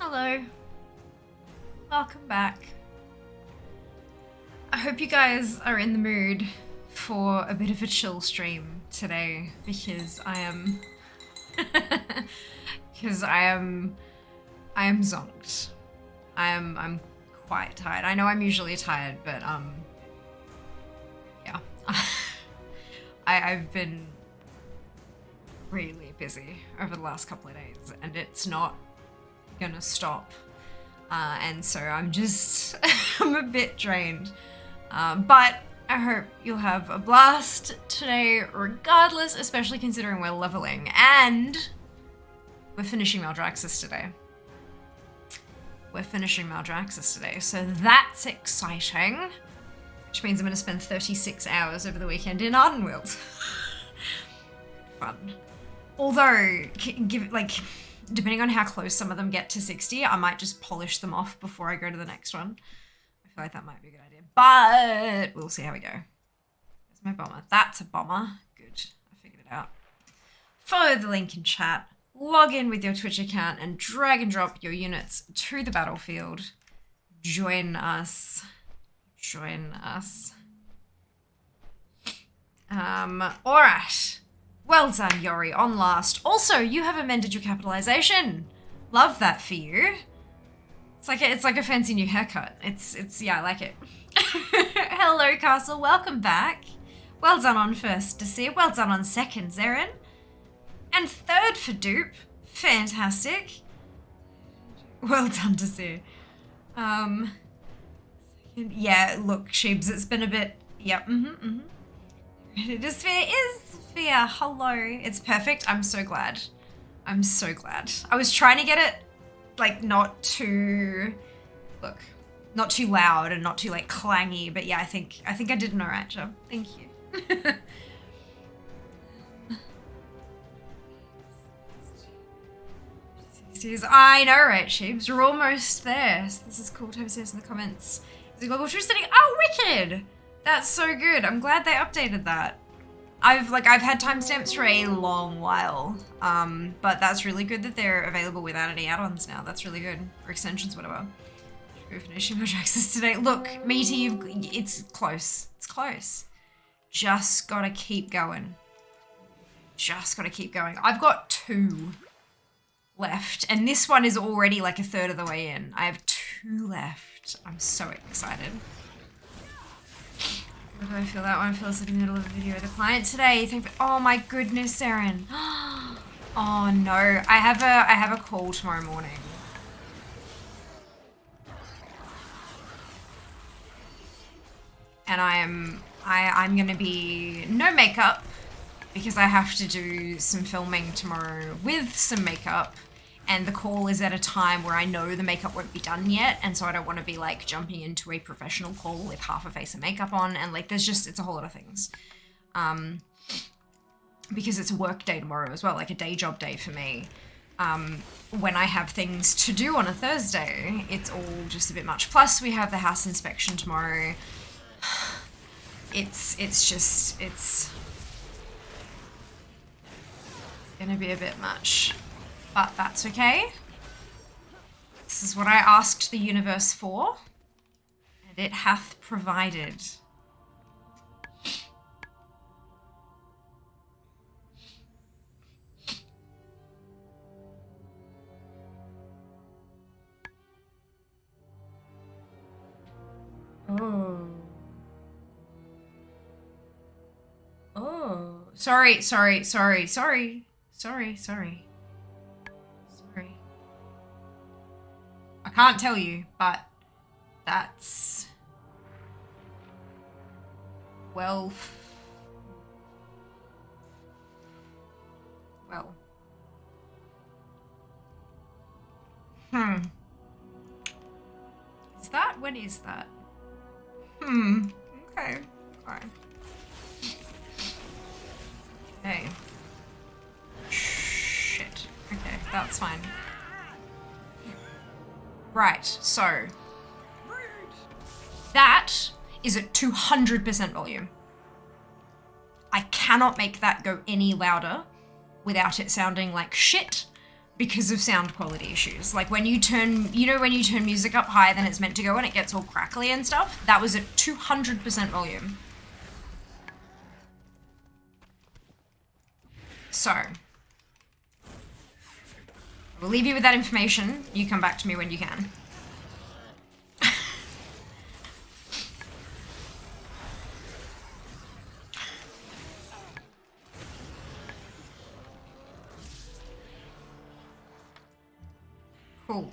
Hello. Welcome back. I hope you guys are in the mood for a bit of a chill stream today because I am I am zonked. I'm quite tired. I know I'm usually tired, but yeah. I've been really busy over the last couple of days and it's not gonna stop. And so I'm just, I'm a bit drained. But I hope you'll have a blast today regardless, especially considering we're leveling and we're finishing Maldraxxus today. So that's exciting. Which means I'm gonna spend 36 hours over the weekend in Ardenweald. Fun. Although, depending on how close some of them get to 60, I might just polish them off before I go to the next one. I feel like that might be a good idea, but we'll see how we go. There's my bomber. That's a bomber. Good, I figured it out. Follow the link in chat, log in with your Twitch account and drag and drop your units to the battlefield. Join us. All right. Well done, Yori, on last. Also, you have amended your capitalization. Love that for you. It's like a fancy new haircut. Yeah, I like it. Hello, Castle. Welcome back. Well done on first, Desir. Well done on second, Zarin. And third for Dupe. Fantastic. Well done, Desir. Yeah, look, Sheebs, it's been a bit... Yep, It is fair. Hello. It's perfect. I'm so glad. I was trying to get it, not too loud and not too, clangy, but yeah, I think I did an alright job. Thank you. I know, right, Sheebs? We're almost there. So this is cool to have this in the comments. Is it global truth setting? Oh, wicked! That's so good. I'm glad they updated that. I've had timestamps for a long while, but that's really good that they're available without any add-ons now. That's really good. Or extensions, whatever. We're finishing Maldraxxus today. Look, Meaty, it's close. It's close. Just gotta keep going. I've got 2 left, and this one is already a third of the way in. I have 2 left. I'm so excited. How do I feel that one? I feel like in the middle of a video with a client today. Oh my goodness, Saren. Oh no, I have a call tomorrow morning. And I'm gonna be no makeup because I have to do some filming tomorrow with some makeup. And the call is at a time where I know the makeup won't be done yet, and so I don't want to be jumping into a professional call with half a face of makeup on, and it's a whole lot of things. Because it's a work day tomorrow as well, a day job day for me. When I have things to do on a Thursday, it's all just a bit much. Plus we have the house inspection tomorrow. It's gonna be a bit much. But that's okay. This is what I asked the universe for, and it hath provided. Oh. Sorry. I can't tell you, but that's... Well... Is that? When is that? Okay. Alright. Okay. Shit. Okay, that's fine. Right, so that is at 200% volume. I cannot make that go any louder without it sounding like shit. because of sound quality issues. Like when you turn, when you turn music up higher than it's meant to go and it gets all crackly and stuff, that was at 200% volume. So, we'll leave you with that information. You come back to me when you can. Cool.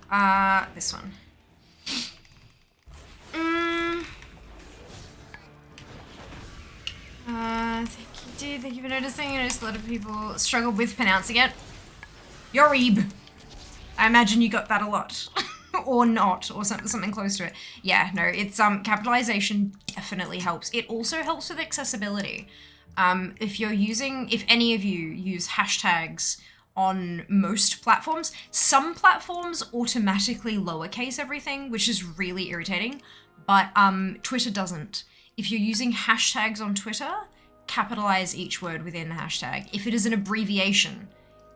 This one. Thank you, dude. Thank you for noticing. I noticed a lot of people struggle with pronouncing it. Yorib. I imagine you got that a lot. Or not, or something close to it. Yeah, no, it's, capitalization definitely helps. It also helps with accessibility. If any of you use hashtags on most platforms, some platforms automatically lowercase everything, which is really irritating, but Twitter doesn't. If you're using hashtags on Twitter, capitalize each word within the hashtag. If it is an abbreviation,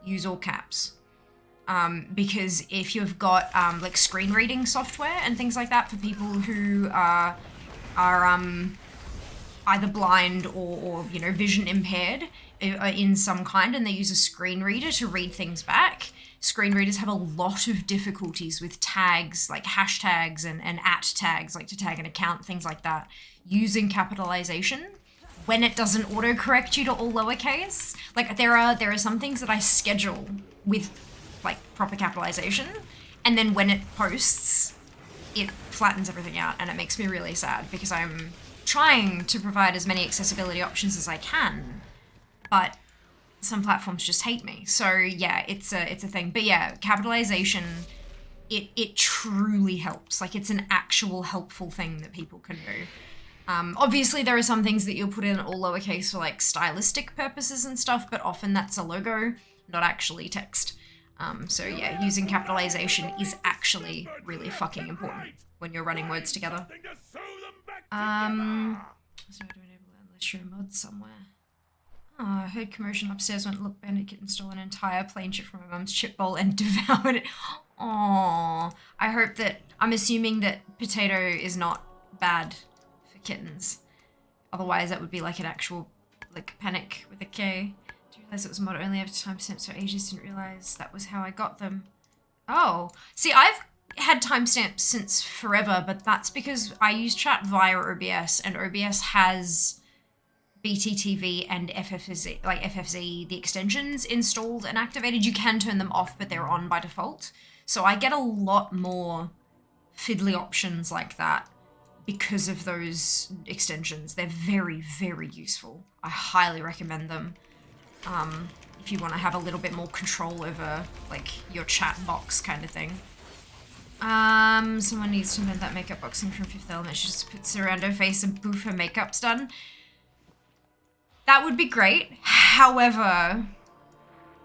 use all caps. Because if you've got like screen reading software and things like that for people who are either blind or vision impaired in some kind, and they use a screen reader to read things back, screen readers have a lot of difficulties with tags like hashtags and at tags, like to tag an account, things like that, using capitalization when it doesn't autocorrect you to all lowercase. Like there are some things that I schedule with like proper capitalization, and then when it posts, it flattens everything out, and it makes me really sad because I'm trying to provide as many accessibility options as I can, but some platforms just hate me. So yeah, it's a thing. But yeah, capitalization, it truly helps. Like it's an actual helpful thing that people can do. Obviously there are some things that you'll put in all lowercase for like stylistic purposes and stuff, but often that's a logo, not actually text. So yeah, using capitalization is actually really fucking important when you're running words together. So I don't enable it unless you're a mod somewhere. Oh, I heard commotion upstairs when Look Bandit Kitten stole an entire plain chip from my mum's chip bowl and devoured it. Aww. I hope that, I'm assuming that potato is not bad for kittens. Otherwise that would be like an actual like panic with a K. I realized it was mod only after timestamps for ages, didn't realize that was how I got them. Oh, see, I've had timestamps since forever, but that's because I use chat via OBS, and OBS has BTTV and FFZ, like FFZ, the extensions installed and activated. You can turn them off, but they're on by default. So I get a lot more fiddly options like that because of those extensions. They're very, very useful. I highly recommend them. If you want to have a little bit more control over, like, your chat box kind of thing. Someone needs to invent that makeup boxing from Fifth Element. She just puts it around her face and poof, her makeup's done. That would be great. However,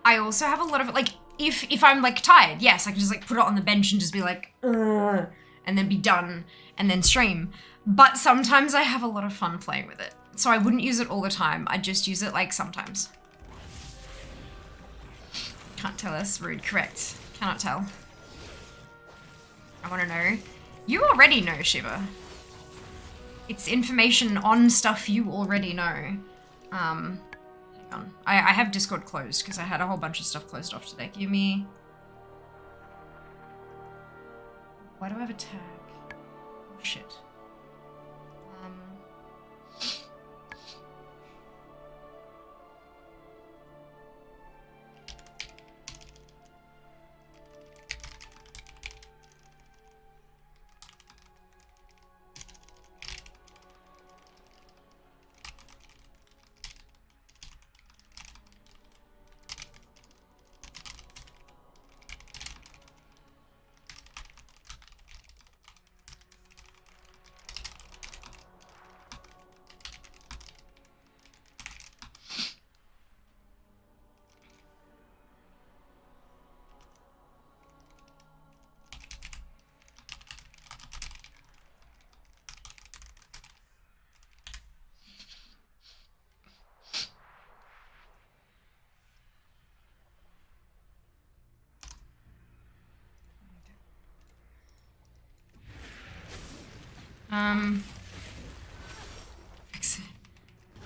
I also have a lot of, like, if I'm, like, tired, yes, I can just, like, put it on the bench and just be like, ugh, and then be done, and then stream. But sometimes I have a lot of fun playing with it. So I wouldn't use it all the time. I just use it, like, sometimes. Can't tell us. Rude. Correct. Cannot tell. I want to know. You already know, Shiva. It's information on stuff you already know. Hang on. I have Discord closed because I had a whole bunch of stuff closed off today. Give me... Why do I have a tag? Oh, shit.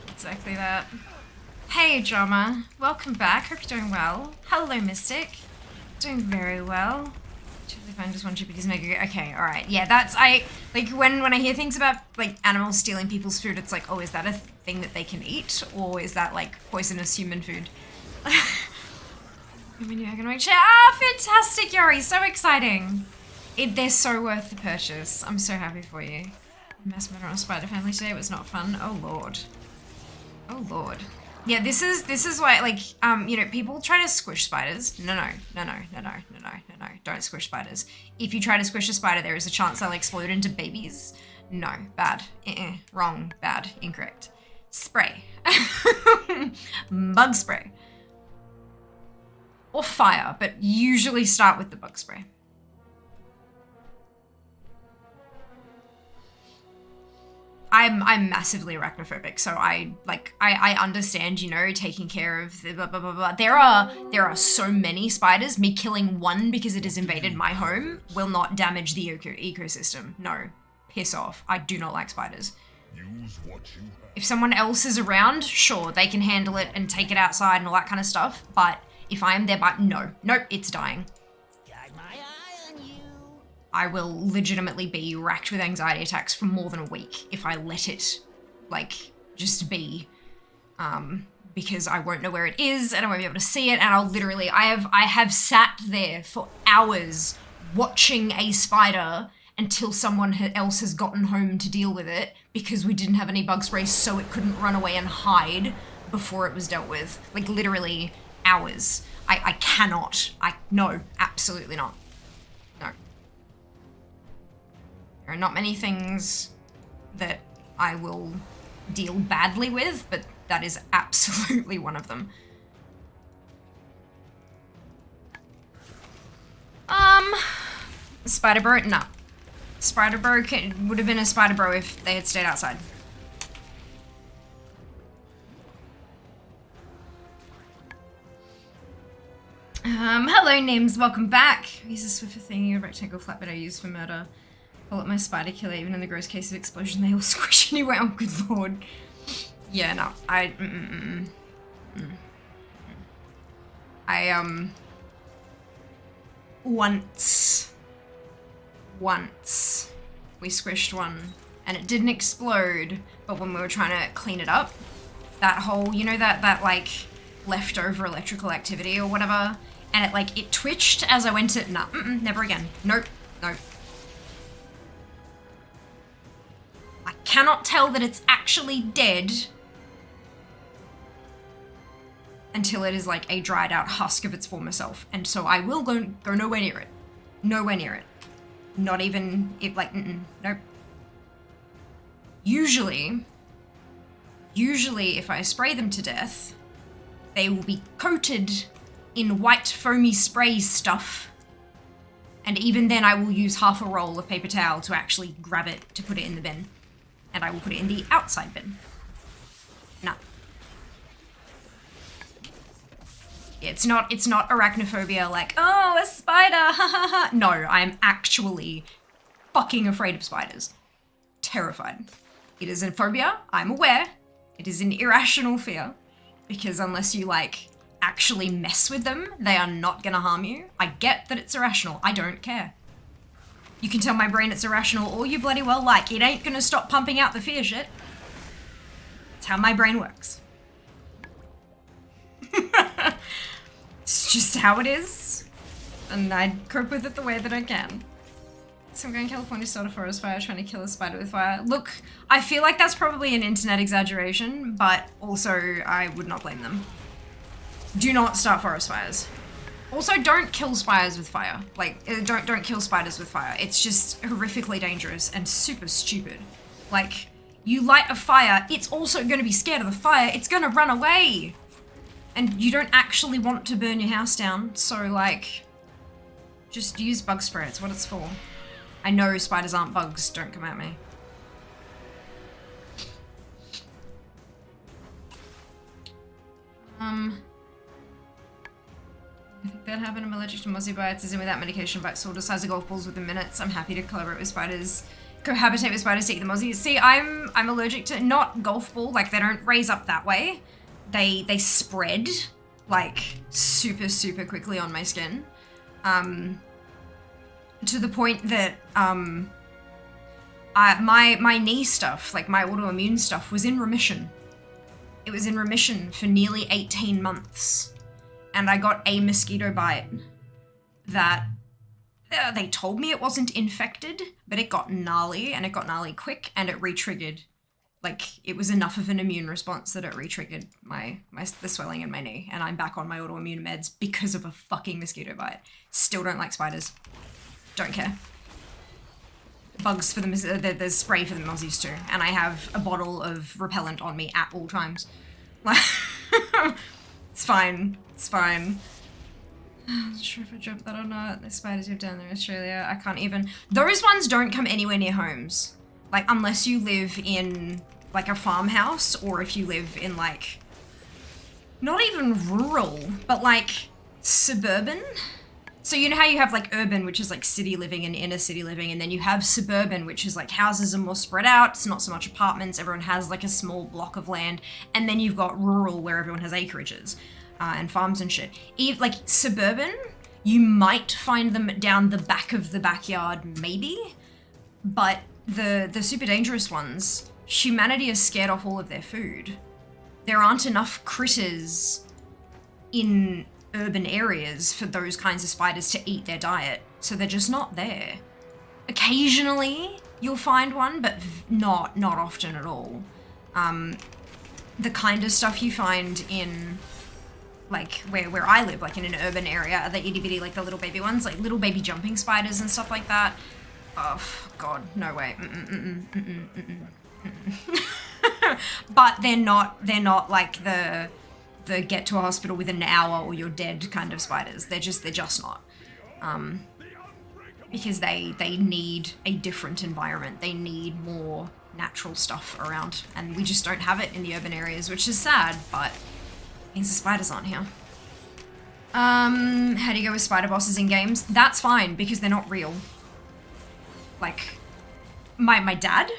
Exactly that. Hey, Drama. Welcome back. Hope you're doing well. Hello, Mystic. Doing very well. Totally fine, just one chip because mega. Okay, alright. Yeah, that's, like, when I hear things about, like, animals stealing people's food, it's like, oh, is that a thing that they can eat? Or is that, like, poisonous human food? I mean, I'm gonna make sure. Ah, fantastic, Yori. So exciting. They're so worth the purchase. I'm so happy for you. Mass murder on a spider family today was not fun. Oh, Lord. Oh, Lord. Yeah, this is why, like, you know, people try to squish spiders. No. Don't squish spiders. If you try to squish a spider, there is a chance they'll explode into babies. No, bad. Wrong, bad, incorrect. Spray. Bug spray. Or fire, but usually start with the bug spray. I'm massively arachnophobic, so I understand, you know, taking care of the blah blah blah blah. There are so many spiders. Me killing one because it has invaded my home will not damage the ecosystem. No, piss off. I do not like spiders. Use what you have. If someone else is around, sure, they can handle it and take it outside and all that kind of stuff. But if I am there, nope, it's dying. I will legitimately be racked with anxiety attacks for more than a week if I let it, like, just be, because I won't know where it is and I won't be able to see it, and I'll literally, I have sat there for hours watching a spider until someone else has gotten home to deal with it because we didn't have any bug spray, so it couldn't run away and hide before it was dealt with. Like, literally hours. I cannot. No, absolutely not. No. There are not many things that I will deal badly with, but that is absolutely one of them. Spider bro? No. Spider bro would have been a spider bro if they had stayed outside. Hello Nims, welcome back. Use a Swiffer thingy, a rectangle flatbed I use for murder. Call it my spider killer, even in the gross case of explosion, they all squish anyway. Oh, good lord. Yeah, no, once we squished one and it didn't explode, but when we were trying to clean it up, that whole, you know, that like leftover electrical activity or whatever, and it twitched as I went to, nah, never again. Nope. I cannot tell that it's actually dead until it is like a dried out husk of its former self. And so I will go nowhere near it. Nowhere near it. Not even, nope. Usually if I spray them to death, they will be coated in white foamy spray stuff. And even then I will use half a roll of paper towel to actually grab it to put it in the bin. And I will put it in the outside bin. No. It's not arachnophobia like, oh, a spider, ha ha ha. No, I'm actually fucking afraid of spiders. Terrified. It is a phobia, I'm aware. It is an irrational fear. Because unless you, like, actually mess with them, they are not gonna harm you. I get that it's irrational. I don't care. You can tell my brain it's irrational all you bloody well like. It ain't gonna stop pumping out the fear shit. It's how my brain works. It's just how it is. And I cope with it the way that I can. Some guy in California started a forest fire trying to kill a spider with fire. Look, I feel like that's probably an internet exaggeration, but also I would not blame them. Do not start forest fires. Also, don't kill spiders with fire. Like, don't kill spiders with fire. It's just horrifically dangerous and super stupid. Like, you light a fire, it's also gonna be scared of the fire. It's gonna run away. And you don't actually want to burn your house down, so like, just use bug spray, it's what it's for. I know spiders aren't bugs, don't come at me. I think that happened. I'm allergic to mozzie bites, as in without medication, bites sort of size of golf balls within minutes. I'm happy to collaborate with spiders cohabitate with spiders to eat the mozzies. See, I'm allergic to, not golf ball, like they don't raise up that way. They spread like super, super quickly on my skin. To the point that my knee stuff, like my autoimmune stuff, was in remission. It was in remission for nearly 18 months. And I got a mosquito bite that they told me it wasn't infected, but it got gnarly, and it got gnarly quick, and it re-triggered. Like, it was enough of an immune response that it re-triggered the swelling in my knee, and I'm back on my autoimmune meds because of a fucking mosquito bite. Still don't like spiders. Don't care. Bugs for there's spray for the mozzies too, and I have a bottle of repellent on me at all times. It's fine. It's fine. I'm not sure if I dropped that or not. The spiders you've down there in Australia, I can't even. Those ones don't come anywhere near homes. Like, unless you live in, like, a farmhouse, or if you live in, like, not even rural, but, like, suburban. So you know how you have, like, urban, which is, like, city living and inner city living, and then you have suburban, which is, like, houses are more spread out, it's not so much apartments, everyone has, like, a small block of land, and then you've got rural, where everyone has acreages. And farms and shit. Like, suburban, you might find them down the back of the backyard, maybe, but the super dangerous ones, humanity has scared off all of their food. There aren't enough critters in urban areas for those kinds of spiders to eat their diet, so they're just not there. Occasionally, you'll find one, but not often at all. The kind of stuff you find in, like, where I live, like in an urban area, are the itty bitty, like the little baby ones, like little baby jumping spiders and stuff like that. Oh, God, no way. But they're not like the get to a hospital within an hour or you're dead kind of spiders. They're just not. Because they need a different environment. They need more natural stuff around, and we just don't have it in the urban areas, which is sad, but means the spiders aren't here. How do you go with spider bosses in games? That's fine, because they're not real. Like, my dad,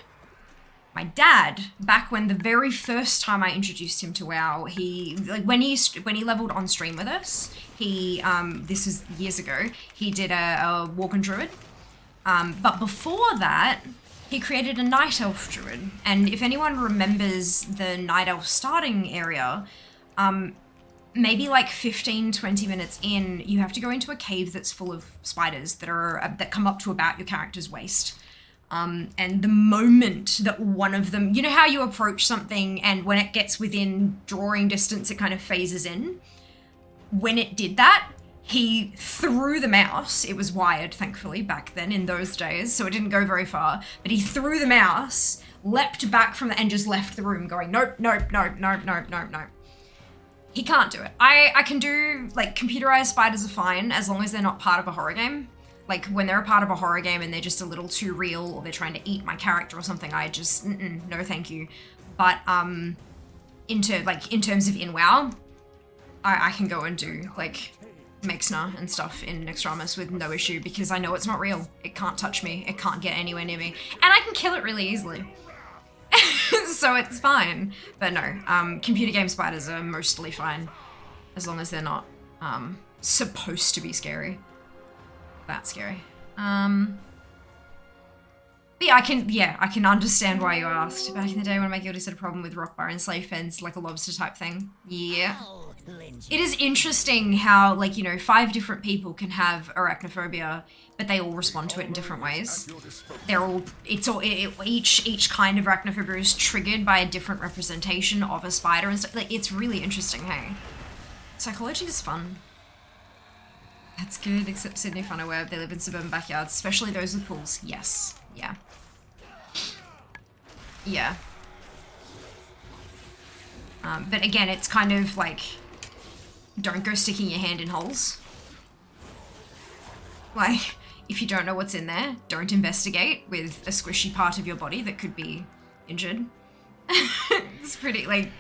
back when the very first time I introduced him to WoW, when he leveled on stream with us, this was years ago, he did a Walking Druid. But before that, he created a Night Elf Druid. And if anyone remembers the Night Elf starting area, maybe like 15-20 minutes in, you have to go into a cave that's full of spiders that come up to about your character's waist. And the moment that one of them, you know how you approach something and when it gets within drawing distance, it kind of phases in? When it did that, he threw the mouse. It was wired, thankfully, back then in those days, so it didn't go very far. But he threw the mouse, leapt back from and just left the room going, nope. He can't do it. I can do, like, computerized spiders are fine as long as they're not part of a horror game. Like, when they're a part of a horror game and they're just a little too real or they're trying to eat my character or something, I just, no thank you. But, in terms of in WoW, I can go and do, like, Mexna and stuff in Nextramus with no issue because I know it's not real. It can't touch me. It can't get anywhere near me. And I can kill it really easily. So it's fine. But no, computer game spiders are mostly fine as long as they're not supposed to be scary. That's scary. But yeah, I can understand why you asked. Back in the day when my guild had a problem with rock bar and slave pens, like a lobster type thing. Yeah. It is interesting how, like, you know, 5 different people can have arachnophobia, but they all respond to it in different ways. Each kind of arachnophobia is triggered by a different representation of a spider and stuff. Like, it's really interesting, hey? Psychology is fun. That's good, except Sydney Funaweb, they live in suburban backyards, especially those with pools. Yes. Yeah. Yeah. But again, it's kind of like, don't go sticking your hand in holes. Like, if you don't know what's in there, don't investigate with a squishy part of your body that could be injured. It's pretty, like,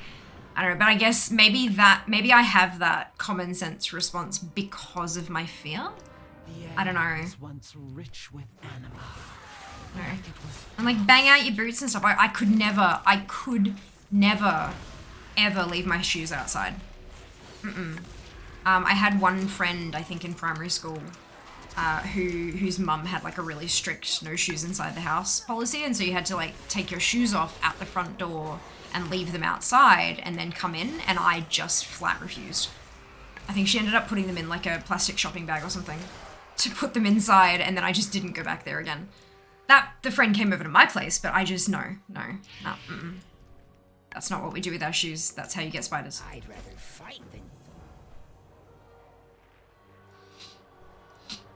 I don't know, but I guess maybe I have that common sense response because of my fear. I don't know. Once rich with anima. No. And like bang out your boots and stuff. I could never, ever leave my shoes outside. I had one friend, I think in primary school, whose mum had like a really strict no shoes inside the house policy, and so you had to like take your shoes off at the front door and leave them outside and then come in, and I just flat refused. I think she ended up putting them in like a plastic shopping bag or something to put them inside, and then I just didn't go back there again. The friend came over to my place, but I just, no. That's not what we do with our shoes. That's how you get spiders. I'd rather fight than...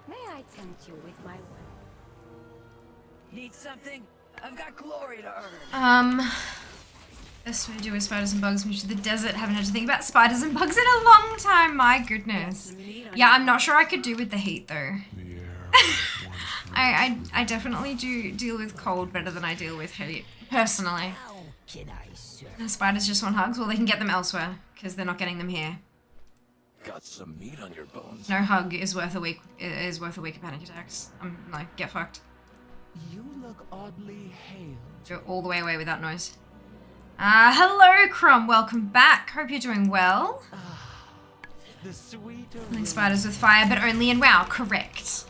May I tempt you with my work? Need something? I've got glory to earn. Best way to do with spiders and bugs, move to the desert. Haven't had to think about spiders and bugs in a long time, my goodness. Yeah, I'm not sure I could do with the heat though. I definitely do deal with cold better than I deal with heat, personally. How can I serve? The spiders just want hugs? Well, they can get them elsewhere, because they're not getting them here. Got some meat on your bones. No hug is worth a week of panic attacks. No, get fucked. You look oddly hale. Go all the way away with that noise. Hello, Crumb. Welcome back. Hope you're doing well. The sweet Killing spiders with fire, but only in WoW. Correct.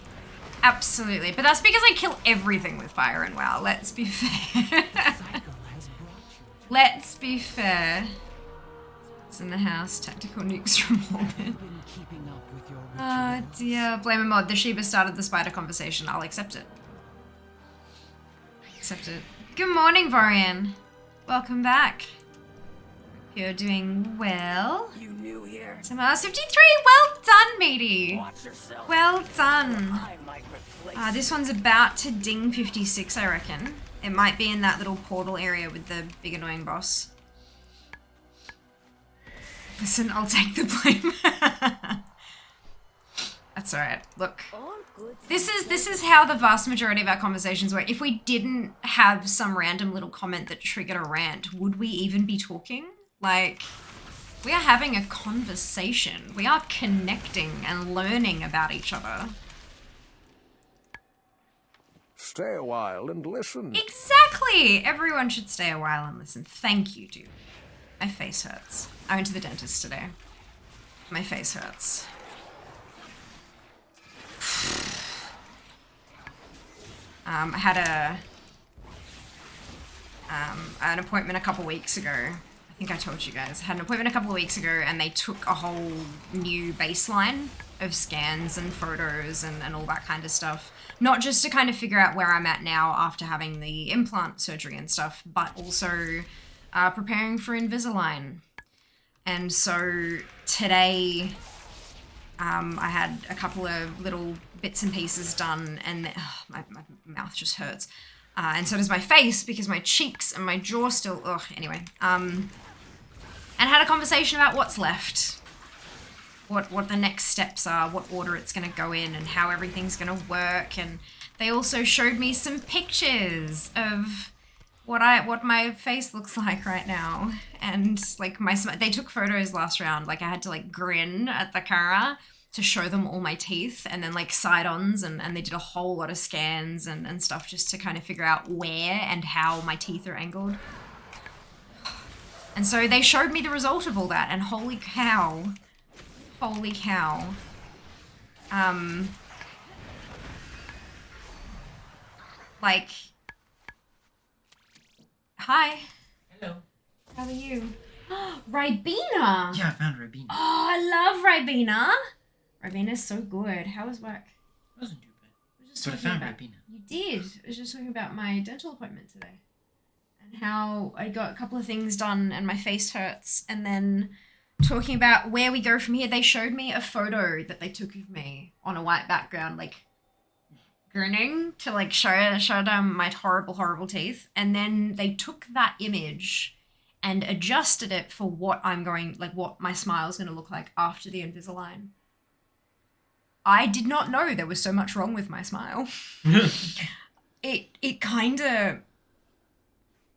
Absolutely. But that's because I kill everything with fire in WoW. Let's be fair. Let's be fair. It's in the house. Tactical nukes from orbit. Oh dear. Blame a mod. The Sheba started the spider conversation. I'll accept it. Accept it. Good morning, Vorian. Welcome back. You're doing well. You new here? Some else 53. Well done, matey. Watch yourself. Well done. I might replace This one's about to ding 56, I reckon. It might be in that little portal area with the big annoying boss. Listen, I'll take the blame. That's alright. Look. All good. This is how the vast majority of our conversations work. If we didn't have some random little comment that triggered a rant, would we even be talking? Like, we are having a conversation. We are connecting and learning about each other. Stay a while and listen. Exactly! Everyone should stay a while and listen. Thank you, dude. My face hurts. I went to the dentist today. My face hurts. I had an appointment a couple weeks ago. I think I told you guys. I had an appointment a couple of weeks ago, and they took a whole new baseline of scans and photos and all that kind of stuff. Not just to kind of figure out where I'm at now after having the implant surgery and stuff, but also preparing for Invisalign. And so today, I had a couple of little bits and pieces done, and my mouth just hurts. And so does my face, because my cheeks and my jaw still, anyway. And had a conversation about what's left. What the next steps are, what order it's going to go in, and how everything's going to work. And they also showed me some pictures of what my face looks like right now. And like they took photos last round. Like I had to like grin at the camera to show them all my teeth, and then like side-ons, and they did a whole lot of scans and stuff just to kind of figure out where and how my teeth are angled. And so they showed me the result of all that, and holy cow. Holy cow. Like, hi. Hello. How are you? Ribena! Yeah, I found Ribena. Oh, I love Ribena. Ribena's so good. How was work? It wasn't too bad. I was just But I talking found about, Ribena. You did. I was just talking about my dental appointment today. And how I got a couple of things done and my face hurts. And then talking about where we go from here. They showed me a photo that they took of me on a white background, like grinning to like show them my horrible, horrible teeth. And then they took that image and adjusted it for what what my smile is going to look like after the Invisalign. I did not know there was so much wrong with my smile. It kind of,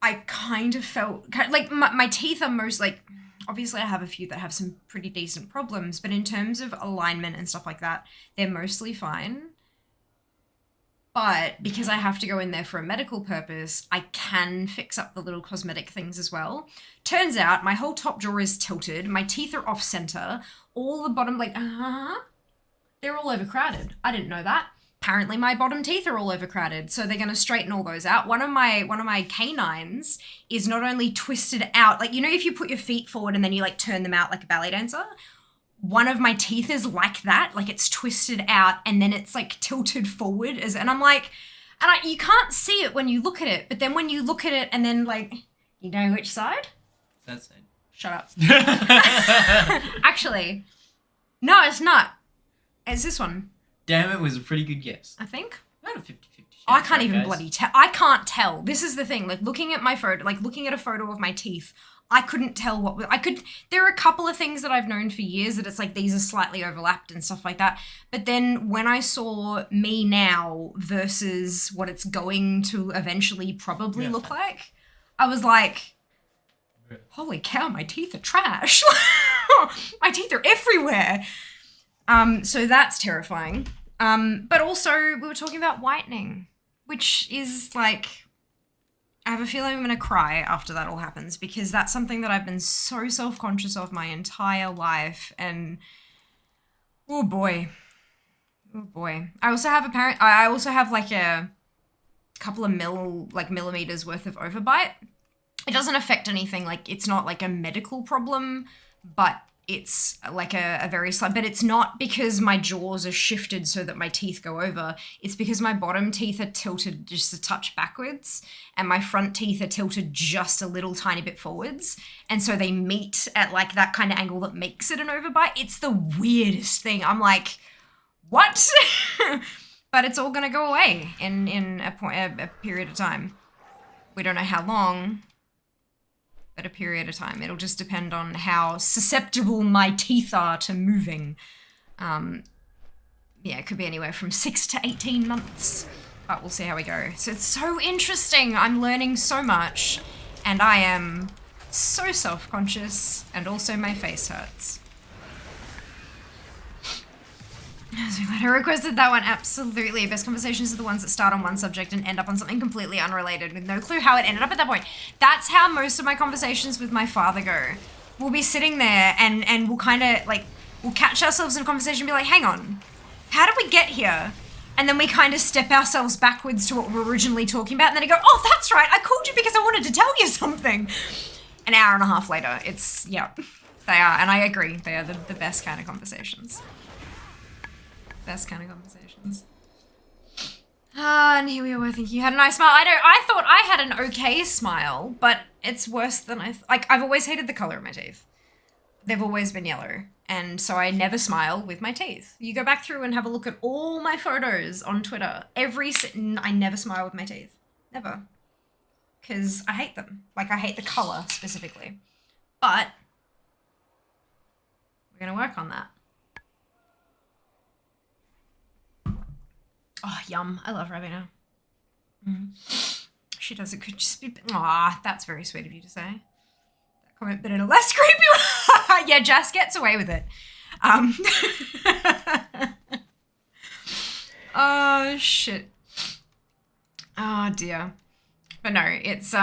I kind of felt, like my teeth are most like, obviously I have a few that have some pretty decent problems, but in terms of alignment and stuff like that, they're mostly fine. But because I have to go in there for a medical purpose, I can fix up the little cosmetic things as well. Turns out my whole top jaw is tilted. My teeth are off center. All the bottom, like, they're all overcrowded. I didn't know that. Apparently my bottom teeth are all overcrowded, so they're gonna straighten all those out. One of my canines is not only twisted out, like, you know, if you put your feet forward and then you like turn them out like a ballet dancer? One of my teeth is like that, like it's twisted out and then it's like tilted forward, and I'm like, you can't see it when you look at it, but then when you look at it and then like, you know which side? That side. Shut up. Actually, no, it's not. It's this one. Damn, it was a pretty good guess. I think. About a 50-50 chance. I can't right, even guys? bloody tell. I can't tell. This is the thing. Like looking at my photo, like looking at a photo of my teeth, I couldn't tell what I could. There are a couple of things that I've known for years that it's like these are slightly overlapped and stuff like that. But then when I saw me now versus what it's going to eventually probably look like, I was like, holy cow, my teeth are trash. My teeth are everywhere. So that's terrifying. But also we were talking about whitening, which is like, I have a feeling I'm going to cry after that all happens because that's something that I've been so self-conscious of my entire life. And oh boy. I also have like a couple of millimeters worth of overbite. It doesn't affect anything. Like it's not like a medical problem, but it's like a very slight, but it's not because my jaws are shifted so that my teeth go over. It's because my bottom teeth are tilted just a touch backwards and my front teeth are tilted just a little tiny bit forwards. And so they meet at like that kind of angle that makes it an overbite. It's the weirdest thing. I'm like, what? But it's all going to go away in a period of time. We don't know how long. At a period of time. It'll just depend on how susceptible my teeth are to moving. Yeah, it could be anywhere from 6 to 18 months, but we'll see how we go. So it's so interesting. I'm learning so much and I am so self-conscious and also my face hurts. So glad I requested that one. Absolutely. Best conversations are the ones that start on one subject and end up on something completely unrelated with no clue how it ended up at that point. That's how most of my conversations with my father go. We'll be sitting there and we'll kind of like, we'll catch ourselves in a conversation and be like, hang on, how did we get here? And then we kind of step ourselves backwards to what we were originally talking about. And then I go, oh, that's right. I called you because I wanted to tell you something. An hour and a half later, it's, yeah, they are. And I agree. They are the best kind of conversations. Best kind of conversations. And here we were thinking you had a nice smile. I thought I had an okay smile, but it's worse than like, I've always hated the color of my teeth. They've always been yellow. And so I never smile with my teeth. You go back through and have a look at all my photos on Twitter. I never smile with my teeth. Never. Because I hate them. Like, I hate the color specifically. But we're going to work on that. Oh, yum. I love Ravina. She does it. Could just be... Aw, that's very sweet of you to say. That comment, but in a less creepy... Yeah, Jess gets away with it. Oh, shit. Oh, dear. But no, it's...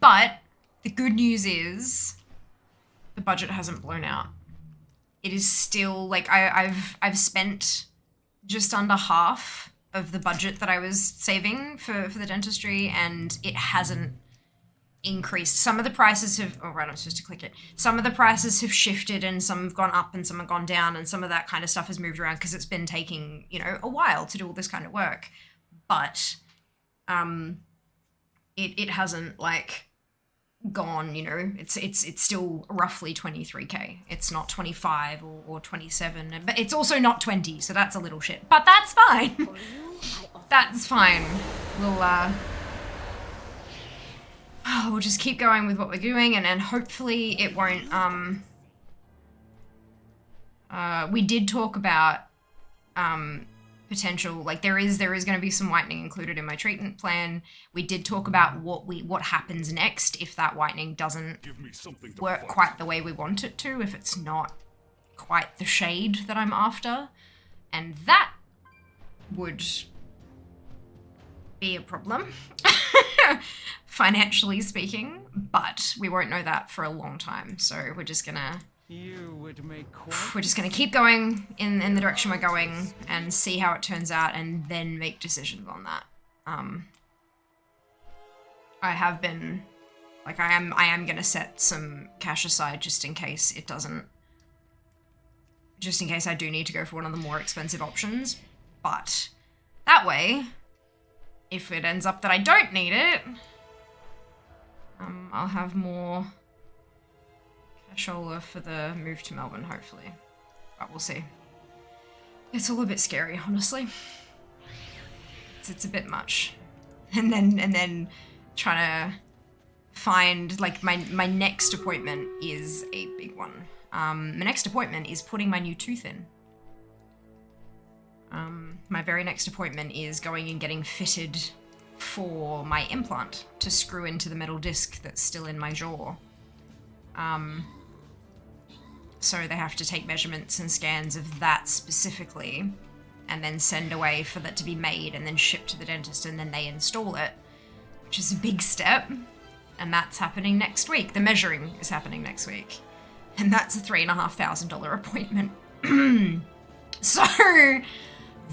But the good news is the budget hasn't blown out. It is still, like, I've spent just under half of the budget that I was saving for the dentistry, and it hasn't increased. Some of the prices have, oh right, I'm supposed to click it. Some of the prices have shifted and some have gone up and some have gone down, and some of that kind of stuff has moved around because it's been taking, you know, a while to do all this kind of work. But it hasn't like gone, you know, it's still roughly 23k. It's not 25 or 27, but it's also not 20, so that's a little shit. But that's fine. That's fine. We'll just keep going with what we're doing, and hopefully it won't, we did talk about, potential, like there is going to be some whitening included in my treatment plan. We did talk about what happens next if that whitening doesn't work quite the way we want it to, if it's not quite the shade that I'm after. And that would be a problem, financially speaking, but we won't know that for a long time. So we're just gonna keep going in the direction we're going and see how it turns out, and then make decisions on that. I have been, like, I am gonna set some cash aside just in case it doesn't, just in case I do need to go for one of the more expensive options. But that way, if it ends up that I don't need it, I'll have more cashola for the move to Melbourne, hopefully. But we'll see. It's all a bit scary, honestly. It's a bit much. And then trying to find, like, my next appointment is a big one. My next appointment is putting my new tooth in. My very next appointment is going and getting fitted for my implant to screw into the metal disc that's still in my jaw. So they have to take measurements and scans of that specifically, and then send away for that to be made and then shipped to the dentist, and then they install it, which is a big step. And that's happening next week. The measuring is happening next week. And that's a $3,500 appointment. So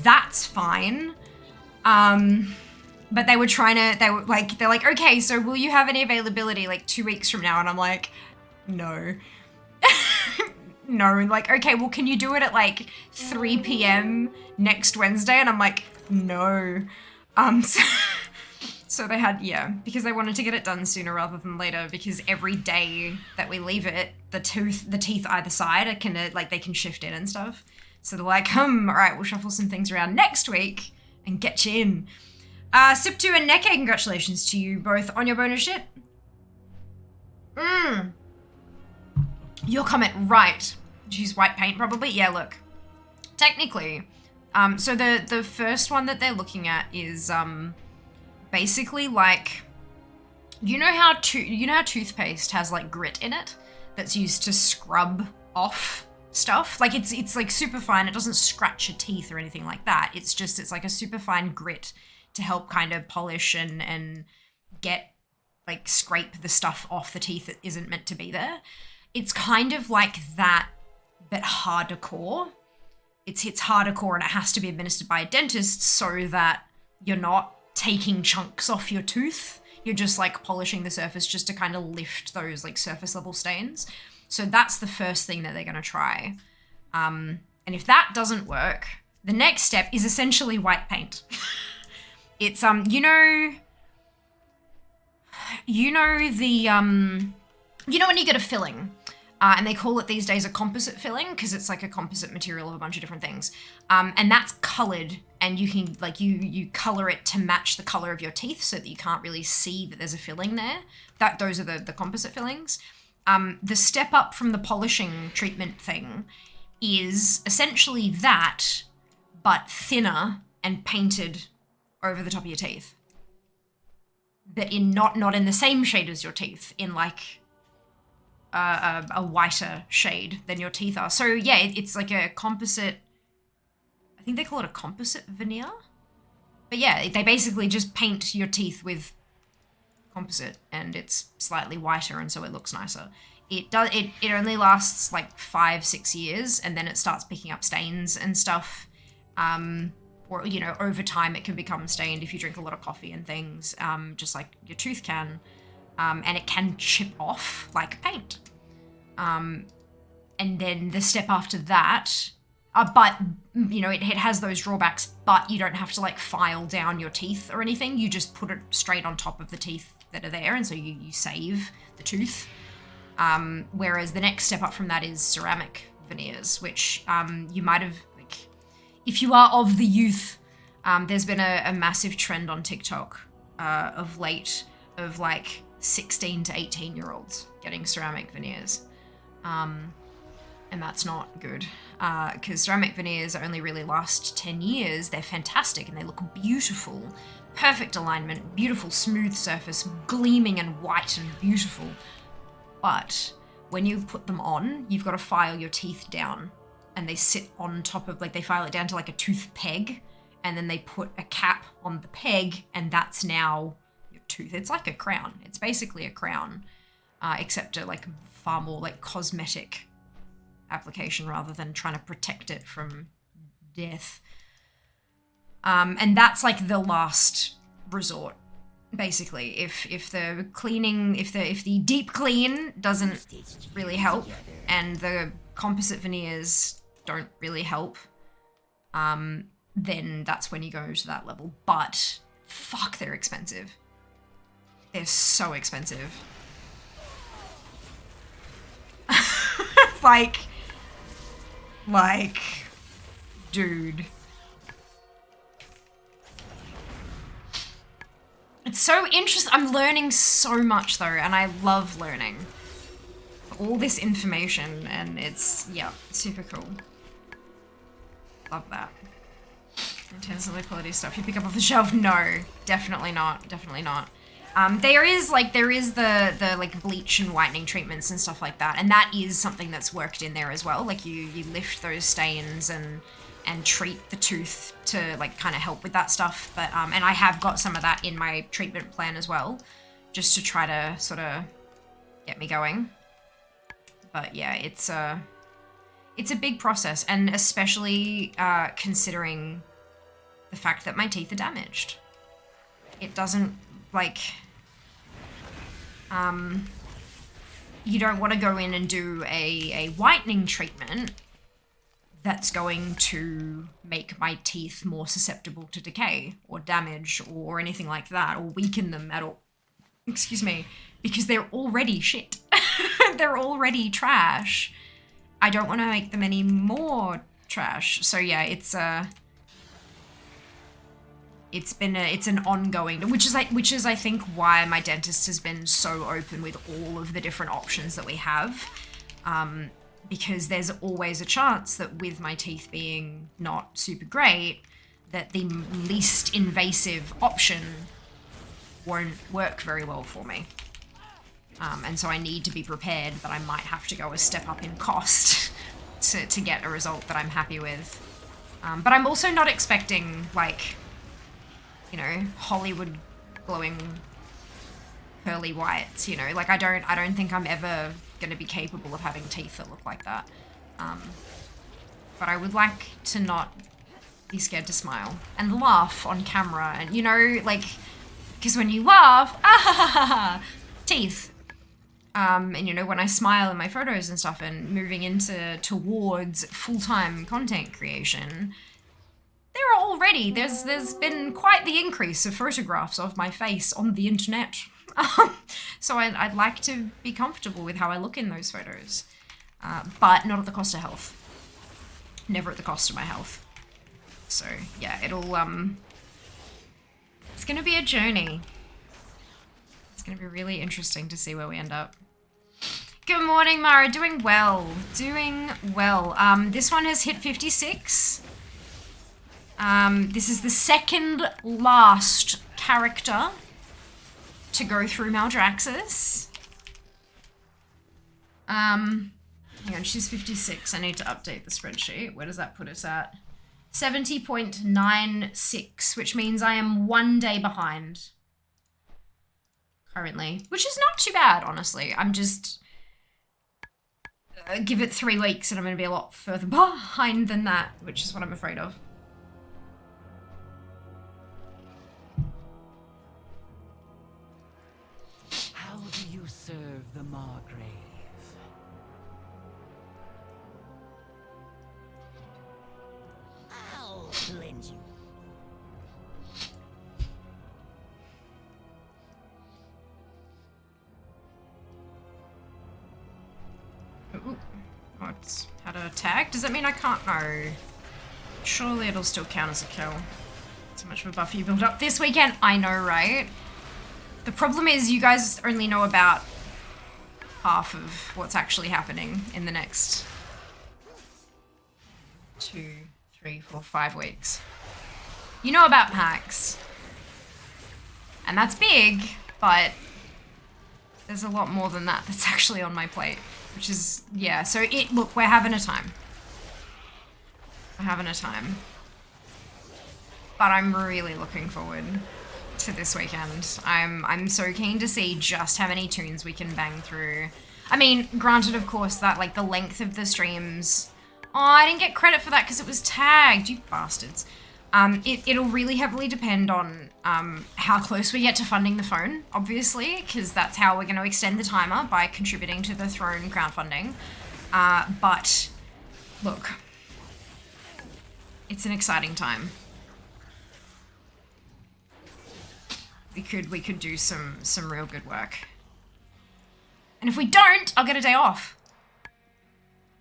that's fine. But they're like, okay, so will you have any availability like 2 weeks from now? And I'm like, no. No, like, okay, well, can you do it at like 3 p.m. next Wednesday? And I'm like, no. So they had, yeah, because they wanted to get it done sooner rather than later, because every day that we leave it, the teeth either side can, like, they can shift in and stuff. So they're like, all right, we'll shuffle some things around next week and get you in. Sip2 and Neke, congratulations to you both on your bonus shit. Your comment, right. Use white paint, probably. Yeah, look. Technically, so the first one that they're looking at is, basically like, you know how toothpaste has like grit in it that's used to scrub off stuff? Like it's like super fine. It doesn't scratch your teeth or anything like that. It's like a super fine grit to help kind of polish and get, like, scrape the stuff off the teeth that isn't meant to be there. It's kind of like that, but harder core. It's harder core, and it has to be administered by a dentist so that you're not taking chunks off your tooth. You're just like polishing the surface just to kind of lift those like surface level stains. So that's the first thing that they're going to try. And if that doesn't work, the next step is essentially white paint. It's, you know when you get a filling, and they call it these days a composite filling because it's like a composite material of a bunch of different things. And that's colored, and you can, like, you color it to match the color of your teeth so that you can't really see that there's a filling there. Those are the composite fillings. The step up from the polishing treatment thing is essentially that, but thinner and painted over the top of your teeth. But in not in the same shade as your teeth, in like a whiter shade than your teeth are. So yeah, it's like a composite, I think they call it a composite veneer. But yeah, they basically just paint your teeth with composite, and it's slightly whiter, and so it looks nicer. It only lasts like 5-6 years, and then it starts picking up stains and stuff. Or, you know, over time it can become stained if you drink a lot of coffee and things, just like your tooth can. And it can chip off like paint. And then the step after that, but, you know, it has those drawbacks, but you don't have to like file down your teeth or anything. You just put it straight on top of the teeth that are there, and so you save the tooth. Whereas the next step up from that is ceramic veneers, which you might have, like, if you are of the youth, there's been a massive trend on TikTok of late of like 16 to 18-year-olds getting ceramic veneers. And that's not good, because ceramic veneers only really last 10 years. They're fantastic and they look beautiful. Perfect alignment, beautiful smooth surface, gleaming and white and beautiful. But when you put them on, you've got to file your teeth down, and they sit on top of, like, they file it down to like a tooth peg, and then they put a cap on the peg, and that's now your tooth. It's like a crown. It's basically a crown, except a like far more like cosmetic application rather than trying to protect it from death. And that's like the last resort, basically. If the cleaning, if the deep clean doesn't really help, and the composite veneers don't really help, then that's when you go to that level. But fuck, they're expensive. They're so expensive. like, dude. It's so interesting. I'm learning so much though, and I love learning all this information, and it's, yeah, super cool. Love that. In terms of the quality stuff you pick up off the shelf, no, definitely not, definitely not. There is the like bleach and whitening treatments and stuff like that, and that is something that's worked in there as well. Like you lift those stains and treat the tooth to like kind of help with that stuff. But and I have got some of that in my treatment plan as well, just to try to sort of get me going. But yeah, it's a big process, and especially considering the fact that my teeth are damaged. It doesn't like you don't want to go in and do a whitening treatment that's going to make my teeth more susceptible to decay or damage or anything like that, or weaken them at all. Excuse me, because they're already shit. They're already trash. I don't want to make them any more trash. So yeah, it's an ongoing, which is I think why my dentist has been so open with all of the different options that we have, because there's always a chance that with my teeth being not super great, that the least invasive option won't work very well for me. And so I need to be prepared that I might have to go a step up in cost to get a result that I'm happy with. But I'm also not expecting, like, you know, Hollywood glowing pearly whites, you know, like I don't think I'm ever going to be capable of having teeth that look like that. But I would like to not be scared to smile and laugh on camera, and, you know, like, because when you laugh, teeth. And, you know, when I smile in my photos and stuff and moving towards full-time content creation, there's been quite the increase of photographs of my face on the internet. So I'd like to be comfortable with how I look in those photos, but not at the cost of health. Never at the cost of my health. So yeah, it's gonna be a journey. It's gonna be really interesting to see where we end up. Good morning, Mara. Doing well. Doing well. This one has hit 56. This is the second last character to go through Maldraxxus. Hang on, she's 56. I need to update the spreadsheet. Where does that put us at? 70.96, which means I am 1 day behind currently, which is not too bad, honestly. I'm just... give it 3 weeks and I'm going to be a lot further behind than that, which is what I'm afraid of. How do you serve the Margrave? I'll cleanse you. Ooh. Oh, it's had a tag? Does that mean I can't? No. Surely it'll still count as a kill. So much of a buff you built up this weekend. I know, right? The problem is you guys only know about half of what's actually happening in the next 2, 3, 4, 5 weeks. You know about packs. And that's big, but there's a lot more than that that's actually on my plate. Which is, yeah, so look, we're having a time. We're having a time. but I'm really looking forward to this weekend. I'm so keen to see just how many tunes we can bang through. I mean, granted, of course, that like the length of the streams. Oh, I didn't get credit for that because it was tagged, you bastards. It'll really heavily depend on how close we get to funding the phone, obviously, because that's how we're going to extend the timer, by contributing to the Throne crowdfunding. But look, it's an exciting time. We could do some real good work. And if we don't, I'll get a day off.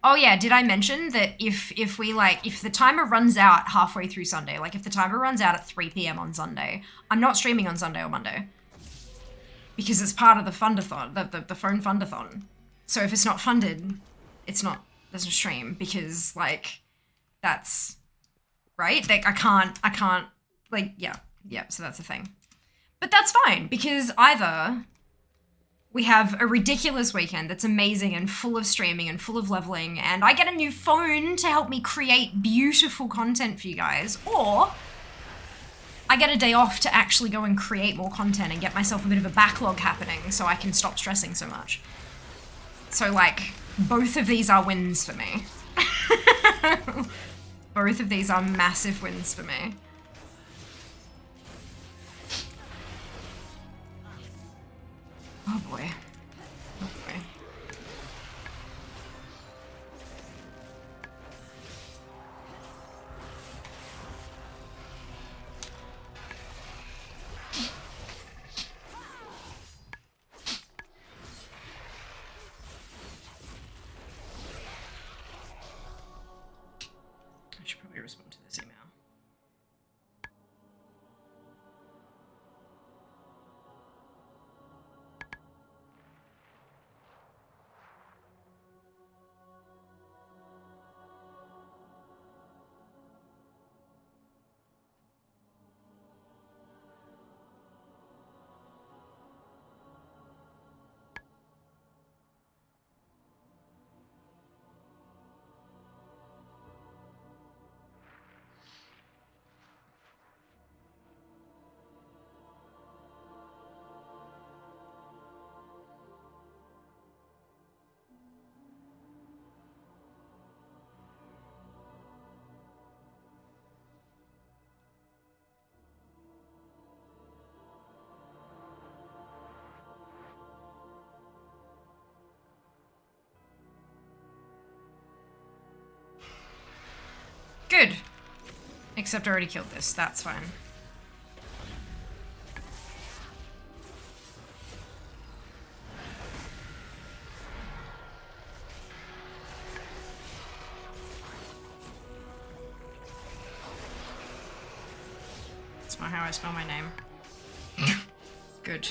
Oh yeah, did I mention that if the timer runs out halfway through Sunday, like if the timer runs out at 3 p.m. on Sunday, I'm not streaming on Sunday or Monday. Because it's part of the fundathon, the phone fundathon. So if it's not funded, there's no stream, because like that's right? Like I can't like yeah, so that's the thing. But that's fine, because either we have a ridiculous weekend that's amazing and full of streaming and full of leveling, and I get a new phone to help me create beautiful content for you guys, or I get a day off to actually go and create more content and get myself a bit of a backlog happening so I can stop stressing so much. So like, both of these are wins for me. Both of these are massive wins for me. Oh boy. Oh boy. I should probably respond to this email. Good. Except I already killed this. That's fine. That's not how I spell my name. Good.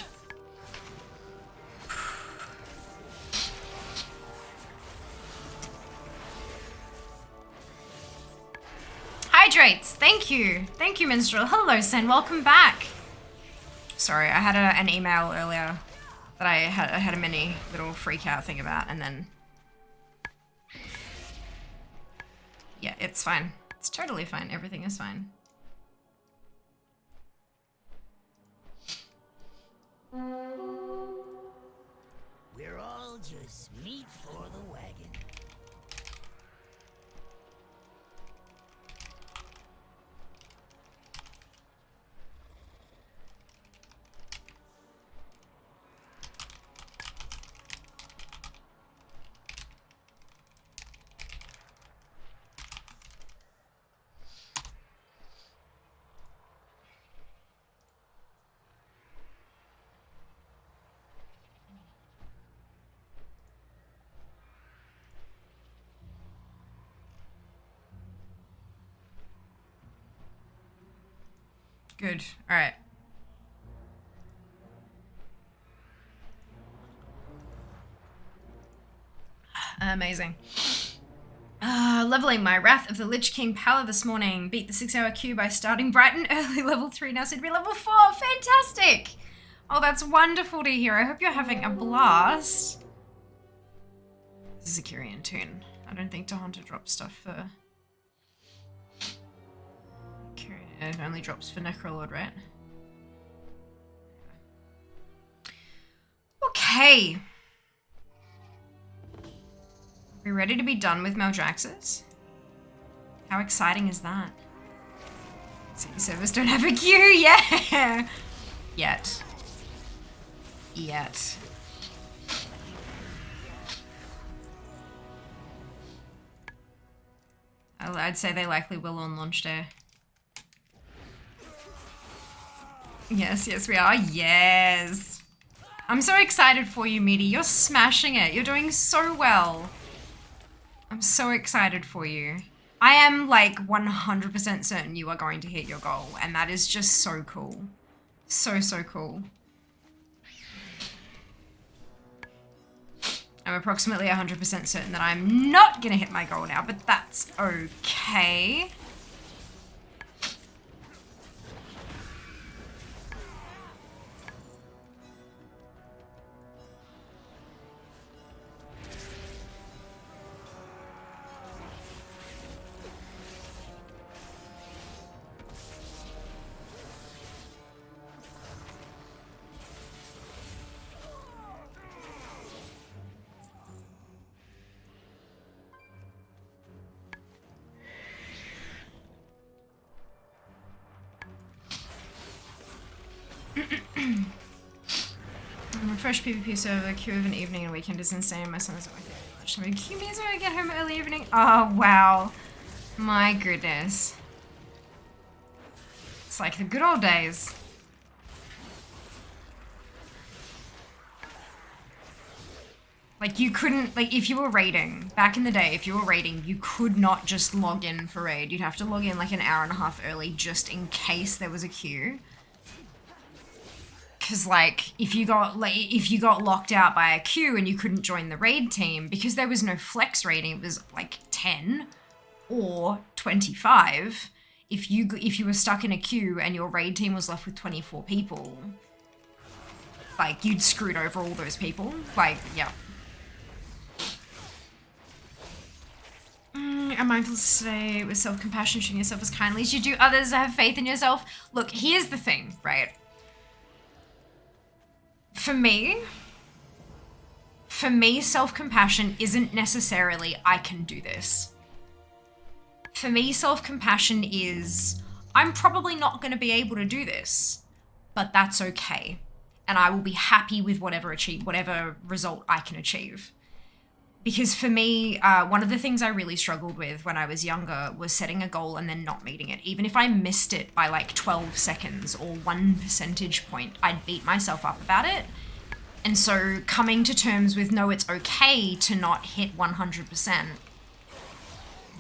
Hydrates, thank you. Thank you, Minstrel. Hello, Sen, welcome back. Sorry, I had an email earlier that I had a mini little freak out thing about, and then... Yeah, it's fine. It's totally fine. Everything is fine. We're all just meat for the wagon. Good. All right. Amazing. Leveling my Wrath of the Lich King power this morning. Beat the 6-hour queue by starting bright and early, level 3. Now should be level 4. Fantastic. Oh, that's wonderful to hear. I hope you're having a blast. This is a Kyrian tune. I don't think Dahonta dropped stuff for Kyrian. Yeah, it only drops for Necrolord, right? Okay. We ready to be done with Maldraxxus? How exciting is that? City servers don't have a queue, yeah! Yet. I'd say they likely will on launch day. Yes, we are. Yes. I'm so excited for you, Meaty. You're smashing it. You're doing so well. I'm so excited for you. I am like 100% certain you are going to hit your goal, and that is just so cool. So cool. I'm approximately 100% certain that I'm not gonna hit my goal now, but that's okay. Fresh PvP server, queue of an evening and weekend is insane. My son is at work every lunch. I mean, queue means when I get home early evening. Oh, wow. My goodness. It's like the good old days. Like, you couldn't, like, if you were raiding, back in the day, if you were raiding, you could not just log in for raid. You'd have to log in like an hour and a half early just in case there was a queue. Because, like, if you got locked out by a queue and you couldn't join the raid team, because there was no flex raiding, it was like 10 or 25. If you were stuck in a queue and your raid team was left with 24 people, like, you'd screwed over all those people. Like, yeah. I'm mindful to say with self-compassion, treating yourself as kindly as you do others, have faith in yourself. Look, here's the thing, right? For me, self-compassion isn't necessarily, I can do this. For me, self-compassion is, I'm probably not going to be able to do this, but that's okay. And I will be happy with whatever result I can achieve. Because for me, one of the things I really struggled with when I was younger was setting a goal and then not meeting it. Even if I missed it by like 12 seconds or 1 percentage point, I'd beat myself up about it. And so coming to terms with, no, it's okay to not hit 100%.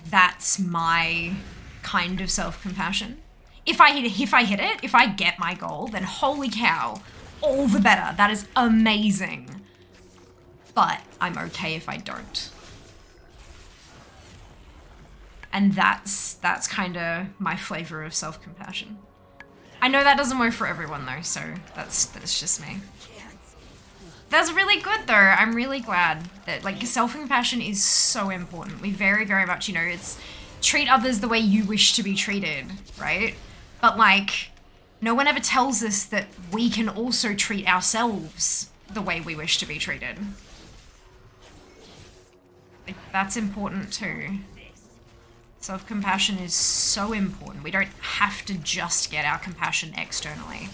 That's my kind of self-compassion. If I hit it, if I get my goal, then holy cow, all the better. That is amazing. But I'm okay if I don't. And that's kind of my flavor of self-compassion. I know that doesn't work for everyone though, so that's just me. That's really good though. I'm really glad that, like, self-compassion is so important. We very, very much, you know, it's treat others the way you wish to be treated, right? But like, no one ever tells us that we can also treat ourselves the way we wish to be treated. Like, that's important too. Self-compassion is so important. We don't have to just get our compassion externally.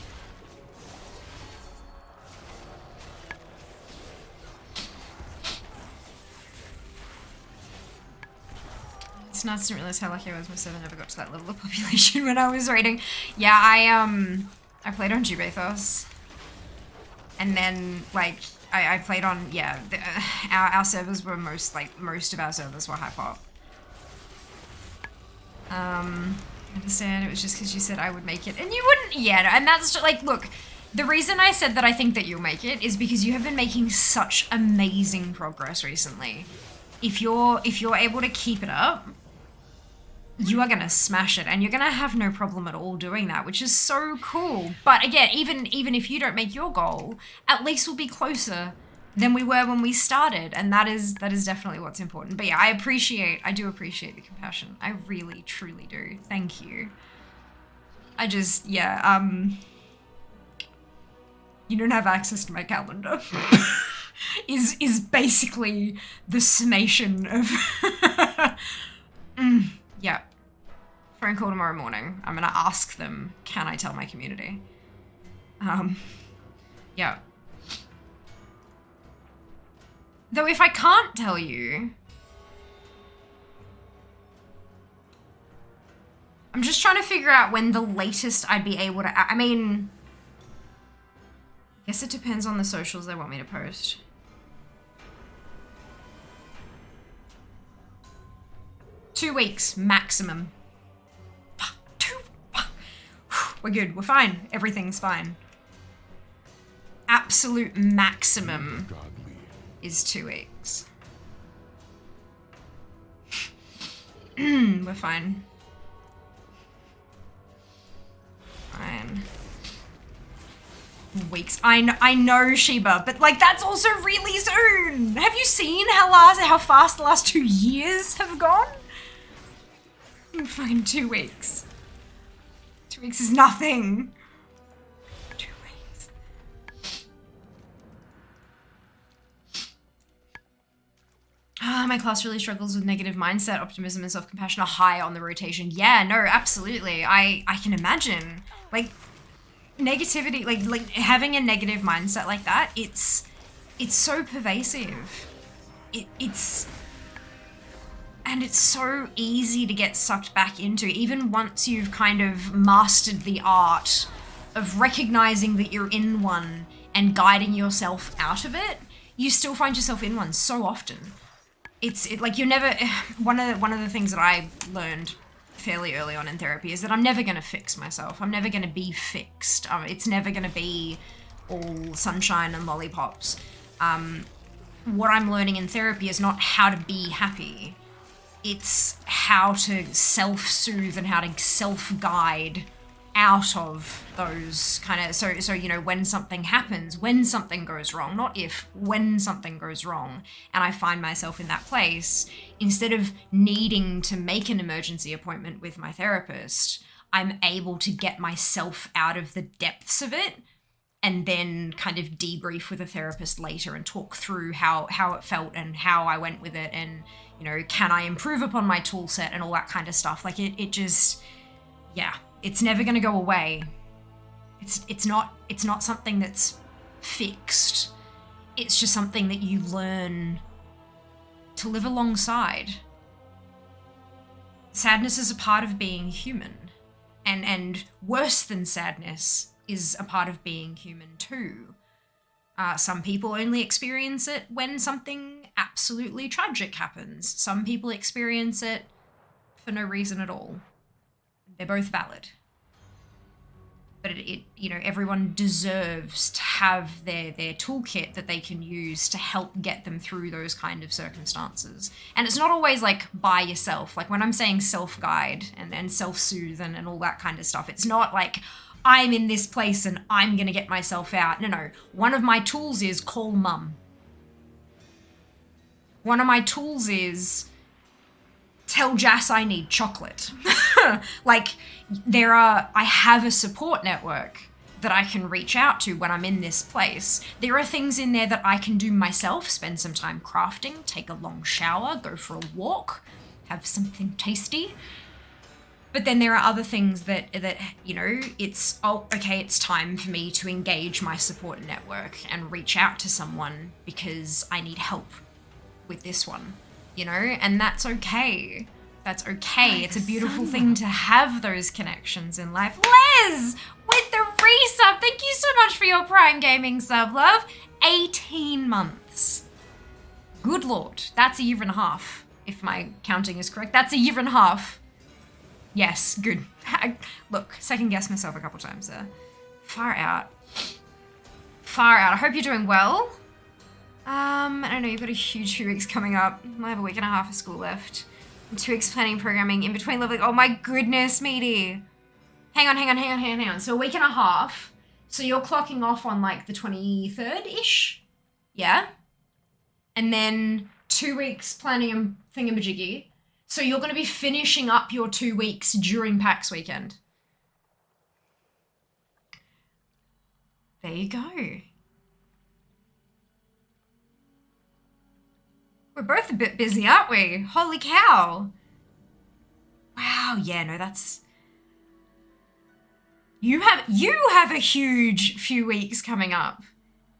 It's nuts, didn't realize how lucky I was my server never got to that level of population when I was raiding. Yeah, I played on Jubathos. And then, like, I played on, yeah, our servers were most of our servers were high pop. I understand, it was just because you said I would make it, and you wouldn't, yeah, and that's just, like, look, the reason I said that I think that you'll make it is because you have been making such amazing progress recently. If you're able to keep it up, you are gonna smash it, and you're gonna have no problem at all doing that, which is so cool. But again, even if you don't make your goal, at least we'll be closer than we were when we started, and that is definitely what's important. But yeah, I do appreciate the compassion. I really, truly do. Thank you. You don't have access to my calendar. is basically the summation of yeah. Phone call tomorrow morning. I'm gonna ask them, can I tell my community? Yeah. Though if I can't tell you, I'm just trying to figure out when the latest I'd be able to, I mean, I guess it depends on the socials they want me to post. Two weeks maximum. We're good, we're fine, everything's fine. Absolute maximum is 2 weeks. We're fine. Fine. Weeks. I know, Sheba, but like that's also really soon. Have you seen how fast the last 2 years have gone? Fucking 2 weeks. 2 weeks is nothing. 2 weeks. My class really struggles with negative mindset. Optimism and self-compassion are high on the rotation. Yeah, no, absolutely. I can imagine. Like, negativity, like having a negative mindset like that, it's so pervasive. It's so easy to get sucked back into, even once you've kind of mastered the art of recognizing that you're in one and guiding yourself out of it. You still find yourself in one so often. It's like you're never, one of the things that I learned fairly early on in therapy is that I'm never going to fix myself. I'm never going to be fixed. It's never going to be all sunshine and lollipops. What I'm learning in therapy is not how to be happy. It's how to self-soothe and how to self-guide out of those kind of, so you know, when something happens, when something goes wrong, not if, when something goes wrong, and I find myself in that place, instead of needing to make an emergency appointment with my therapist, I'm able to get myself out of the depths of it and then kind of debrief with a therapist later and talk through how it felt and how I went with it, and, you know, can I improve upon my tool set and all that kind of stuff. Like it just, yeah. It's never going to go away. It's not something that's fixed. It's just something that you learn to live alongside. Sadness is a part of being human. And worse than sadness is a part of being human too. Some people only experience it when something absolutely tragic happens. Some people experience it for no reason at all. They're both valid. But it you know, everyone deserves to have their toolkit that they can use to help get them through those kind of circumstances. And it's not always like by yourself. Like when I'm saying self-guide and self-soothe and all that kind of stuff, it's not like I'm in this place and I'm gonna get myself out. No. One of my tools is call mum. One of my tools is tell Jas I need chocolate. Like I have a support network that I can reach out to when I'm in this place. There are things in there that I can do myself, spend some time crafting, take a long shower, go for a walk, have something tasty. But then there are other things that you know, it's, oh, okay, it's time for me to engage my support network and reach out to someone because I need help with this one, you know, and that's okay. That's okay. It's a beautiful thing to have those connections in life. Liz, with the resub, thank you so much for your Prime Gaming sub, love. 18 months. Good Lord, that's a year and a half, if my counting is correct. That's a year and a half. Yes, good. Look, second guess myself a couple times there. Far out. Far out. I hope you're doing well. I don't know, you've got a huge few weeks coming up. I have a week and a half of school left. 2 weeks planning programming in between leveling. Oh my goodness, meaty. Hang on. So a week and a half. So you're clocking off on like the 23rd-ish? Yeah? And then 2 weeks planning and thingamajiggy. So you're going to be finishing up your 2 weeks during PAX weekend. There you go. We're both a bit busy, aren't we? Holy cow. Wow, yeah, no, that's... You have a huge few weeks coming up.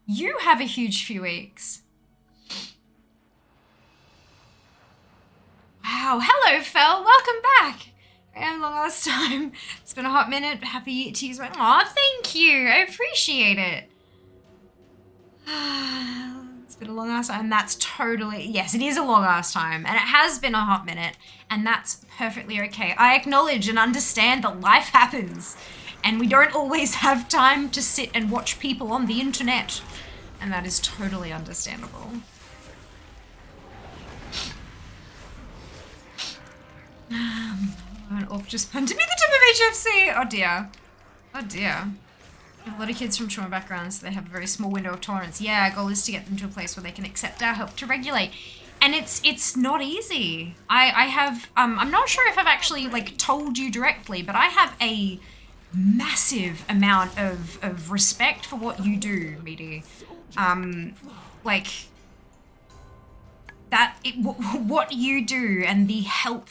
You have a huge few weeks. Wow, hello, Fel. Welcome back. A long last time. It's been a hot minute. Happy to use my... Aw, thank you. I appreciate it. It's been a long ass time. That's totally... Yes, it is a long ass time. And it has been a hot minute. And that's perfectly okay. I acknowledge and understand that life happens. And we don't always have time to sit and watch people on the internet. And that is totally understandable. An orc just punted me at the top of HFC. Oh dear. Oh dear. We have a lot of kids from trauma backgrounds, so they have a very small window of tolerance. Yeah, our goal is to get them to a place where they can accept our help to regulate. And it's not easy. I have, I'm not sure if I've actually like told you directly, but I have a massive amount of respect for what you do, Meaty. Like, what you do and the help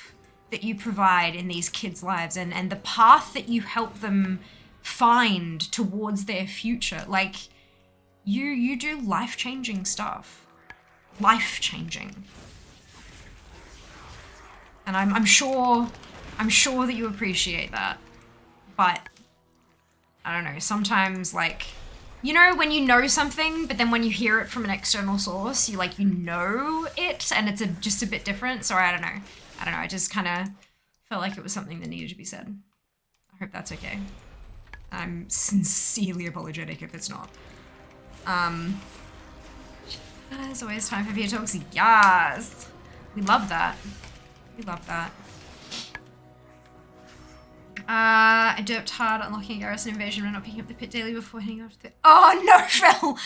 that you provide in these kids' lives and the path that you help them find towards their future. Like, you do life-changing stuff. Life-changing. And I'm sure that you appreciate that. But, I don't know, sometimes, like, you know when you know something, but then when you hear it from an external source, you know it, and it's just a bit different. So I don't know, I just kind of felt like it was something that needed to be said. I hope that's okay. I'm sincerely apologetic if it's not. There's always time for video talks. Yes! We love that. We love that. I derped hard unlocking a garrison invasion and not picking up the pit daily before heading off to the... Oh, no, Phil!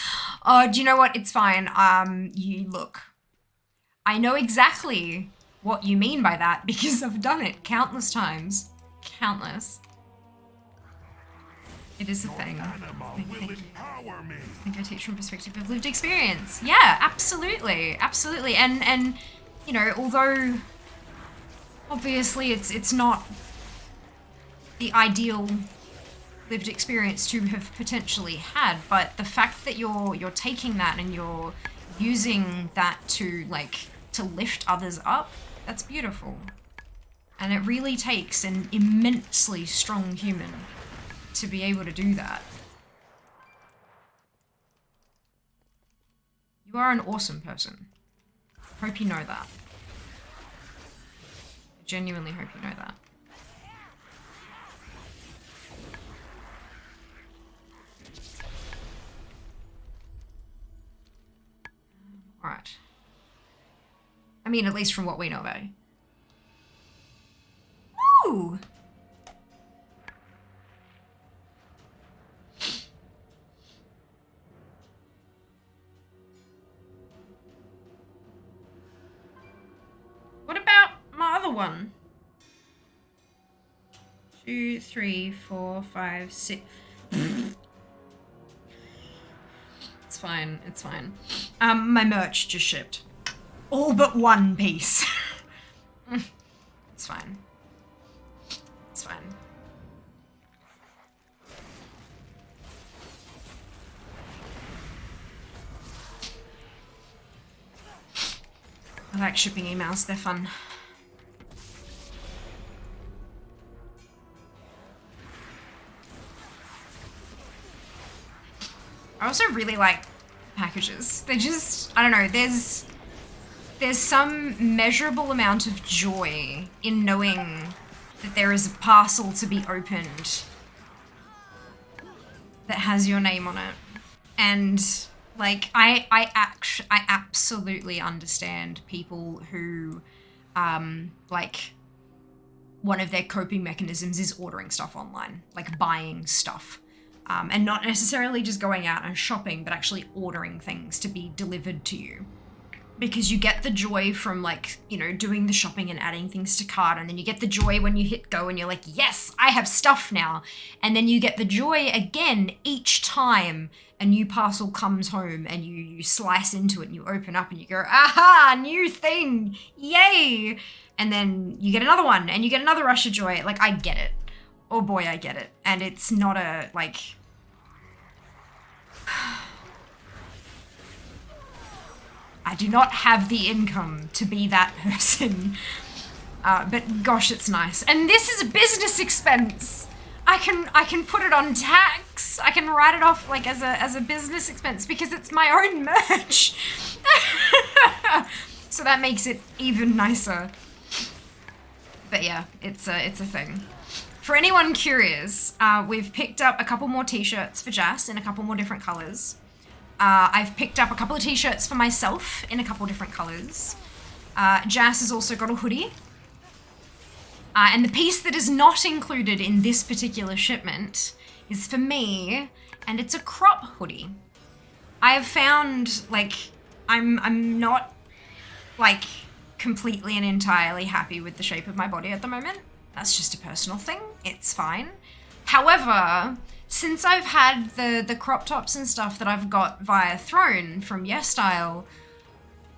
Oh, do you know what? It's fine. You look. I know exactly what you mean by that because I've done it countless times. Countless. It is a thing. Thank you. I think I teach from perspective of lived experience. Yeah, absolutely. Absolutely. And you know, although obviously it's not the ideal lived experience to have potentially had, but the fact that you're taking that and you're using that to lift others up, that's beautiful. And it really takes an immensely strong human to be able to do that. You are an awesome person. Hope you know that. I genuinely hope you know that. Alright. I mean, at least from what we know about you. Woo! What about my other one? 2, 3, 4, 5, 6. It's fine, it's fine. My merch just shipped. All but one piece. It's fine. It's fine. I like shipping emails, they're fun. I also really like packages. They just, I don't know, there's some measurable amount of joy in knowing that there is a parcel to be opened that has your name on it. And like, I absolutely understand people who, like, one of their coping mechanisms is ordering stuff online, like buying stuff. And not necessarily just going out and shopping, but actually ordering things to be delivered to you. because you get the joy from like, you know, doing the shopping and adding things to cart, and then you get the joy when you hit go and you're like, yes, I have stuff now. And then you get the joy again each time a new parcel comes home and you slice into it and you open up and you go, aha, new thing, yay. And then you get another one and you get another rush of joy. Like, I get it. Oh boy, I get it. And it's not a, like... I do not have the income to be that person. But gosh, it's nice. And this is a business expense. I can put it on tax. I can write it off like as a business expense because it's my own merch. So that makes it even nicer. But yeah, it's a thing. For anyone curious, we've picked up a couple more t-shirts for Jas in a couple more different colors. I've picked up a couple of t-shirts for myself in a couple different colors. Jas has also got a hoodie. And the piece that is not included in this particular shipment is for me, and it's a crop hoodie. I have found, like, I'm not, like, completely and entirely happy with the shape of my body at the moment. That's just a personal thing. It's fine. However, since I've had the crop tops and stuff that I've got via Throne from YesStyle,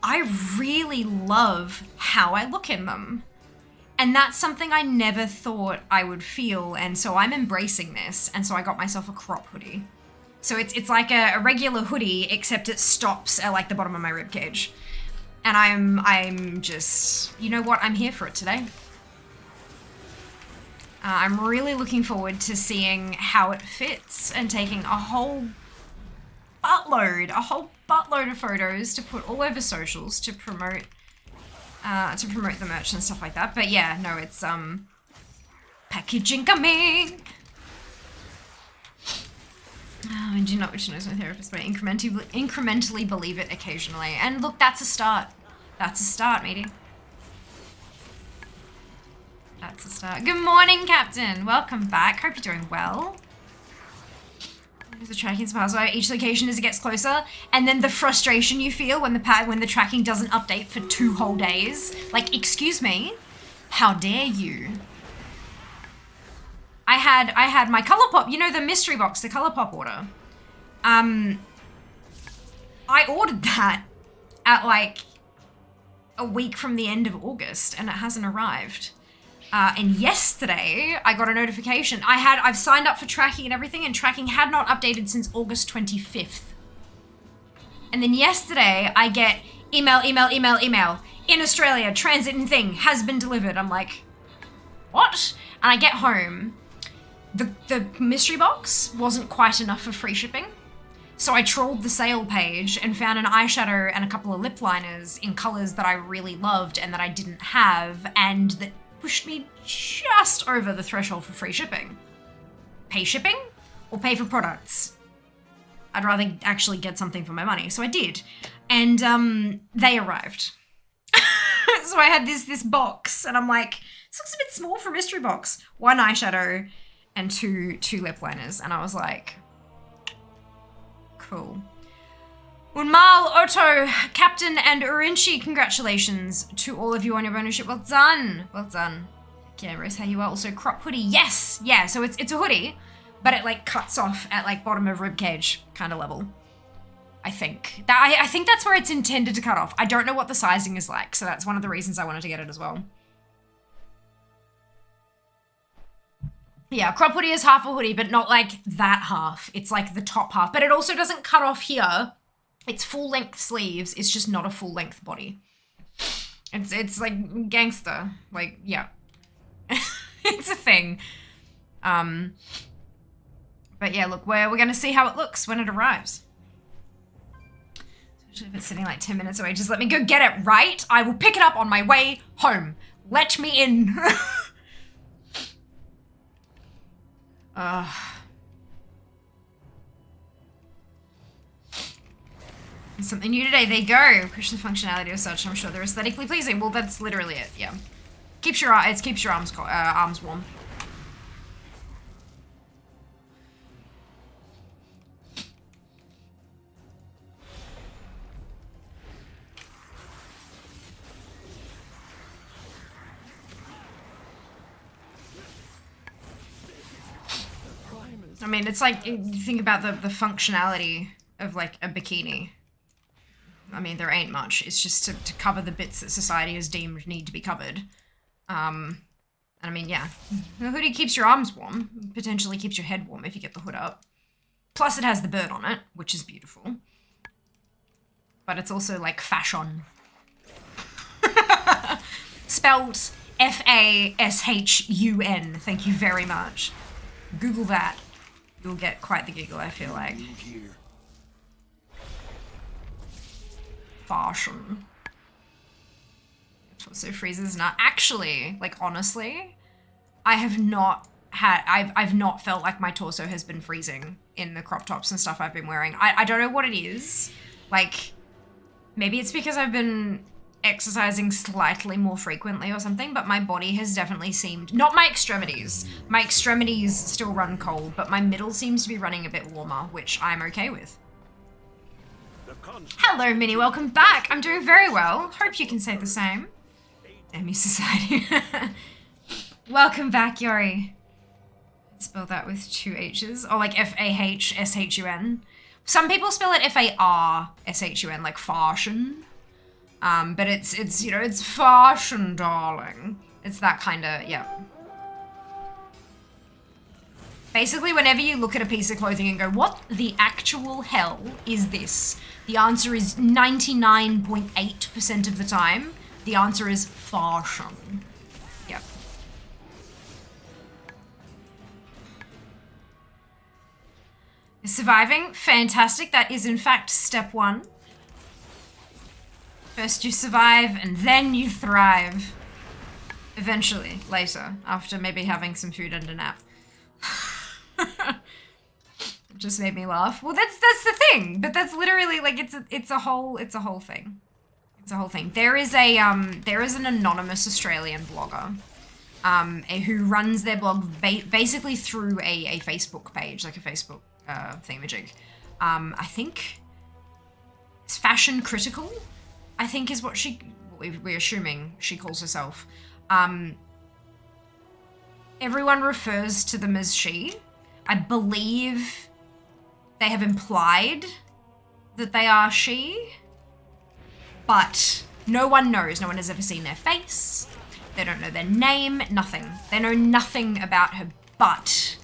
I really love how I look in them. And that's something I never thought I would feel, and so I'm embracing this, and so I got myself a crop hoodie. So it's like a regular hoodie, except it stops at like the bottom of my ribcage. And I'm just, you know what, I'm here for it today. I'm really looking forward to seeing how it fits and taking a whole buttload of photos to put all over socials to promote the merch and stuff like that. But yeah, no, it's packaging coming. Oh, I do not which knows my therapist, but I incrementally believe it occasionally. And look, that's a start. That's a start, matey. That's a start. Good morning, Captain. Welcome back. Hope you're doing well. There's a tracking password each location as it gets closer, and then the frustration you feel when the tracking doesn't update for 2 whole days. Like, excuse me, how dare you? I had my ColourPop, you know, the mystery box, the ColourPop order. I ordered that at like a week from the end of August, and it hasn't arrived. And yesterday I got a notification. I've signed up for tracking and everything, and tracking had not updated since August 25th. And then yesterday I get email. In Australia, transit and thing has been delivered. I'm like, what? And I get home. The mystery box wasn't quite enough for free shipping. So I trawled the sale page and found an eyeshadow and a couple of lip liners in colors that I really loved and that I didn't have, and that pushed me just over the threshold for free shipping. Pay shipping or pay for products? I'd rather actually get something for my money, so I did. And they arrived. So I had this box, and I'm like, this looks a bit small for a mystery box. 1 eyeshadow and two lip liners, and I was like, cool. Unmal, Otto, Captain, and Urinchi, congratulations to all of you on your bonus ship. Well done. Well done. Yeah, Rose, how you are. Also, crop hoodie. Yes. Yeah, so it's a hoodie, but it like cuts off at like bottom of ribcage kind of level. I think. I think that's where it's intended to cut off. I don't know what the sizing is like, so that's one of the reasons I wanted to get it as well. Yeah, crop hoodie is half a hoodie, but not like that half. It's like the top half, but it also doesn't cut off here. It's full length sleeves. It's just not a full length body. It's like gangster. Like, yeah. It's a thing. But yeah, look, we're gonna see how it looks when it arrives. Especially if it's sitting like 10 minutes away. Just let me go get it, right? I will pick it up on my way home. Let me in. Something new today. There you go. Christian functionality or such. I'm sure they're aesthetically pleasing. Well, that's literally it. Yeah. Keeps your arms warm. I mean, it's like, you think about the functionality of like a bikini. I mean, there ain't much. It's just to cover the bits that society has deemed need to be covered. And I mean, yeah, the hoodie keeps your arms warm, potentially keeps your head warm if you get the hood up. Plus it has the bird on it, which is beautiful. But it's also like fashion. Spelled F-A-S-H-U-N. Thank you very much. Google that. You'll get quite the giggle, I feel like. Fashion. Torso freezes. Now, actually, like honestly, I've not felt like my torso has been freezing in the crop tops and stuff I've been wearing. I don't know what it is. Like, maybe it's because I've been exercising slightly more frequently or something, but my body has definitely seemed, not my extremities. My extremities still run cold, but my middle seems to be running a bit warmer, which I'm okay with. Hello, Minnie, welcome back. I'm doing very well. Hope you can say the same. Emmy Society. Welcome back, Yori. Spell that with 2 H's. Or like F-A-H-S-H-U-N. Some people spell it F-A-R-S-H-U-N, like fashion. But it's you know, it's fashion, darling. It's that kind of, yeah. Basically, whenever you look at a piece of clothing and go, what the actual hell is this? The answer is 99.8% of the time. The answer is fashion. Yep. Surviving? Fantastic. That is in fact step 1. First you survive and then you thrive. Eventually, later, after maybe having some food and a nap. It just made me laugh. Well, that's the thing, but that's literally like it's a whole thing. It's a whole thing. There is an anonymous Australian blogger who runs their blog basically through a Facebook page, like a Facebook thingamajig. I think it's Fashion Critical, I think is what we're assuming she calls herself. Everyone refers to them as she. I believe they have implied that they are she, but no one knows. No one has ever seen their face. They don't know their name, nothing. They know nothing about her, but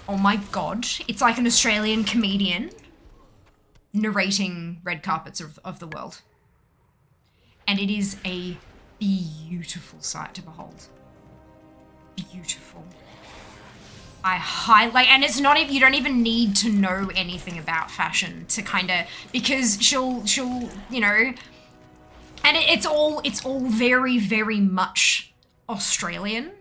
oh my God, it's like an Australian comedian narrating red carpets of the world. And it is a beautiful sight to behold. Beautiful. I highlight, and it's not even, you don't even need to know anything about fashion to kind of, because she'll, you know, and it's all very, very much Australian.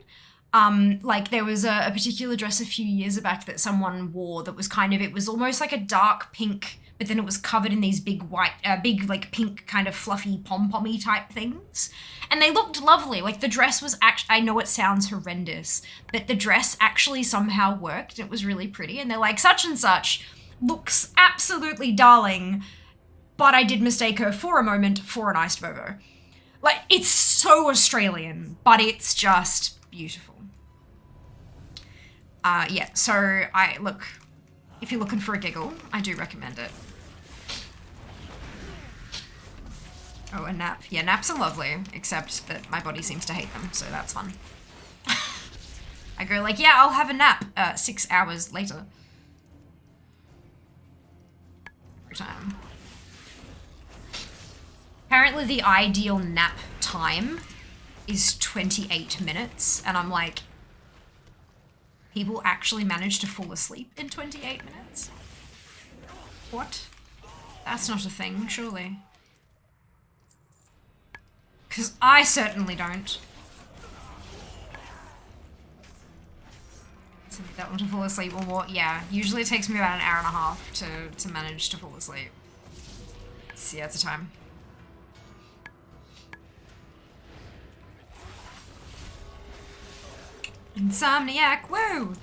Like there was a particular dress a few years back that someone wore that was kind of, it was almost like a dark pink, but then it was covered in these big white, big like pink kind of fluffy pom-pommy type things. And they looked lovely. Like the dress was actually, I know it sounds horrendous, but the dress actually somehow worked. It was really pretty. And they're like, such and such looks absolutely darling, but I did mistake her for a moment for an iced Vovo. Like, it's so Australian, but it's just beautiful. Yeah, so look, if you're looking for a giggle, I do recommend it. Oh, a nap. Yeah, naps are lovely, except that my body seems to hate them, so that's fun. I go like, yeah, I'll have a nap 6 hours later. Every time. Apparently the ideal nap time is 28 minutes, and I'm like, people actually manage to fall asleep in 28 minutes? What? That's not a thing, surely. Because I certainly don't. So that one to fall asleep or more. Yeah, usually it takes me about an hour and a half to manage to fall asleep. Yeah, it's a time. Insomniac, woo!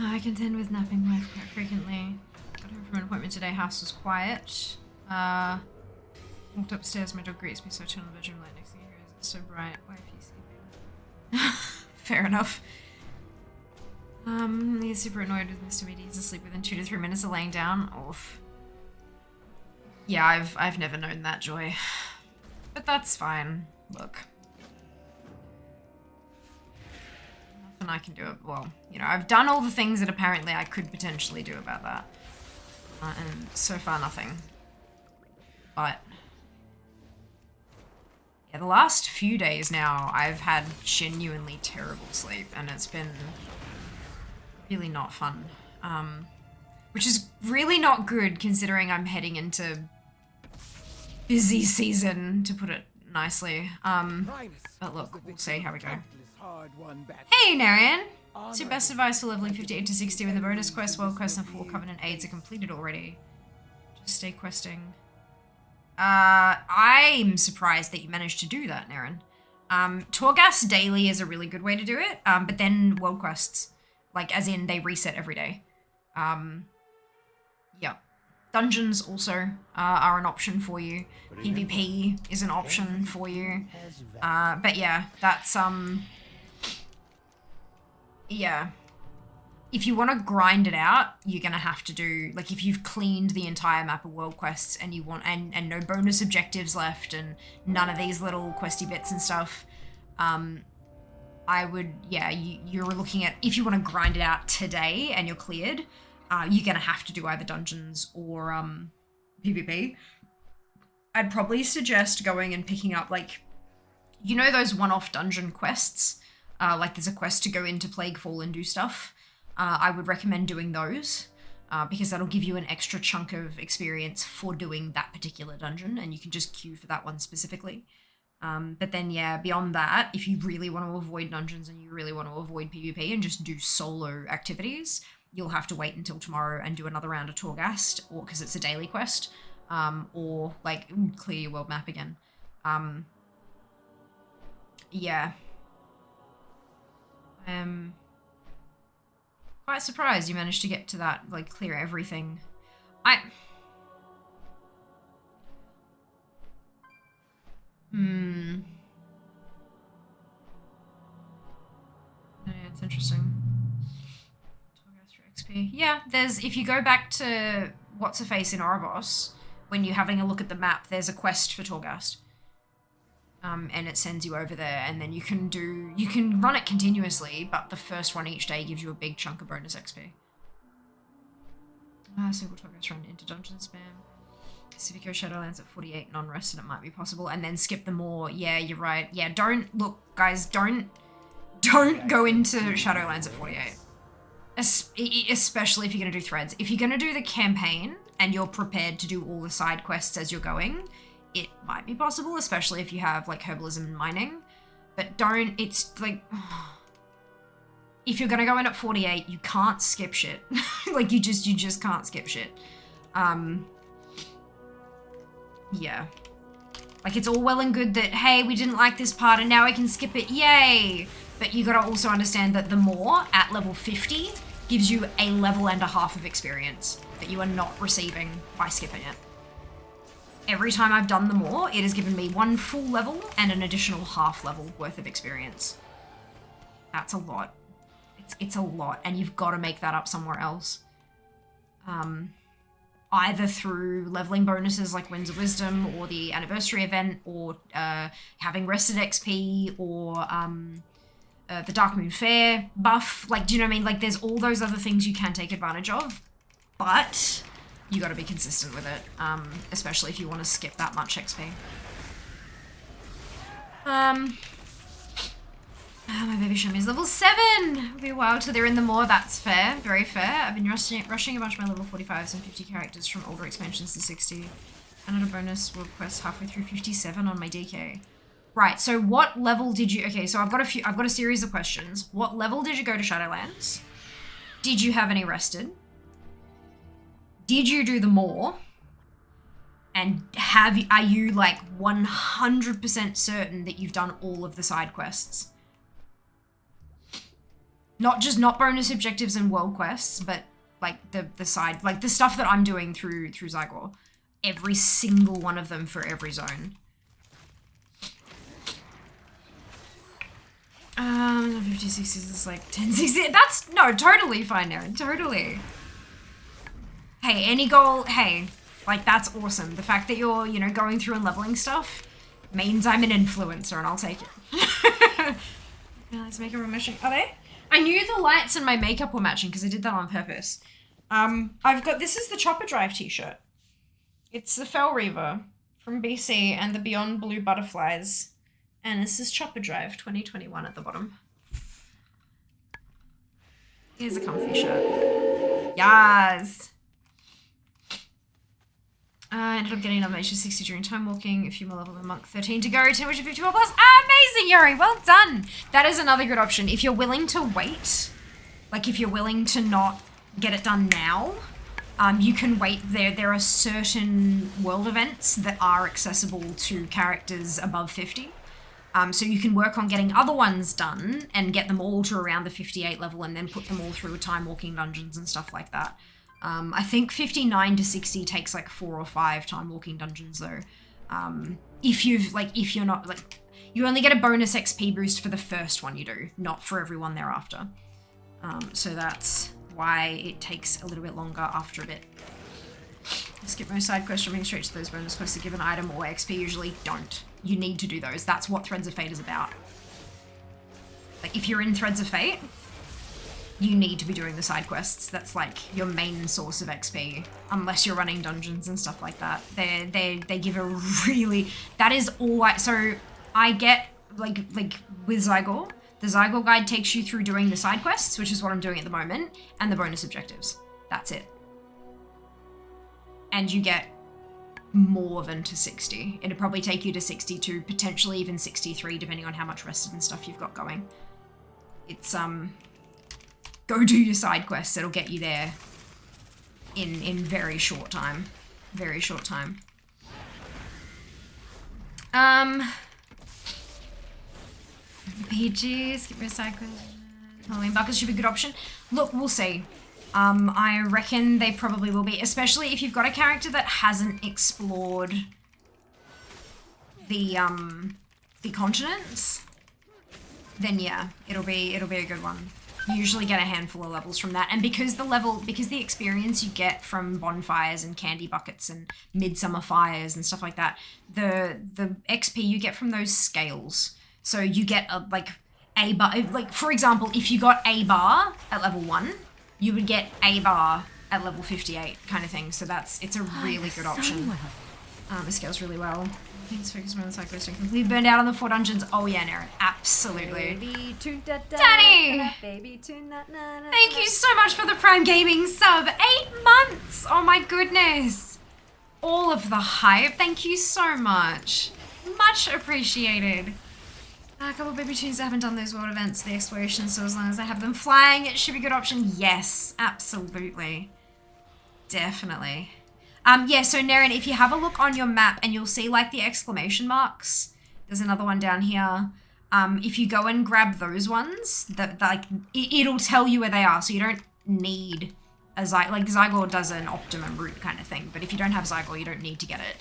I contend with napping wife quite frequently. Got home from an appointment today. House was quiet. Walked upstairs. My dog greets me, so I turn on the bedroom light next thing here. It's so bright. Why are you sleeping? Fair enough. He's super annoyed with Mr. Meaty. He's asleep within 2 to 3 minutes of laying down. Oof. Yeah, I've never known that joy. But that's fine. Look. Nothing I can do. Well, you know, I've done all the things that apparently I could potentially do about that. And so far nothing. But yeah, the last few days now I've had genuinely terrible sleep and it's been really not fun. Which is really not good considering I'm heading into busy season, to put it nicely. But look, we'll see how we go. Hey, Narian! What's your best advice for leveling 58 to 60 when the bonus quest, world quest, and 4 Covenant aids are completed already? Just stay questing. I'm surprised that you managed to do that, Naren. Torghast daily is a really good way to do it, but then world quests, like as in they reset every day. Yeah. Dungeons also are an option for you. PvP is an option for you. But yeah, that's, yeah. If you want to grind it out, you're going to have to do, like if you've cleaned the entire map of world quests and you want, and no bonus objectives left and none of these little questy bits and stuff, I would, yeah, you're looking at, if you want to grind it out today and you're cleared, you're going to have to do either dungeons or PvP. I'd probably suggest going and picking up, like, you know those one-off dungeon quests? Like there's a quest to go into Plaguefall and do stuff. I would recommend doing those because that'll give you an extra chunk of experience for doing that particular dungeon and you can just queue for that one specifically. But then, yeah, beyond that, if you really want to avoid dungeons and you really want to avoid PvP and just do solo activities, you'll have to wait until tomorrow and do another round of Torghast, or because it's a daily quest, or like clear your world map again. Yeah. I'm quite surprised you managed to get to that, like clear everything. Yeah, it's interesting. XP. Yeah, there's, if you go back to What's-Her-Face in Oribos, when you're having a look at the map, there's a quest for Torghast. And it sends you over there, and then you can run it continuously, but the first one each day gives you a big chunk of bonus XP. Single Torghast run into dungeon spam. Pacifico Shadowlands at 48 non-rested, it might be possible, and then skip the more. Yeah, you're right. Yeah, don't, look, guys, don't go into Shadowlands at 48. Especially if you're going to do threads. If you're going to do the campaign and you're prepared to do all the side quests as you're going, it might be possible, especially if you have like herbalism and mining. But don't, it's like, if you're going to go in at 48, you can't skip shit. Like you just can't skip shit. Yeah. Like it's all well and good that, hey, we didn't like this part and now I can skip it, yay! But you gotta also understand that the more at level 50 gives you a level and a half of experience that you are not receiving by skipping it. Every time I've done the more, it has given me 1 full level and an additional half level worth of experience. That's a lot. It's a lot, and you've got to make that up somewhere else. Either through leveling bonuses like Winds of Wisdom or the anniversary event, or having rested XP, or the Dark Moon Fair buff. Like, do you know what I mean? Like, there's all those other things you can take advantage of, but you got to be consistent with it, especially if you want to skip that much XP. My baby Shami is level 7! It'll be a while till they're in the more, that's fair, very fair. I've been rushing a bunch of my level 45s and 50 characters from older expansions to 60. And had a bonus world quest halfway through 57 on my DK. Right, so what level did you, okay, so I've got a series of questions. What level did you go to Shadowlands? Did you have any rested? Did you do the more? And are you like 100% certain that you've done all of the side quests? not bonus objectives and world quests, but like the side, like the stuff that I'm doing through Zygor. Every single one of them for every zone. 50, 60s is like 10, 60. That's, no, totally fine, Aaron, totally. Hey, any goal, hey, like that's awesome. The fact that you're, you know, going through and leveling stuff means I'm an influencer and I'll take it. Now let's make them matching. Are they? I knew the lights and my makeup were matching because I did that on purpose. I've got, this is the Chopper Drive t-shirt. It's the Fell Reaver from BC and the Beyond Blue Butterflies. And this is Chopper Drive 2021 at the bottom. Here's a comfy shirt. Yes! I ended up getting another H60 during time walking. A few more level than Monk 13 to go. 10 which 54 plus. Amazing, Yuri! Well done! That is another good option. If you're willing to wait, like if you're willing to not get it done now, you can wait. There are certain world events that are accessible to characters above 50. So you can work on getting other ones done and get them all to around the 58 level and then put them all through time walking dungeons and stuff like that. I think 59 to 60 takes like 4 or 5 time walking dungeons though. If you're not like, you only get a bonus XP boost for the first one you do, not for everyone thereafter. So that's why it takes a little bit longer after a bit. Skip most side quests, jumping straight to those bonus quests to give an item or XP usually don't. You need to do those. That's what Threads of Fate is about. Like if you're in Threads of Fate, you need to be doing the side quests. That's like your main source of XP, unless you're running dungeons and stuff like that. They give a really, that is all so I get like with Zygor, the Zygor guide takes you through doing the side quests, which is what I'm doing at the moment, and the bonus objectives. That's it. And you get more than to 60. It'd probably take you to 62, potentially even 63, depending on how much rested and stuff you've got going. It's, go do your side quests. It'll get you there in very short time. Very short time. PG, skip your side quests. Halloween buckets should be a good option. Look, we'll see. I reckon they probably will be, especially if you've got a character that hasn't explored the continents, then yeah, it'll be a good one. You usually get a handful of levels from that, and because the experience you get from bonfires and candy buckets and midsummer fires and stuff like that, the XP you get from those scales. So you get a bar, like for example, if you got a bar at level 1, you would get a bar at level 58 kind of thing. So it's a really good option. It scales really well. Thanks, focus more on the side quest. Completely burned out on the 4 dungeons. Oh yeah, Nara, absolutely. Daddy! Thank you so much for the Prime Gaming sub. 8 months! Oh my goodness. All of the hype. Thank you so much. Much appreciated. A couple of baby tunes. I haven't done those world events, the explorations, so as long as I have them flying, it should be a good option. Yes, absolutely. Definitely. Yeah, so Naren, if you have a look on your map and you'll see like the exclamation marks, there's another one down here. If you go and grab those ones, it'll tell you where they are, so you don't need a Zygor does an optimum route kind of thing, but if you don't have Zygor, you don't need to get it.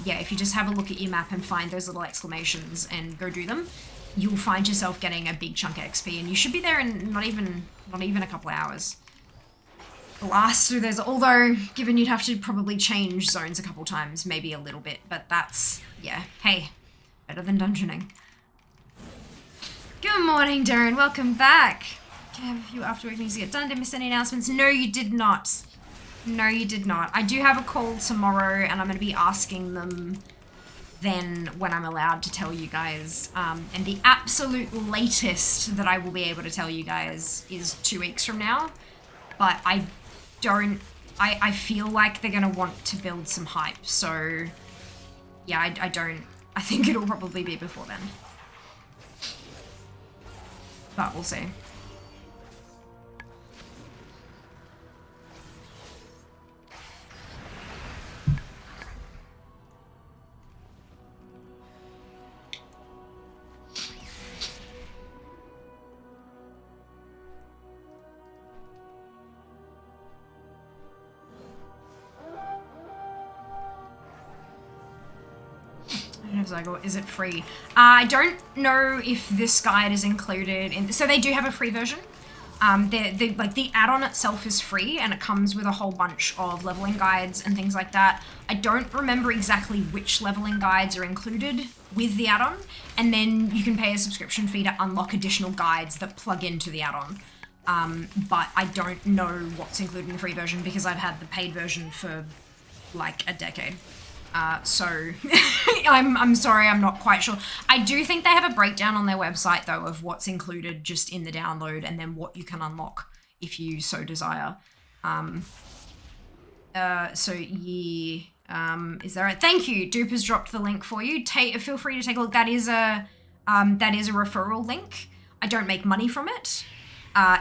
Yeah, if you just have a look at your map and find those little exclamations and go do them, you'll find yourself getting a big chunk of XP, and you should be there in not even a couple of hours. Although, given you'd have to probably change zones a couple times, maybe a little bit, but that's, yeah, hey, better than dungeoning. Good morning, Darren, welcome back. Can I have a few after-work things to get done? Did I miss any announcements? No, you did not. No, you did not. I do have a call tomorrow, and I'm going to be asking them then when I'm allowed to tell you guys. And the absolute latest that I will be able to tell you guys is 2 weeks from now. But I feel like they're going to want to build some hype. So, yeah, I think it'll probably be before then. But we'll see. Zygo, is it free? I don't know if this guide is included in... So they do have a free version. The add-on itself is free and it comes with a whole bunch of leveling guides and things like that. I don't remember exactly which leveling guides are included with the add-on, and then you can pay a subscription fee to unlock additional guides that plug into the add-on. But I don't know what's included in the free version because I've had the paid version for like a decade. So I'm sorry, I'm not quite sure. I do think they have a breakdown on their website though of what's included just in the download and then what you can unlock if you so desire. Is there a thank you? Dupe has dropped the link for you. Feel free to take a look. That is a referral link. I don't make money from it.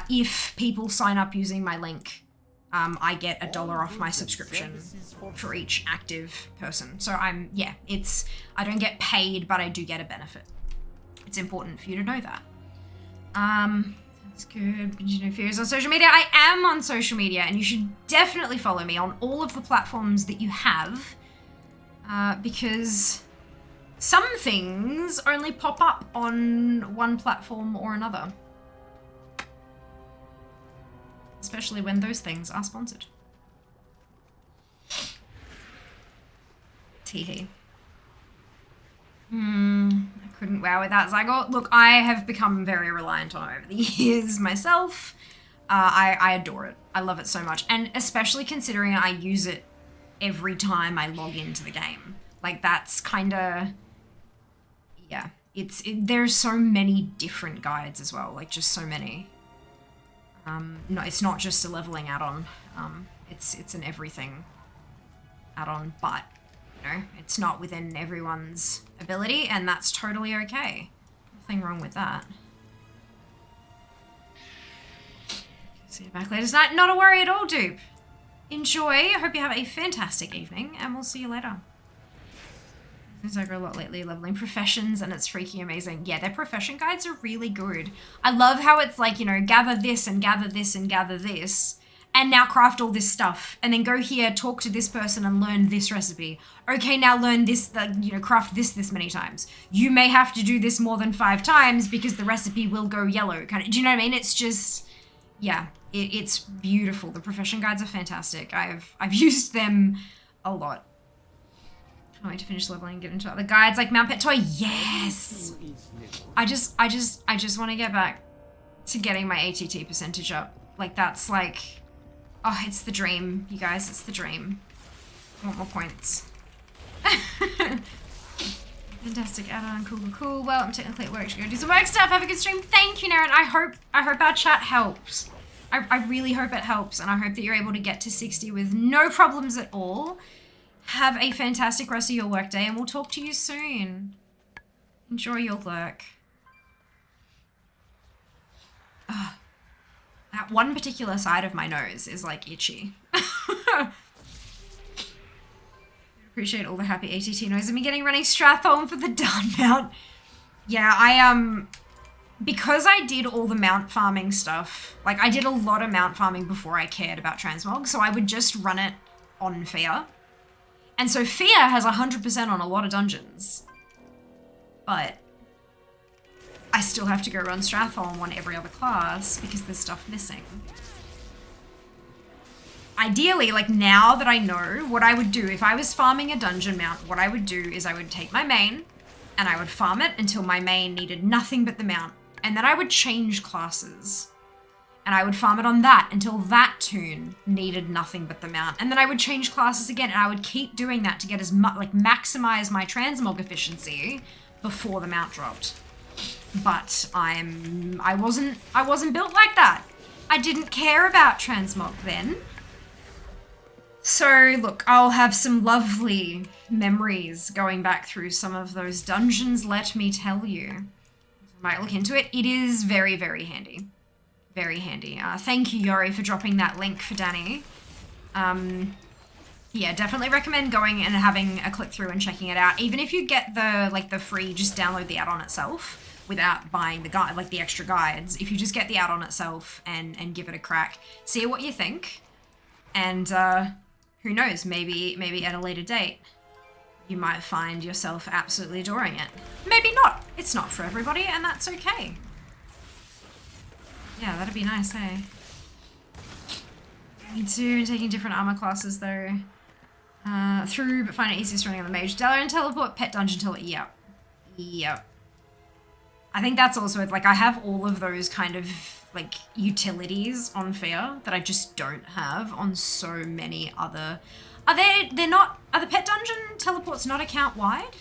If people sign up using my link, I get $1 off my subscription for each active person. So I don't get paid, but I do get a benefit. It's important for you to know that. That's good. You know, Fears on social media. I am on social media, and you should definitely follow me on all of the platforms that you have, because some things only pop up on one platform or another. Especially when those things are sponsored. Teehee. I couldn't wow with that, Zygot. Look, I have become very reliant on it over the years myself. I adore it. I love it so much. And especially considering I use it every time I log into the game. Like, that's kind of... Yeah. There's so many different guides as well. Like, just so many. No, it's not just a leveling add-on. It's an everything add-on, but, you know, it's not within everyone's ability, and that's totally okay. Nothing wrong with that. See you back later tonight. Not a worry at all, Dupe. Enjoy. I hope you have a fantastic evening, and we'll see you later. There's over a lot lately, leveling professions, and it's freaking amazing. Yeah, their profession guides are really good. I love how it's like, you know, gather this and gather this and gather this, and now craft all this stuff, and then go here, talk to this person and learn this recipe. Okay, now learn this, craft this many times. You may have to do this more than 5 times because the recipe will go yellow. Do you know what I mean? It's just, yeah, it's beautiful. The profession guides are fantastic. I've used them a lot. Can't wait to finish leveling and get into other guides like Mount Pet Toy. Yes! I just want to get back to getting my ATT percentage up. Like, that's like, oh, it's the dream, you guys. It's the dream. I want more points. Fantastic add-on, cool. Well, I'm technically at work. Should go do some work stuff. Have a good stream. Thank you, Naren. I hope our chat helps. I really hope it helps, and I hope that you're able to get to 60 with no problems at all. Have a fantastic rest of your workday, and we'll talk to you soon. Enjoy your lurk. That one particular side of my nose is like itchy. Appreciate all the happy ATT noise of me getting running Strathholm for the Dawn mount. Yeah, because I did all the mount farming stuff, like I did a lot of mount farming before I cared about transmog, so I would just run it on fear. And so fear has 100% on a lot of dungeons. But I still have to go run Stratholm on every other class because there's stuff missing. Ideally, like now that I know what I would do, if I was farming a dungeon mount, what I would do is I would take my main and I would farm it until my main needed nothing but the mount. And then I would change classes. And I would farm it on that until that toon needed nothing but the mount. And then I would change classes again, and I would keep doing that to get as much, like, maximize my transmog efficiency before the mount dropped. But I wasn't built like that. I didn't care about transmog then. So look, I'll have some lovely memories going back through some of those dungeons, let me tell you. I might look into it. It is very, very handy. Very handy. Thank you, Yori, for dropping that link for Danny. Yeah, definitely recommend going and having a click through and checking it out. Even if you get the free, just download the add-on itself without buying the guide, like the extra guides. If you just get the add-on itself and give it a crack, see what you think. And who knows, maybe at a later date, you might find yourself absolutely adoring it. Maybe not. It's not for everybody, and that's okay. Yeah, that'd be nice, eh? Me too, taking different armor classes though. Through, but find it easiest running on the mage. Delaware and teleport, pet dungeon teleport, yep. Yep. I think that's also, like, I have all of those kind of, like, utilities on Fear that I just don't have on so many other... Are the pet dungeon teleports not account-wide?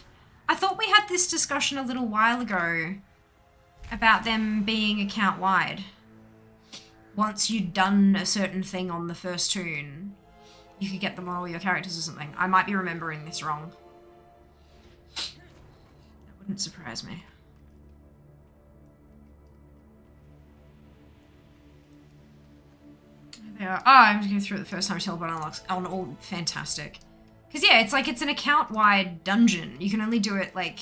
I thought we had this discussion a little while ago about them being account-wide. Once you'd done a certain thing on the first toon, you could get them on all your characters or something. I might be remembering this wrong. That wouldn't surprise me. There they are. Oh, I'm just going through it the first time teleport unlocks on all. Fantastic. Because yeah, it's like it's an account-wide dungeon. You can only do it like...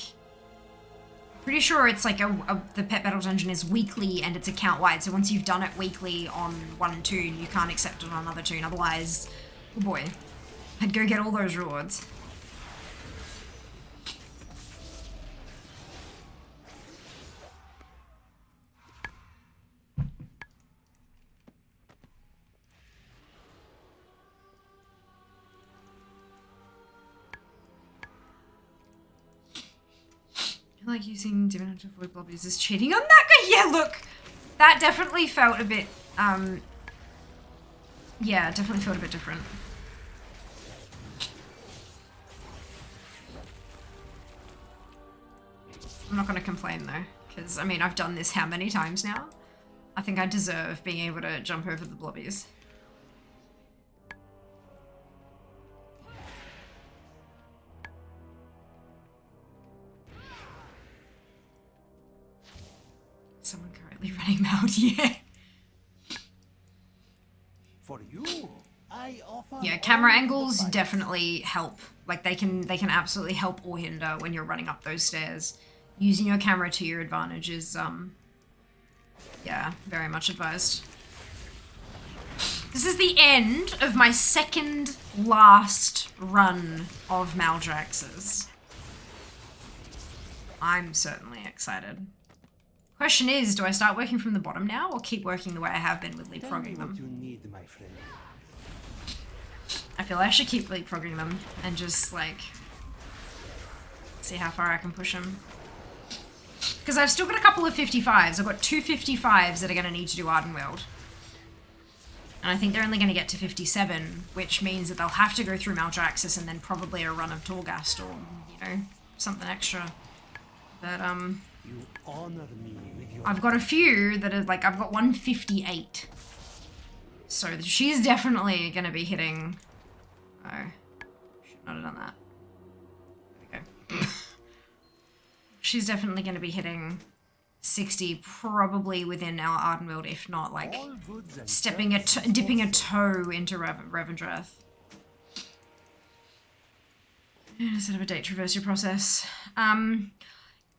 Pretty sure it's like the pet battle dungeon is weekly and it's account-wide. So once you've done it weekly on one toon, you can't accept it on another toon. Otherwise, oh boy, I'd go get all those rewards. I like using Divine to avoid blobbies is cheating on that guy. Yeah, look, that definitely felt a bit, yeah, definitely felt a bit different. I'm not going to complain though, because I mean, I've done this how many times now? I think I deserve being able to jump over the blobbies. Someone currently running mouth, yeah. For you, I offer Yeah, camera all the angles fun. definitely help. Like they can absolutely help or hinder when you're running up those stairs. Using your camera to your advantage is yeah, very much advised. This is the end of my second last run of Maldraxx's. I'm certainly excited. Question is, do I start working from the bottom now or keep working the way I have been with Tell me leapfrogging what them? you need, my friend. I feel I should keep leapfrogging them and just like see how far I can push them. Because I've still got a couple of 55s. I've got two 55s that are going to need to do Ardenweald. And I think they're only going to get to 57, which means that they'll have to go through Maldraxxus and then probably a run of Torghast or, you know, something extra. But, You honor me with your I've got a few that are like, I've got 158. So she's definitely going to be hitting... Oh, should not have done that. There we go. She's definitely going to be hitting 60 probably within our Ardenweald, if not like all goods and dipping a toe into Revendreth. Instead of a date traversal process.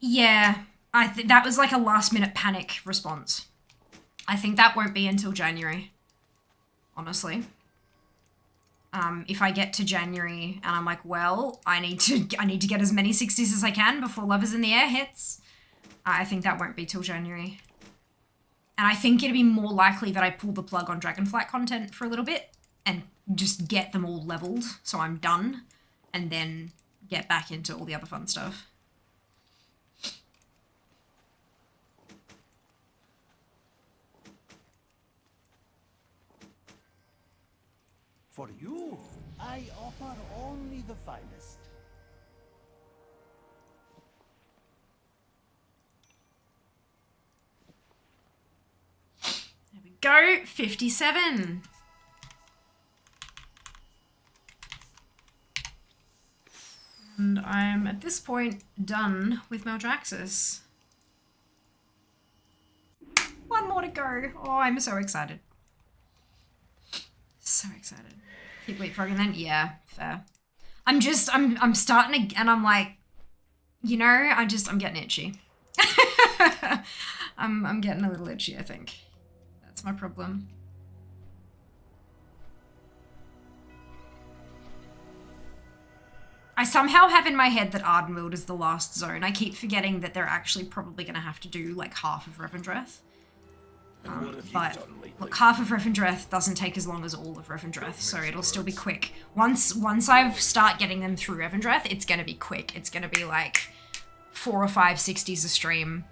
Yeah, I think that was like a last minute panic response. I think that won't be until January, honestly. If I get to January and I'm like, well, I need to get as many 60s as I can before Love is in the Air hits, I think that won't be till January. And I think it'd be more likely that I pull the plug on Dragonflight content for a little bit and just get them all leveled so I'm done, and then get back into all the other fun stuff. For you, I offer only the finest. There we go, 57. And I'm, at this point, done with Maldraxxus. One more to go. Oh, I'm so excited. So excited. Keep leapfrogging then? Yeah, fair. I'm starting to, and I'm like, you know, I'm getting itchy. I'm getting a little itchy, I think. That's my problem. I somehow have in my head that Ardenweald is the last zone. I keep forgetting that they're actually probably going to have to do like half of Revendreth. But look, half of Revendreth doesn't take as long as all of Revendreth, so it'll still be quick. Once I start getting them through Revendreth, it's going to be quick. It's going to be like 4 or 5 60s a stream.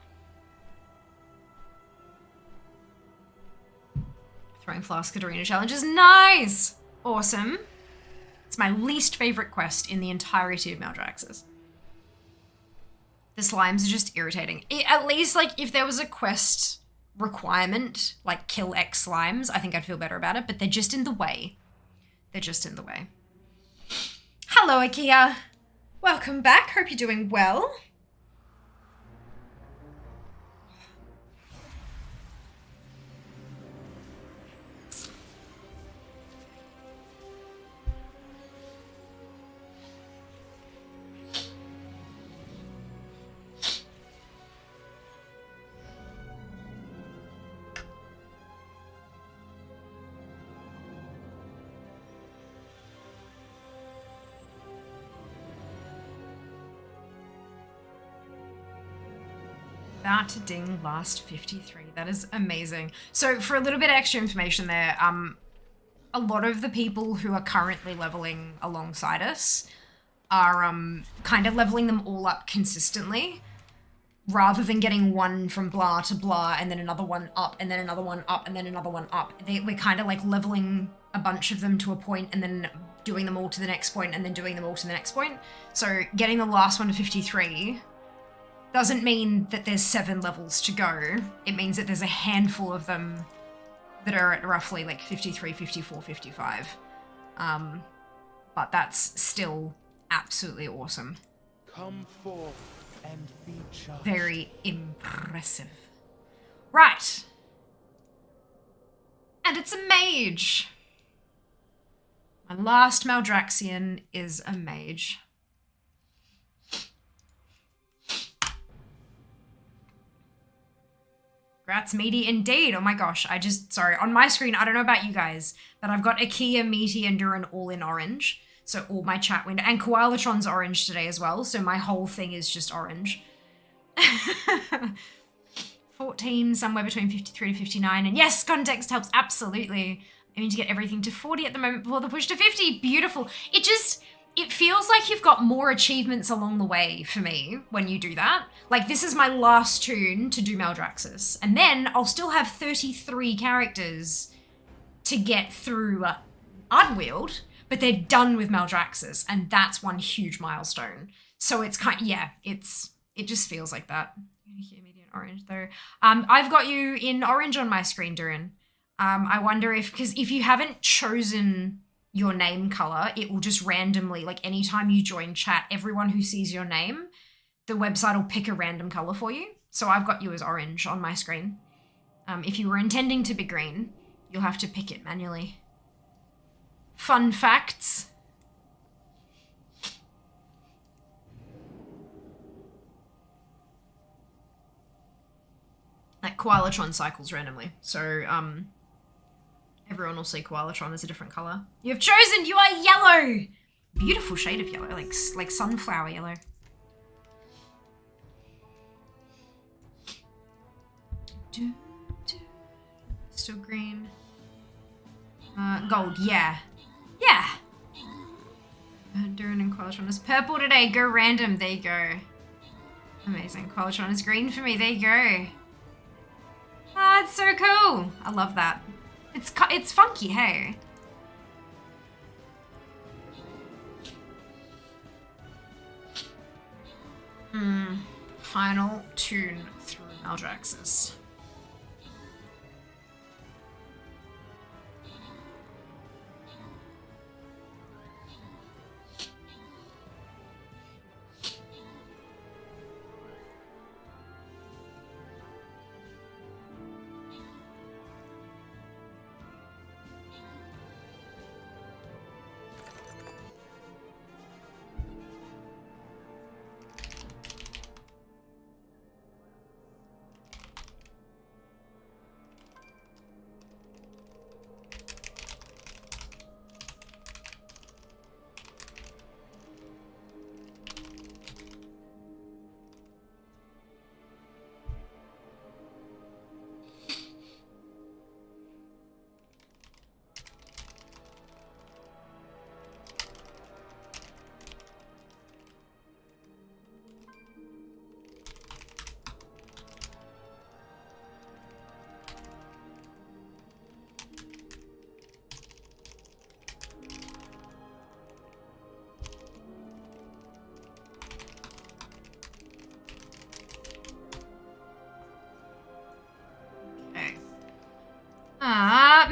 Throwing Flask at Arena challenges. Nice! Awesome. It's my least favorite quest in the entirety of Maldraxxus. The slimes are just irritating. At least, like, if there was a quest requirement, like kill X slimes, I think I'd feel better about it, but they're just in the way. They're just in the way. Hello, Ikea. Welcome back. Hope you're doing well. About to ding last 53. That is amazing. So for a little bit of extra information there, a lot of the people who are currently leveling alongside us are kind of leveling them all up consistently, rather than getting one from blah to blah and then another one up and then another one up and then another one up. We're kind of like leveling a bunch of them to a point and then doing them all to the next point and then doing them all to the next point. So getting the last one to 53 doesn't mean that there's 7 levels to go. It means that there's a handful of them that are at roughly like 53, 54, 55. But that's still absolutely awesome. Come forth and be judged. Very impressive. Right. And it's a mage. My last Maldraxxian is a mage. Congrats, Meaty, indeed. Oh my gosh, sorry, on my screen, I don't know about you guys, but I've got Ikea, Meaty, and Durin all in orange. So all my chat window, and Koalatron's orange today as well, so my whole thing is just orange. 14, somewhere between 53 to 59, and yes, context helps, absolutely. I need to get everything to 40 at the moment before the push to 50, beautiful. It feels like you've got more achievements along the way for me when you do that. Like, this is my last tune to do Maldraxxus. And then I'll still have 33 characters to get through Ardenweald, but they're done with Maldraxxus, and that's one huge milestone. So it's it just feels like that. I'm gonna hear me in orange though. I've got you in orange on my screen, Durin. I wonder because if you haven't chosen your name color, it will just randomly, like anytime you join chat, everyone who sees your name, the website will pick a random color for you. So I've got you as orange on my screen. If you were intending to be green, you'll have to pick it manually. Fun facts. Like Koalatron cycles randomly. So, everyone will see Koalatron as a different color. You have chosen, you are yellow! Beautiful shade of yellow, like sunflower yellow. Still green. Gold, yeah. Yeah! Durin and Koalatron is purple today, go random, there you go. Amazing, Koalatron is green for me, there you go. Ah, it's so cool! I love that. It's funky, hey? Final tune through Maldraxxus.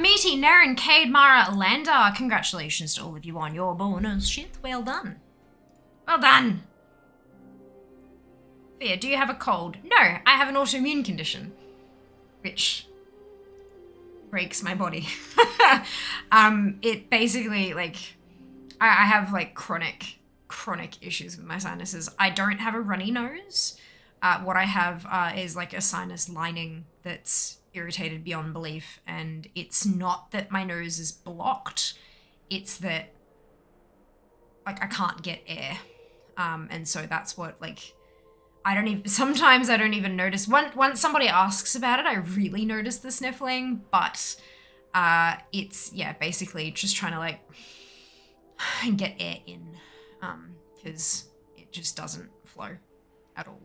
Meaty, Naren, Cade, Mara, Landar, congratulations to all of you on your bonus shit. Well done. Well done. Fear, do you have a cold? No, I have an autoimmune condition, which breaks my body. It basically, like, I have, like, chronic issues with my sinuses. I don't have a runny nose. What I have is, like, a sinus lining that's irritated beyond belief, and it's not that my nose is blocked, it's that, like, I can't get air. And so that's what, like, sometimes I don't even notice. Once somebody asks about it, I really notice the sniffling, but it's, yeah, basically just trying to, like, get air in, because it just doesn't flow at all.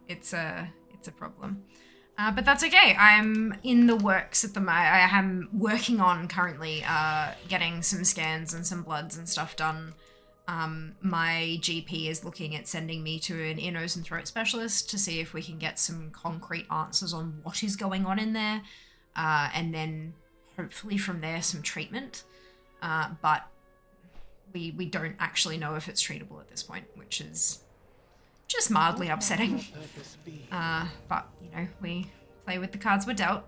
It's a problem. But that's okay. I'm in the works at the moment. I am working on currently getting some scans and some bloods and stuff done. My GP is looking at sending me to an ear, nose and throat specialist to see if we can get some concrete answers on what is going on in there. And then hopefully from there some treatment. But we don't actually know if it's treatable at this point, which is just mildly upsetting. But, you know, we play with the cards we're dealt.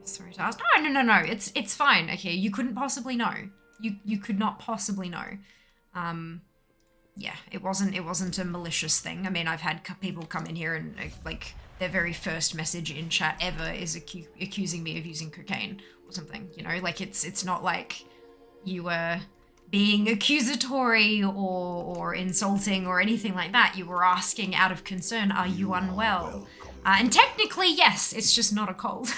Sorry to ask. No. It's fine. Okay, you couldn't possibly know. You could not possibly know. Yeah, it wasn't a malicious thing. I mean, I've had people come in here and, like, their very first message in chat ever is accusing me of using cocaine or something, you know? Like, it's not like you were being accusatory or insulting or anything like that. You were asking out of concern, are you unwell? And technically, yes, it's just not a cold.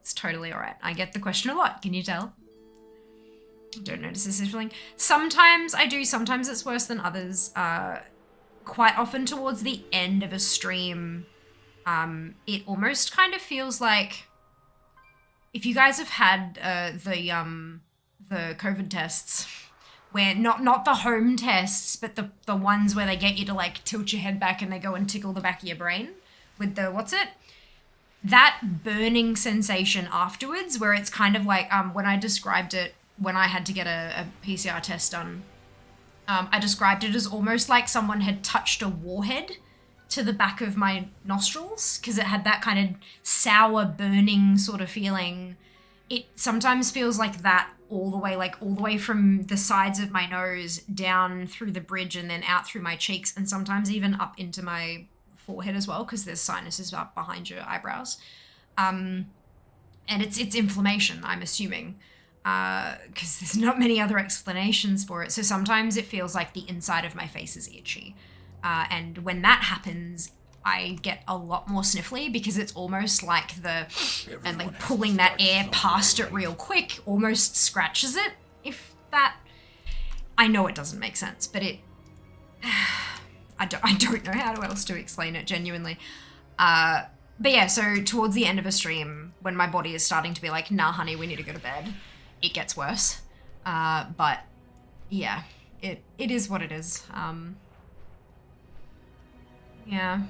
It's totally all right. I get the question a lot, can you tell? Don't notice this feeling. Sometimes I do, sometimes it's worse than others. Quite often towards the end of a stream, it almost kind of feels like, if you guys have had the COVID tests, where not the home tests, but the ones where they get you to, like, tilt your head back and they go and tickle the back of your brain with the, that burning sensation afterwards, where it's kind of like, when I described it, when I had to get a PCR test done, I described it as almost like someone had touched a warhead to the back of my nostrils, because it had that kind of sour, burning sort of feeling. It sometimes feels like that all the way from the sides of my nose down through the bridge and then out through my cheeks, and sometimes even up into my forehead as well, because there's sinuses up behind your eyebrows. And it's inflammation, I'm assuming, because there's not many other explanations for it. So sometimes it feels like the inside of my face is itchy. And when that happens, I get a lot more sniffly, because it's almost like and like pulling that air past it real quick almost scratches it, if that, I know it doesn't make sense, but it, I don't know how else to explain it genuinely. But yeah, so towards the end of a stream, when my body is starting to be like, nah honey, we need to go to bed, it gets worse. But yeah, it is what it is. Yeah.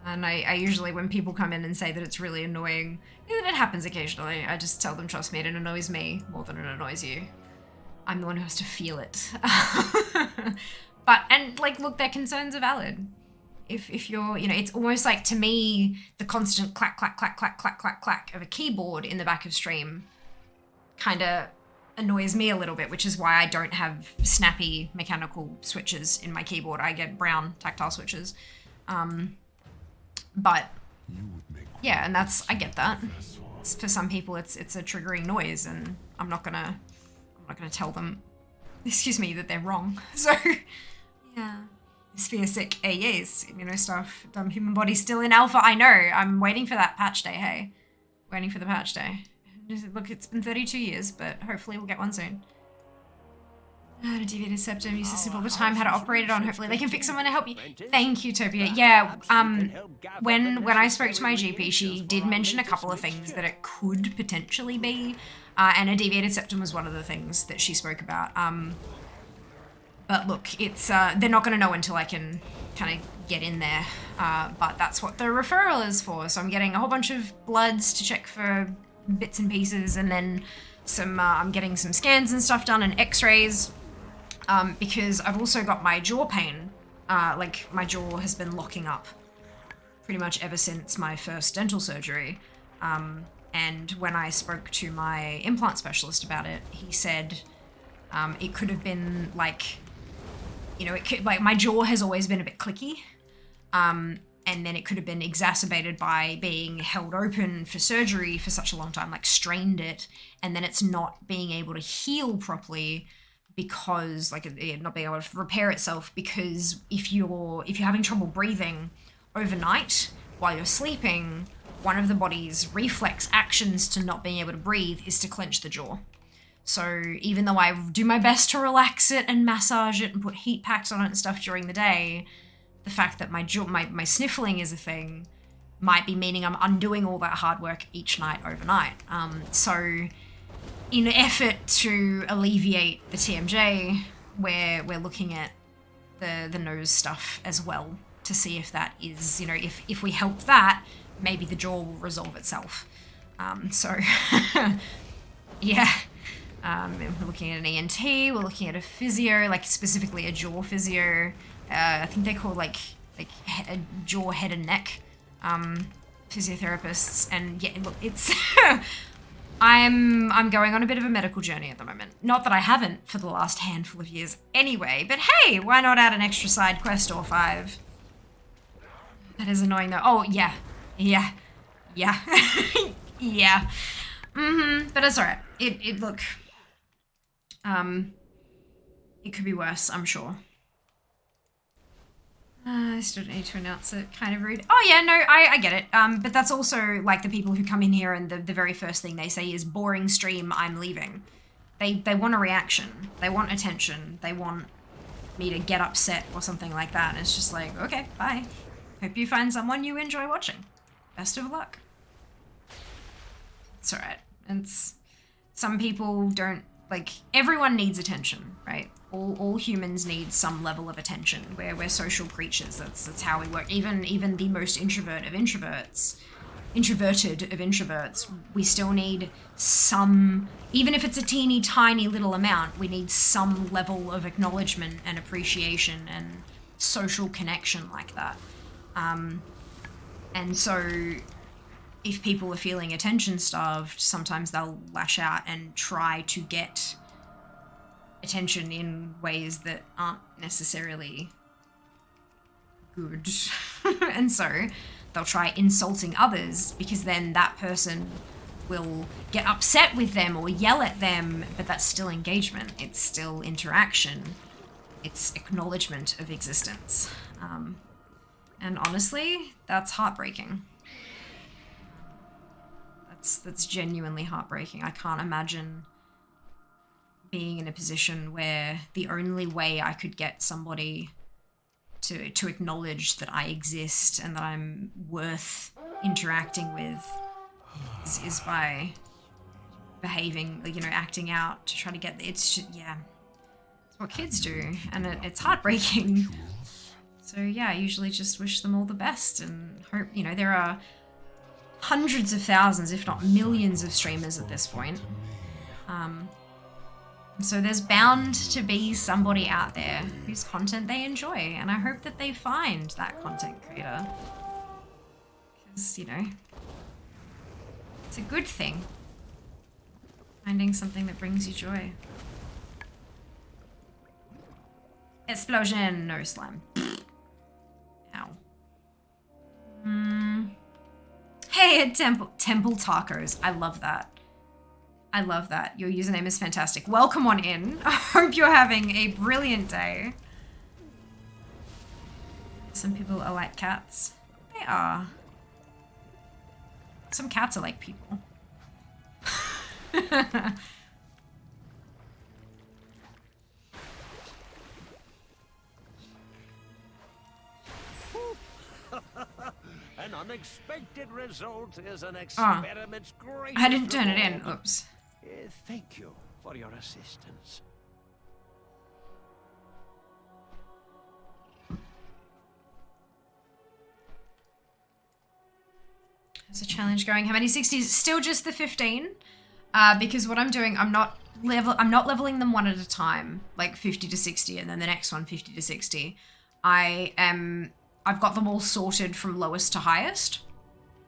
And I usually, when people come in and say that it's really annoying, it happens occasionally, I just tell them, trust me, it annoys me more than it annoys you. I'm the one who has to feel it. And like, look, their concerns are valid. If you're, you know, it's almost like, to me, the constant clack, clack, clack, clack, clack, clack, clack of a keyboard in the back of stream kind of annoys me a little bit, which is why I don't have snappy mechanical switches in my keyboard. I get brown tactile switches. But yeah, and I get that. For some people, it's a triggering noise, and I'm not gonna tell them, excuse me, that they're wrong. So yeah, sphere sick AEs, you know, stuff. Dumb human body still in alpha. I know. I'm waiting for that patch day. Hey, waiting for the patch day. Look, it's been 32 years, but hopefully we'll get one soon. How to deviate a septum, use this all the time, how to operate it on, hopefully they can fix someone to help you. Thank you, Topia. Yeah, when I spoke to my GP, she did mention a couple of things that it could potentially be, and a deviated septum was one of the things that she spoke about. But look, it's they're not going to know until I can kind of get in there. But that's what the referral is for. So I'm getting a whole bunch of bloods to check for bits and pieces, and then some I'm getting some scans and stuff done and x-rays, because I've also got my jaw pain. Like my jaw has been locking up pretty much ever since my first dental surgery. And when I spoke to my implant specialist about it, he said it could have been like, you know, it could, like my jaw has always been a bit clicky. And then it could have been exacerbated by being held open for surgery for such a long time, like strained it, and then it's not being able to heal properly because, like, it not being able to repair itself, because if you're having trouble breathing overnight while you're sleeping, one of the body's reflex actions to not being able to breathe is to clench the jaw. So even though I do my best to relax it and massage it and put heat packs on it and stuff during the day, the fact that my jaw, my sniffling is a thing might be meaning I'm undoing all that hard work each night overnight. So in an effort to alleviate the TMJ, we're looking at the nose stuff as well to see if that is, you know, if we help that, maybe the jaw will resolve itself. So yeah. We're looking at an ENT, we're looking at a physio, like specifically a jaw physio. I think they're called like a jaw, head and neck physiotherapists. And yeah, look, it's I'm going on a bit of a medical journey at the moment. Not that I haven't for the last handful of years anyway, but hey, why not add an extra side quest or 5? That is annoying though. Oh yeah. Yeah. Yeah. But it's alright. It look, it could be worse, I'm sure. I still don't need to announce it, kind of rude. Oh yeah, no, I get it. But that's also like the people who come in here and the very first thing they say is boring stream, I'm leaving. They want a reaction. They want attention. They want me to get upset or something like that. And it's just like, okay, bye. Hope you find someone you enjoy watching. Best of luck. It's alright. It's, some people don't, like, everyone needs attention, right? All humans need some level of attention. We're social creatures. That's how we work. Even the most introverted of introverts, we still need some, even if it's a teeny tiny little amount, we need some level of acknowledgement and appreciation and social connection like that. And so if people are feeling attention starved, sometimes they'll lash out and try to get attention in ways that aren't necessarily good. And so they'll try insulting others, because then that person will get upset with them or yell at them, but that's still engagement. It's still interaction. It's acknowledgement of existence. And honestly, that's heartbreaking. That's genuinely heartbreaking. I can't imagine being in a position where the only way I could get somebody to acknowledge that I exist and that I'm worth interacting with is by behaving, you know, acting out to try to get, it's just, yeah, it's what kids do, and it's heartbreaking. So yeah, I usually just wish them all the best and hope, you know, there are hundreds of thousands, if not millions of streamers at this point. So there's bound to be somebody out there whose content they enjoy, and I hope that they find that content creator. Because, you know, it's a good thing. Finding something that brings you joy. Explosion, no slime. Ow. Hey, Temple Tacos. I love that. I love that. Your username is fantastic. Welcome on in. I hope you're having a brilliant day. Some people are like cats. They are. Some cats are like people. An unexpected result is an experiment's great. I didn't turn it in. Oops. Thank you for your assistance. There's a challenge going. How many 60s? Still just the 15. Because what I'm doing, I'm not leveling them one at a time, like 50 to 60, and then the next one 50 to 60. I've got them all sorted from lowest to highest,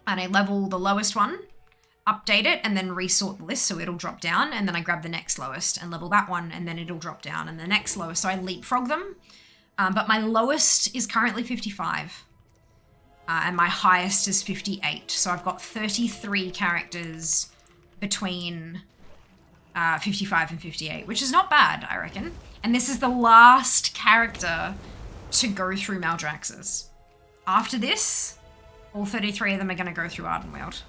and I level the lowest one, update it, and then resort the list so it'll drop down, and then I grab the next lowest and level that one, and then it'll drop down, and the next lowest, so I leapfrog them. But my lowest is currently 55, and my highest is 58, so I've got 33 characters between 55 and 58, which is not bad, I reckon. And this is the last character to go through Maldraxxus. After this, all 33 of them are going to go through Ardenweald.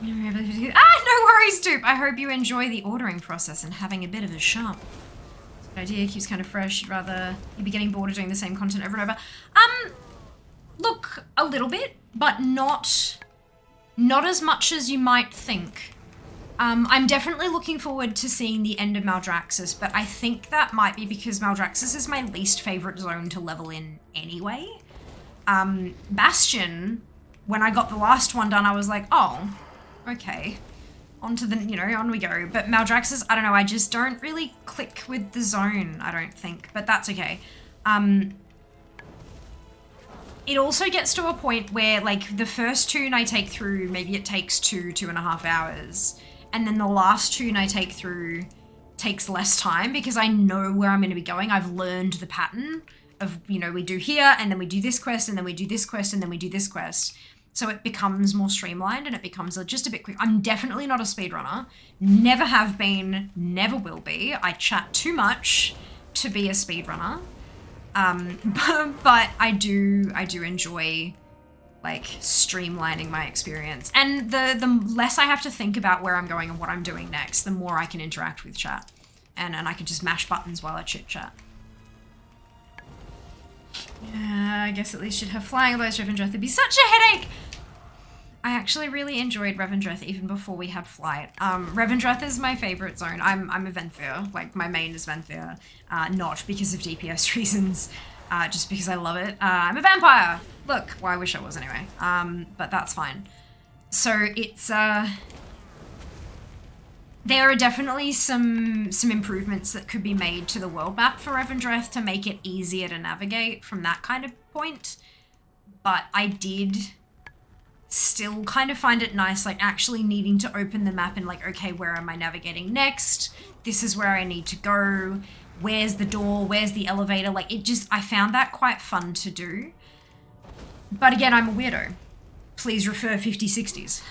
No worries, Dupe. I hope you enjoy the ordering process and having a bit of a shop. Good idea, keeps kind of fresh. You'd rather you be getting bored of doing the same content over and over. Look, a little bit, but not as much as you might think. I'm definitely looking forward to seeing the end of Maldraxxus, but I think that might be because Maldraxxus is my least favorite zone to level in anyway. Bastion, when I got the last one done, I was like, oh, okay. On to the, on we go. But Maldraxxus, I don't know, I just don't really click with the zone, I don't think, but that's okay. It also gets to a point where, like, the first tune I take through, maybe it takes 2.5 hours. And then the last tune I take through takes less time because I know where I'm going to be going. I've learned the pattern of, we do here, and then we do this quest, and then we do this quest, and then we do this quest. So it becomes more streamlined, and it becomes just a bit quick. I'm definitely not a speedrunner. Never have been, never will be. I chat too much to be a speedrunner. But I do enjoy, like, streamlining my experience. And the less I have to think about where I'm going and what I'm doing next, the more I can interact with chat. And I can just mash buttons while I chit chat. Yeah, I guess at least you'd have flying, otherwise Revendreth would be such a headache! I actually really enjoyed Revendreth even before we had flight. Revendreth is my favorite zone. I'm a Venthyr, like my main is Venthyr, not because of DPS reasons, just because I love it. I'm a vampire! Look, well, I wish I was anyway, but that's fine. So it's, there are definitely some improvements that could be made to the world map for Revendreth to make it easier to navigate from that kind of point, but I did still kind of find it nice, like, actually needing to open the map and, like, okay, where am I navigating next? This is where I need to go. Where's the door? Where's the elevator? Like, I found that quite fun to do. But again, I'm a weirdo. Please refer 50, 60s.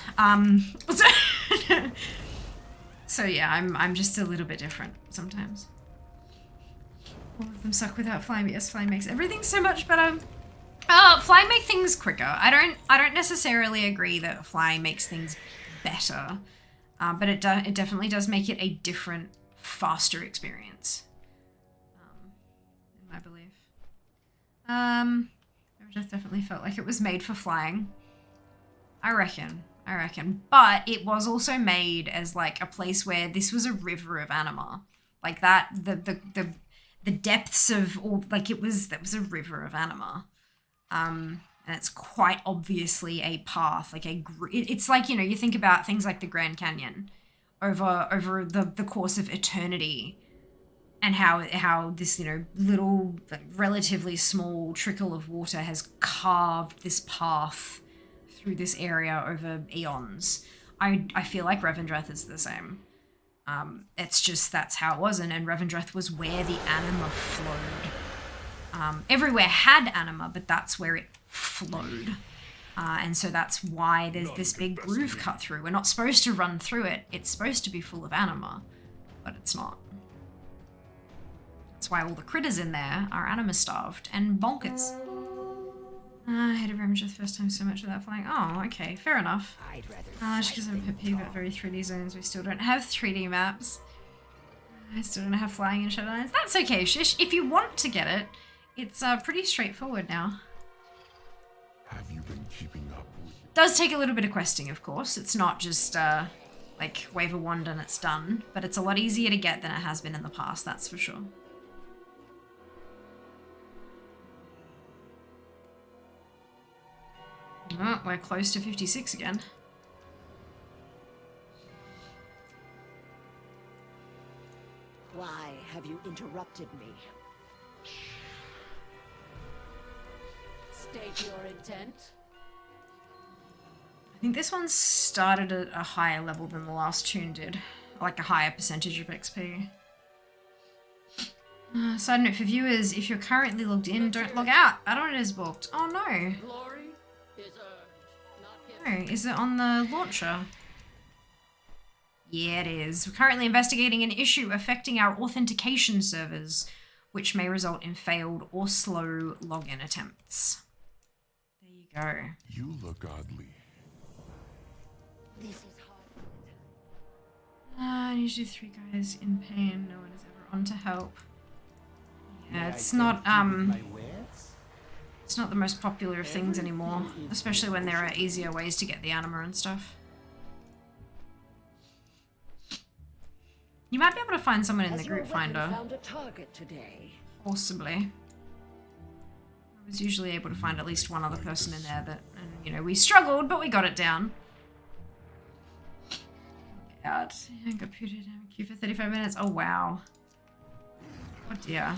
So yeah, I'm just a little bit different sometimes. All of them suck without flying, but yes, flying makes everything so much better. Flying makes things quicker. I don't necessarily agree that flying makes things better, but it definitely does make it a different, faster experience. In my belief. It definitely felt like it was made for flying. I reckon. But it was also made as, like, a place where this was a river of anima. Like that, the depths of all, like, that was a river of anima. And it's quite obviously a path, like it's like, you think about things like the Grand Canyon over the course of eternity, and how this, little, like, relatively small trickle of water has carved this path through this area over eons. I feel like Revendreth is the same. It's just, that's how it was, and Revendreth was where the anima flowed. Everywhere had anima, but that's where it flowed. And so that's why there's this big groove cut through. We're not supposed to run through it. It's supposed to be full of anima, but it's not. That's why all the critters in there are anima starved and bonkers. I hated Revendreth first time so much without flying. Oh, okay, fair enough. Just because I'm a pet peeve about very 3D zones, we still don't have 3D maps. I still don't have flying in Shadowlands. That's okay, Shish. If you want to get it, it's pretty straightforward now. Have you been keeping up with it? Does take a little bit of questing, of course. It's not just like wave a wand and it's done, but it's a lot easier to get than it has been in the past, that's for sure. Oh, we're close to 56 again. Why have you interrupted me? State your intent. I think this one started at a higher level than the last tune did. Like a higher percentage of XP. Side note for viewers, if you're currently logged in, don't log out. Add-on is booked. Oh no. Glory is earned, not No, is it on the launcher? Yeah, it is. We're currently investigating an issue affecting our authentication servers, which may result in failed or slow login attempts. There you go. You look oddly. This is hard. I need to do 3 guys in pain. No one is ever on to help. Yeah, May it's I not tempt you with my wares? it's not the most popular of things anymore, especially when there are easier ways to get the anima and stuff. You might be able to find someone in the Has your group weapon finder, found a target today? possibly. I was usually able to find at least one other person in there that, and you know, we struggled, but we got it down. God, I got put in queue for 35 minutes. Oh wow. Oh dear.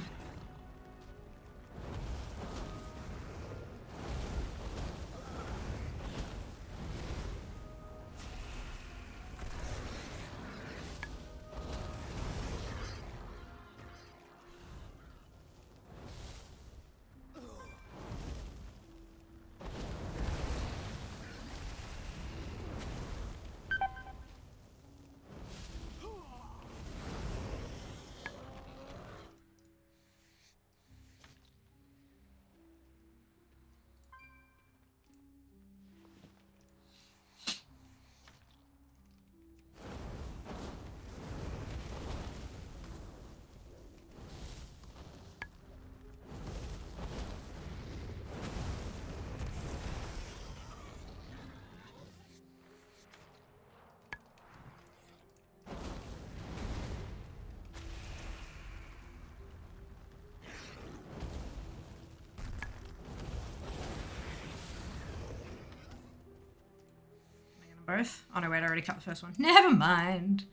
Both? Oh no, wait, I already cut the first one. Never mind.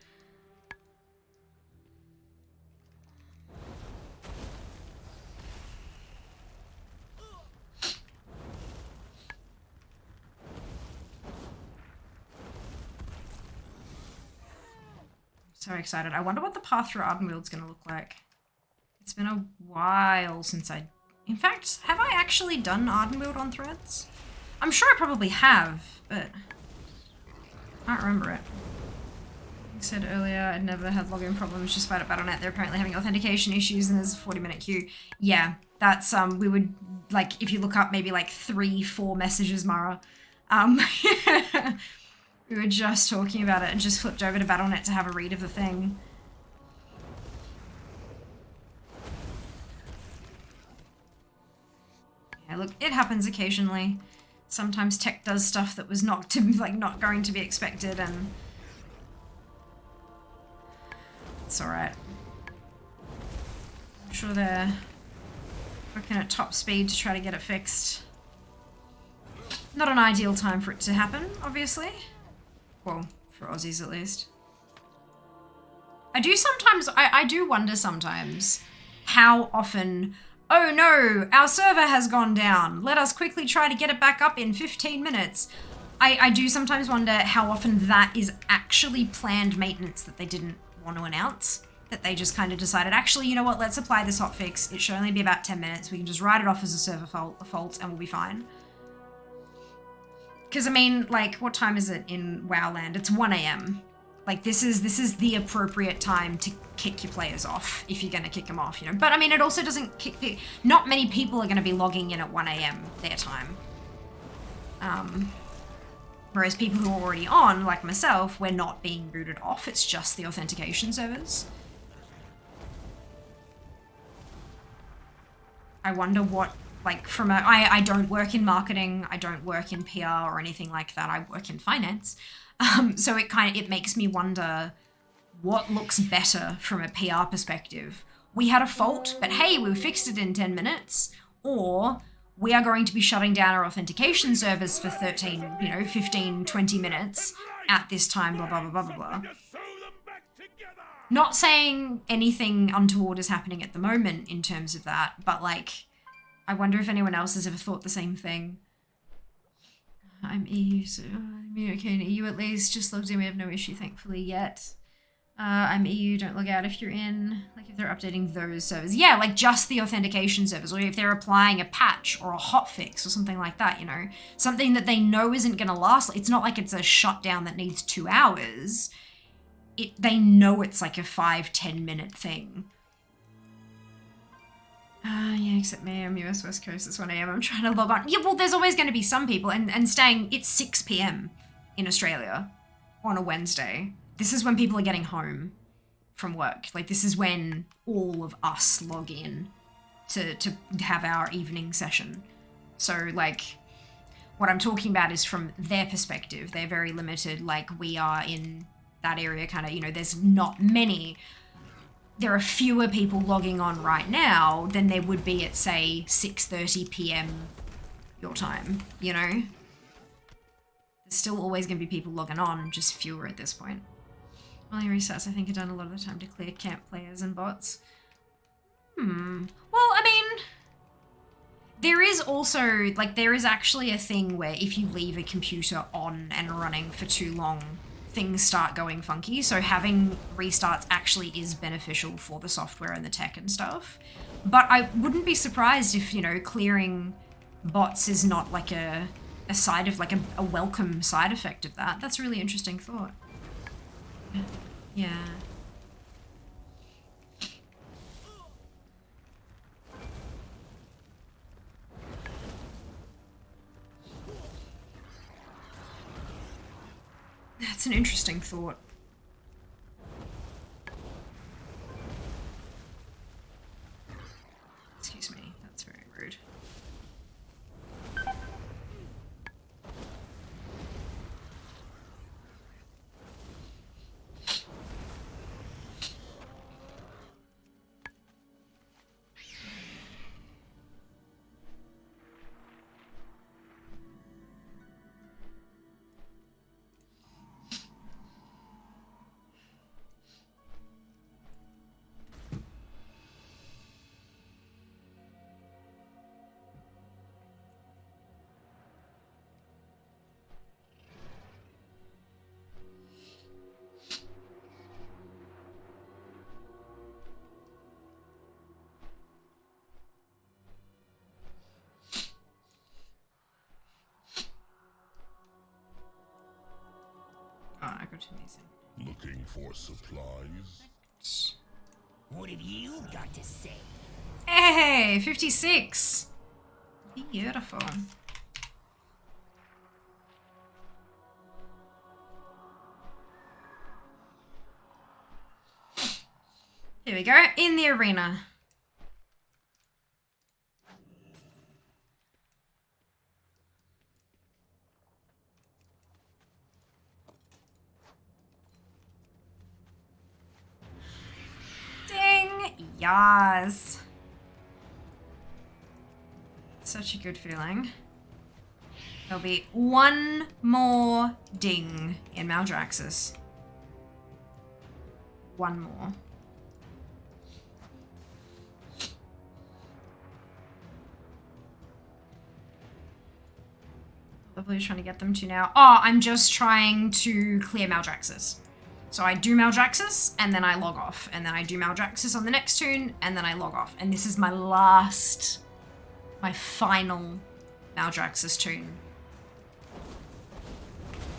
So excited. I wonder what the path through Ardenwield's gonna look like. It's been a while since I... In fact, have I actually done Ardenwield on Threads? I'm sure I probably have, but... I can't remember it. I said earlier I'd never had login problems, just fight at Battle.net. They're apparently having authentication issues and there's a 40-minute queue. Yeah, that's, we would, like, if you look up maybe like 3-4 messages, Mara, we were just talking about it and just flipped over to Battle.net to have a read of the thing. Yeah, look, it happens occasionally. Sometimes tech does stuff that was not going to be expected, and it's alright. I'm sure they're working at top speed to try to get it fixed. Not an ideal time for it to happen, obviously. Well, for Aussies at least. I do wonder sometimes how often... Oh no, our server has gone down. Let us quickly try to get it back up in 15 minutes. I do sometimes wonder how often that is actually planned maintenance that they didn't want to announce. That they just kind of decided, actually, you know what, let's apply this hotfix. It should only be about 10 minutes. We can just write it off as a server fault and we'll be fine. Because, I mean, like, what time is it in WoW land? It's 1 AM. Like, this is the appropriate time to kick your players off, if you're going to kick them off, you know. But, I mean, it also doesn't kick... Not many people are going to be logging in at 1 AM their time. Whereas people who are already on, like myself, we're not being booted off. It's just the authentication servers. I wonder what... Like, from a... I don't work in marketing. I don't work in PR or anything like that. I work in finance. So it makes me wonder what looks better from a PR perspective. We had a fault, but hey, we fixed it in 10 minutes. Or we are going to be shutting down our authentication servers for 13, 15, 20 minutes at this time, blah, blah, blah, blah, blah, blah. Not saying anything untoward is happening at the moment in terms of that, but like, I wonder if anyone else has ever thought the same thing. I'm EU, so I'm okay in EU at least. Just logged in, we have no issue thankfully yet. I'm EU, don't log out if you're in. Like if they're updating those servers. Yeah, like just the authentication servers, or if they're applying a patch or a hotfix or something like that, you know? Something that they know isn't gonna last. It's not like it's a shutdown that needs 2 hours. They know it's like a 5-10 minute thing. Yeah, except me, I'm US West Coast, it's 1 AM, I'm trying to log on. Yeah, well, there's always going to be some people, and staying, it's 6 PM in Australia on a Wednesday. This is when people are getting home from work. Like, this is when all of us log in to have our evening session. So, like, what I'm talking about is from their perspective. They're very limited, like, we are in that area kind of, there's not many. There are fewer people logging on right now than there would be at, say, 6:30 PM your time, There's still always going to be people logging on, just fewer at this point. Only resets, I think, are done a lot of the time to clear camp players and bots. Well, I mean, there is also, like, there is actually a thing where if you leave a computer on and running for too long, things start going funky. So having restarts actually is beneficial for the software and the tech and stuff. But I wouldn't be surprised if, clearing bots is not like a side of, like a welcome side effect of that. That's a really interesting thought. Yeah. That's an interesting thought. Excuse me, that's very rude. I got to these in. Looking for supplies? What have you got to say? Hey, 56. Beautiful. Here we go, in the arena. Yas. Such a good feeling. There'll be one more ding in Maldraxxus. One more. Lovely trying to get them to now. Oh, I'm just trying to clear Maldraxxus. So I do Maldraxxus, and then I log off. And then I do Maldraxxus on the next tune, and then I log off. And this is my final Maldraxxus tune.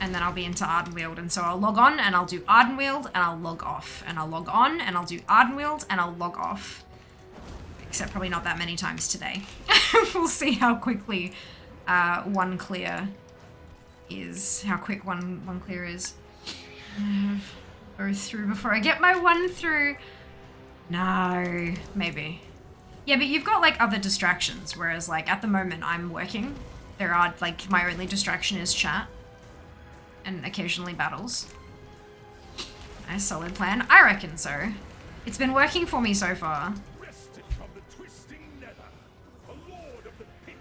And then I'll be into Ardenweald. And so I'll log on, and I'll do Ardenweald, and I'll log off. And I'll log on, and I'll do Ardenweald, and I'll log off. Except probably not that many times today. We'll see how quickly one clear is. How quick one clear is. Go through before I get my one through. No, maybe. Yeah, but you've got like other distractions, whereas like at the moment I'm working. There are like my only distraction is chat and occasionally battles. Nice solid plan. I reckon so. It's been working for me so far. Wrested from the twisting nether, a lord of the pit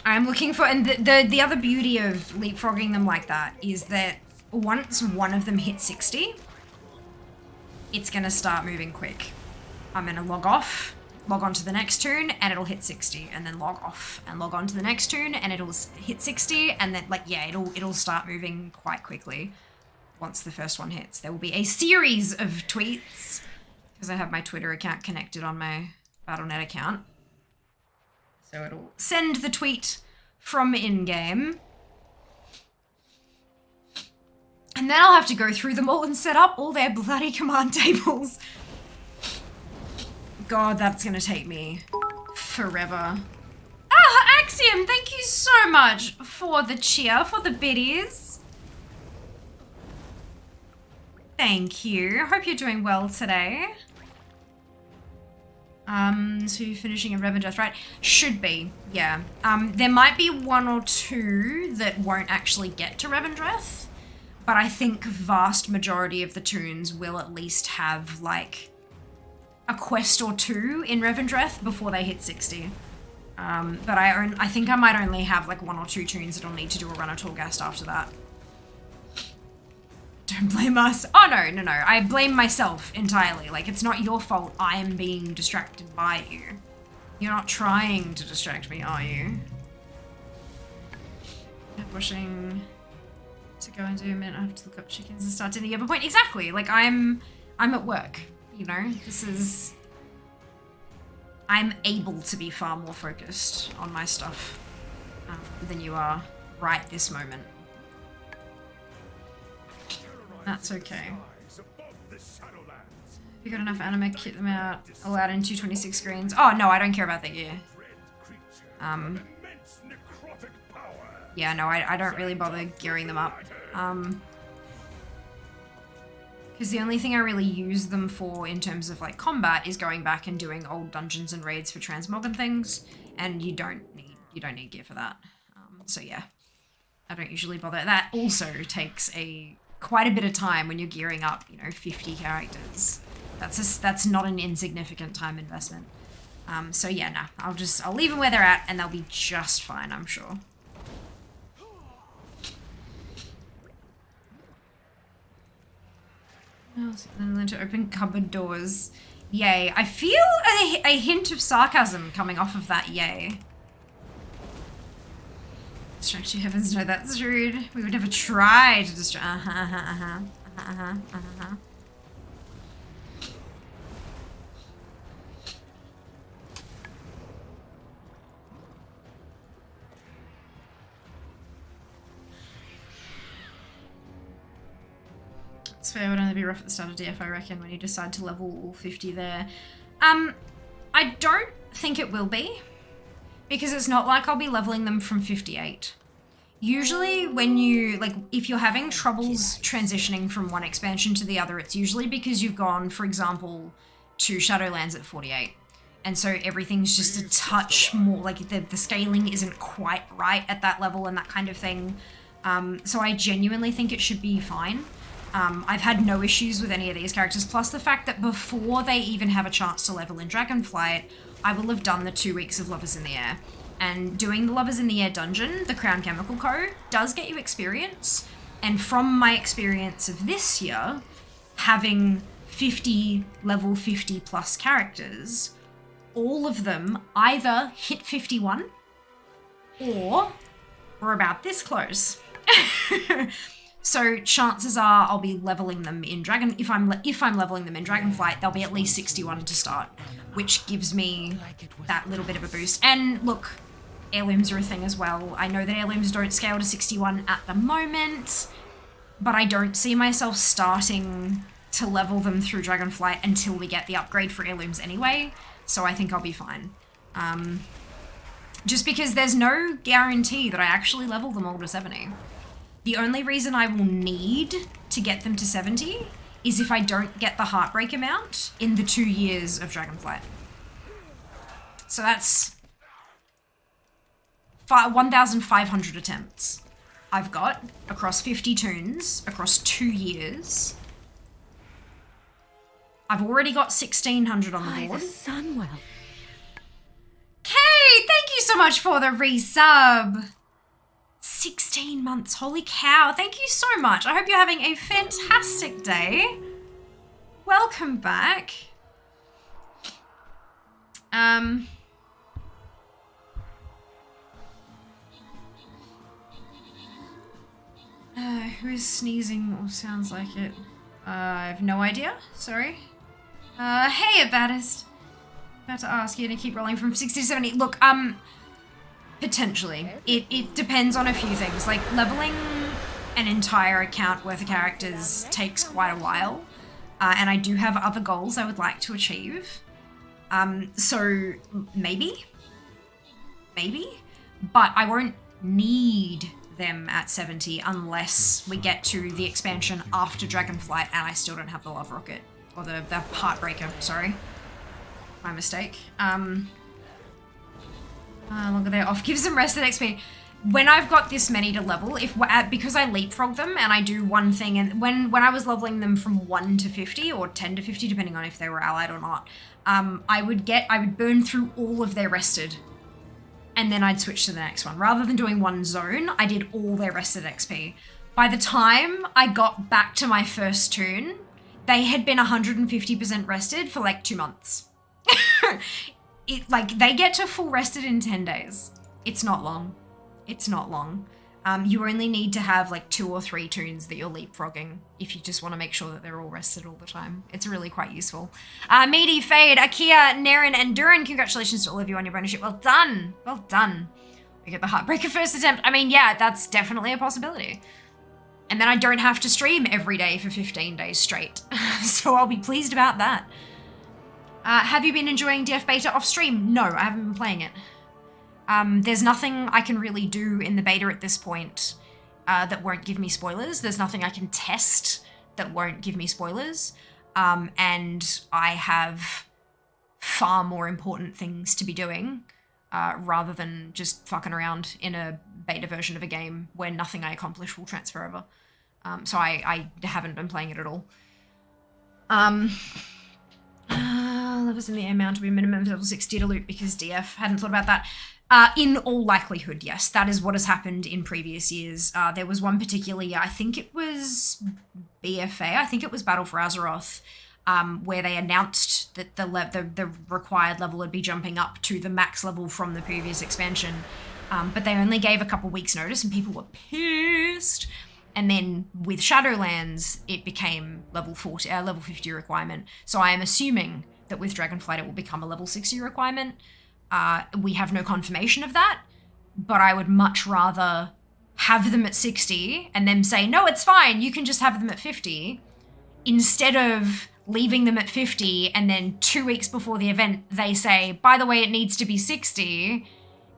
I'm looking for, and the other beauty of leapfrogging them like that is that once one of them hits 60, it's gonna start moving quick. I'm gonna log off, log on to the next tune, and it'll hit 60, and then log off and log on to the next tune, and it'll hit 60, and then, like, yeah, it'll start moving quite quickly once the first one hits. There will be a series of tweets, because I have my Twitter account connected on my Battle.net account. So it'll send the tweet from in-game. And then I'll have to go through them all and set up all their bloody command tables. God, that's gonna take me forever. Ah, Axiom, thank you so much for the cheer, for the biddies. Thank you. Hope you're doing well today. So you're finishing a Revendreth, right? Should be, yeah. There might be one or two that won't actually get to Revendreth, but I think vast majority of the tunes will at least have, like, a quest or two in Revendreth before they hit 60. But I think I might only have, like, one or two tunes that'll need to do a run of Torghast after that. Don't blame us. Oh, no. I blame myself entirely. Like, it's not your fault I am being distracted by you. You're not trying to distract me, are you? Wishing to go and do a minute. I have to look up chickens and start dinner. You have a point. Exactly. Like, I'm at work, you know? I'm able to be far more focused on my stuff than you are right this moment. That's okay. You got enough anime, kit them out, allowed in 226 screens. Oh, no, I don't care about the gear. Yeah, no, I don't really bother gearing them up. Because the only thing I really use them for in terms of, like, combat is going back and doing old dungeons and raids for transmog and things, and you don't need gear for that. So yeah, I don't usually bother. That also takes quite a bit of time when you're gearing up, 50 characters. That's not an insignificant time investment. So yeah, nah, I'll leave them where they're at and they'll be just fine, I'm sure. Then learn to open cupboard doors. Yay. I feel a hint of sarcasm coming off of that yay. Distract you, heavens, no, that's rude. We would never try to distract. It's fair, it would only be rough at the start of DF, I reckon, when you decide to level all 50 there. I don't think it will be. Because it's not like I'll be leveling them from 58. Usually when you, like, if you're having troubles transitioning from one expansion to the other, it's usually because you've gone, for example, to Shadowlands at 48. And so everything's just a touch more, like, the scaling isn't quite right at that level and that kind of thing. So I genuinely think it should be fine. I've had no issues with any of these characters, plus the fact that before they even have a chance to level in Dragonflight, I will have done the 2 weeks of Lovers in the Air. And doing the Lovers in the Air dungeon, the Crown Chemical Co, does get you experience. And from my experience of this year, having 50 level 50 plus characters, all of them either hit 51 or we're about this close. So chances are I'll be leveling them in if I'm leveling them in Dragonflight, they'll be at least 61 to start, which gives me that little bit of a boost. And look, heirlooms are a thing as well. I know that heirlooms don't scale to 61 at the moment, but I don't see myself starting to level them through Dragonflight until we get the upgrade for heirlooms anyway, so I think I'll be fine. Just because there's no guarantee that I actually level them all to 70. The only reason I will need to get them to 70 is if I don't get the Heartbreak amount in the 2 years of Dragonflight. So that's 1,500 attempts I've got across 50 tunes, across 2 years. I've already got 1,600 on the board. Sunwell. Kay, thank you so much for the resub. 16 months, holy cow. Thank you so much. I hope you're having a fantastic day. Welcome back. Who is sneezing or sounds like it? I have no idea, sorry. Hey, Abaddist. About to ask you to keep rolling from 60 to 70. Look, potentially. It depends on a few things. Like, leveling an entire account worth of characters takes quite a while. And I do have other goals I would like to achieve. So, maybe? Maybe? But I won't need them at 70 unless we get to the expansion after Dragonflight and I still don't have the Love Rocket. Or the Heartbreaker, sorry. My mistake. Look at that off. Gives them rest at XP. When I've got this many to level, because I leapfrog them and I do one thing, and when I was leveling them from 1 to 50 or 10 to 50, depending on if they were allied or not, I would burn through all of their rested. And then I'd switch to the next one. Rather than doing one zone, I did all their rested XP. By the time I got back to my first toon, they had been 150% rested for like 2 months. They get to full rested in 10 days. It's not long. It's not long. You only need to have like 2 or 3 toons that you're leapfrogging if you just want to make sure that they're all rested all the time. It's really quite useful. Meaty, Fade, Akia, Naren, and Durin, congratulations to all of you on your bonusship. Well done. Well done. We get the Heartbreaker first attempt. I mean, yeah, that's definitely a possibility. And then I don't have to stream every day for 15 days straight. So I'll be pleased about that. Have you been enjoying DF Beta off stream? No, I haven't been playing it. There's nothing I can really do in the beta at this point that won't give me spoilers. There's nothing I can test that won't give me spoilers. And I have far more important things to be doing rather than just fucking around in a beta version of a game where nothing I accomplish will transfer over. So I haven't been playing it at all. Levels in the air mount to be minimum of level 60 to loot because DF. Hadn't thought about that. In all likelihood, yes. That is what has happened in previous years. There was one particular year, I think it was BFA, I think it was Battle for Azeroth, where they announced that the required level would be jumping up to the max level from the previous expansion. But they only gave a couple weeks notice and people were pissed. And then with Shadowlands, it became level 50 requirement. So I am assuming that with Dragonflight, it will become a level 60 requirement. We have no confirmation of that, but I would much rather have them at 60 and then say, no, it's fine, you can just have them at 50, instead of leaving them at 50 and then 2 weeks before the event, they say, by the way, it needs to be 60,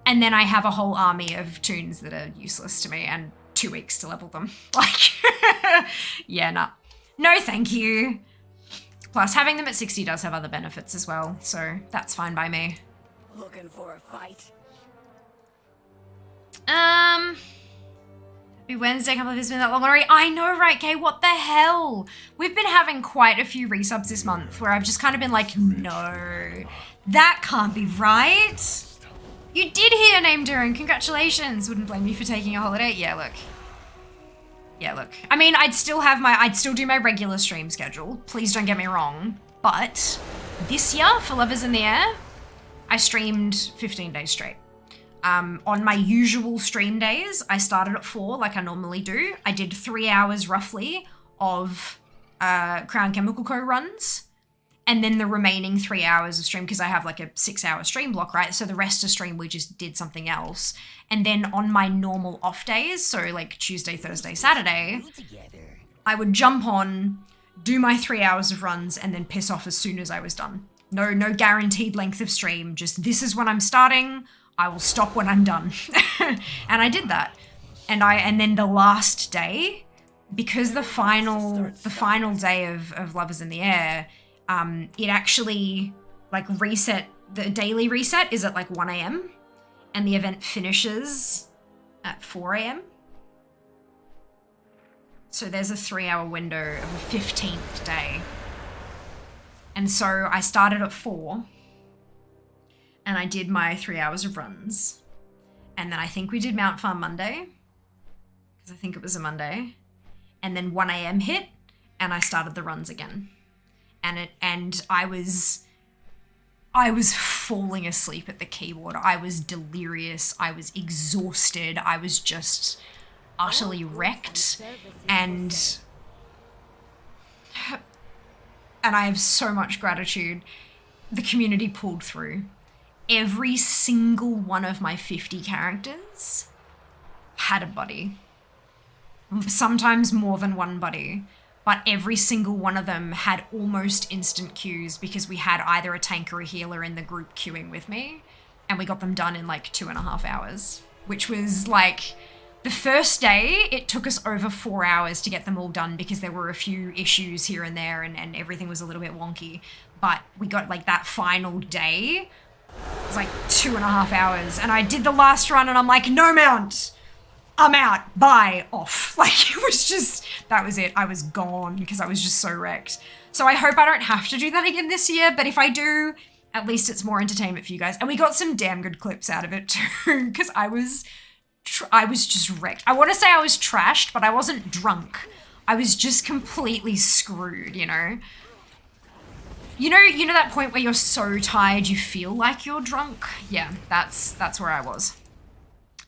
and then I have a whole army of toons that are useless to me and 2 weeks to level them. Like, yeah, nah. No, thank you. Plus, having them at 60 does have other benefits as well, so that's fine by me. Looking for a fight? Happy Wednesday, I can't believe it's been that long already. I know, right, Kay? What the hell? We've been having quite a few resubs this month where I've just kind of been like, no, that can't be right. You did hear your name, Durin. Congratulations. Wouldn't blame you for taking a holiday. Yeah, look. I mean, I'd still do my regular stream schedule. Please don't get me wrong. But this year, for Lovers in the Air, I streamed 15 days straight. On my usual stream days, I started at 4 like I normally do. I did 3 hours roughly of Crown Chemical Co runs. And then the remaining 3 hours of stream, because I have like a 6-hour stream block, right? So the rest of stream, we just did something else. And then on my normal off days, so like Tuesday, Thursday, Saturday, I would jump on, do my 3 hours of runs, and then piss off as soon as I was done. No guaranteed length of stream, just this is when I'm starting, I will stop when I'm done. And I did that. And then the last day, because the final day of Lovers in the Air, it actually like reset, the daily reset is at like 1 a.m. and the event finishes at 4 a.m. So there's a 3-hour window of the 15th day. And so I started at 4 and I did my 3 hours of runs. And then I think we did Mount Farm Monday, because I think it was a Monday. And then 1 a.m. hit, and I started the runs again. And I was falling asleep at the keyboard. I was delirious. I was exhausted. I was just utterly wrecked. And I have so much gratitude. The community pulled through. Every single one of my 50 characters had a buddy. Sometimes more than one buddy. But every single one of them had almost instant queues because we had either a tank or a healer in the group queuing with me. And we got them done in like 2.5 hours. Which was like, the first day, it took us over 4 hours to get them all done because there were a few issues here and there and everything was a little bit wonky. But we got like that final day, it was like 2.5 hours. And I did the last run and I'm like, no mount! I'm out, bye, off. Like, it was just, that was it. I was gone because I was just so wrecked. So I hope I don't have to do that again this year, but if I do, at least it's more entertainment for you guys. And we got some damn good clips out of it too, because I was just wrecked. I want to say I was trashed, but I wasn't drunk. I was just completely screwed, you know? You know that point where you're so tired you feel like you're drunk? Yeah, that's where I was.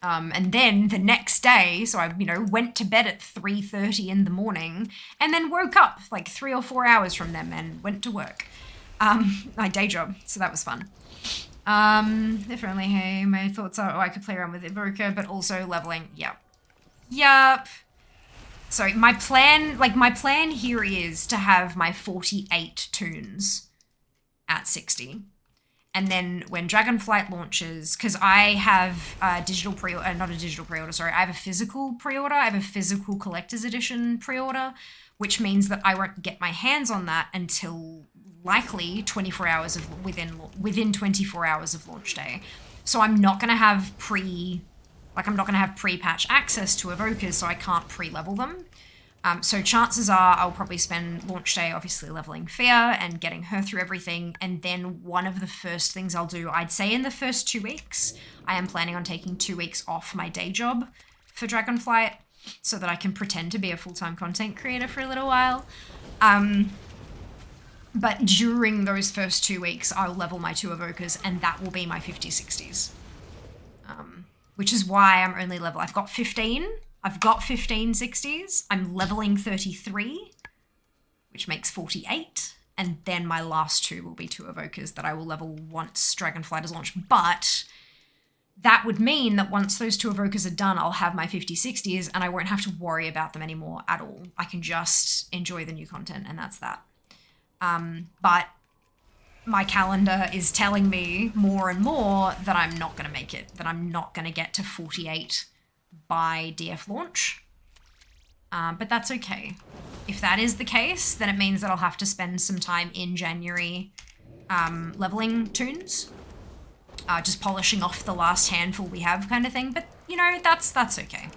And then the next day, so I, went to bed at 3:30 in the morning and then woke up like 3 or 4 hours from them and went to work. My day job. So that was fun. If only, hey, my thoughts are, I could play around with Evoker, but also leveling. Yup. So my plan here is to have my 48 toons at 60. And then when Dragonflight launches, because I have a digital pre-order, not a digital pre-order, sorry, I have a physical pre-order. I have a physical collector's edition pre-order, which means that I won't get my hands on that until likely 24 hours of within 24 hours of launch day. So I'm not going to have pre-patch access to evokers, so I can't pre-level them. So chances are I'll probably spend launch day obviously leveling Fia and getting her through everything. And then one of the first things I'll do, I'd say in the first 2 weeks, I am planning on taking 2 weeks off my day job for Dragonflight so that I can pretend to be a full-time content creator for a little while. But during those first 2 weeks, I'll level my 2 evokers and that will be my 50, 60s. Which is why I'm only level, I've got 15 60s. I'm leveling 33, which makes 48. And then my last 2 will be 2 evokers that I will level once Dragonflight is launched. But that would mean that once those 2 evokers are done, I'll have my 50, 60s and I won't have to worry about them anymore at all. I can just enjoy the new content and that's that. But my calendar is telling me more and more that I'm not going to make it, that I'm not going to get to 48 by DF launch. But that's okay. If that is the case, then it means that I'll have to spend some time in January leveling toons. Just polishing off the last handful we have kind of thing. But, that's okay.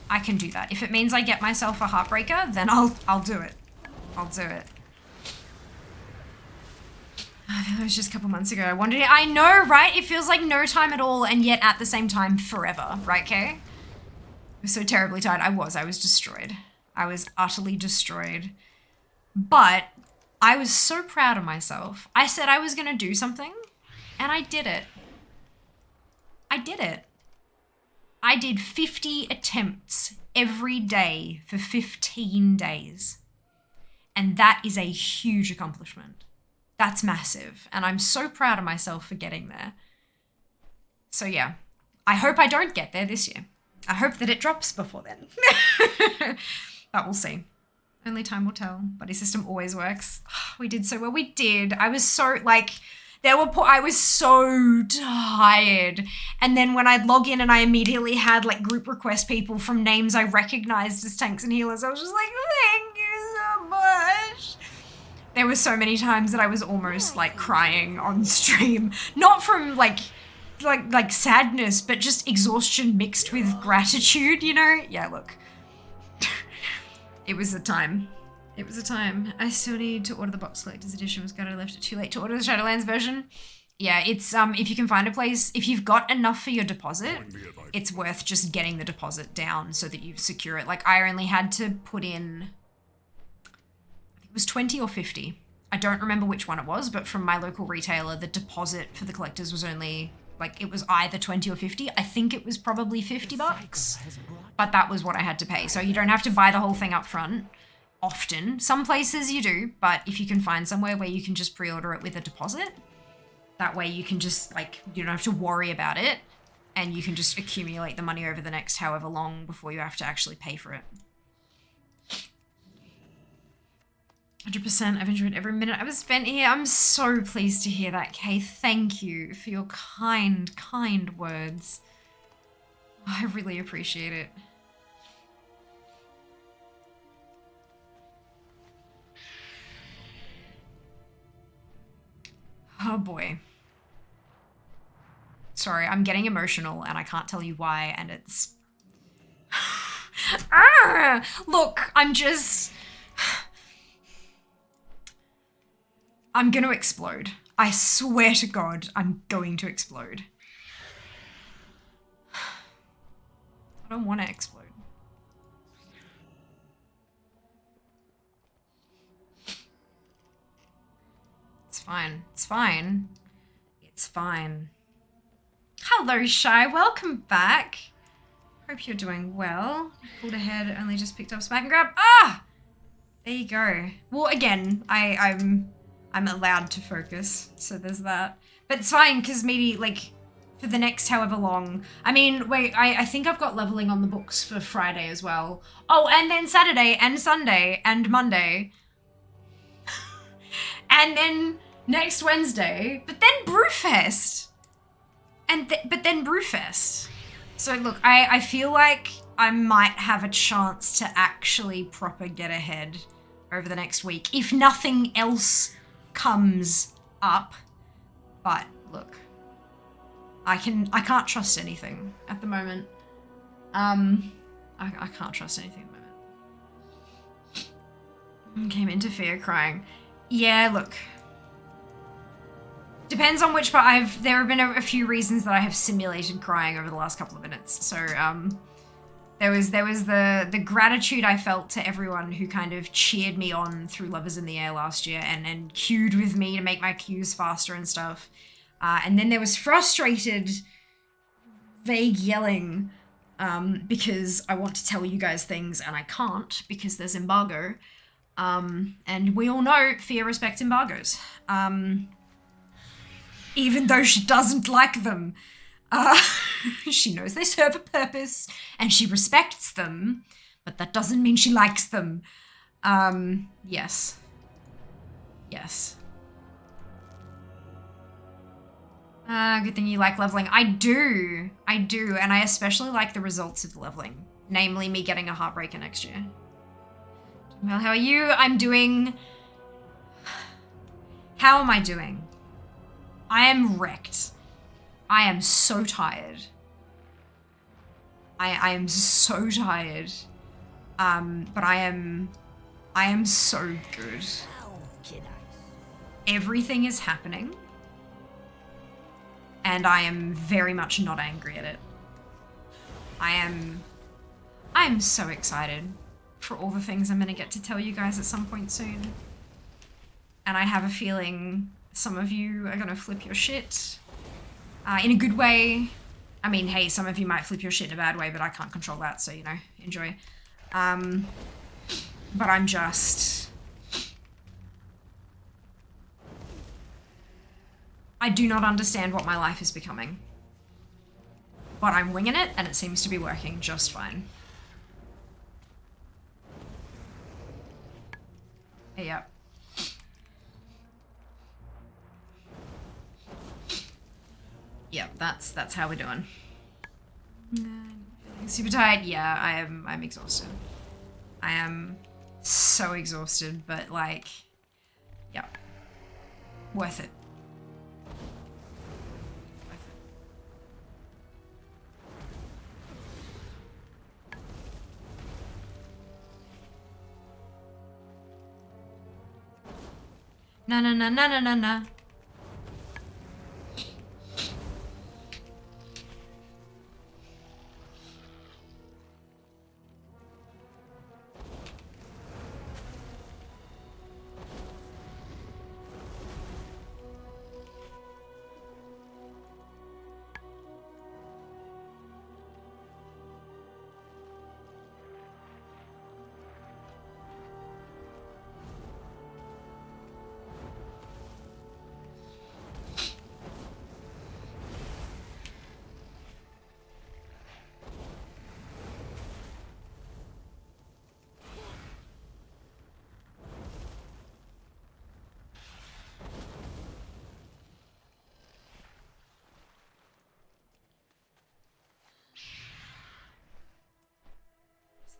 I can do that. If it means I get myself a Heartbreaker, then I'll do it. I'll do it. That was just a couple months ago. I know, right? It feels like no time at all, and yet at the same time, forever. Right, Kay? I was so terribly tired. I was destroyed. I was utterly destroyed. But I was so proud of myself. I said I was going to do something, and I did it. I did it. I did 50 attempts every day for 15 days. And that is a huge accomplishment. That's massive. And I'm so proud of myself for getting there. So yeah, I hope I don't get there this year. I hope that it drops before then. But we'll see. Only time will tell. Buddy system always works. We did so well. We did. I was so I was so tired. And then when I'd log in and I immediately had group request people from names I recognized as tanks and healers, I was just like, thank you so much. There were so many times that I was almost crying on stream. Not from like sadness, but just exhaustion mixed with gratitude, Yeah, look. It was a time. It was a time. I still need to order the box collector's edition. Was glad I left it too late to order the Shadowlands version. Yeah, it's if you can find a place, if you've got enough for your deposit, it's worth just getting the deposit down so that you secure it. Like I only had to put in, I think it was 20 or 50. I don't remember which one it was, but from my local retailer, the deposit for the collectors was only like, it was either 20 or 50. I think it was probably $50, but that was what I had to pay. So you don't have to buy the whole thing up front often. Some places you do, but if you can find somewhere where you can just pre-order it with a deposit, that way you can just like, you don't have to worry about it and you can just accumulate the money over the next however long before you have to actually pay for it. 100%, I've enjoyed every minute I've spent here. I'm so pleased to hear that, Kay. Thank you for your kind, kind words. I really appreciate it. Oh boy. Sorry, I'm getting emotional and I can't tell you why, and it's... Look, I'm gonna explode. I swear to God, I'm going to explode. I don't want to explode. It's fine. It's fine. It's fine. Hello, Shy. Welcome back. Hope you're doing well. Pulled ahead, only just picked up smack and grab. Ah! There you go. Well, again, I'm allowed to focus, so there's that. But it's fine, because maybe, like, for the next however long... I mean, wait, I think I've got leveling on the books for Friday as well. Oh, and then Saturday, and Sunday, and Monday. And then next Wednesday. But then Brewfest. But then Brewfest. So look, I feel like I might have a chance to actually proper get ahead over the next week, if nothing else comes up. But look, I can't trust anything at the moment. I can't trust anything at the moment. Came into fear crying. Yeah, look. Depends on which part. There have been a few reasons that I have simulated crying over the last couple of minutes. So there was the gratitude I felt to everyone who kind of cheered me on through Lovers in the Air last year and queued with me to make my queues faster and stuff. And then there was frustrated, vague yelling because I want to tell you guys things and I can't because there's embargo. And we all know fear respects embargoes. Even though she doesn't like them. She knows they serve a purpose and she respects them, but that doesn't mean she likes them. Yes. Yes. Good thing you like leveling. I do, and I especially like the results of the leveling. Namely, me getting a Heartbreaker next year. Well, how are you? I'm doing... How am I doing? I am wrecked. I am so tired. I am so tired. But I am so good. Everything is happening. And I am very much not angry at it. I am so excited for all the things I'm gonna get to tell you guys at some point soon. And I have a feeling some of you are gonna flip your shit in a good way. I mean, hey, some of you might flip your shit in a bad way, but I can't control that, so, you know, enjoy. But I'm just... I do not understand what my life is becoming. But I'm winging it, and it seems to be working just fine. Hey, yep. Yep, that's how we're doing. Super tired? Yeah, I'm exhausted. I am so exhausted, but like, yeah. Worth it. Na na na na na na na.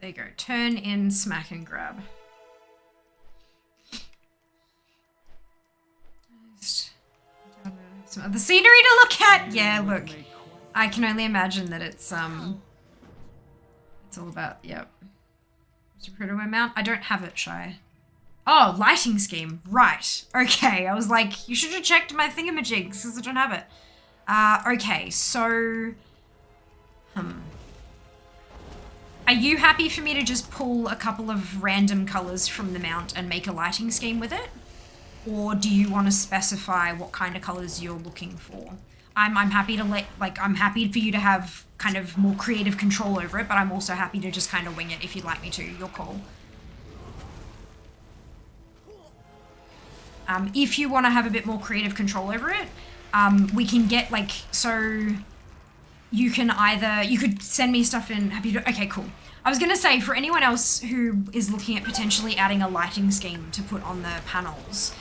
There you go. Turn in, smack and grab. Some other scenery to look at. Yeah, look. I can only imagine that it's all about, yep. Superior mount. I don't have it, Shy. Oh, lighting scheme. Right. Okay. I was like, you should have checked my thingamajigs because I don't have it. Okay, so are you happy for me to just pull a couple of random colors from the mount and make a lighting scheme with it? Or do you want to specify what kind of colors you're looking for? I'm happy to I'm happy for you to have kind of more creative control over it, but I'm also happy to just kind of wing it if you'd like me to. Your call. If you want to have a bit more creative control over it, we can get so you can you could send me stuff in. Okay, cool. I was going to say, for anyone else who is looking at potentially adding a lighting scheme to put on the panels,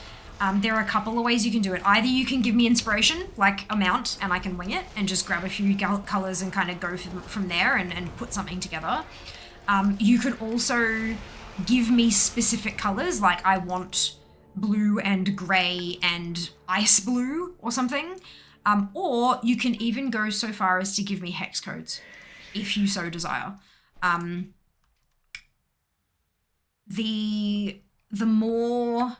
there are a couple of ways you can do it. Either you can give me inspiration, like a mount, and I can wing it and just grab a few colors and kind of go from there and put something together. You could also give me specific colors, like I want blue and grey and ice blue or something. Or you can even go so far as to give me hex codes, if you so desire. The more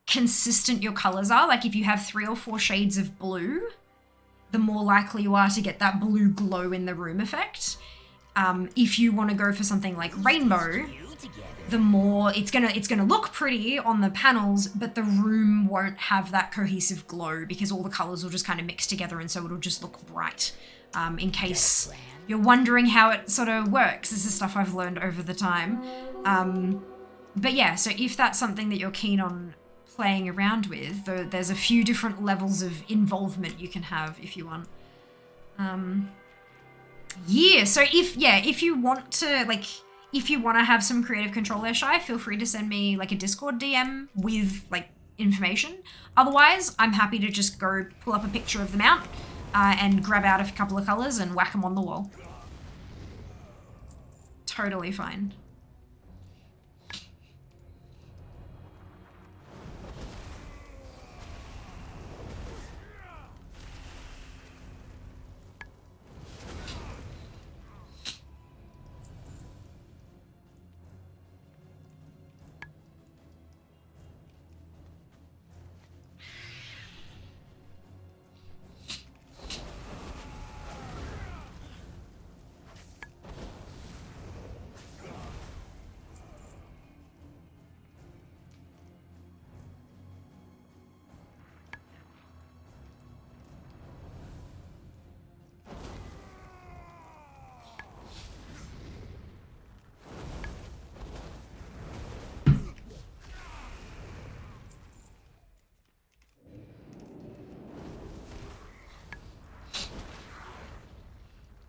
consistent your colors are, like if you have 3 or 4 shades of blue, the more likely you are to get that blue glow in the room effect. If you want to go for something like rainbow, the more it's gonna look pretty on the panels, but the room won't have that cohesive glow because all the colors will just kind of mix together, and so it'll just look bright. In case you're wondering how it sort of works, this is stuff I've learned over the time. But yeah, so if that's something that you're keen on playing around with, there's a few different levels of involvement you can have if you want. Yeah, so if you want to if you want to have some creative control there, Shy, feel free to send me a Discord DM with information. Otherwise, I'm happy to just go pull up a picture of the mount and grab out a couple of colors and whack them on the wall. Totally fine.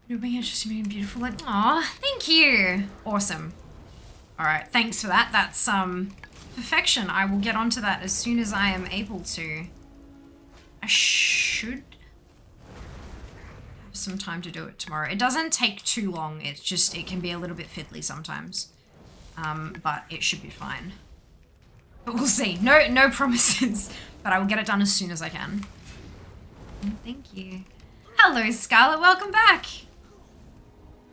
You're being interesting and beautiful. Aw, thank you. Awesome. All right, thanks for that. That's perfection. I will get onto that as soon as I am able to. I should have some time to do it tomorrow. It doesn't take too long. It's just, it can be a little bit fiddly sometimes. But it should be fine. But we'll see. No promises. But I will get it done as soon as I can. Thank you. Hello, Scarlet. Welcome back.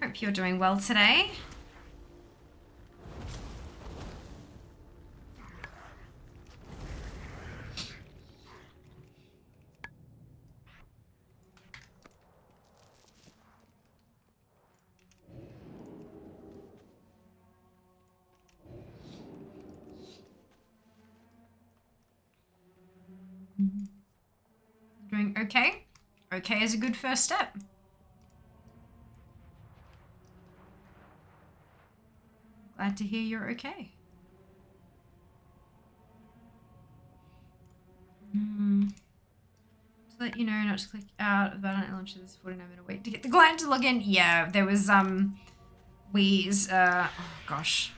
Hope you're doing well today. Doing okay? Okay is a good first step. Glad to hear you're okay. To let you know not to click out of that launch this 49-minute wait to get the client to log in. Yeah, there was oh gosh.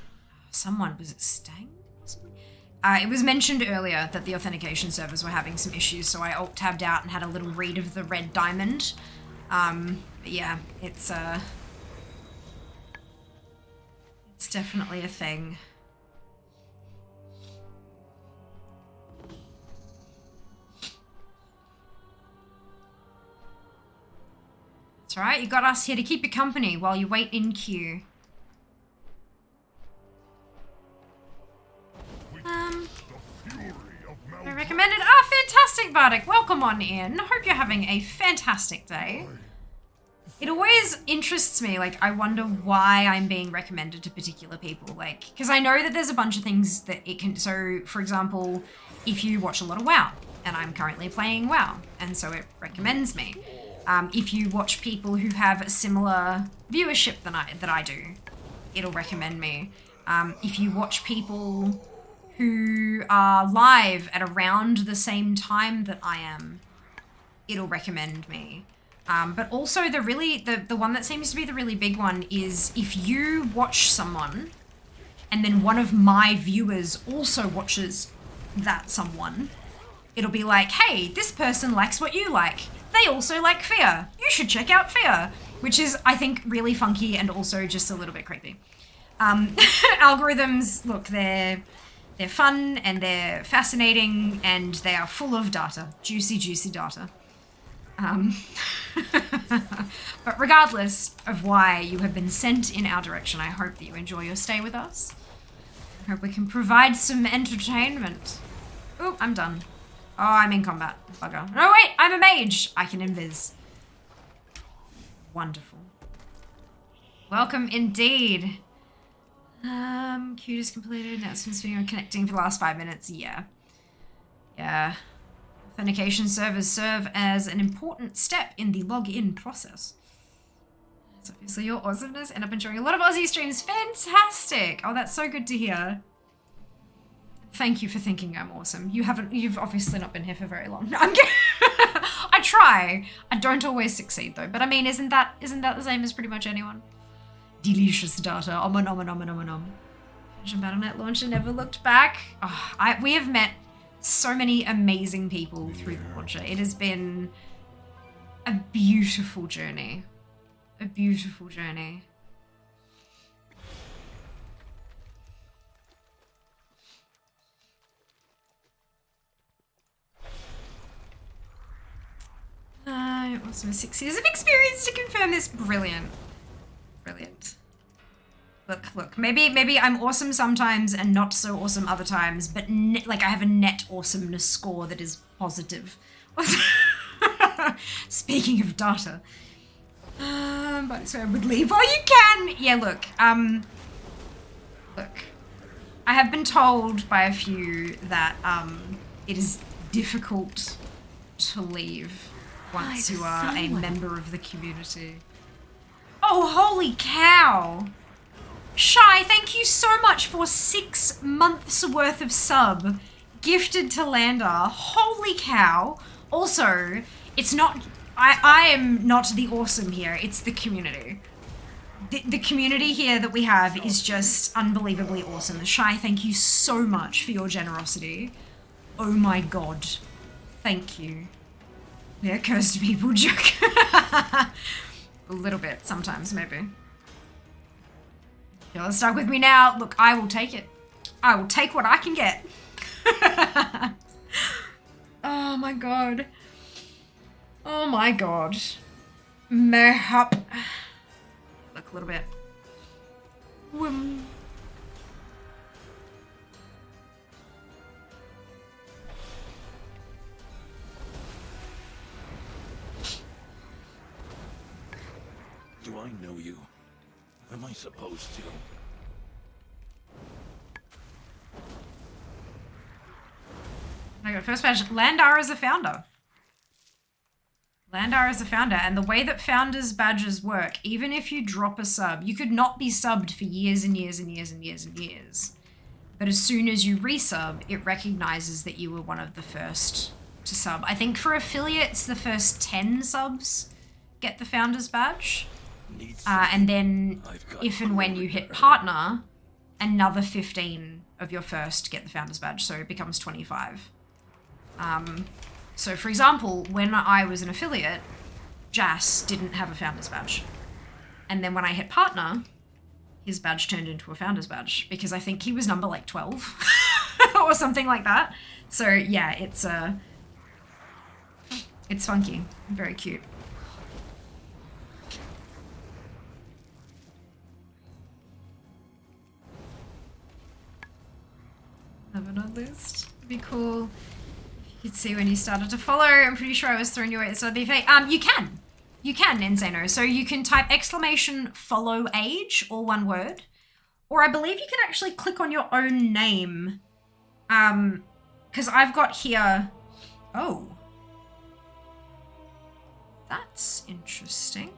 Someone, was it Stang? Possibly? It was mentioned earlier that the authentication servers were having some issues, so I alt-tabbed out and had a little read of the red diamond. But yeah, it's It's definitely a thing. That's right, you got us here to keep you company while you wait in queue. I recommended. Ah, fantastic, Bardic. Welcome on in. Hope you're having a fantastic day. It always interests me, like, I wonder why I'm being recommended to particular people, like, because I know that there's a bunch of things that it can, so, for example, if you watch a lot of WoW, and I'm currently playing WoW, and so it recommends me. If you watch people who have a similar viewership than I do, it'll recommend me. If you watch people who are live at around the same time that I am, it'll recommend me. But also the one that seems to be the really big one is if you watch someone and then one of my viewers also watches that someone, it'll be like, hey, this person likes what you like. They also like Fear. You should check out Fear, which is, I think, really funky and also just a little bit creepy. Algorithms, look, they're fun and they're fascinating and they are full of data. Juicy, juicy data. But regardless of why you have been sent in our direction, I hope that you enjoy your stay with us. I hope we can provide some entertainment. Oh, I'm done. Oh, I'm in combat. Bugger. No, wait, I'm a mage. I can invis. Wonderful. Welcome indeed. Queue just completed. Now it's been connecting for the last 5 minutes. Yeah. Yeah. Authentication servers serve as an important step in the login process. So obviously your awesomeness. End up enjoying a lot of Aussie streams. Fantastic. Oh, that's so good to hear. Thank you for thinking I'm awesome. You've obviously not been here for very long. No, I'm kidding. I try. I don't always succeed though. But I mean, isn't that the same as pretty much anyone? Delicious data. Om. Vision Battle.net launch and never looked back. Oh, we have met so many amazing people through the launcher. It has been a beautiful journey. A beautiful journey. Awesome. 6 years of experience to confirm this. Brilliant. Brilliant. Look, maybe I'm awesome sometimes and not so awesome other times, but like I have a net awesomeness score that is positive. Speaking of data. But so I would leave while you can. Yeah, look, I have been told by a few that it is difficult to leave once you are a member of the community. Oh, holy cow! Shy, thank you so much for 6 months worth of sub gifted to Lander. Holy cow. Also, it's not, I am not the awesome here, it's the community. The community here that we have is just unbelievably awesome. Shy, thank you so much for your generosity. Oh my god. Thank you. Yeah, cursed people joke. A little bit, sometimes, maybe. You're stuck with me now. Look, I will take it. I will take what I can get. Oh my god. Oh my god. Mayhap. Look, a little bit. Do I know you? Am I supposed to? I got first badge. Landar is a founder. Landar is a founder, and the way that founders badges work, even if you drop a sub, you could not be subbed for years and years and years and years and years. But as soon as you resub, it recognizes that you were one of the first to sub. I think for affiliates, the first 10 subs get the founders badge. And then if and when you hit partner, another 15 of your first get the founders badge, so it becomes 25. So for example, when I was an affiliate, Jas didn't have a founders badge. And then when I hit partner, his badge turned into a founder's badge because I think he was number like 12 or something like that. So yeah, it's funky, very cute. Have it on list. It'd be cool. You could see when you started to follow. I'm pretty sure I was throwing you away at the start of the fake. You can, Enzano. So you can type exclamation follow age, all one word. Or I believe you can actually click on your own name. Because I've got here... Oh. That's interesting.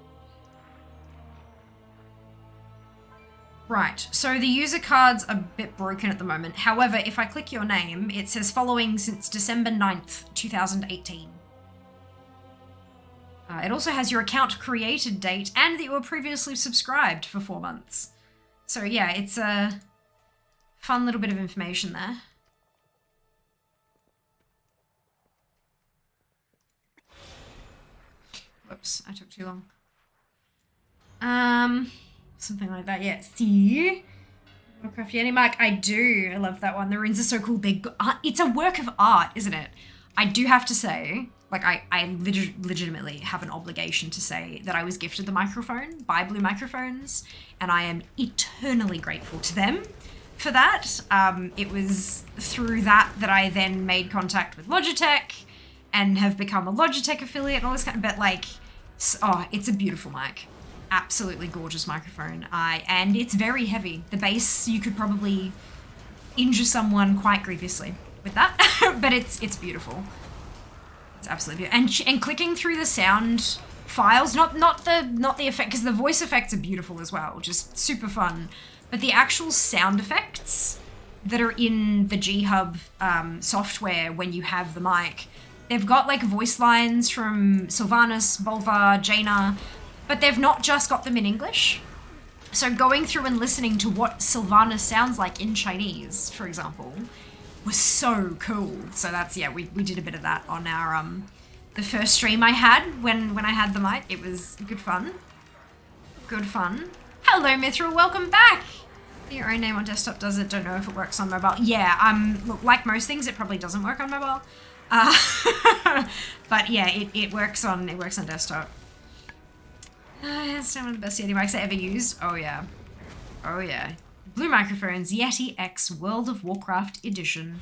Right, so the user card's a bit broken at the moment. However, if I click your name, it says following since December 9th, 2018. It also has your account created date and that you were previously subscribed for 4 months. So yeah, it's a fun little bit of information there. Whoops, I took too long. Something like that, yeah. See? Warcraft Fifty, Mark, I do. I love that one. The runes are so cool. It's a work of art, isn't it? I do have to say, like, I legitimately have an obligation to say that I was gifted the microphone by Blue Microphones, and I am eternally grateful to them for that. It was through that I then made contact with Logitech and have become a Logitech affiliate and all this kind of, but like, oh, it's a beautiful mic. Absolutely gorgeous microphone. And it's very heavy. The bass, you could probably injure someone quite grievously with that, but it's beautiful. It's absolutely beautiful. And clicking through the sound files, not the effect, because the voice effects are beautiful as well, just super fun. But the actual sound effects that are in the G-Hub software when you have the mic, they've got like voice lines from Sylvanas, Bolvar, Jaina, but they've not just got them in English. So going through and listening to what Sylvanas sounds like in Chinese, for example, was so cool. So that's, yeah, we did a bit of that on our, the first stream I had when I had the mic. It was good fun. Good fun. Hello, Mithril, welcome back. Your own name on desktop does it, don't know if it works on mobile. Yeah, look, like most things, it probably doesn't work on mobile. But yeah, it works on desktop. It's one of the best Yeti mics I ever used. Oh yeah. Oh yeah. Blue Microphones Yeti X World of Warcraft Edition.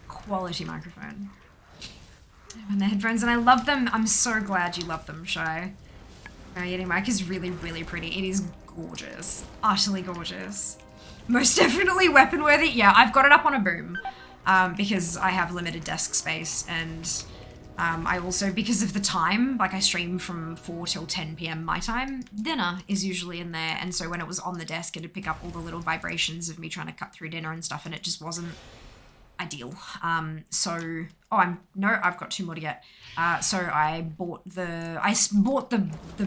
Quality microphone. And the headphones, and I love them. I'm so glad you love them, Shy. Yeti mic is really, really pretty. It is gorgeous. Utterly gorgeous. Most definitely weapon worthy. Yeah, I've got it up on a boom because I have limited desk space, and I also, because of the time, like I stream from 4 till 10 p.m. my time, dinner is usually in there, and so when it was on the desk, it'd pick up all the little vibrations of me trying to cut through dinner and stuff, and it just wasn't ideal. I've got 2 more to get. So I bought the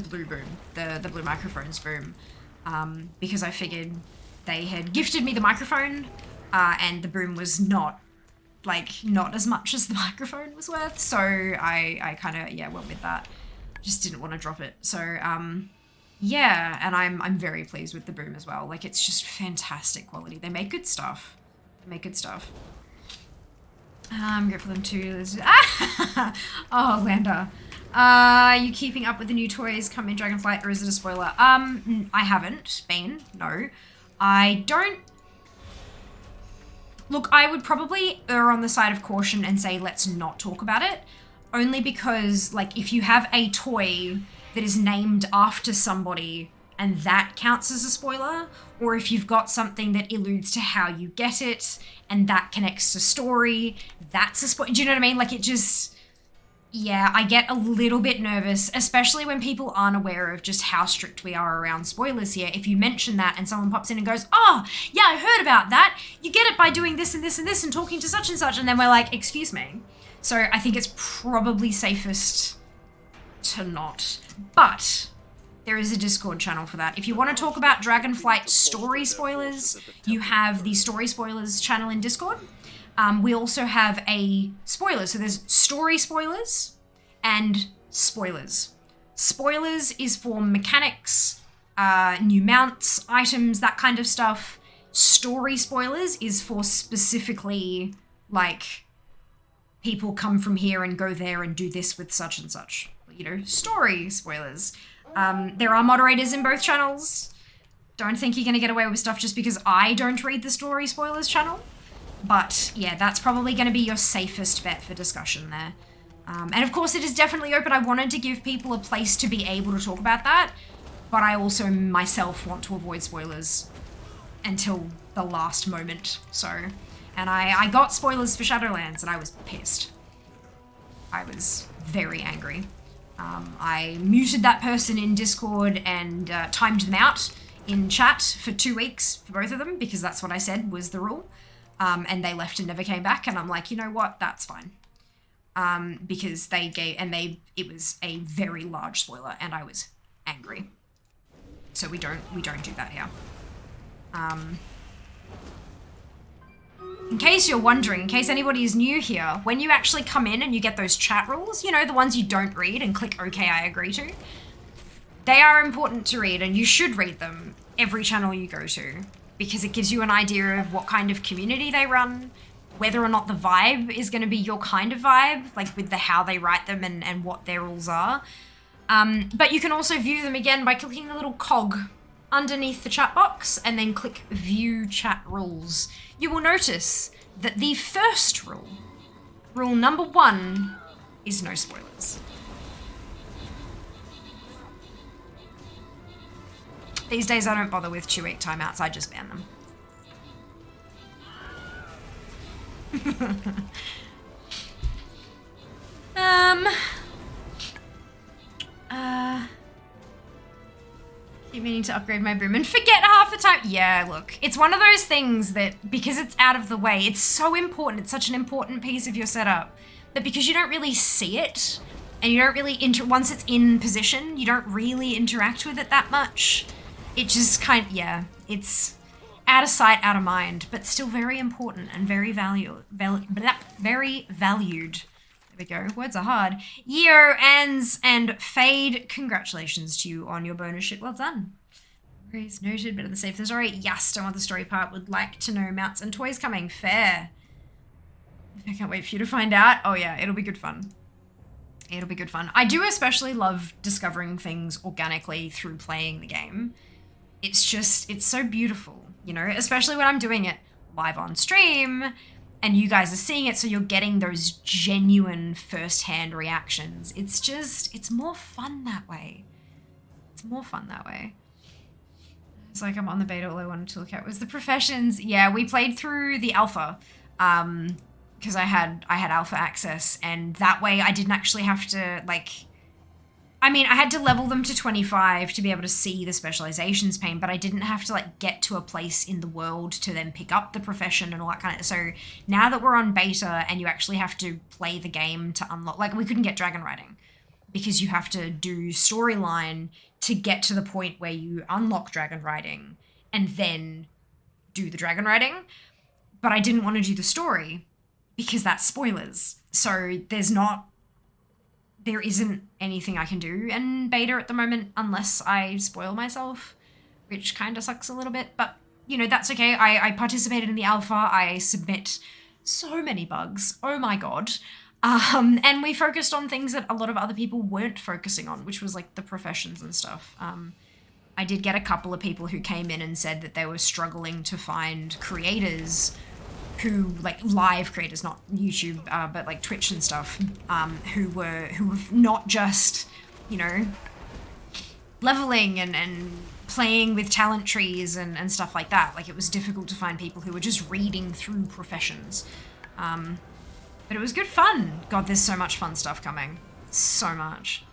blue boom, the Blue Microphones boom, because I figured they had gifted me the microphone, and the boom was not as much as the microphone was worth. So I kind of, went with that. Just didn't want to drop it. So, yeah, and I'm very pleased with the boom as well. Like, it's just fantastic quality. They make good stuff. I'm grateful for them too. Oh, Landa. Are you keeping up with the new toys coming in Dragonflight, or is it a spoiler? I haven't been, no. I don't... Look, I would probably err on the side of caution and say let's not talk about it. Only because, like, if you have a toy that is named after somebody and that counts as a spoiler, or if you've got something that alludes to how you get it and that connects to story, that's a spoiler. Do you know what I mean? Like, it just... Yeah, I get a little bit nervous, especially when people aren't aware of just how strict we are around spoilers here. If you mention that and someone pops in and goes, oh, yeah, I heard about that. You get it by doing this and this and this and talking to such and such. And then we're like, excuse me. So I think it's probably safest to not. But there is a Discord channel for that. If you want to talk about Dragonflight story spoilers, you have the story spoilers channel in Discord. We also have a spoiler. So there's story spoilers and spoilers. Spoilers is for mechanics new mounts, items, that kind of stuff. Story spoilers is for specifically, like, people come from here and go there and do this with such and such. You know, story spoilers. There are moderators in both channels. Don't think you're gonna get away with stuff just because I don't read the story spoilers channel. But yeah, that's probably gonna be your safest bet for discussion there. And of course it is definitely open. I wanted to give people a place to be able to talk about that, but I also myself want to avoid spoilers until the last moment. So, and I got spoilers for Shadowlands and I was pissed. I was very angry. I muted that person in Discord and timed them out in chat for 2 weeks for both of them because that's what I said was the rule. And they left and never came back, and I'm like, you know what, that's fine. Because it was a very large spoiler and I was angry. So we don't do that here. In case you're wondering, in case anybody is new here, when you actually come in and you get those chat rules, you know, the ones you don't read and click OK, I agree to, they are important to read and you should read them every channel you go to because it gives you an idea of what kind of community they run, whether or not the vibe is going to be your kind of vibe, like with the how they write them and what their rules are. But you can also view them again by clicking the little cog underneath the chat box and then click view chat rules. You will notice that the first rule, rule number 1, is no spoilers. These days I don't bother with 2-week timeouts, I just ban them. Keep meaning to upgrade my boom and forget half the time. Yeah, look, it's one of those things that because it's out of the way, it's so important. It's such an important piece of your setup, but because you don't really see it and you don't really once it's in position, you don't really interact with it that much. It just it's out of sight, out of mind, but still very important and very valued. Very valued. There we go. Words are hard. Year ends and Fade. Congratulations to you on your bonus shit. Well done. Praise noted, but in the safe the story. Yes, don't want the story part. Would like to know mounts and toys coming. Fair. I can't wait for you to find out. Oh yeah, it'll be good fun. It'll be good fun. I do especially love discovering things organically through playing the game. It's so beautiful, you know, especially when I'm doing it live on stream and you guys are seeing it, so you're getting those genuine first-hand reactions. It's more fun that way. It's more fun that way. It's like I'm on the beta, all I wanted to look at was the professions. Yeah, we played through the alpha, because I had alpha access, and that way I didn't actually have to, like, I mean, I had to level them to 25 to be able to see the specializations pane, but I didn't have to, like, get to a place in the world to then pick up the profession and all that kind of, so now that we're on beta and you actually have to play the game to unlock, like, we couldn't get dragon riding because you have to do storyline to get to the point where you unlock dragon riding and then do the dragon riding, but I didn't want to do the story because that's spoilers, so there isn't anything I can do in beta at the moment unless I spoil myself, which kind of sucks a little bit, but, you know, that's okay. I participated in the alpha. I submit so many bugs. Oh my god. And we focused on things that a lot of other people weren't focusing on, which was, like, the professions and stuff. I did get a couple of people who came in and said that they were struggling to find creators who, like, live creators, not YouTube, but like Twitch and stuff, who were not just, you know, leveling and playing with talent trees and stuff like that. Like, it was difficult to find people who were just reading through professions. But it was good fun. God, there's so much fun stuff coming. So much.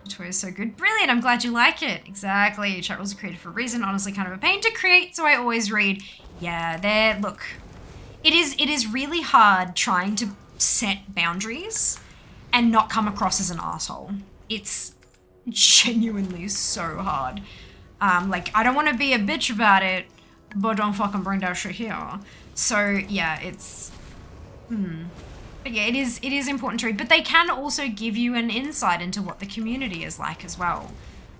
The toy is so good. Brilliant, I'm glad you like it. Exactly. Chat rules are created for a reason. Honestly, kind of a pain to create, so I always read. Yeah, look. It is really hard trying to set boundaries and not come across as an asshole. It's genuinely so hard. Like, I don't want to be a bitch about it, but don't fucking bring that shit here. So, yeah, it's... But yeah, it is important to read. But they can also give you an insight into what the community is like as well.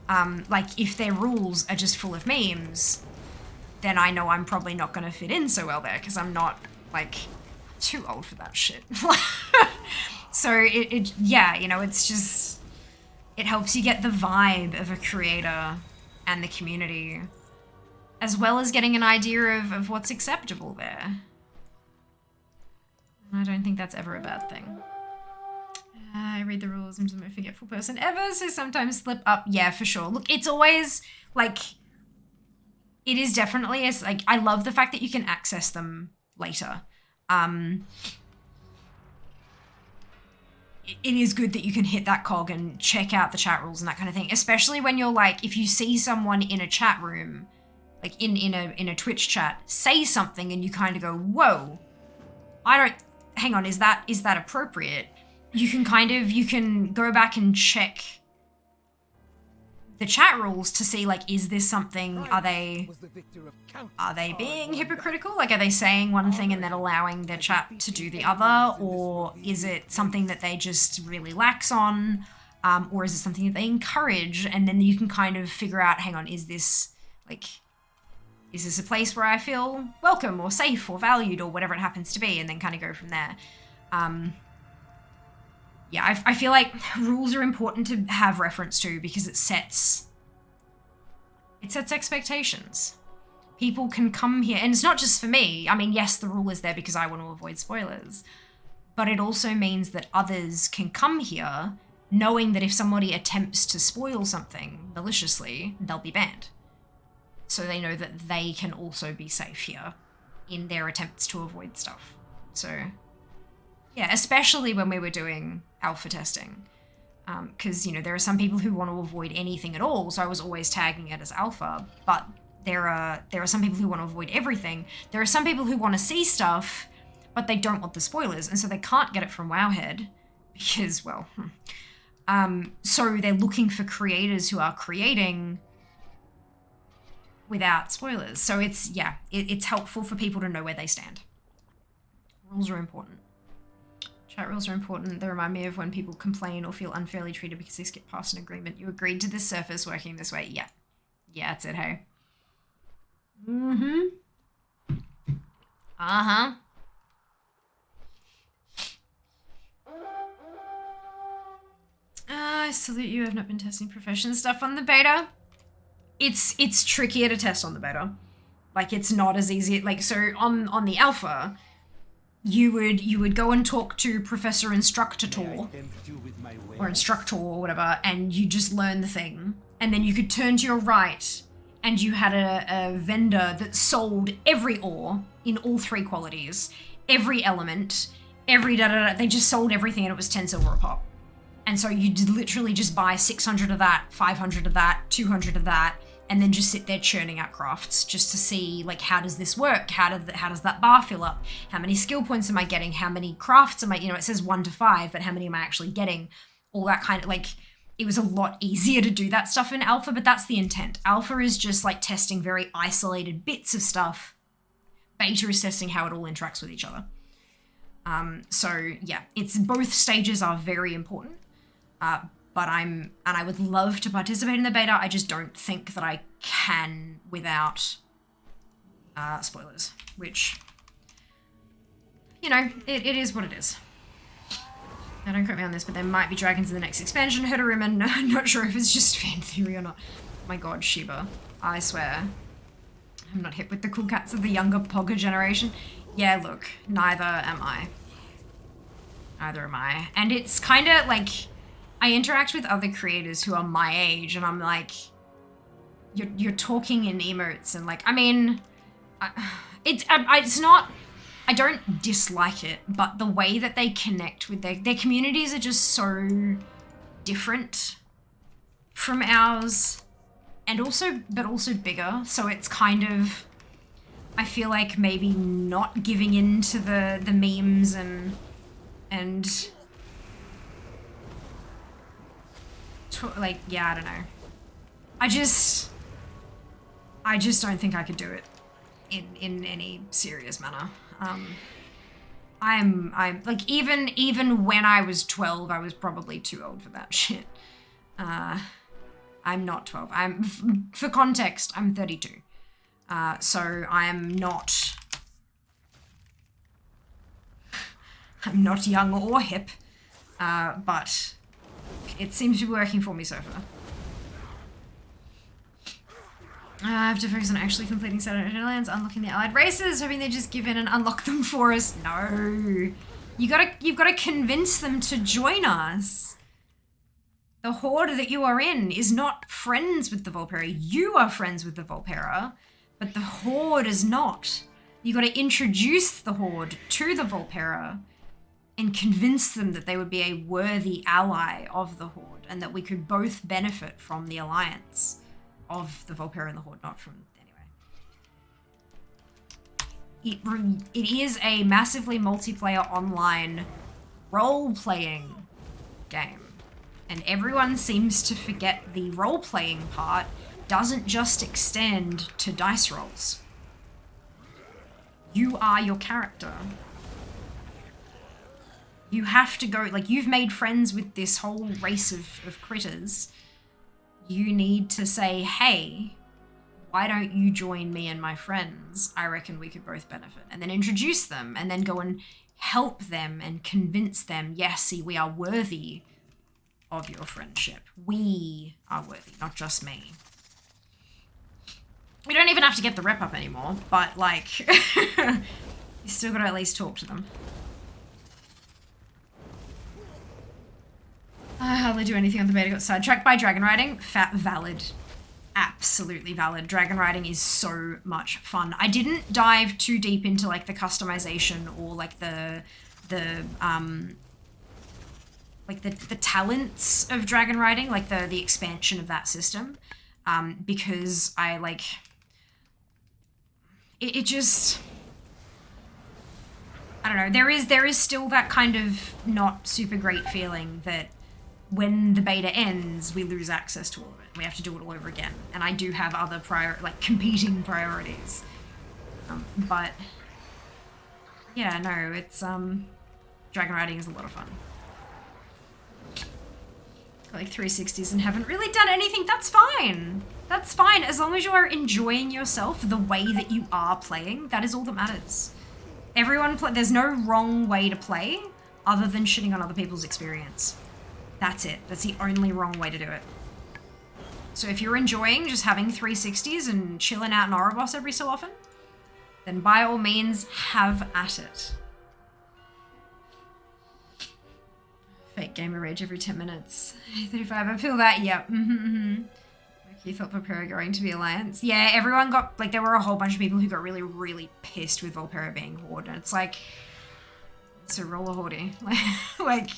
Like, if their rules are just full of memes, then I know I'm probably not going to fit in so well there, because I'm not, like, too old for that shit. So, yeah, you know, it's just, it helps you get the vibe of a creator and the community, as well as getting an idea of what's acceptable there. I don't think that's ever a bad thing. I read the rules, I'm just the most forgetful person ever, so sometimes slip up. Yeah, for sure. Look, it's always, like, it is definitely, like, I love the fact that you can access them later. It is good that you can hit that cog and check out the chat rules and that kind of thing, especially when you're like, if you see someone in a chat room, like in a Twitch chat, say something and you kind of go, whoa, hang on, is that appropriate? You can go back and check the chat rules to see, like, is this something, are they being hypocritical? Like, are they saying one thing and then allowing their chat to do the other? Or is it something that they just really lax on? Or is it something that they encourage? And then you can kind of figure out, hang on, is this a place where I feel welcome or safe or valued or whatever it happens to be, and then kind of go from there. Yeah, I feel like rules are important to have reference to because it sets expectations. People can come here, and it's not just for me. I mean, yes, the rule is there because I want to avoid spoilers, but it also means that others can come here knowing that if somebody attempts to spoil something maliciously, they'll be banned. So they know that they can also be safe here in their attempts to avoid stuff. So, yeah, especially when we were doing alpha testing. Because, you know, there are some people who want to avoid anything at all, so I was always tagging it as alpha, but there are some people who want to avoid everything. There are some people who want to see stuff, but they don't want the spoilers, and so they can't get it from Wowhead, because, well, so they're looking for creators who are creating without spoilers. So it's, yeah, it's helpful for people to know where they stand. Rules are important. Chat rules are important. They remind me of when people complain or feel unfairly treated because they skip past an agreement. You agreed to this surface working this way. Yeah. Yeah, that's it, hey. Mm-hmm. Uh-huh. I salute you. I've not been testing profession stuff on the beta. It's trickier to test on the beta. Like, it's not as easy. Like, so on the alpha, you would go and talk to Professor Instructor or Instructor or whatever, and you just learn the thing. And then you could turn to your right, and you had a vendor that sold every ore in all 3 qualities, every element, every da-da-da. They just sold everything, and it was 10 silver a pop. And so you'd literally just buy 600 of that, 500 of that, 200 of that, and then just sit there churning out crafts just to see, like, how does this work? How does that bar fill up? How many skill points am I getting? How many crafts am I, you know, it says 1 to 5, but how many am I actually getting? All that kind of, like, it was a lot easier to do that stuff in alpha, but that's the intent. Alpha is just, like, testing very isolated bits of stuff. Beta is testing how it all interacts with each other. So, yeah, it's both stages are very important. But I would love to participate in the beta. I just don't think that I can without spoilers, which, you know, it is what it is. Now, don't quote me on this, but there might be dragons in the next expansion. Heard a rumor, I'm not sure if it's just fan theory or not. Oh my god, Shiba. I swear. I'm not hip with the cool cats of the younger Pogger generation. Yeah, look, neither am I. Neither am I. And it's kind of like, I interact with other creators who are my age, and I'm like, you're talking in emotes, and like, I mean, it's not, I don't dislike it, but the way that they connect with their communities are just so different from ours, and also, but also bigger. So it's kind of, I feel like maybe not giving in to the memes and like, yeah, I don't know. I just don't think I could do it in any serious manner. I'm like, even when I was 12, I was probably too old for that shit. I'm not 12. For context, I'm 32. So I'm not young or hip, but it seems to be working for me so far. I have to focus on actually completing Saturday Lands, unlocking the allied races, hoping they just give in and unlock them for us. No. You've gotta convince them to join us. The Horde that you are in is not friends with the Volpera. You are friends with the Volpera, but the Horde is not. You gotta introduce the Horde to the Volpera and convince them that they would be a worthy ally of the Horde and that we could both benefit from the alliance of the Volpera and the Horde, not from... Anyway. It is a massively multiplayer online role-playing game. And everyone seems to forget the role-playing part doesn't just extend to dice rolls. You are your character. You have to go, like, you've made friends with this whole race of critters. You need to say, hey, why don't you join me and my friends? I reckon we could both benefit. And then introduce them and then go and help them and convince them, yes, see, we are worthy of your friendship. We are worthy, not just me. We don't even have to get the rep up anymore, but like, you still gotta at least talk to them. I hardly do anything on the beta, got sidetracked by dragon riding. Valid. Absolutely valid. Dragon riding is so much fun. I didn't dive too deep into like the customization or like the talents of dragon riding, like the expansion of that system, because I like it just, I don't know, there is still that kind of not super great feeling that when the beta ends, we lose access to all of it. We have to do it all over again. And I do have other competing priorities. But yeah, no, it's dragon riding is a lot of fun. Got like 360s and haven't really done anything. That's fine. That's fine. As long as you are enjoying yourself the way that you are playing, that is all that matters. There's no wrong way to play other than shitting on other people's experience. That's it. That's the only wrong way to do it. So if you're enjoying just having 360s and chilling out in Ouroboros every so often, then by all means, have at it. Fake gamer rage every 10 minutes. 35, I feel that, yep. You thought Volpera going to be Alliance? Yeah, everyone got, like, there were a whole bunch of people who got really, really pissed with Volpera being Horde, and it's like, it's a roller Horde. like,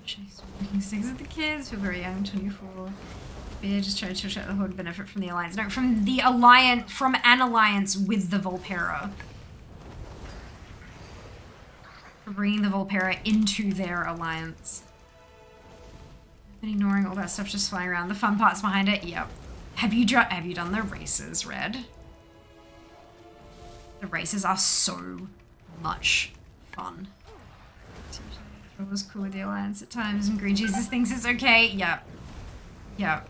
she's working sticks with the kids, feel very young, 24. Yeah, just try to shut the Horde benefit from the Alliance. No, from the Alliance, from an alliance with the Volpera. For bringing the Volpera into their alliance. I've been ignoring all that stuff just flying around. The fun parts behind it, yep. Have you done the races, Red? The races are so much fun. It was cool with the Alliance at times, and Green Jesus thinks it's okay. Yep. Yep.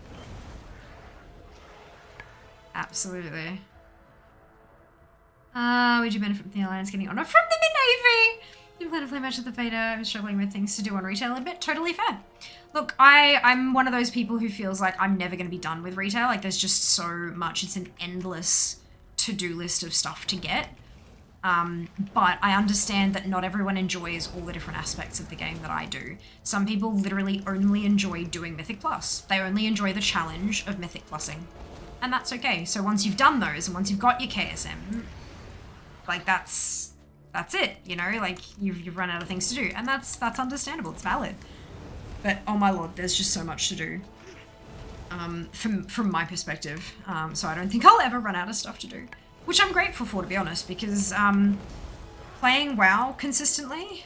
Absolutely. Would you benefit from the Alliance getting honor from the Mid-Navy? You plan to play much of the beta. I'm struggling with things to do on retail a bit. Totally fair. Look, I'm one of those people who feels like I'm never going to be done with retail. Like, there's just so much. It's an endless to-do list of stuff to get. But I understand that not everyone enjoys all the different aspects of the game that I do. Some people literally only enjoy doing Mythic Plus. They only enjoy the challenge of Mythic Plussing. And that's okay. So once you've done those, and once you've got your KSM, like that's it, you know? Like, you've run out of things to do. And that's understandable. It's valid. But, oh my lord, there's just so much to do. From my perspective. So I don't think I'll ever run out of stuff to do. Which I'm grateful for, to be honest, because playing WoW consistently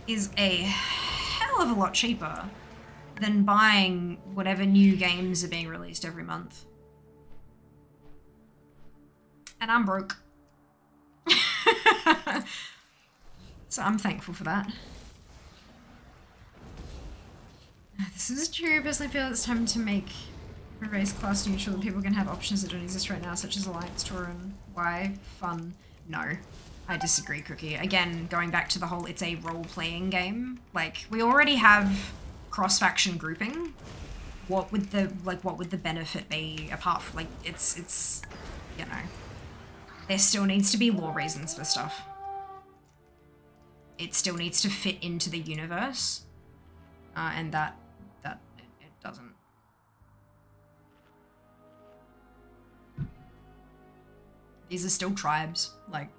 is a hell of a lot cheaper than buying whatever new games are being released every month. And I'm broke. So I'm thankful for that. This is true. I personally feel it's time to make a race class neutral that people can have options that don't exist right now, such as Alliance Tour and why fun. No, I disagree, Cookie. Again, going back to the whole it's a role-playing game. Like, we already have cross-faction grouping. What would the benefit be apart from, like, it's, you know, there still needs to be lore reasons for stuff. It still needs to fit into the universe, and that it doesn't. These are still tribes. Like,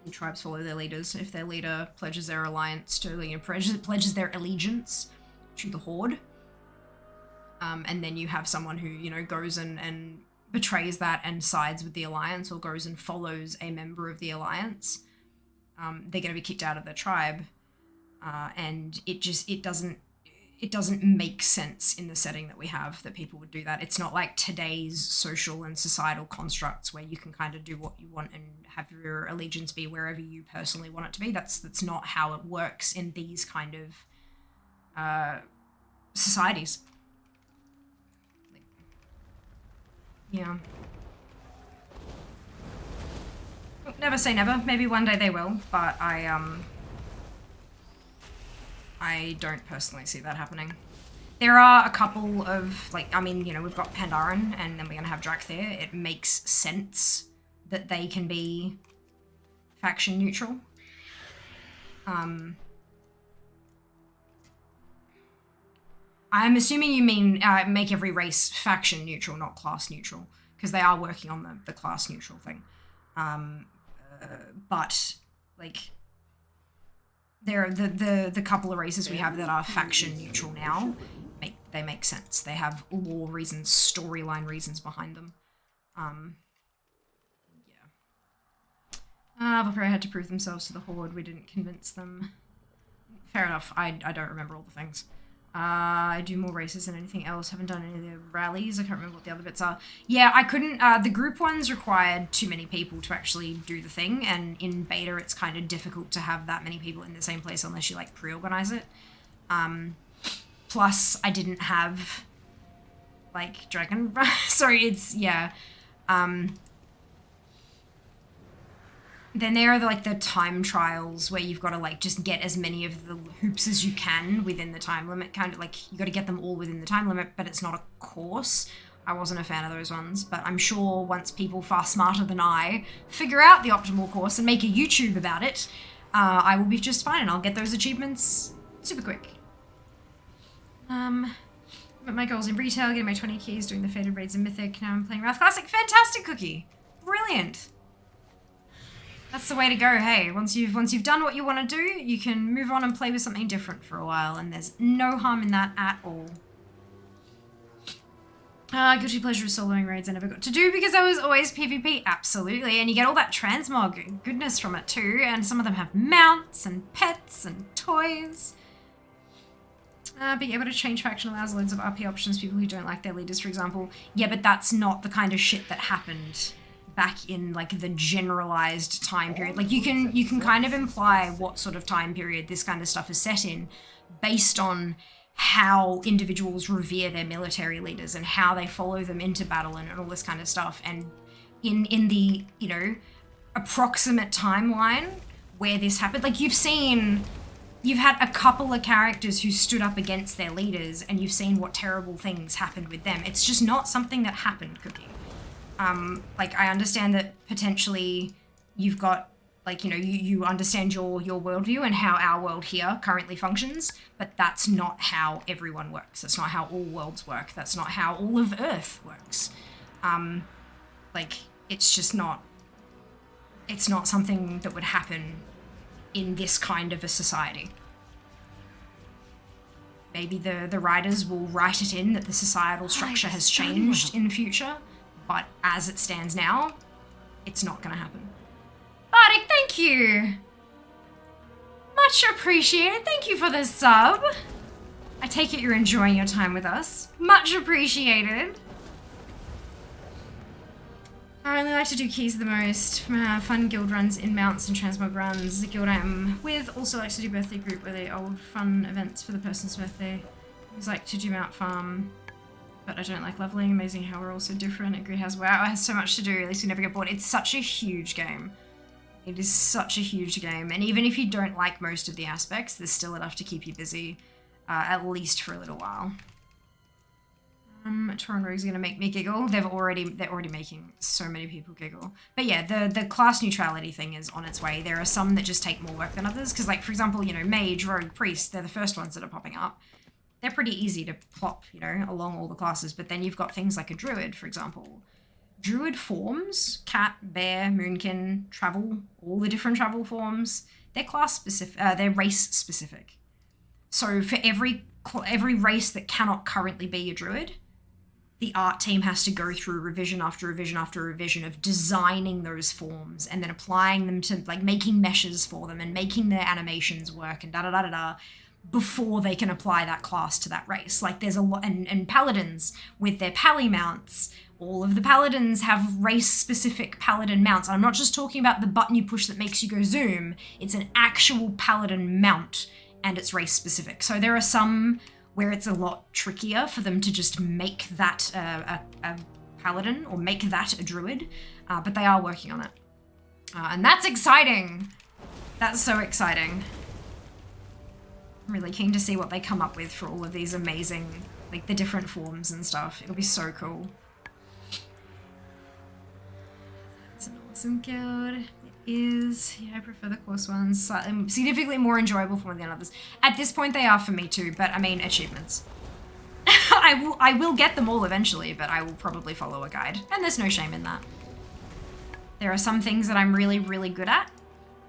the tribes follow their leaders. If their leader pledges their alliance to, you know, pledges their allegiance to the Horde, and then you have someone who, you know, goes and betrays that and sides with the alliance, or goes and follows a member of the alliance, they're going to be kicked out of their tribe, and it doesn't make sense in the setting that we have that people would do that. It's not like today's social and societal constructs where you can kind of do what you want and have your allegiance be wherever you personally want it to be. That's not how it works in these kind of societies. Yeah. Never say never. Maybe one day they will, but I don't personally see that happening. There are a couple of, like, I mean, you know, we've got Pandaren, and then we're gonna have Drac there. It makes sense that they can be faction neutral. I'm assuming you mean make every race faction neutral, not class neutral, because they are working on the class neutral thing. But, like, there are the couple of races we have that are faction neutral now. They make sense. They have lore reasons, storyline reasons behind them. Yeah. Valkyria had to prove themselves to the Horde. We didn't convince them. Fair enough. I don't remember all the things. I do more races than anything else. Haven't done any of the rallies. I can't remember what the other bits are. Yeah, I couldn't. The group ones required too many people to actually do the thing, and in beta it's kind of difficult to have that many people in the same place unless you, like, pre-organize it. Plus, I didn't have, like, Dragon... Sorry, it's... Yeah. Then there are, like, the time trials where you've got to, like, just get as many of the hoops as you can within the time limit. Kind of, like, you got to get them all within the time limit, but it's not a course. I wasn't a fan of those ones, but I'm sure once people far smarter than I figure out the optimal course and make a YouTube about it, I will be just fine, and I'll get those achievements super quick. But my goals in retail, getting my 20 keys, doing the Faded Raids in Mythic, now I'm playing Wrath Classic. Fantastic, Cookie! Brilliant! That's the way to go. Hey, once you've done what you want to do, you can move on and play with something different for a while, and there's no harm in that at all. Guilty pleasure of soloing raids I never got to do because I was always PvP. Absolutely, and you get all that transmog goodness from it too, and some of them have mounts and pets and toys. Being able to change faction allows loads of RP options, people who don't like their leaders, for example. Yeah, but that's not the kind of shit that happened back in, like, the generalized time period. Like, you can kind of imply what sort of time period this kind of stuff is set in based on how individuals revere their military leaders and how they follow them into battle and all this kind of stuff. And in the, you know, approximate timeline where this happened, like, you've had a couple of characters who stood up against their leaders, and you've seen what terrible things happened with them. It's just not something that happened, Cookie. Like, I understand that potentially you've got, like, you know, you understand your worldview and how our world here currently functions, but that's not how everyone works. That's not how all worlds work. That's not how all of Earth works. Like, it's just not, it's not something that would happen in this kind of a society. Maybe the writers will write it in that the societal structure has changed in the future, but as it stands now, it's not going to happen. Bardic, thank you! Much appreciated. Thank you for the sub. I take it you're enjoying your time with us. Much appreciated. I only like to do keys the most. Fun guild runs in mounts and transmog runs. The guild I'm with also likes to do birthday group where they hold fun events for the person's birthday. I like to do mount farm, but I don't like leveling. Amazing how we're all so different. Agree has wow, it has so much to do. At least we never get bored. It's such a huge game. It is such a huge game, and even if you don't like most of the aspects, there's still enough to keep you busy, at least for a little while. Toron Rogue's gonna make me giggle. They're already making so many people giggle. But yeah, the class neutrality thing is on its way. There are some that just take more work than others, because like for example, you know, mage, rogue, priest, they're the first ones that are popping up. They're pretty easy to plop, you know, along all the classes. But then you've got things like a druid, for example. Druid forms, cat, bear, moonkin, travel, all the different travel forms. They're class specific. They're race specific. So for every race that cannot currently be a druid, the art team has to go through revision after revision after revision of designing those forms and then applying them to, like, making meshes for them and making their animations work and da-da-da-da-da before they can apply that class to that race. Like, there's a lot, and paladins with their pally mounts, all of the paladins have race-specific paladin mounts. And I'm not just talking about the button you push that makes you go zoom, it's an actual paladin mount and it's race-specific. So there are some where it's a lot trickier for them to just make that a paladin or make that a druid, but they are working on it. And that's exciting. That's so exciting. I'm really keen to see what they come up with for all of these amazing, like the different forms and stuff. It'll be so cool. It's an awesome guild. Is, yeah, I prefer the course ones, slightly significantly more enjoyable for one than others. At this point they are for me too, but I mean, achievements. I will get them all eventually, but I will probably follow a guide, and there's no shame in that. There are some things that I'm really, really good at,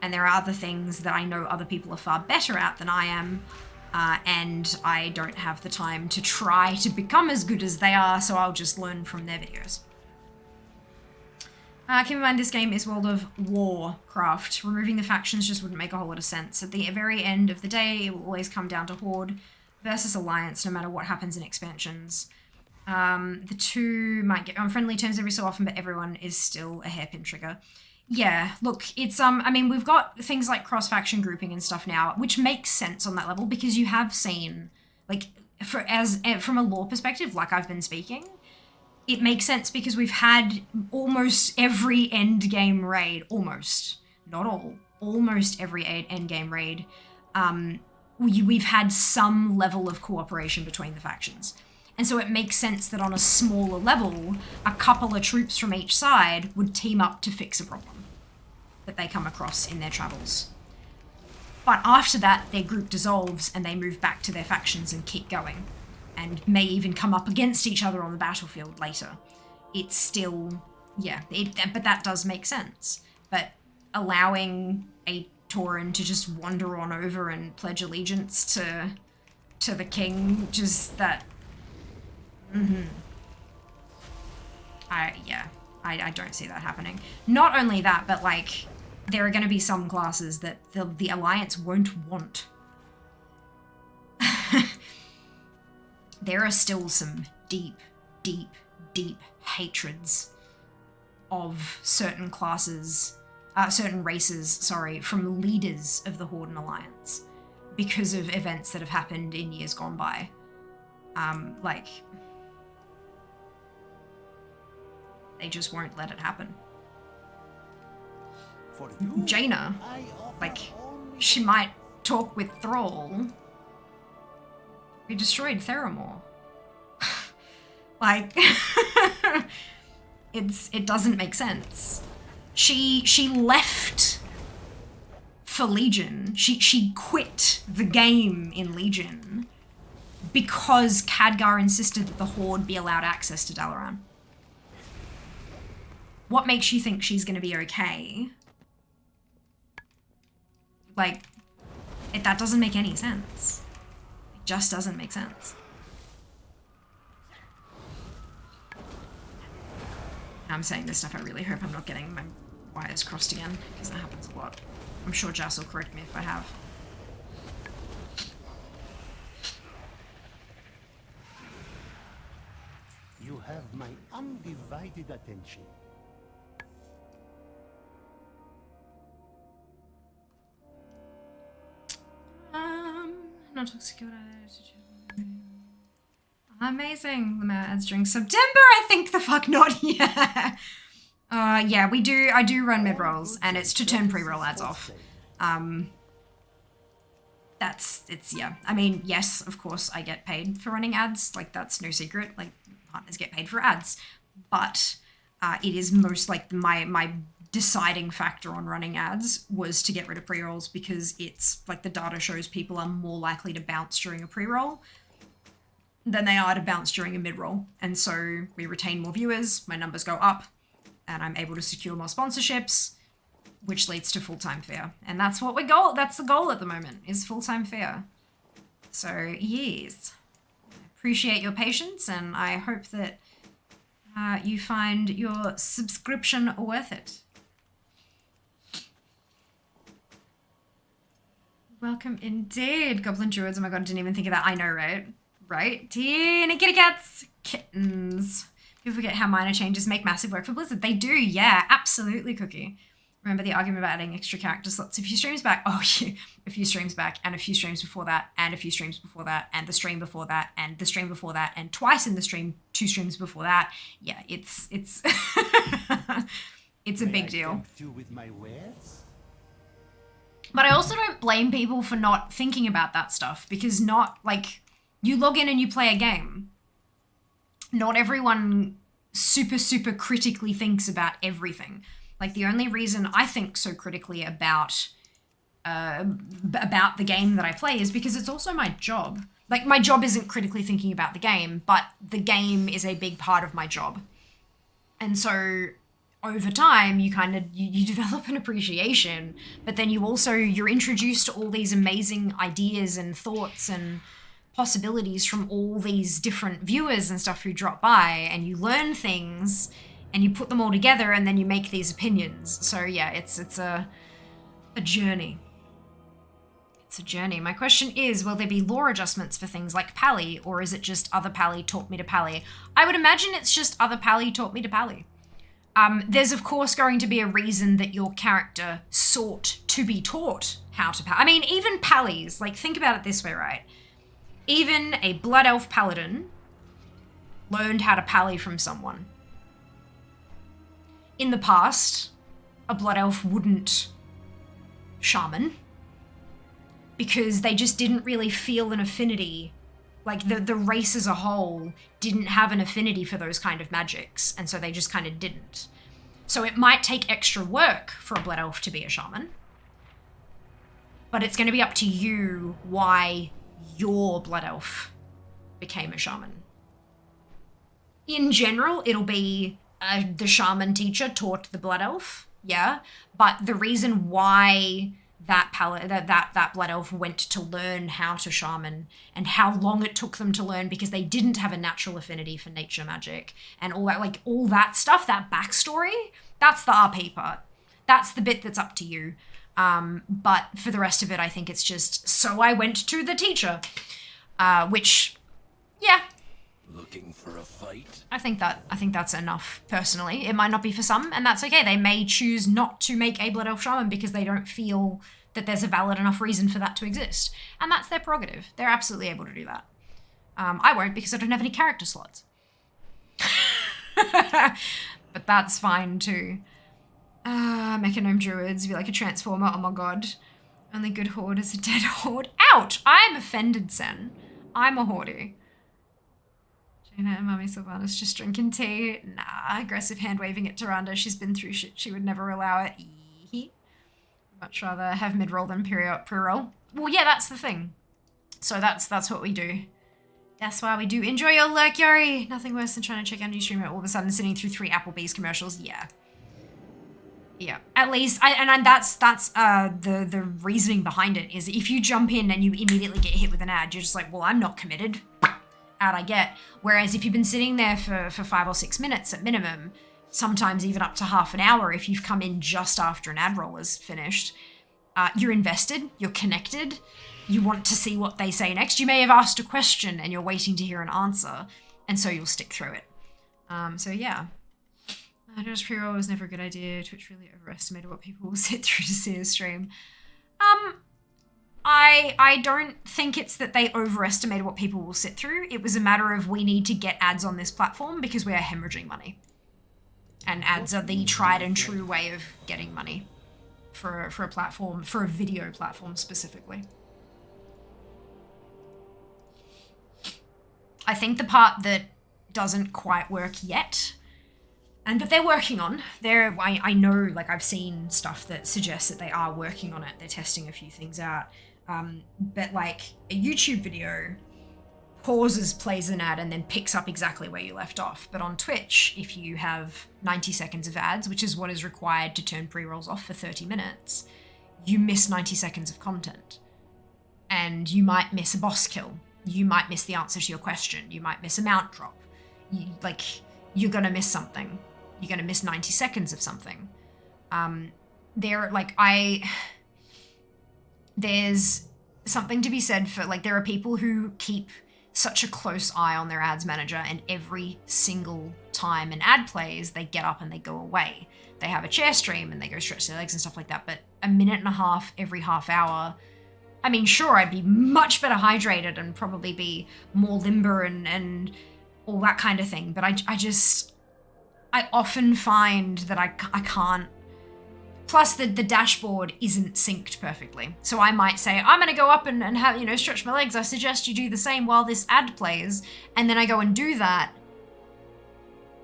and there are other things that I know other people are far better at than I am, and I don't have the time to try to become as good as they are, so I'll just learn from their videos. Keep in mind, this game is World of Warcraft. Removing the factions just wouldn't make a whole lot of sense. At the very end of the day, it will always come down to Horde versus Alliance, no matter what happens in expansions. The two might get on friendly terms every so often, but everyone is still a hairpin trigger. Yeah, look, it's, I mean, we've got things like cross-faction grouping and stuff now, which makes sense on that level, because you have seen, like, from a lore perspective, like I've been speaking, it makes sense because we've had almost every endgame raid, almost, not all, almost every endgame raid, we've had some level of cooperation between the factions. And so it makes sense that on a smaller level, a couple of troops from each side would team up to fix a problem that they come across in their travels. But after that, their group dissolves and they move back to their factions and keep going, and may even come up against each other on the battlefield later. It's still, yeah, but that does make sense. But allowing a Tauren to just wander on over and pledge allegiance to the king, just that, I don't see that happening. Not only that, but like, there are going to be some classes that the Alliance won't want. There are still some deep, deep, deep hatreds of certain classes, certain races, sorry, from leaders of the Horde and Alliance because of events that have happened in years gone by. Like, they just won't let it happen. Jaina, like, she might talk with Thrall. We destroyed Theramore. Like, it doesn't make sense. She left for Legion. She quit the game in Legion because Khadgar insisted that the Horde be allowed access to Dalaran. What makes you think she's gonna be okay? Like, that doesn't make any sense. It just doesn't make sense. I'm saying this stuff, I really hope I'm not getting my wires crossed again, because that happens a lot. I'm sure Jas will correct me if I have. You have my undivided attention. not toxic. Amazing. The ads during September. I think the fuck not. Yeah. Yeah, we do. I do run mid rolls, and it's to turn pre-roll ads off. Yeah. I mean, yes, of course, I get paid for running ads. Like, that's no secret. Like, partners get paid for ads, but it is most like my deciding factor on running ads was to get rid of pre-rolls, because it's like the data shows people are more likely to bounce during a pre-roll than they are to bounce during a mid-roll. And so we retain more viewers, my numbers go up, and I'm able to secure more sponsorships, which leads to full-time fare. And that's what that's the goal at the moment, is full-time fare. So yes, appreciate your patience, and I hope that you find your subscription worth it. Welcome indeed, Goblin Druids. Oh my god, I didn't even think of that. I know, right? Right? Teeny kitty cats. Kittens. People forget how minor changes make massive work for Blizzard. They do, yeah, absolutely, Cookie. Remember the argument about adding extra character slots a few streams back? Oh, yeah, a few streams back, and a few streams before that, and a few streams before that, and the stream before that, and the stream before that, and twice in the stream, 2 streams before that. Yeah, it's it's a big deal. But I also don't blame people for not thinking about that stuff, because you log in and you play a game. Not everyone super critically thinks about everything. Like, the only reason I think so critically about the game that I play is because it's also my job. Like, my job isn't critically thinking about the game, but the game is a big part of my job. And so over time, you develop an appreciation, but then you're introduced to all these amazing ideas and thoughts and possibilities from all these different viewers and stuff who drop by, and you learn things and you put them all together, and then you make these opinions. So yeah, it's a journey. It's a journey. My question is, will there be lore adjustments for things like Pally, or is it just other Pally taught me to Pally? I would imagine it's just other Pally taught me to Pally. There's of course going to be a reason that your character sought to be taught how to Pally. I mean, even Pallies, like, think about it this way, right? Even a Blood Elf Paladin learned how to Pally from someone. In the past, a Blood Elf wouldn't Shaman, because they just didn't really feel an affinity. Like, the race as a whole didn't have an affinity for those kind of magics, and so they just kind of didn't. So it might take extra work for a Blood Elf to be a Shaman, but it's going to be up to you why your Blood Elf became a Shaman. In general, it'll be the Shaman teacher taught the Blood Elf, yeah, but the reason why that Blood Elf went to learn how to Shaman, and how long it took them to learn because they didn't have a natural affinity for nature magic, and all that stuff, that backstory, that's the RP part. That's the bit that's up to you. But for the rest of it, I think it's just, so I went to the teacher, which, yeah. Looking for a fight? I think that's enough, personally. It might not be for some, and that's okay. They may choose not to make a Blood Elf Shaman because they don't feel that there's a valid enough reason for that to exist. And that's their prerogative. They're absolutely able to do that. I won't, because I don't have any character slots. But that's fine too. Mechanome Druids be like a transformer, oh my god. Only good horde is a dead horde. Ouch! I'm offended, Sen. I'm a hoarder. Jaina and Mummy Sylvana's just drinking tea. Nah, aggressive hand-waving at Tyrande. She's been through shit. She would never allow it. Much rather have mid-roll than pre-roll. Well, yeah, that's the thing. So that's what we do. That's why we do. Enjoy your lurk, Yuri. Nothing worse than trying to check out a new streamer all of a sudden sitting through 3 Applebee's commercials. Yeah. Yeah, at least, that's the reasoning behind it, is if you jump in and you immediately get hit with an ad, you're just like, well, I'm not committed. Out I get. Whereas if you've been sitting there for 5 or 6 minutes at minimum, sometimes even up to half an hour if you've come in just after an ad roll is finished, you're invested, you're connected, you want to see what they say next. You may have asked a question and you're waiting to hear an answer, and so you'll stick through it. So yeah. Just pre-roll was never a good idea. Twitch really overestimated what people will sit through to see a stream. I don't think it's that they overestimated what people will sit through. It was a matter of we need to get ads on this platform because we are hemorrhaging money. And ads are the tried and true way of getting money for a platform, for a video platform specifically. I think the part that doesn't quite work yet, and that they're working on, I know, like, I've seen stuff that suggests that they are working on it. They're testing a few things out. But like a YouTube video pauses, plays an ad, and then picks up exactly where you left off. But on Twitch, if you have 90 seconds of ads, which is what is required to turn pre-rolls off for 30 minutes, you miss 90 seconds of content. And you might miss a boss kill. You might miss the answer to your question. You might miss a mount drop. You're gonna miss something. You're gonna miss 90 seconds of something. There's something to be said for, like, there are people who keep such a close eye on their ads manager, and every single time an ad plays, they get up and they go away. They have a chair stream and they go stretch their legs and stuff like that, but a minute and a half every half hour, I mean, sure, I'd be much better hydrated and probably be more limber and all that kind of thing, but I often find that I can't. Plus, the dashboard isn't synced perfectly. So I might say, I'm going to go up and have, stretch my legs. I suggest you do the same while this ad plays. And then I go and do that.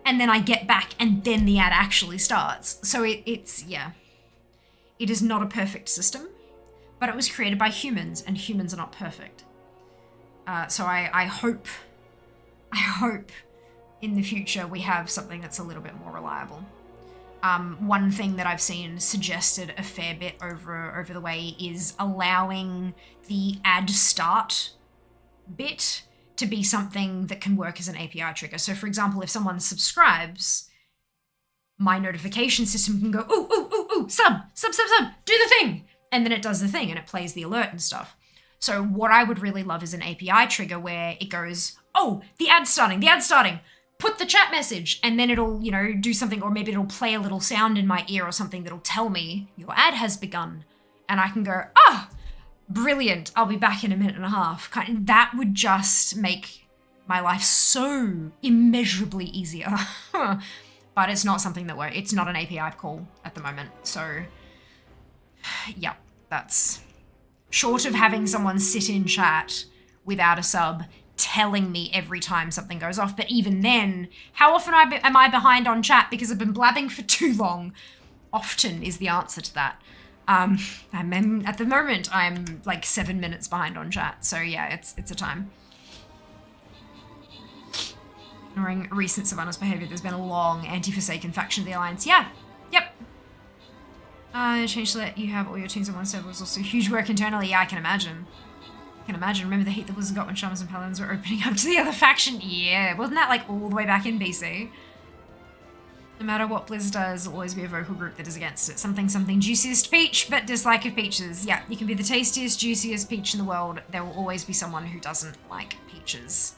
And then I get back and then the ad actually starts. So it's It is not a perfect system, but it was created by humans, and humans are not perfect. So I hope in the future we have something that's a little bit more reliable. One thing that I've seen suggested a fair bit over the way is allowing the ad start bit to be something that can work as an API trigger. So for example, if someone subscribes, my notification system can go, ooh, sub, do the thing. And then it does the thing and it plays the alert and stuff. So what I would really love is an API trigger where it goes, oh, the ad's starting. Put the chat message, and then it'll, do something, or maybe it'll play a little sound in my ear or something that'll tell me your ad has begun. And I can go, brilliant, I'll be back in a minute and a half. That would just make my life so immeasurably easier. But it's not something that it's not an API call at the moment. So, yeah, that's short of having someone sit in chat without a sub telling me every time something goes off. But even then, how often am I behind on chat because I've been blabbing for too long? Often is the answer to that. At the moment, I'm like 7 minutes behind on chat. So yeah, it's a time. Ignoring recent Sylvanas behavior, there's been a long anti-Forsaken faction of the Alliance. Yeah, yep. Change to let you have all your teams on one server was also huge work internally. Yeah, I can imagine. Remember the heat that Blizzard got when Shamans and Paladins were opening up to the other faction? Yeah, wasn't that like all the way back in BC? No matter what Blizzard does, there'll always be a vocal group that is against it. Something juiciest peach, but dislike of peaches. Yeah, you can be the tastiest, juiciest peach in the world. There will always be someone who doesn't like peaches.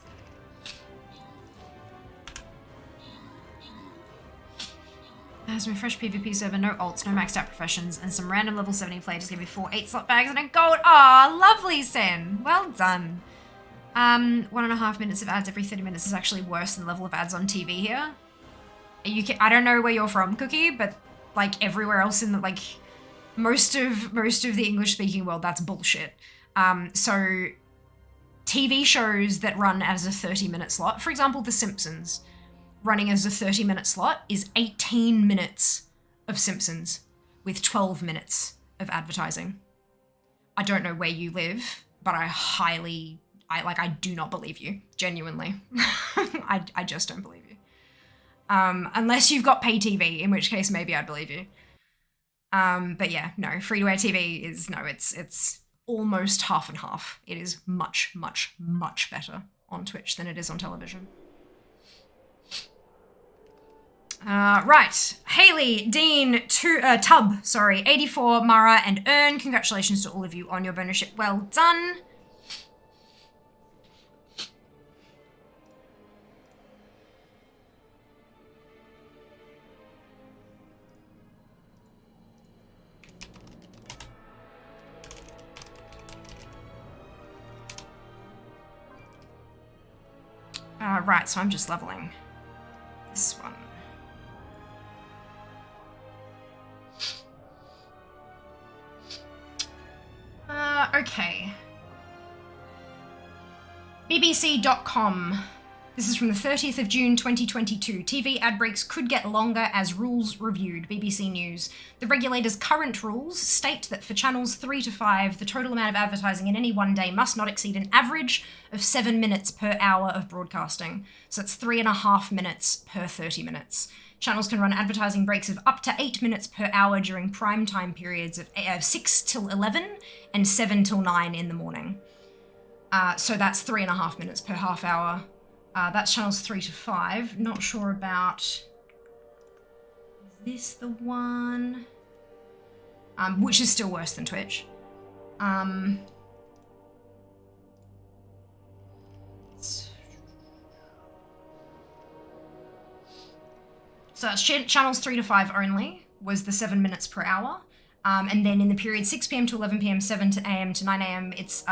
There's my fresh PvP server, no alts, no maxed out professions, and some random level 70 play just gave me 4 8-slot bags and a gold. Aw, lovely, Sen. Well done. 1.5 minutes of ads every 30 minutes is actually worse than the level of ads on TV here. I don't know where you're from, Cookie, but like everywhere else in the, like, most of the English-speaking world, that's bullshit. So TV shows that run as a 30-minute slot, for example, The Simpsons, running as a 30-minute slot is 18 minutes of Simpsons with 12 minutes of advertising. I don't know where you live, but I do not believe you, genuinely. I just don't believe you. Unless you've got pay TV, in which case maybe I'd believe you. But yeah, no, free-to-air TV is, no, it's almost half and half. It is much, much, much better on Twitch than it is on television. Right. Haley, Dean, Tub, 84, Mara, and Ern. Congratulations to all of you on your bonus ship. Well done. right, so I'm just leveling this one. Okay. BBC.com. This is from the 30th of June 2022. TV ad breaks could get longer as rules reviewed. BBC News. The regulator's current rules state that for channels 3 to 5, the total amount of advertising in any one day must not exceed an average of 7 minutes per hour of broadcasting. So that's 3.5 minutes per 30 minutes. Channels can run advertising breaks of up to 8 minutes per hour during prime time periods of 6 till 11 and 7 till 9 in the morning. So that's 3.5 minutes per half hour. That's channels 3 to 5. Not sure about... Is this the one? Which is still worse than Twitch. So that's channels 3 to 5 only was the 7 minutes per hour. And then in the period 6 p.m. to 11 p.m., 7 a.m. to 9 a.m., it's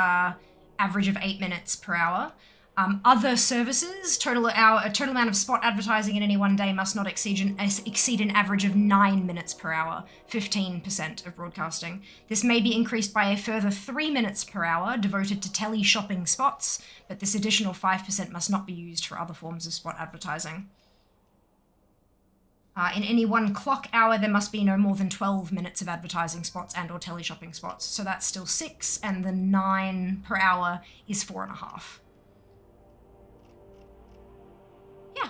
average of 8 minutes per hour. Other services, total amount of spot advertising in any one day must not exceed an average of 9 minutes per hour, 15% of broadcasting. This may be increased by a further 3 minutes per hour devoted to tele-shopping spots, but this additional 5% must not be used for other forms of spot advertising. In any one clock hour, there must be no more than 12 minutes of advertising spots and or tele-shopping spots. So that's still 6, and the 9 per hour is 4.5. Yeah.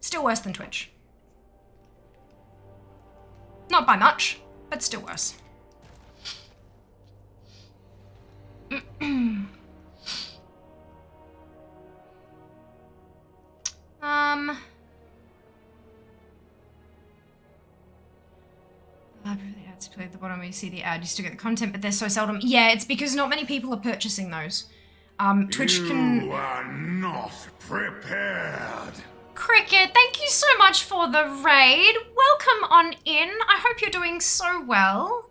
Still worse than Twitch. Not by much, but still worse. The ads play at the bottom where you see the ad, you still get the content, but they're so seldom. Yeah, it's because not many people are purchasing those. Twitch can... You are not prepared. Cricket, thank you so much for the raid. Welcome on in. I hope you're doing so well.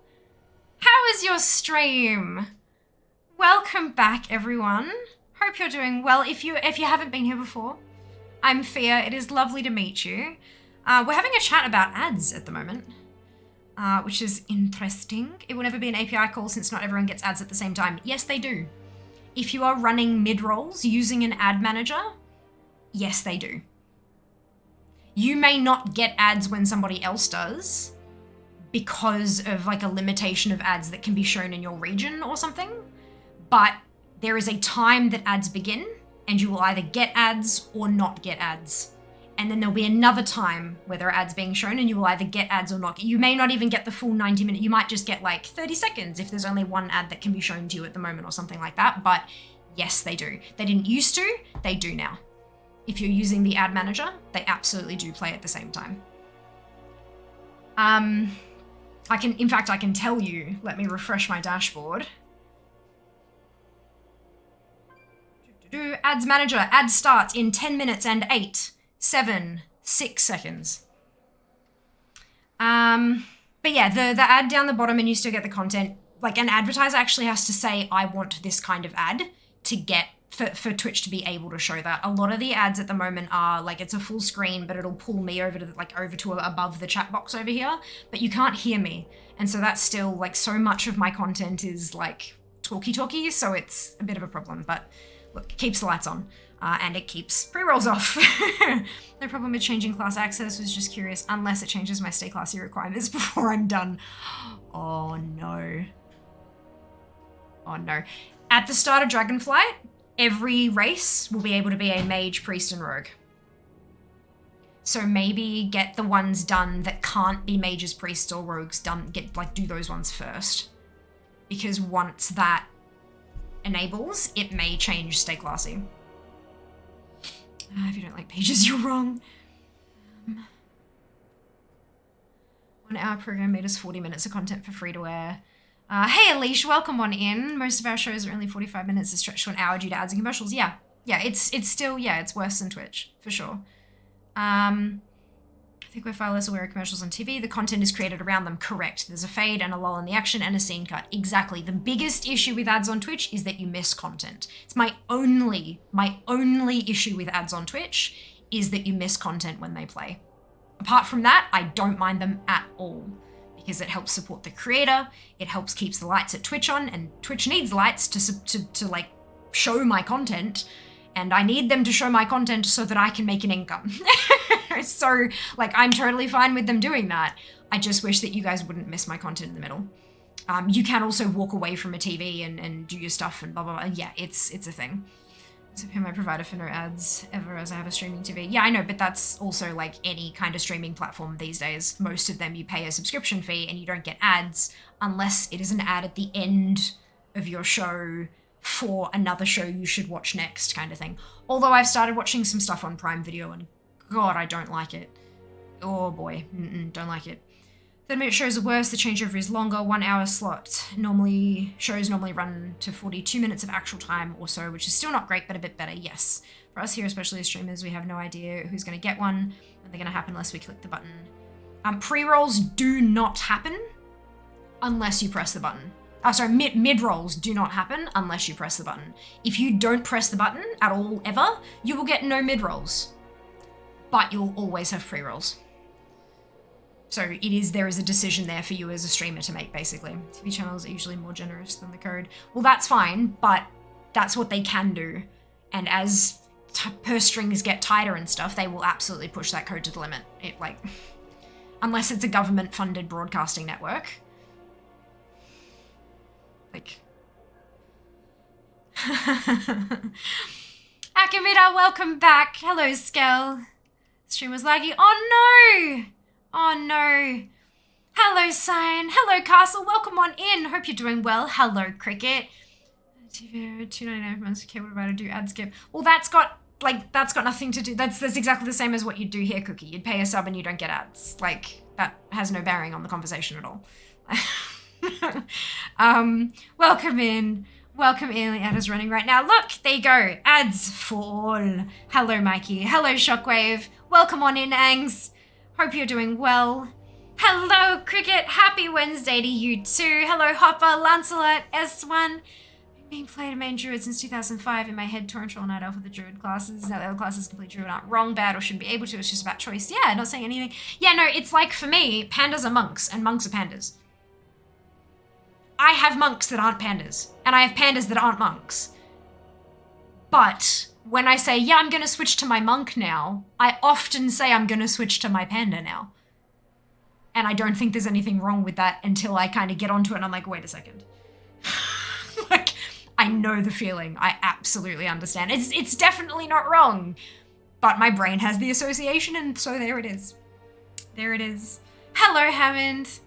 How is your stream? Welcome back, everyone. Hope you're doing well. If you haven't been here before, I'm Fia. It is lovely to meet you. We're having a chat about ads at the moment, which is interesting. It will never be an API call since not everyone gets ads at the same time. Yes, they do. If you are running mid-rolls using an ad manager, yes, they do. You may not get ads when somebody else does because of like a limitation of ads that can be shown in your region or something, but there is a time that ads begin and you will either get ads or not get ads. And then there'll be another time where there are ads being shown and you will either get ads or not. You may not even get the full 90 minutes. You might just get like 30 seconds if there's only one ad that can be shown to you at the moment or something like that. But yes, they do. They didn't used to, they do now. If you're using the ad manager, they absolutely do play at the same time. I can tell you, let me refresh my dashboard. Ads manager, ad starts in 10 minutes and 8, 7, 6 seconds. But yeah, the ad down the bottom and you still get the content. Like an advertiser actually has to say, I want this kind of ad to get, for Twitch to be able to show that. A lot of the ads at the moment are like, it's a full screen, but it'll pull me over to above the chat box over here, but you can't hear me. And so that's still like, so much of my content is like talky, so it's a bit of a problem, but look, it keeps the lights on, and it keeps pre-rolls off. No problem with changing class access, was just curious, unless it changes my stay classy requirements before I'm done. Oh no. Oh no. At the start of Dragonflight, every race will be able to be a mage, priest, and rogue. So maybe get the ones done that can't be mages, priests, or rogues done, do those ones first. Because once that enables, it may change stay classy. If you don't like pages, you're wrong. 1 hour program made us 40 minutes of content for free to air. Hey Alish, welcome on in. Most of our shows are only 45 minutes to stretch to an hour due to ads and commercials. Yeah, it's still, it's worse than Twitch, for sure. think we're far less aware of commercials on TV. The content is created around them. Correct. There's a fade and a lull in the action and a scene cut. Exactly. The biggest issue with ads on Twitch is that you miss content. It's my only issue with ads on Twitch is that you miss content when they play. Apart from that, I don't mind them at all because it helps support the creator. It helps keeps the lights at Twitch on, and Twitch needs lights to like show my content, and I need them to show my content so that I can make an income. So, like, I'm totally fine with them doing that. I just wish that you guys wouldn't miss my content in the middle. You can also walk away from a TV and do your stuff and blah, blah, blah. Yeah, it's a thing. So pay my provider for no ads ever as I have a streaming TV. Yeah, I know, but that's also like any kind of streaming platform these days. Most of them you pay a subscription fee and you don't get ads unless it is an ad at the end of your show for another show you should watch next kind of thing. Although I've started watching some stuff on Prime Video and God, I don't like it. Oh boy, don't like it. 30-minute shows are worse, the changeover is longer, 1 hour slot. Shows normally run to 42 minutes of actual time or so, which is still not great, but a bit better, yes. For us here, especially as streamers, we have no idea who's going to get one, when they're going to happen unless we click the button. Pre-rolls do not happen unless you press the button. Mid-rolls do not happen unless you press the button. If you don't press the button at all ever, you will get no mid-rolls. But you'll always have pre-rolls. So there is a decision there for you as a streamer to make, basically. TV channels are usually more generous than the code. Well, that's fine, but that's what they can do. And as purse strings get tighter and stuff, they will absolutely push that code to the limit. Unless it's a government-funded broadcasting network. Akamita, welcome back. Hello, Skell. Stream was laggy. Oh no! Oh no. Hello, Cyan. Hello, Castle. Welcome on in. Hope you're doing well. Hello, Cricket. TV $2.99 per month. Okay, what about to do ad skip? Well, that's got nothing to do. That's exactly the same as what you'd do here, Cookie. You'd pay a sub and you don't get ads. That has no bearing on the conversation at all. Welcome in. Welcome in. The ad is running right now. Look, there you go. Ads for all. Hello, Mikey. Hello, Shockwave. Welcome on in, Angs. Hope you're doing well. Hello, Cricket. Happy Wednesday to you too. Hello, Hopper, Lancelot, S1. Being played a main druid since 2005. In my head, torrential night elf with the druid classes. Now the other classes complete druid aren't wrong, bad, or shouldn't be able to. It's just about choice. Yeah, not saying anything. Yeah, no, it's like for me, pandas are monks and monks are pandas. I have monks that aren't pandas, and I have pandas that aren't monks. But when I say, yeah, I'm going to switch to my monk now, I often say I'm going to switch to my panda now. And I don't think there's anything wrong with that until I kind of get onto it and I'm like, wait a second. I know the feeling. I absolutely understand. It's definitely not wrong. But my brain has the association, and so there it is. There it is. Hello, Hammond.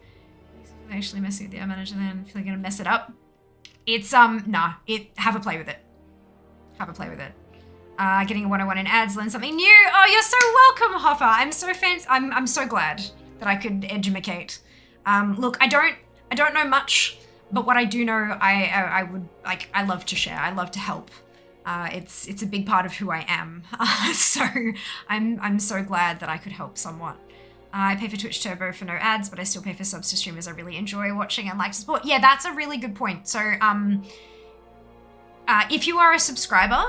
Actually messing with the ad manager then. I feel like I'm gonna mess it up. It's, have a play with it. Have a play with it. Getting a 101 in ads, learn something new. Oh, you're so welcome, Hopper. I'm so glad that I could educate. Look, I don't know much, but what I do know, I love to share. I love to help. It's a big part of who I am. So I'm so glad that I could help somewhat. I pay for Twitch Turbo for no ads, but I still pay for subs to streamers I really enjoy watching and like to support. Yeah, that's a really good point. So, if you are a subscriber,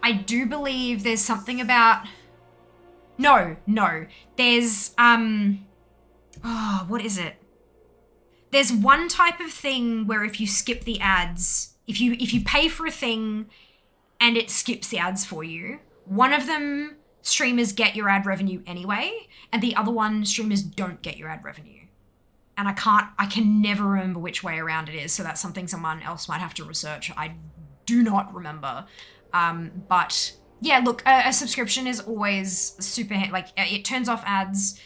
I do believe there's something about... No. There's, what is it? There's one type of thing where if you skip the ads, if you pay for a thing and it skips the ads for you, one of them... streamers get your ad revenue anyway, and the other one, streamers don't get your ad revenue. And I can never remember which way around it is, so that's something someone else might have to research. I do not remember. But yeah, look, a subscription is always super, it turns off ads,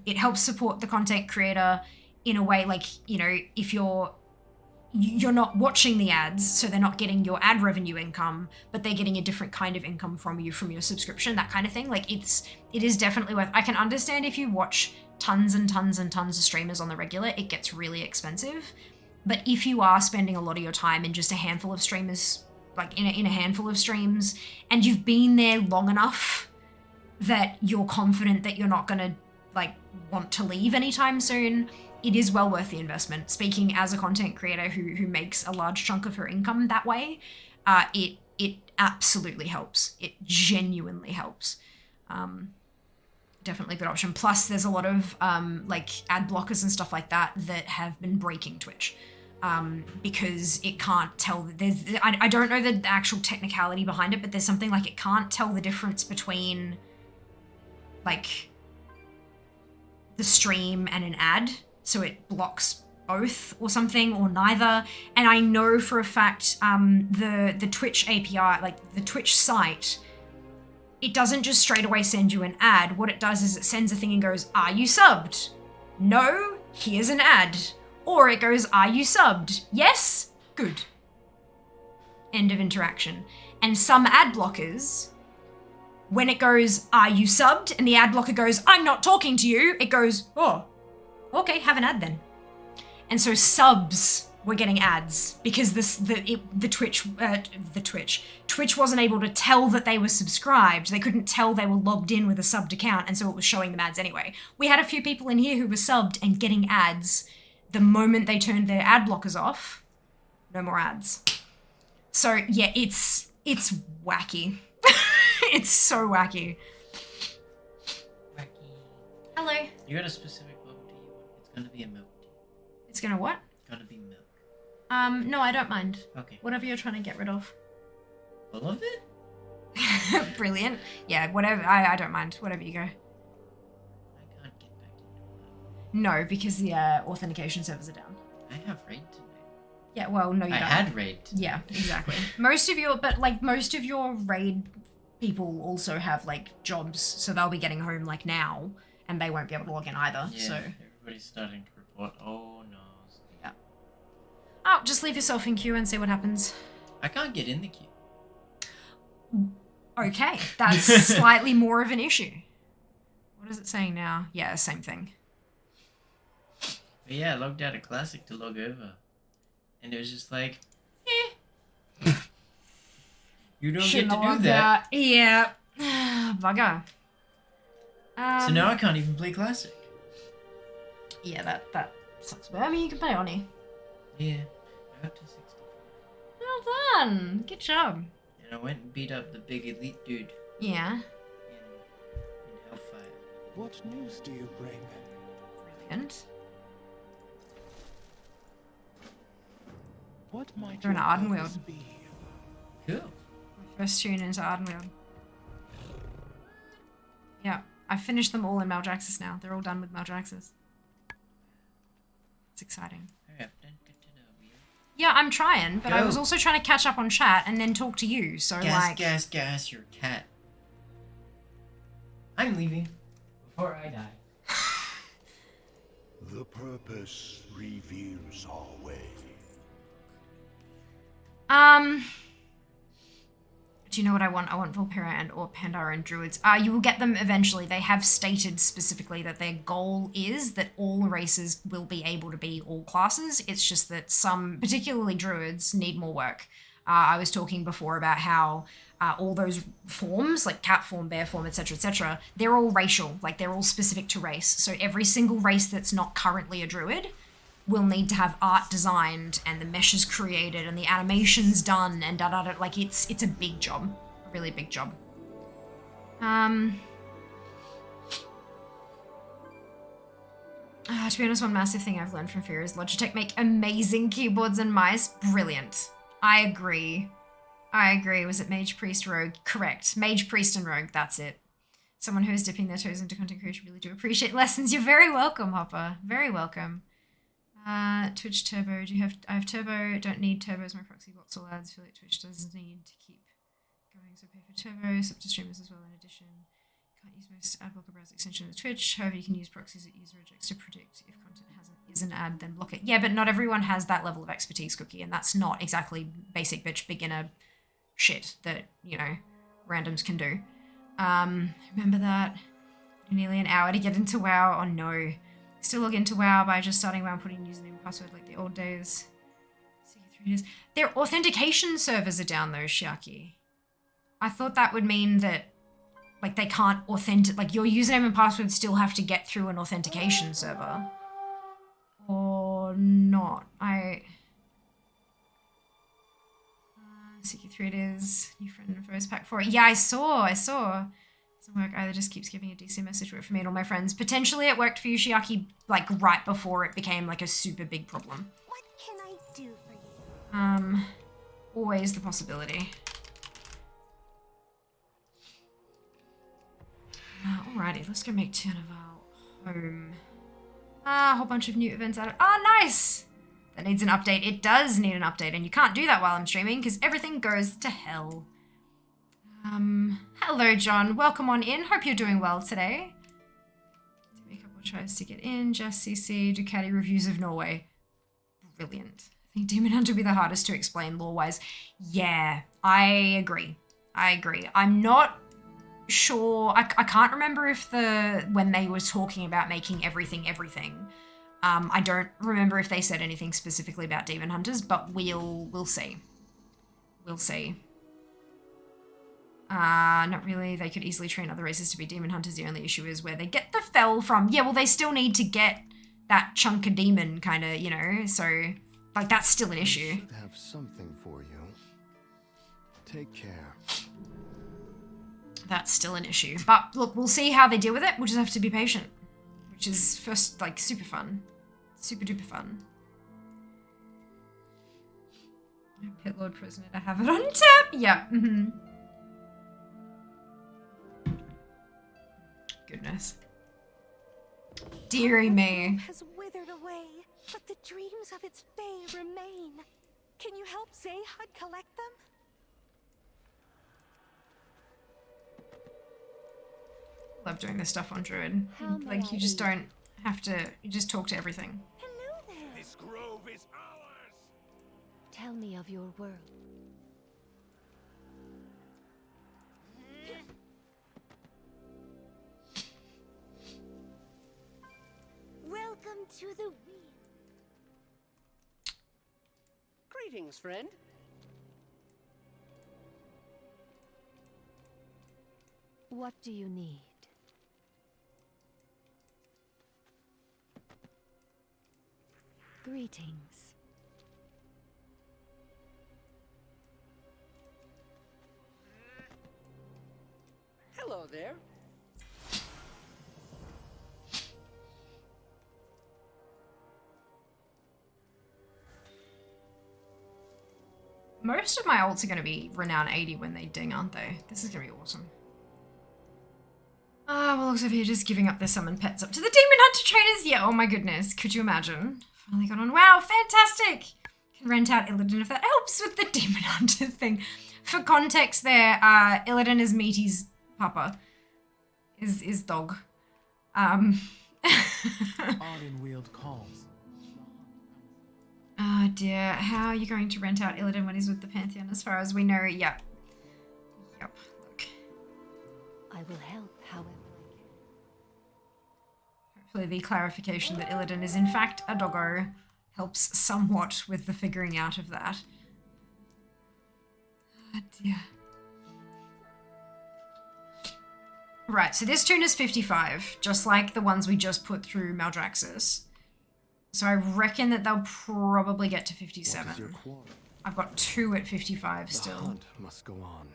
it helps support the content creator in a way, if you're not watching the ads, so they're not getting your ad revenue income, but they're getting a different kind of income from you from your subscription, that kind of thing. It is definitely worth. I can understand if you watch tons and tons and tons of streamers on the regular, it gets really expensive. But if you are spending a lot of your time in just a handful of streamers, in a handful of streams, and you've been there long enough that you're confident that you're not going to like want to leave anytime soon, it is well worth the investment. Speaking as a content creator who makes a large chunk of her income that way, it absolutely helps. It genuinely helps. Definitely a good option. Plus, there's a lot of like ad blockers and stuff like that that have been breaking Twitch because it can't tell. I don't know the actual technicality behind it, but there's something like it can't tell the difference between like the stream and an ad, so it blocks both or something or neither. And I know for a fact the Twitch API, like the Twitch site, it doesn't just straight away send you an ad. What it does is it sends a thing and goes, are you subbed? No, here's an ad. Or it goes, are you subbed? Yes? Good. End of interaction. And some ad blockers, when it goes, are you subbed? And the ad blocker goes, I'm not talking to you. It goes, oh, okay, have an ad then. And so subs were getting ads because Twitch wasn't able to tell that they were subscribed. They couldn't tell they were logged in with a subbed account, and so it was showing them ads anyway. We had a few people in here who were subbed and getting ads the moment they turned their ad blockers off. No more ads. So yeah, it's wacky. It's so wacky. Wacky. Hello. You got a specific bubble tea you want? It's gonna be a milk tea. It's gonna what? It's gonna be milk. No, I don't mind. Okay. Whatever you're trying to get rid of. All of it? Brilliant. Yeah, whatever. I don't mind. Whatever you go. I can't get back to normal. No, because the authentication servers are down. I have raid tonight. Yeah, well, no, you I don't. had raid. Yeah, exactly. Most of your raid people also have like jobs, so they'll be getting home like now, and they won't be able to log in either. Yeah, So everybody's starting to report. Oh no. yeah. Oh, just leave yourself in queue and see what happens. I can't get in the queue. Okay, that's slightly more of an issue. What is it saying now? Yeah, same thing. But yeah, I logged out of Classic to log over. And it was just like, you don't Shouldn't get to have do that. logged out. Yeah. Bugger. So now I can't even play Classic. Yeah, that sucks. But I mean, you can play Oni. Yeah, I got to 60. Well done. Good job. And I went and beat up the big elite dude Yeah. in Hellfire. What news do you bring? Brilliant. What might They're in your Ardenweald. purpose be? Cool. First tune into Ardenweald. Yeah, I've finished them all in Maldraxxus now. They're all done with Maldraxxus. It's exciting. Hurry up, don't get to know me. Yeah, I'm trying, but I Go. was also trying to catch up on chat and then talk to you, so like... Gas, your cat. I'm leaving. Before I die. The purpose reveals our way. Do you know what I want? I want Volpera and or Pandara and Druids. You will get them eventually. They have stated specifically that their goal is that all races will be able to be all classes. It's just that some, particularly Druids, need more work. I was talking before about how all those forms, like cat form, bear form, etc., they're all racial. Like, they're all specific to race. So every single race that's not currently a Druid will need to have art designed and the meshes created and the animations done and da-da-da. Like, it's a big job. A really big job. To be honest, one massive thing I've learned from Fear is Logitech make amazing keyboards and mice. Brilliant. I agree. Was it Mage, Priest, Rogue? Correct. Mage, Priest, and Rogue. That's it. Someone who is dipping their toes into content creation really do appreciate lessons. You're very welcome, Hopper. Very welcome. Twitch Turbo. I have Turbo. Don't need Turbos. My proxy blocks all ads. Feel like Twitch doesn't need to keep going, so pay for Turbo. Sub to streamers as well. In addition, can't use most ad blocker browser extension of Twitch. However, you can use proxies that user rejects to predict if content is an ad, then block it. Yeah, but not everyone has that level of expertise, Cookie, and that's not exactly basic bitch beginner shit that, you know, randoms can do. Remember that? Nearly an hour to get into WoW. Oh no. Still log into WoW by just starting WoW and putting username and password like the old days. See you 3 days. Their authentication servers are down though, Shiaki. I thought that would mean that, like they can't authentic, like your username and password still have to get through an authentication server. Or not. CQ3 it is. New friend and first pack for it. Yeah, I saw. Doesn't work either, just keeps giving a DC message work for me and all my friends. Potentially it worked for you, Shiaki, like right before it became like a super big problem. What can I do for you? Always the possibility. Alrighty, let's go make Turnaval home. A whole bunch of new events added. Oh, nice! That needs an update. It does need an update, and you can't do that while I'm streaming because everything goes to hell. Hello, John. Welcome on in. Hope you're doing well today. A couple tries to get in. Just CC. Ducati reviews of Norway. Brilliant. I think Demon Hunter would be the hardest to explain lore-wise. Yeah, I agree. I'm not sure. I can't remember if when they were talking about making everything. I don't remember if they said anything specifically about Demon Hunters, but we'll see. We'll see. Not really. They could easily train other races to be Demon Hunters. The only issue is where they get the fell from. Yeah, well, they still need to get that chunk of demon kind of, you know, so like that's still an issue. I should have something for you. Take care. That's still an issue. But look, we'll see how they deal with it. We'll just have to be patient, which is first like super fun. Super duper fun. Pit Lord Prisoner to have it on tap. Yeah. Goodness. Dearie me. Has withered away, but the dreams of its bay remain. Can you help Zahud collect them? Love doing this stuff on Druid. Like you just don't have to. You just talk to everything. Hello there. This grove is ours! Tell me of your world. Welcome to the wheel. Greetings, friend. What do you need? Greetings. Hello there. Most of my ults are going to be renown 80 when they ding, aren't they? This is going to be awesome. Well, looks like you're just giving up their summon pets up to the Demon Hunter trainers. Yeah, oh my goodness. Could you imagine? Finally got on. Wow, fantastic. Can rent out Illidan if that helps with the Demon Hunter thing. For context there, Illidan is Meaty's papa. Is dog. Odd-in-wheeled calls. Oh dear, how are you going to rent out Illidan when he's with the Pantheon as far as we know? Yep. Look. I will help however I can. Hopefully the clarification that Illidan is in fact a doggo helps somewhat with the figuring out of that. Oh dear. Right, so this tune is 55, just like the ones we just put through Maldraxxus. So I reckon that they'll probably get to 57. What is your quarrel? I've got 2 at 55 The still. hunt must go on.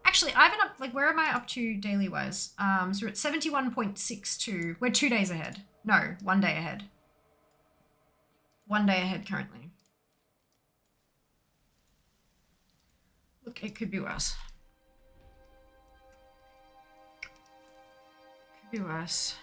Actually, I've been up, like, where am I up to daily-wise? So we're at 71.62. We're 2 days ahead. No, 1 day ahead. 1 day ahead currently. Look, it could be worse. Could be worse.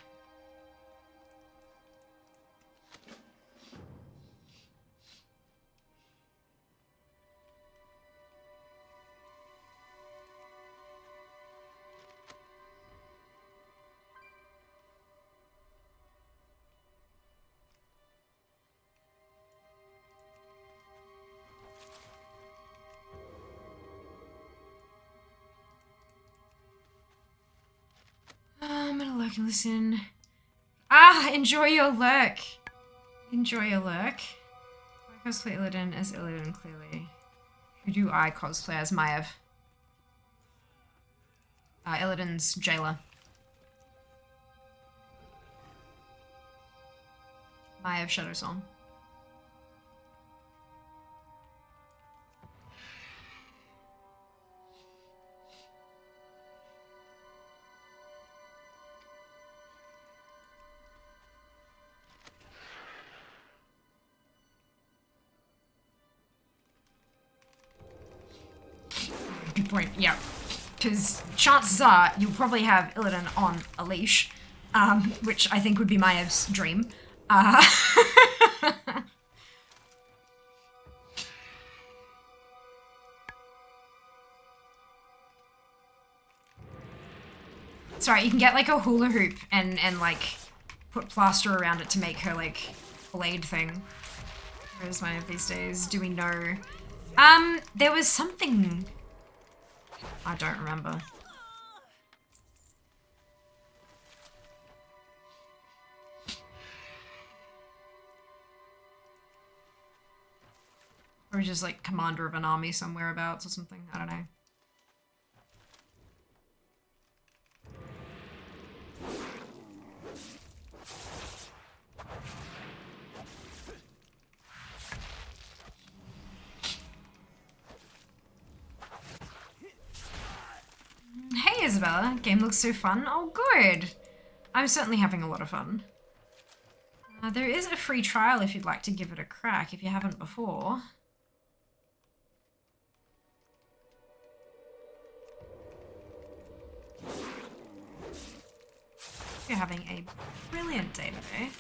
I'm gonna lurk and listen. Enjoy your lurk. Enjoy your lurk. I cosplay Illidan as Illidan, clearly. Who do I cosplay as? Maiev. Illidan's jailer. Maya of Shadow Song. Good point, yeah. Because chances are you'll probably have Illidan on a leash, which I think would be Maya's dream. Sorry, you can get like a hula hoop and like put plaster around it to make her like blade thing. Where's Maya these days? Do we know? There was something. I don't remember. Or just like commander of an army somewhere abouts or something. I don't know. Hey Isabella, game looks so fun. Oh good. I'm certainly having a lot of fun. There is a free trial if you'd like to give it a crack if you haven't before. You're having a brilliant day today.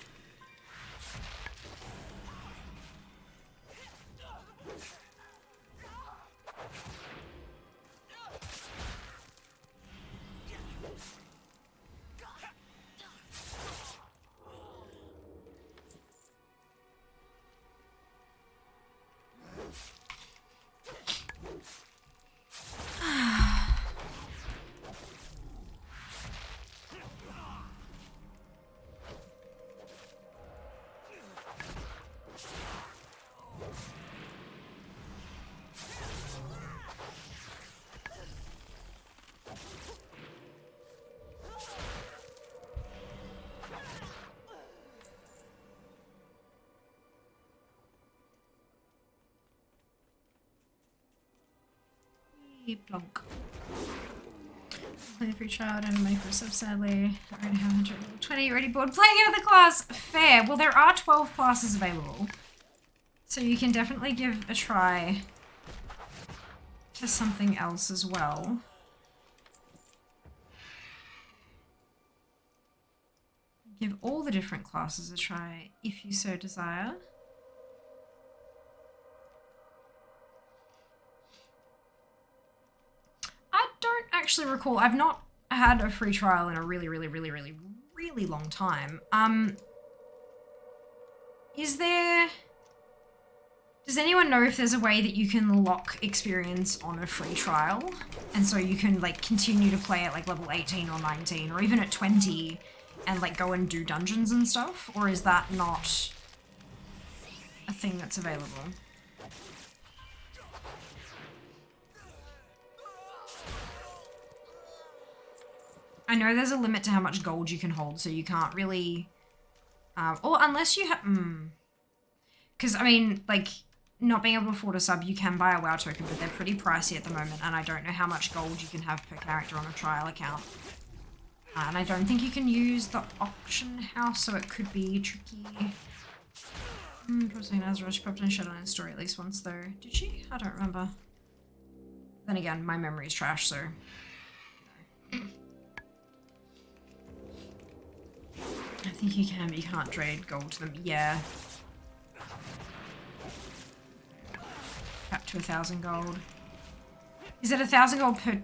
Plonk. Play free child and money for a sub, sadly. I already have 120 already bored playing another class. Fair. Well, there are 12 classes available. So you can definitely give a try to something else as well. Give all the different classes a try if you so desire. Actually recall, I've not had a free trial in a really long time. Does anyone know if there's a way that you can lock experience on a free trial? And so you can like continue to play at like level 18 or 19 or even at 20 and like go and do dungeons and stuff? Or is that not a thing that's available? I know there's a limit to how much gold you can hold, so you can't really... or unless you have... Because, I mean, like, not being able to afford a sub, you can buy a WoW token, but they're pretty pricey at the moment, and I don't know how much gold you can have per character on a trial account. And I don't think you can use the auction house, so it could be tricky. Probably Nazareth, she popped in Shadow in story at least once, though. Did she? I don't remember. Then again, my memory's trash, so... I think you can, but you can't trade gold to them. Yeah. Up to 1,000 gold. Is it 1,000 gold per...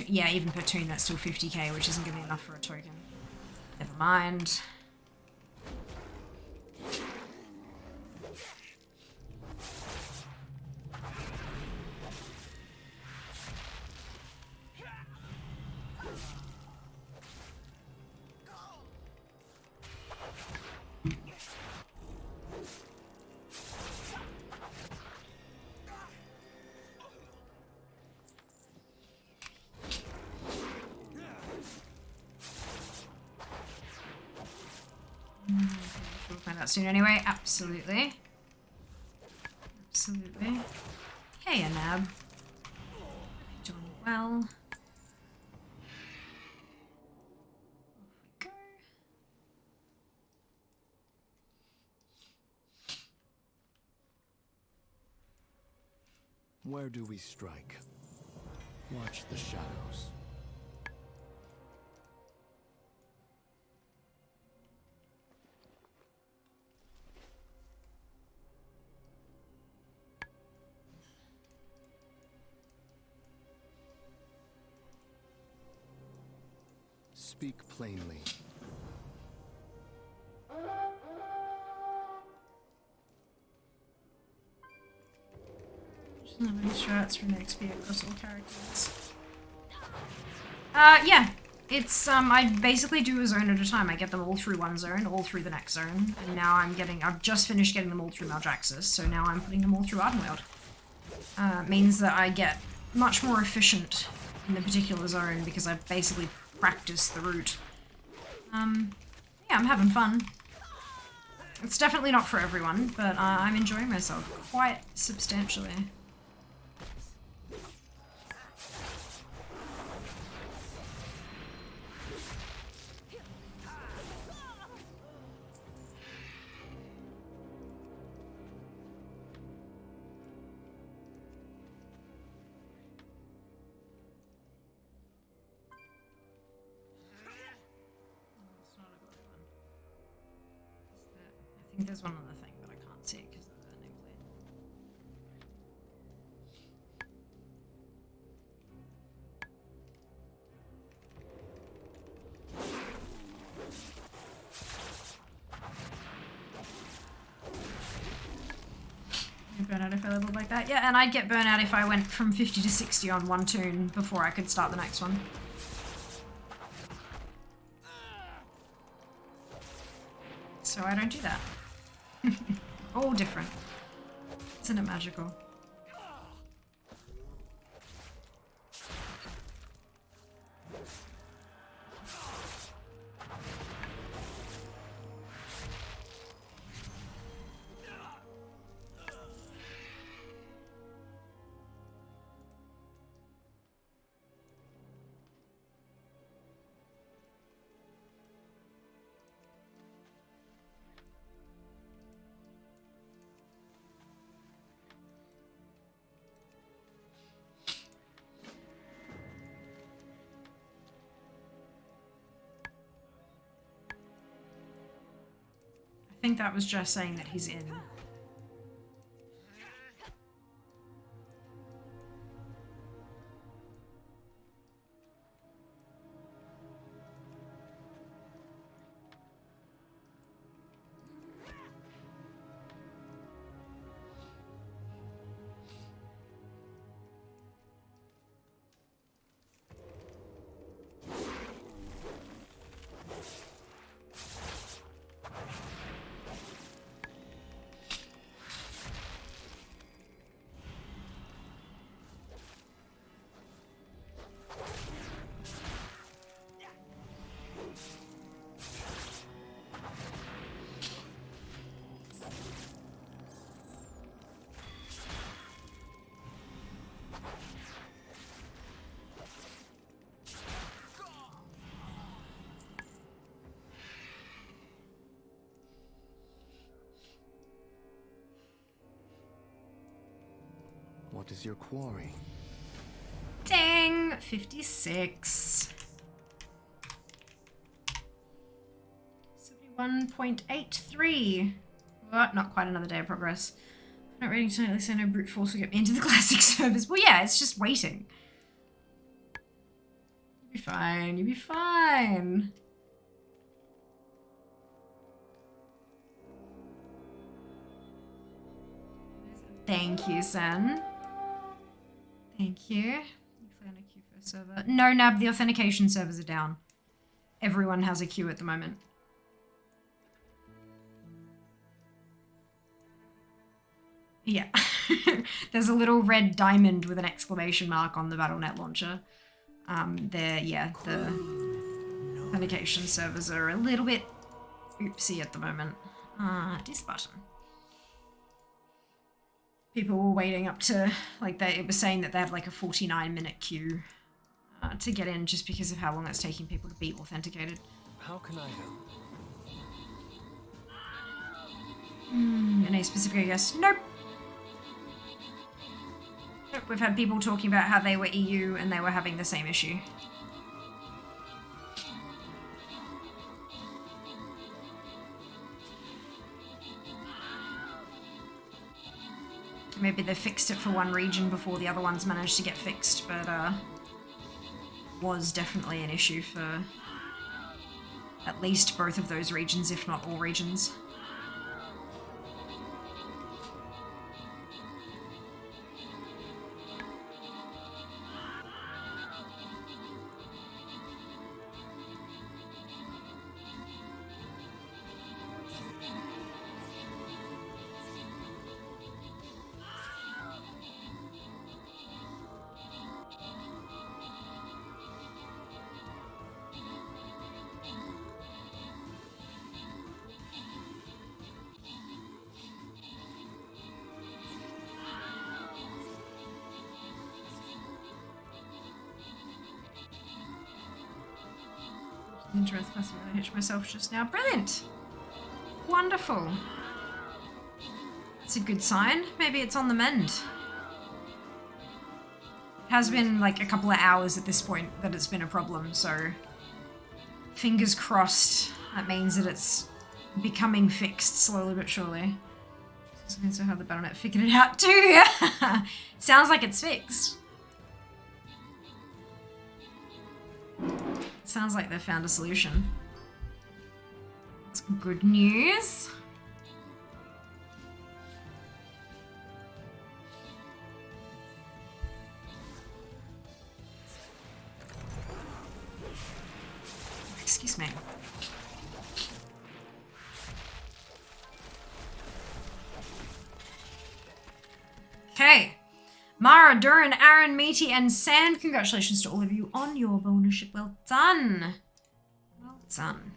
Yeah, even per toon, that's still 50k, which isn't going to be enough for a token. Never mind. that soon anyway. Absolutely. Absolutely. Hey, Anab. Doing well. Off we go. Where do we strike? Watch the shadows. Speak plainly. Just not making sure that's for next XP across all characters. Yeah. It's, I basically do a zone at a time. I get them all through one zone, all through the next zone, and now I've just finished getting them all through Maldraxxus, so now I'm putting them all through Ardenweald. Means that I get much more efficient in the particular zone because I've basically practiced the route. Yeah, I'm having fun. It's definitely not for everyone, but I'm enjoying myself quite substantially. I think there's one other thing, but I can't see it because of the nameplate. You burn out if I leveled like that? Yeah, and I'd get burnt out if I went from 50 to 60 on one toon before I could start the next one. So I don't do that. All different. Isn't it magical? I think that was just saying that he's in. What is your quarry? Dang! 56. 71.83. Well, not quite another day of progress. I'm not ready tonight, at least I know brute force will get me into the classic servers. Well, yeah, it's just waiting. You'll be fine, you'll be fine. Thank you, Sen. Thank you. You plan a queue for a server. No, Nab, the authentication servers are down. Everyone has a queue at the moment. Yeah. There's a little red diamond with an exclamation mark on the BattleNet launcher. Yeah, the authentication servers are a little bit oopsie at the moment. This button. People were waiting up to, like, it was saying that they had like a 49-minute queue to get in just because of how long it's taking people to be authenticated. How can I help? Any specific guess? Nope. Nope. We've had people talking about how they were EU and they were having the same issue. Maybe they fixed it for one region before the other ones managed to get fixed, but was definitely an issue for at least both of those regions, if not all regions. Interesting. I hitched myself just now. Brilliant. Wonderful. That's a good sign. Maybe it's on the mend. It has been like a couple of hours at this point that it's been a problem, so fingers crossed. That means that it's becoming fixed slowly but surely. So how the Battle.net figured it out too. Sounds like it's fixed. Sounds like they found a solution. That's good news. Excuse me. Okay. Mara, Durin, Aaron, Meaty, and Sand, congratulations to all of you on your bonusship. Well done. Well done.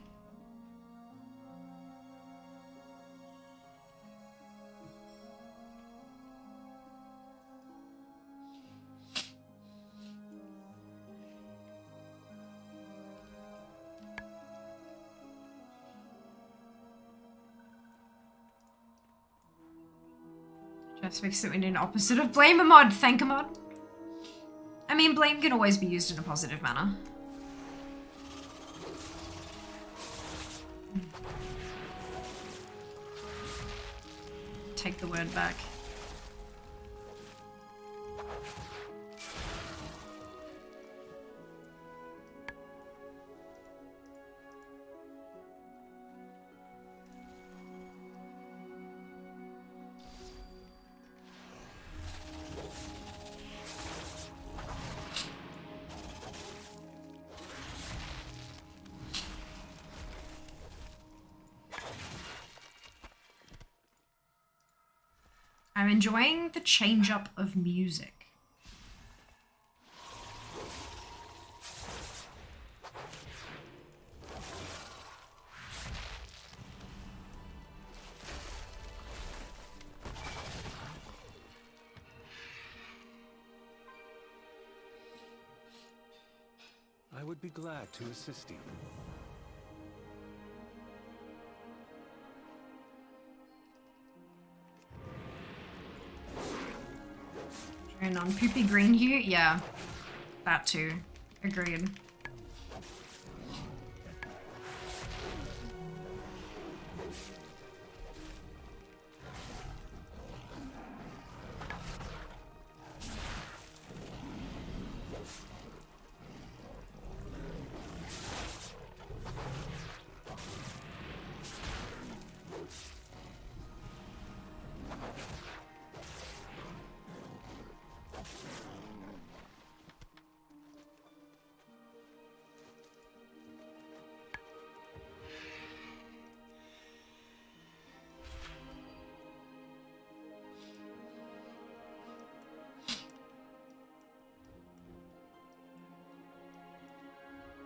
Just fix it. We need an opposite of blame a mod. Thank a mod. I mean, blame can always be used in a positive manner. Take the word back. I'm enjoying the change up of music. I would be glad to assist you. And on poopy green hue? Yeah, that too. Agreed.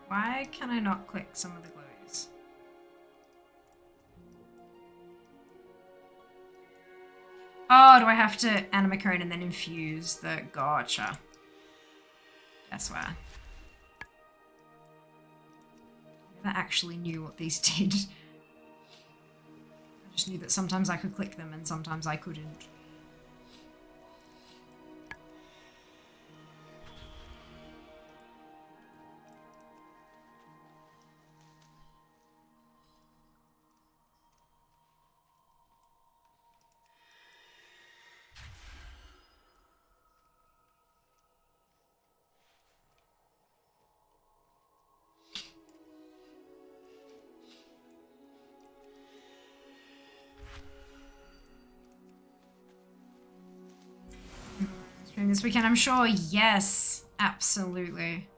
Why can I not click some of the glowies? Oh, do I have to animacone and then infuse the... Gotcha. That's why. I never actually knew what these did. I just knew that sometimes I could click them and sometimes I couldn't. This weekend, I'm sure. Yes, absolutely.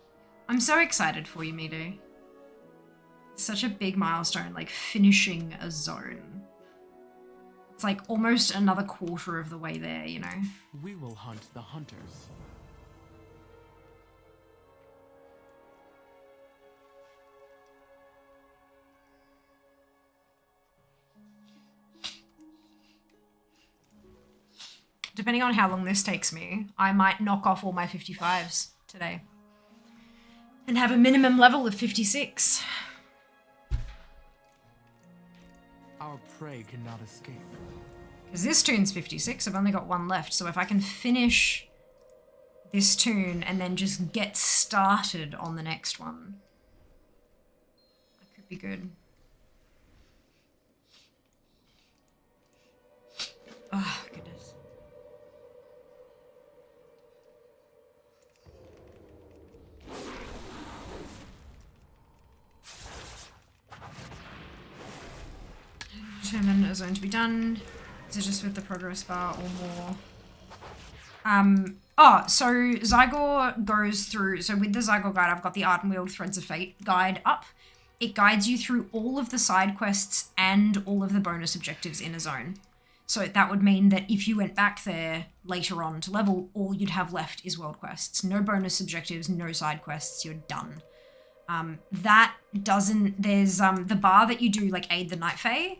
I'm so excited for you, Midu. Such a big milestone, like finishing a zone. It's like almost another quarter of the way there, you know? We will hunt the hunters. Depending on how long this takes me, I might knock off all my 55s today. And have a minimum level of 56. Our prey cannot escape. Because this tune's 56, I've only got one left. So if I can finish this tune and then just get started on the next one, that could be good. Oh, goodness. Determine a zone to be done. Is it just with the progress bar or more? Oh, so Zygor goes through, so with the Zygor guide, I've got the Ardenweald Threads of Fate guide up. It guides you through all of the side quests and all of the bonus objectives in a zone. So that would mean that if you went back there later on to level, all you'd have left is world quests. No bonus objectives, no side quests, you're done. That doesn't, there's the bar that you do, like Aid the Night Fae,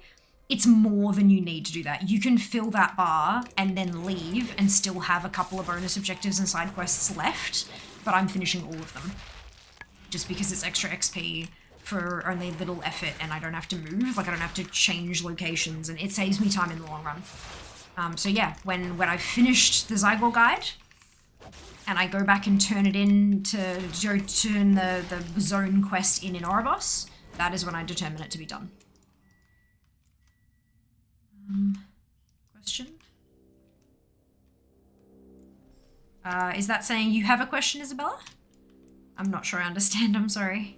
it's more than you need to do that. You can fill that bar and then leave and still have a couple of bonus objectives and side quests left, but I'm finishing all of them. Just because it's extra XP for only little effort and I don't have to move, like I don't have to change locations and it saves me time in the long run. So yeah, when I've finished the Zygor guide and I go back and turn it in to turn the zone quest in Oribos, that is when I determine it to be done. Question? Is that saying you have a question, Isabella? I'm not sure I understand, I'm sorry.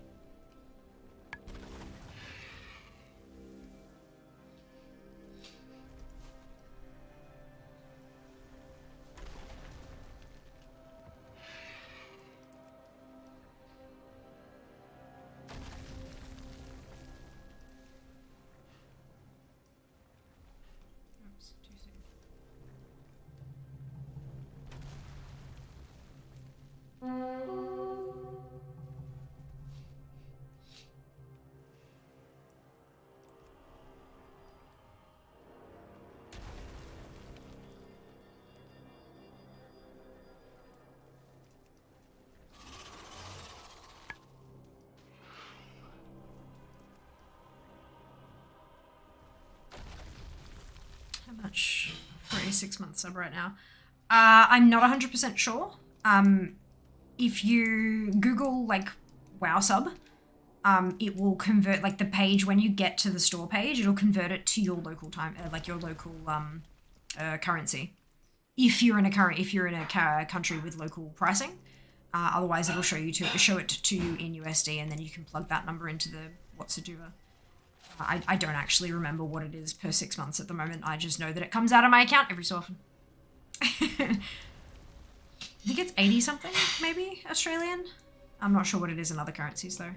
How much for a 6-month sub right now? I'm not 100% sure. If you Google like WoW sub, it will convert, like the page when you get to the store page, it'll convert it to your local time, like your local currency. If you're in a country with local pricing, otherwise it'll show it to you in USD, and then you can plug that number into the Watsuduva. I don't actually remember what it is per 6 months at the moment. I just know that it comes out of my account every so often. I think it's 80 something, maybe, Australian. I'm not sure what it is in other currencies though.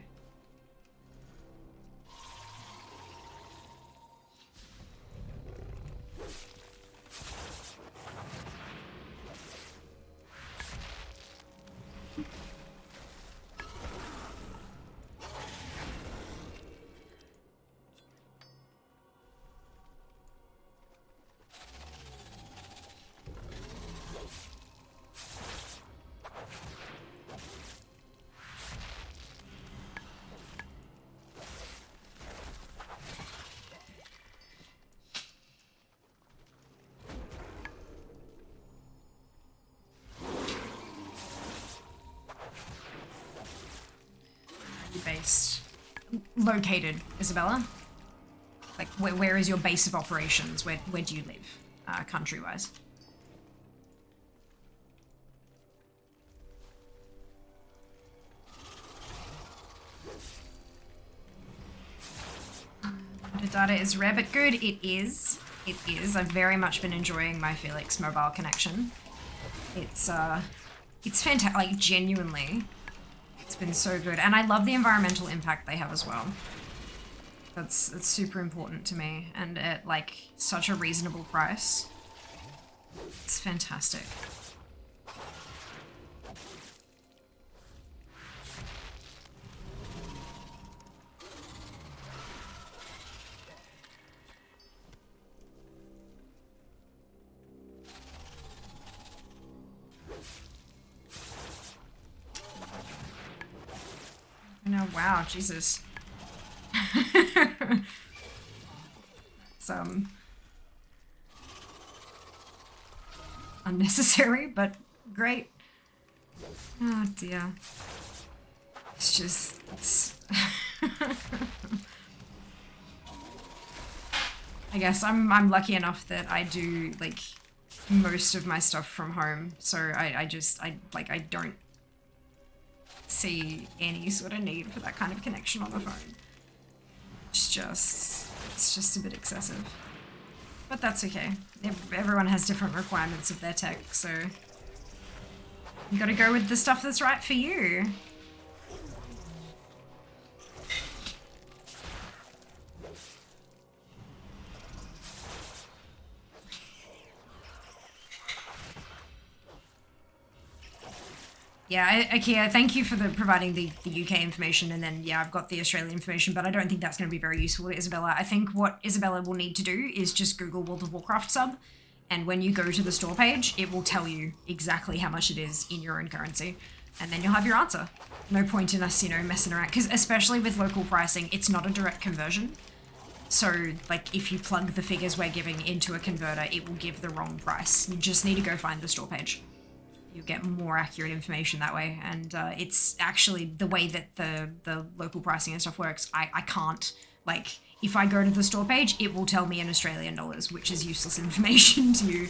based, located, Isabella? Like, where is your base of operations? Where do you live, country-wise? The data is rare but good. It is. It is. I've very much been enjoying my Felix mobile connection. It's fantastic. Like, genuinely, it's been so good, and I love the environmental impact they have as well. That's super important to me, and at like such a reasonable price. It's fantastic. No, wow, Jesus. It's unnecessary, but great. Oh dear. It's just, I guess I'm lucky enough that I do like most of my stuff from home, so I don't see any sort of need for that kind of connection on the phone. It's just a bit excessive. But that's okay. Everyone has different requirements of their tech, so you gotta go with the stuff that's right for you. Yeah, IKEA, thank you for providing the UK information, and then, yeah, I've got the Australian information, but I don't think that's going to be very useful to Isabella. I think what Isabella will need to do is just Google World of Warcraft sub, and when you go to the store page, it will tell you exactly how much it is in your own currency, and then you'll have your answer. No point in us, you know, messing around, because especially with local pricing, it's not a direct conversion. So, like, if you plug the figures we're giving into a converter, it will give the wrong price. You just need to go find the store page. You get more accurate information that way, and it's actually the way that the local pricing and stuff works. I can't, like, if I go to the store page, it will tell me in Australian dollars, which is useless information to you.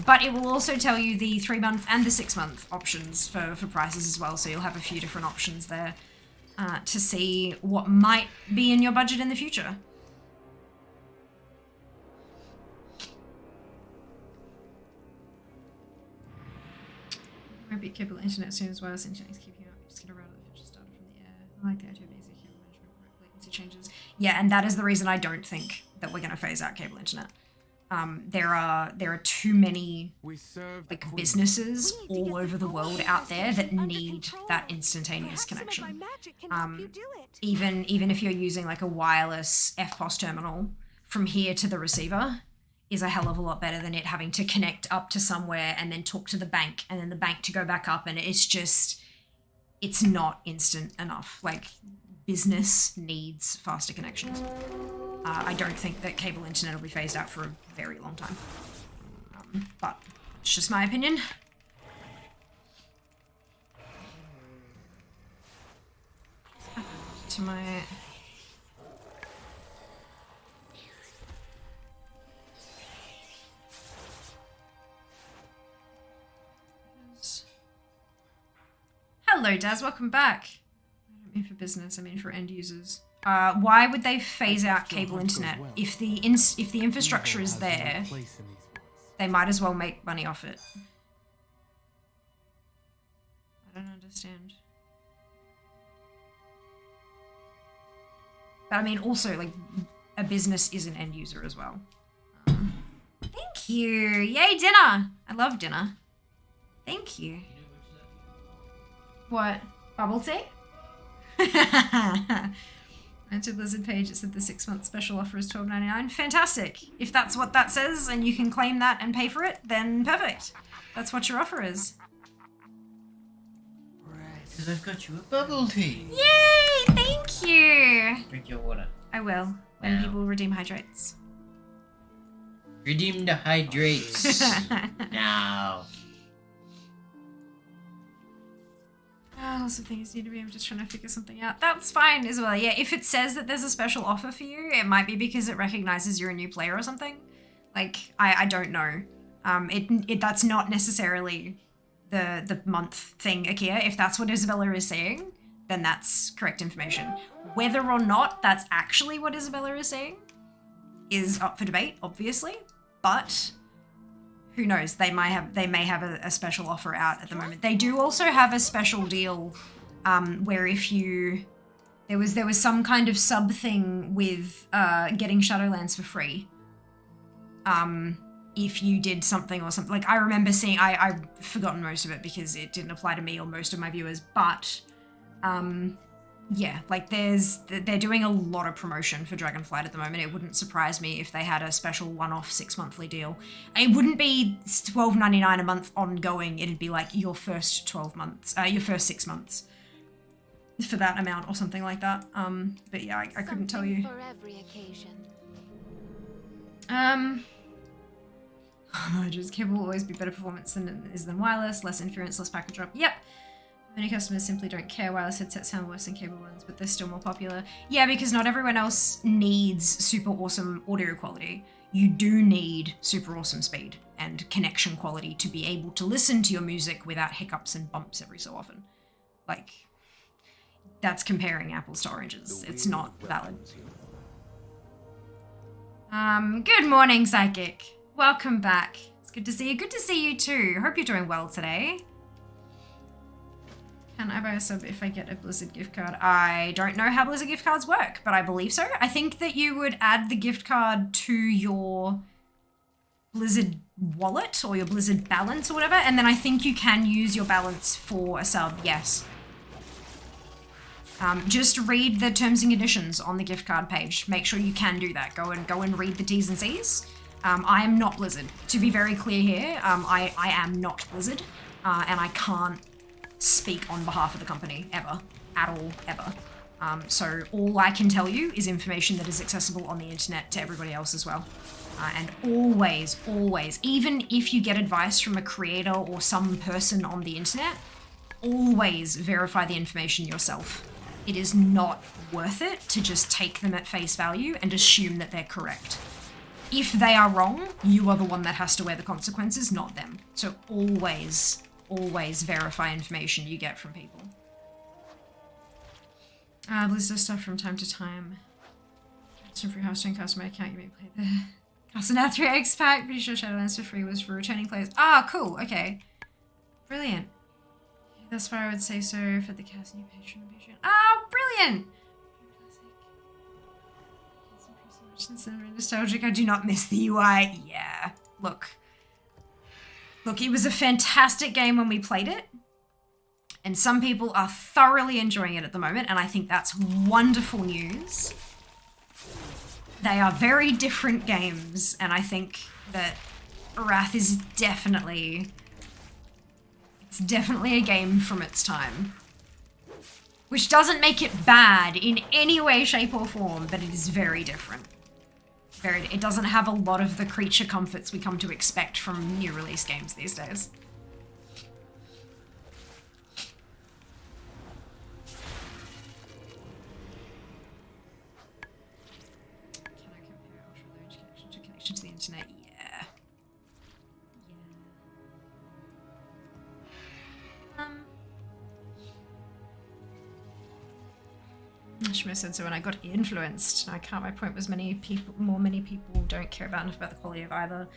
But it will also tell you the 3-month and the 6-month options for prices as well, so you'll have a few different options there to see what might be in your budget in the future. Might be cable internet soon as well, as internet is keeping up. Just gonna route the features data from the air. I like the idea of easy cable management, latency changes. Yeah, and that is the reason I don't think that we're gonna phase out cable internet. There are too many like businesses all over the world out there that need that instantaneous connection. Even if you're using like a wireless FPOS terminal from here to the receiver, is a hell of a lot better than it having to connect up to somewhere and then talk to the bank and then the bank to go back up, and it's not instant enough. Like, business needs faster connections. I don't think that cable internet will be phased out for a very long time. But it's just my opinion. To my... Hello, Daz. Welcome back. I don't mean for business. I mean for end users. Why would they phase out cable internet if the infrastructure is there? They might as well make money off it. I don't understand. But I mean, also, like, a business is an end user as well. Thank you. Yay, dinner. I love dinner. Thank you. What? Bubble tea? Went to Blizzard page, it said the 6-month special offer is $12.99. Fantastic. If that's what that says and you can claim that and pay for it, then perfect. That's what your offer is. Right, because I've got you a bubble tea. Yay! Thank you. Drink your water. I will. When Now. people redeem hydrates. Redeem the hydrates. Now. Lots of things need to be. I'm just trying to figure something out. That's fine as well. Yeah, if it says that there's a special offer for you, it might be because it recognizes you're a new player or something. Like, I don't know. That's not necessarily the month thing, Akia. If that's what Isabella is saying, then that's correct information. Whether or not that's actually what Isabella is saying is up for debate, obviously, but who knows? They may have a special offer out at the moment. They do also have a special deal where if you there was some kind of sub thing with getting Shadowlands for free. If you did something or something, like I remember seeing, I've forgotten most of it because it didn't apply to me or most of my viewers, but yeah, like they're doing a lot of promotion for Dragonflight at the moment. It wouldn't surprise me if they had a special one-off 6-monthly deal. It wouldn't be $12.99 a month ongoing. It'd be like your first 12 months, your first 6 months for that amount or something like that. But yeah, I couldn't tell you. For every occasion. Just cable will always be better performance than wireless, less interference, less packet drop. Yep. Many customers simply don't care. Wireless headsets sound worse than cable ones, but they're still more popular. Yeah, because not everyone else needs super awesome audio quality. You do need super awesome speed and connection quality to be able to listen to your music without hiccups and bumps every so often. Like, that's comparing apples to oranges. It's not valid. Good morning, Psychic. Welcome back. It's good to see you. Good to see you too. Hope you're doing well today. Can I buy a sub if I get a Blizzard gift card? I don't know how Blizzard gift cards work, but I believe so. I think that you would add the gift card to your Blizzard wallet or your Blizzard balance or whatever, and then I think you can use your balance for a sub, yes. Just read the terms and conditions on the gift card page. Make sure you can do that. Go and read the T's and C's. I am not Blizzard. To be very clear here, I am not Blizzard, and I can't speak on behalf of the company ever, at all, ever. So all I can tell you is information that is accessible on the internet to everybody else as well. And always, even if you get advice from a creator or some person on the internet, always verify the information yourself. It is not worth it to just take them at face value and assume that they're correct. If they are wrong, you are the one that has to wear the consequences, not them. So always verify information you get from people. Blizzard stuff from time to time. Some free hosting customer account, you may play the Castle 3X pack. Pretty sure Shadowlands for free was for returning players. Ah, cool, okay. Brilliant. Yeah, that's why I would say so for the cast new Patreon. Ah, brilliant! Nostalgic, I do not miss the UI. Yeah, look, it was a fantastic game when we played it, and some people are thoroughly enjoying it at the moment, and I think that's wonderful news. They are very different games, and I think that Wrath is definitely a game from its time. Which doesn't make it bad in any way, shape, or form, but it is very different. It doesn't have a lot of the creature comforts we come to expect from new release games these days. Can I compare ultra low range connection to connection to the internet? Yeah. Shmo said so when I got influenced. I can't. My point was many people don't care about enough about the quality of either.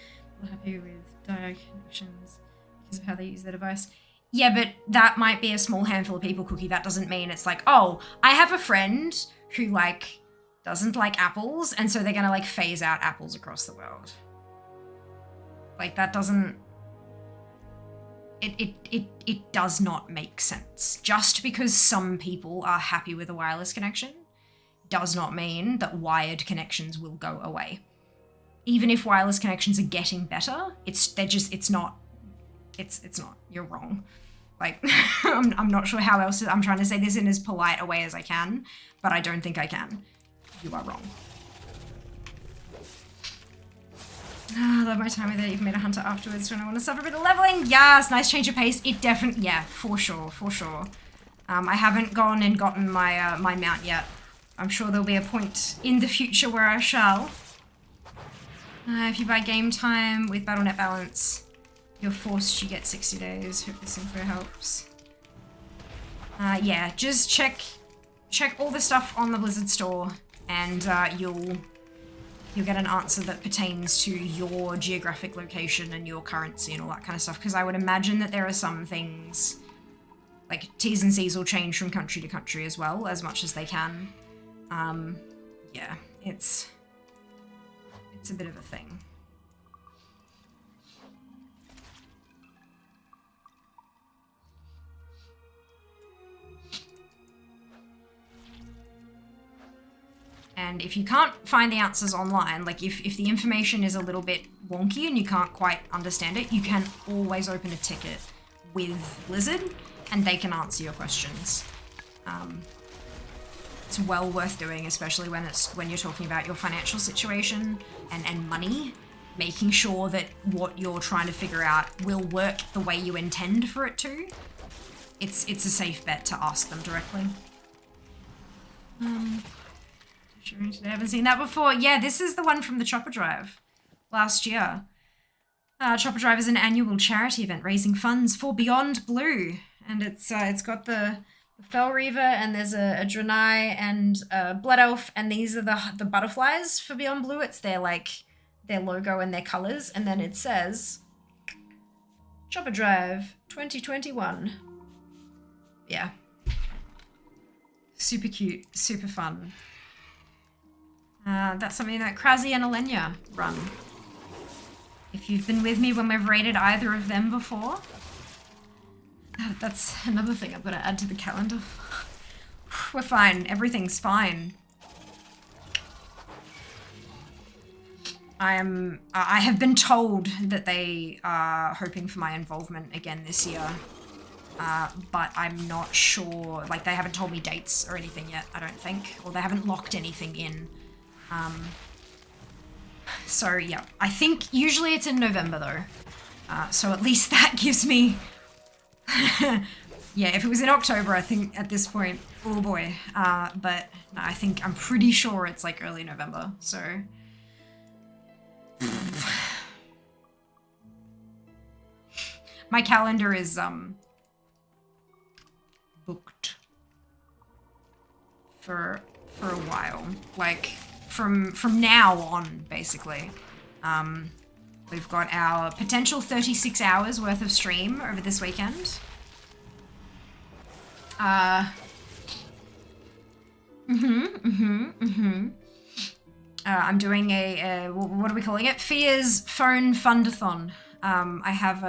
We're happy with dire connections because of how they use their device. Yeah, but that might be a small handful of people, Cookie. That doesn't mean it's like, oh, I have a friend who like doesn't like apples, and so they're gonna like phase out apples across the world. Like that doesn't. It does not make sense. Just because some people are happy with a wireless connection does not mean that wired connections will go away. Even if wireless connections are getting better, it's not. You're wrong. Like, I'm not sure how else I'm trying to say this in as polite a way as I can, but I don't think I can. You are wrong. I love my time with it. You've made a hunter afterwards when I want to suffer a bit of leveling. Yes, nice change of pace. It definitely, yeah, for sure. I haven't gone and gotten my my mount yet. I'm sure there'll be a point in the future where I shall. If you buy game time with BattleNet balance, you're forced to get 60 days. Hope this info helps. Yeah, just check all the stuff on the Blizzard store, and you'll get an answer that pertains to your geographic location and your currency and all that kind of stuff. Because I would imagine that there are some things, like T's and C's will change from country to country as well, as much as they can. Yeah, it's a bit of a thing. And if you can't find the answers online, like if the information is a little bit wonky and you can't quite understand it, you can always open a ticket with Blizzard and they can answer your questions. It's well worth doing, especially when you're talking about your financial situation and money, making sure that what you're trying to figure out will work the way you intend for it to. It's a safe bet to ask them directly. I haven't seen that before. Yeah, this is the one from the Chopper Drive last year. Chopper Drive is an annual charity event raising funds for Beyond Blue, and it's got the Fel Reaver, and there's a Draenei and a Blood Elf, and these are the butterflies for Beyond Blue. It's their logo and their colors, and then it says Chopper Drive 2021. Yeah, super cute, super fun. That's something that Krasi and Alenia run. If you've been with me when we've raided either of them before, that's another thing I'm gonna add to the calendar. We're fine. Everything's fine. I have been told that they are hoping for my involvement again this year. But I'm not sure, like they haven't told me dates or anything yet, I don't think, or they haven't locked anything in. So yeah, I think usually it's in November though. So at least that gives me, yeah, if it was in October, I think at this point, oh boy. But no, I'm pretty sure it's like early November, so. My calendar is, booked for a while, like from now on, basically. We've got our potential 36 hours worth of stream over this weekend. I'm doing a what are we calling it? Fear's Phone Fundathon. I have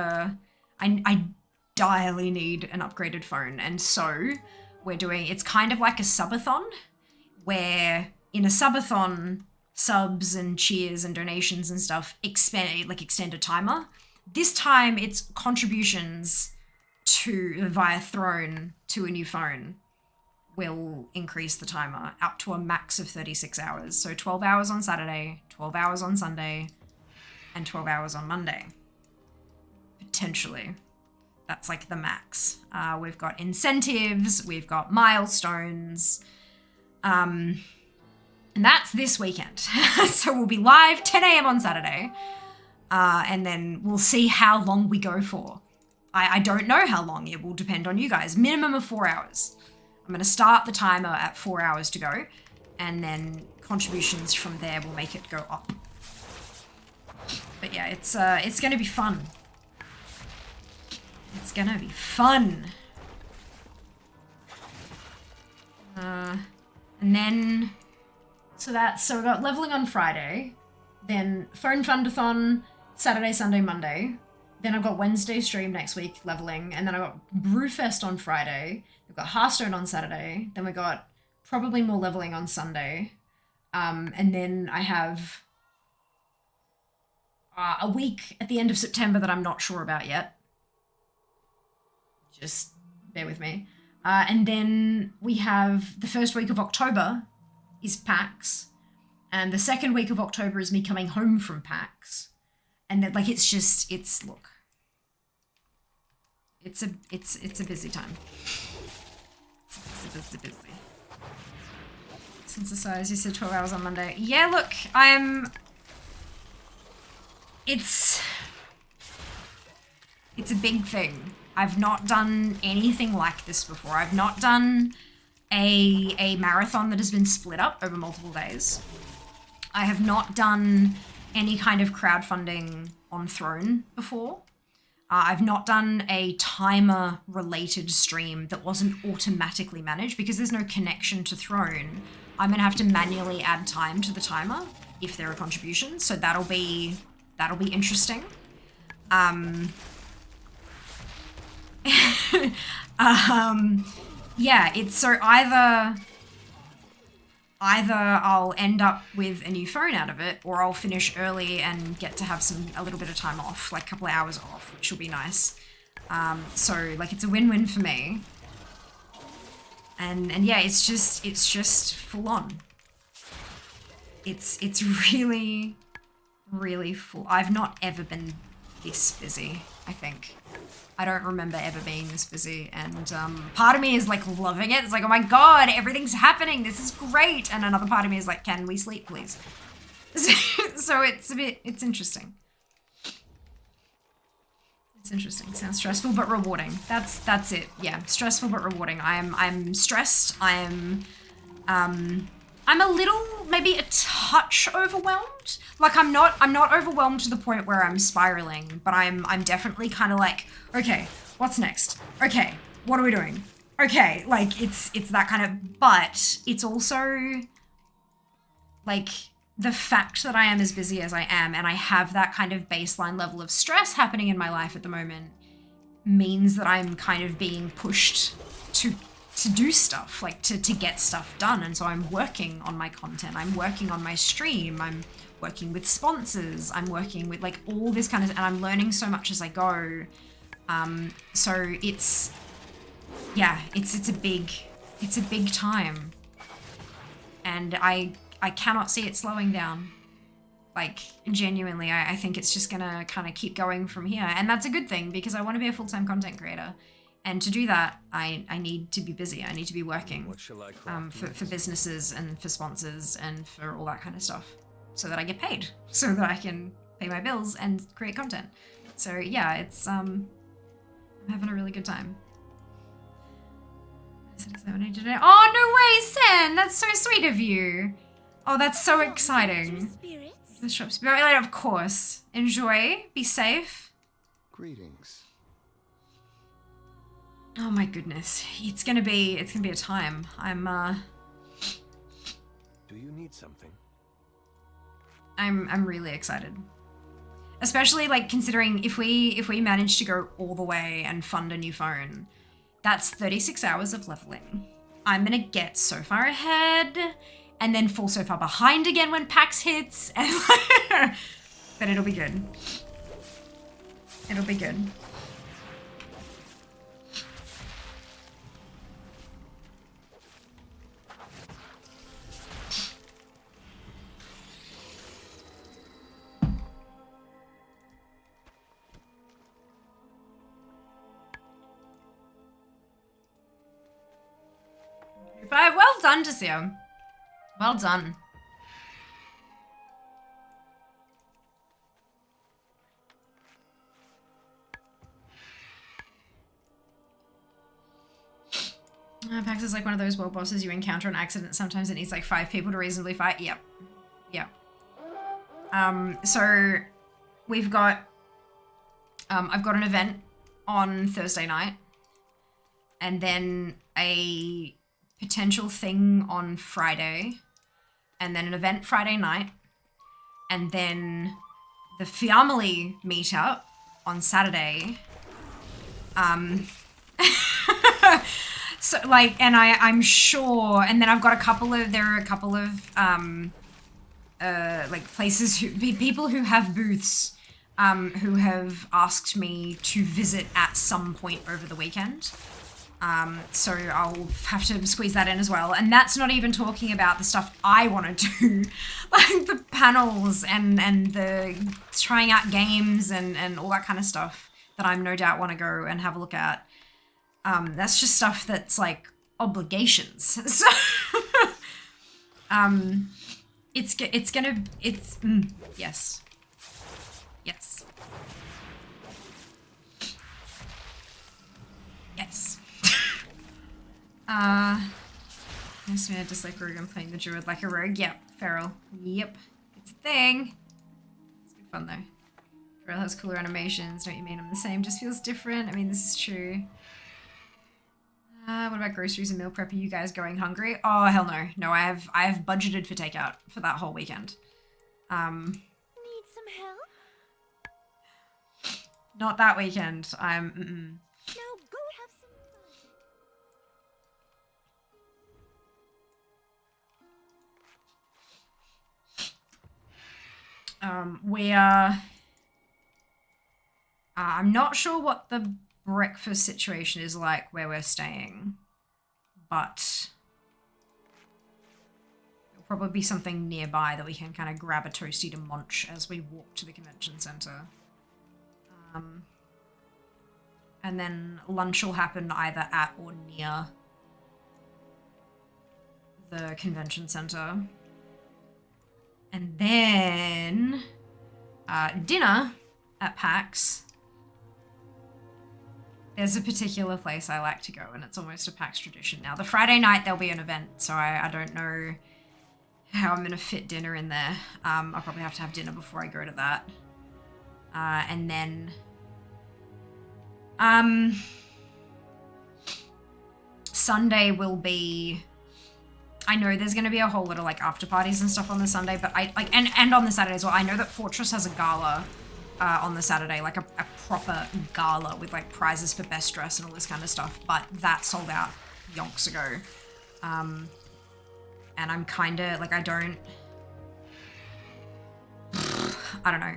I direly need an upgraded phone, and so we're doing, it's kind of like a subathon, where in a subathon, subs and cheers and donations and stuff extend a timer. This time it's contributions via Throne to a new phone will increase the timer up to a max of 36 hours. So 12 hours on Saturday, 12 hours on Sunday, and 12 hours on Monday. Potentially. That's like the max. We've got incentives, we've got milestones, and that's this weekend. So we'll be live 10 a.m. on Saturday, and then we'll see how long we go for. I don't know how long, it will depend on you guys. Minimum of 4 hours. I'm gonna start the timer at 4 hours to go, and then contributions from there will make it go up. But yeah, it's gonna be fun. It's gonna be fun. And then, so we got leveling on Friday, then Phone Fundathon, Saturday, Sunday, Monday. Then I've got Wednesday stream next week, leveling, and then I've got Brewfest on Friday. We've got Hearthstone on Saturday. Then we got probably more leveling on Sunday. And then I have a week at the end of September that I'm not sure about yet. Just bear with me. And then we have the first week of October is PAX. And the second week of October is me coming home from PAX. And then, like, it's a busy time. busy. Synthesize, you said 12 hours on Monday. Yeah, look, it's a big thing. I've not done anything like this before. I've not done a marathon that has been split up over multiple days. I have not done any kind of crowdfunding on Throne before. I've not done a timer-related stream that wasn't automatically managed because there's no connection to Throne. I'm gonna have to manually add time to the timer if there are contributions, so that'll be interesting. Yeah, it's so either I'll end up with a new phone out of it, or I'll finish early and get to have a little bit of time off, like a couple of hours off, which will be nice. So like it's a win-win for me. And yeah, it's just full on. It's really, really full. I've not ever been this busy, I think. I don't remember ever being this busy, and part of me is like loving it. It's like, oh my god, everything's happening, this is great. And another part of me is like, can we sleep, please? So it's interesting. It's interesting. Sounds stressful but rewarding. That's it. Yeah, stressful but rewarding. I'm stressed. I'm a little, maybe a touch overwhelmed. Like I'm not overwhelmed to the point where I'm spiraling, but I'm definitely kind of like, okay, what's next? Okay, what are we doing? Okay, like it's that kind of, but it's also like the fact that I am as busy as I am and I have that kind of baseline level of stress happening in my life at the moment means that I'm kind of being pushed to do stuff, like to get stuff done. And so I'm working on my content, I'm working on my stream, I'm working with sponsors, I'm working with like all this kind of, and I'm learning so much as I go. So it's, yeah, it's a big time. And I cannot see it slowing down. Like genuinely, I think it's just gonna kind of keep going from here. And that's a good thing because I want to be a full-time content creator. And to do that, I need to be busy. I need to be working for businesses and for sponsors and for all that kind of stuff so that I get paid, so that I can pay my bills and create content. So yeah, it's, I'm having a really good time. Oh, no way, Sen! That's so sweet of you. Oh, that's so exciting. The shop spirit, of course. Enjoy, be safe. Greetings. Oh my goodness, it's gonna be a time. Do you need something? I'm really excited. Especially like considering if we manage to go all the way and fund a new phone, that's 36 hours of leveling. I'm gonna get so far ahead and then fall so far behind again when PAX hits, and but it'll be good. It'll be good. But well done, Jasio. Well done. Pax is like one of those world bosses you encounter on accident. Sometimes it needs like 5 people to reasonably fight. Yep. Yep. So we've got, I've got an event on Thursday night and then a potential thing on Friday and then an event Friday night and then the family meetup on Saturday. So like, and I'm sure, and then I've got there are a couple of like places people who have booths who have asked me to visit at some point over the weekend. So I'll have to squeeze that in as well. And that's not even talking about the stuff I want to do, like the panels and the trying out games and all that kind of stuff that I'm no doubt want to go and have a look at. That's just stuff that's like obligations. So, yes. Yes. Yes. Nice man, just like rogue, I'm playing the druid like a rogue. Yep, feral. Yep. It's a thing. It's good fun though. Feral has cooler animations, don't you mean I'm the same? Just feels different. I mean, this is true. What about groceries and meal prep? Are you guys going hungry? Oh, hell no. No, I have budgeted for takeout for that whole weekend. Need some help? Not that weekend. I'm, Now go have some fun. We are... I'm not sure what the breakfast situation is like where we're staying, but there'll probably be something nearby that we can kind of grab a toasty to munch as we walk to the convention center. And then lunch will happen either at or near the convention center. And then dinner at PAX. There's a particular place I like to go, and it's almost a PAX tradition now. The Friday night there'll be an event, so I don't know how I'm gonna fit dinner in there. I'll probably have to have dinner before I go to that. And then Sunday will be... I know there's gonna be a whole lot of like after parties and stuff on the Sunday, but and on the Saturday as well. I know that Fortress has a gala on the Saturday, like a proper gala with like prizes for best dress and all this kind of stuff, but that sold out yonks ago. And I'm kind of like, I don't know.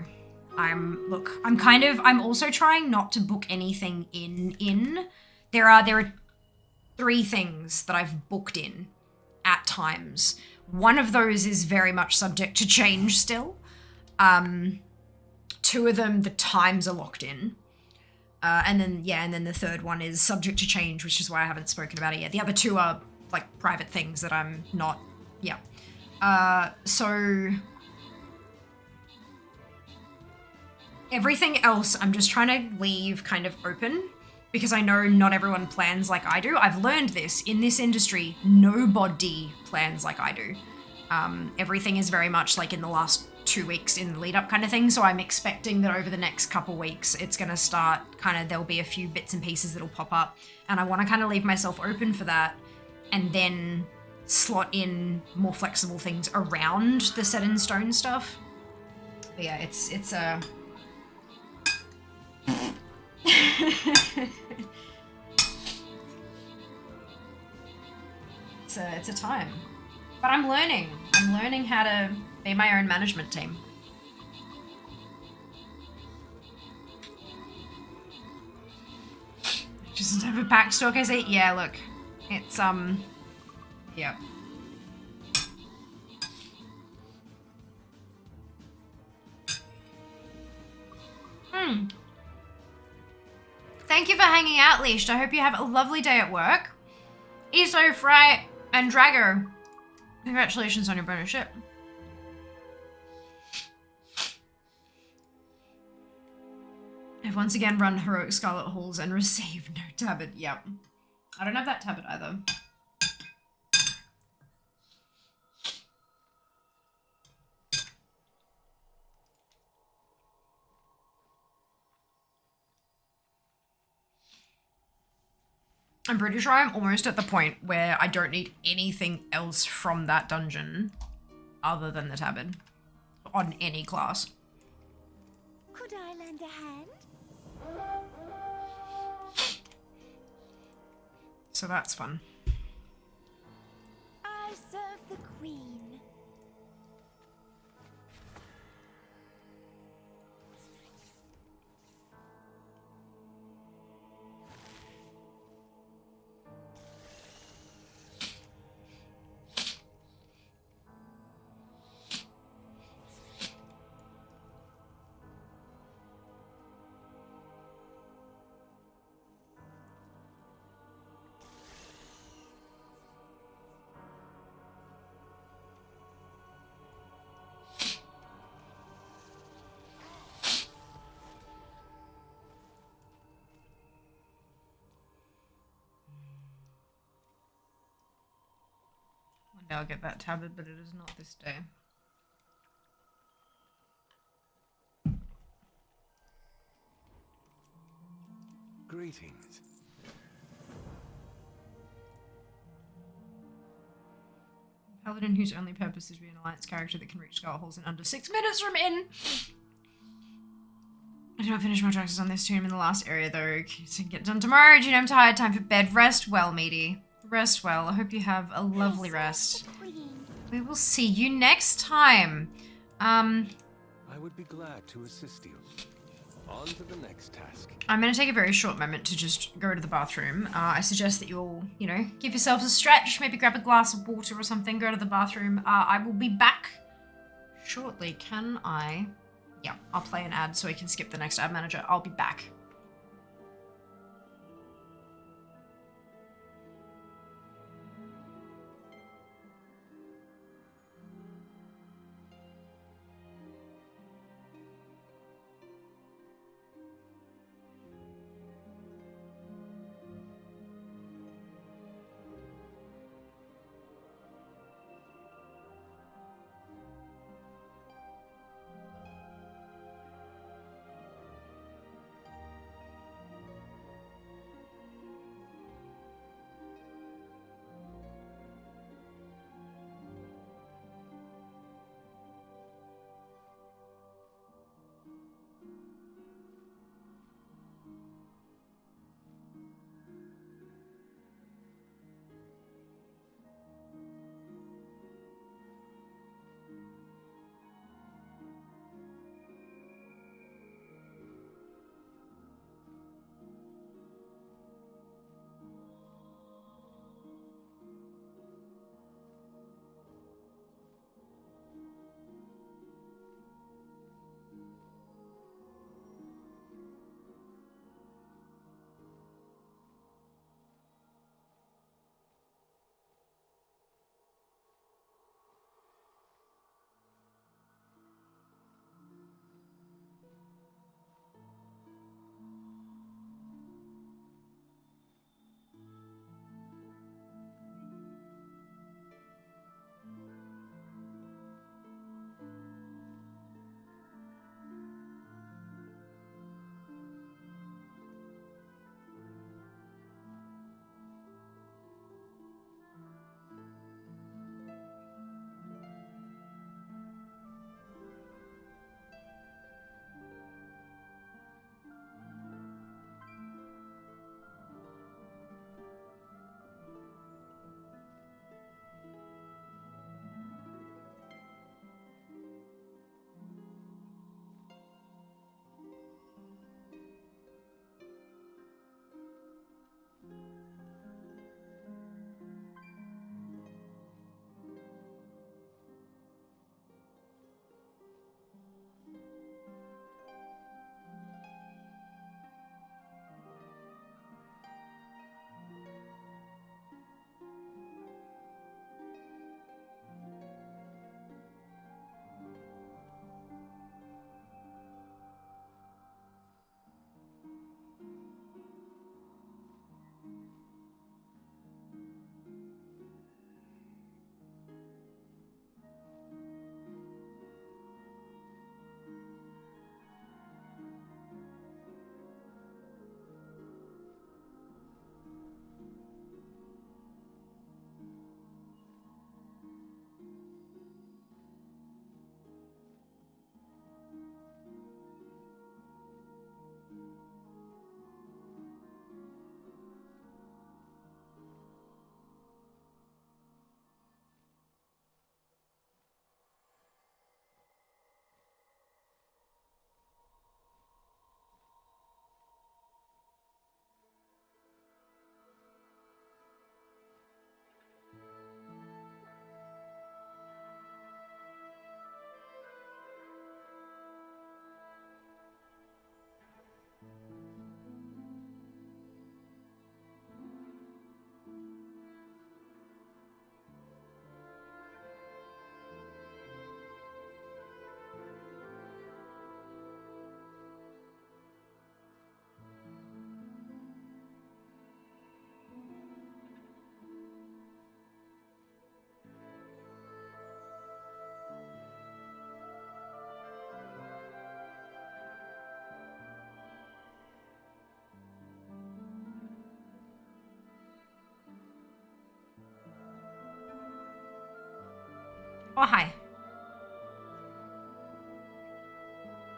I'm also trying not to book anything in. There are 3 things that I've booked in at times. One of those is very much subject to change still. 2 of them, the times are locked in. And then the third one is subject to change, which is why I haven't spoken about it yet. The other 2 are like private things that I'm not, so everything else I'm just trying to leave kind of open because I know not everyone plans like I do. I've learned this in this industry, nobody plans like I do. Everything is very much like in the last 2 weeks in the lead up kind of thing. So I'm expecting that over the next couple weeks, it's going to start kind of, there'll be a few bits and pieces that'll pop up. And I want to kind of leave myself open for that and then slot in more flexible things around the set in stone stuff. But yeah, it's a... it's a time. But I'm learning how to be my own management team. Just have a pack stalk, I say? Yeah, look. It's, yeah. Thank you for hanging out, Leashed. I hope you have a lovely day at work. Iso, Fry, and Drago, congratulations on your bonus ship. I've once again run heroic Scarlet Halls and received no tabard. Yep. I don't have that tabard either. I'm pretty sure I'm almost at the point where I don't need anything else from that dungeon other than the tabard on any class. Could I lend a hand? So that's fun. I serve the queen. Yeah, I'll get that tablet, but it is not this day. Greetings. Paladin whose only purpose is to be an alliance character that can reach skull holes in under 6 minutes from in. I did not finish my taxes on this tomb in the last area though. Can get done tomorrow. Do you know I'm tired? Time for bed. Rest well, Meaty. Rest well. I hope you have a lovely rest. We will see you next time. I would be glad to assist you. On to the next task. I'm going to take a very short moment to just go to the bathroom. I suggest that you all, you know, give yourselves a stretch, maybe grab a glass of water or something, go to the bathroom. I will be back shortly. Can I? Yeah, I'll play an ad so we can skip the next ad manager. I'll be back. Oh, hi.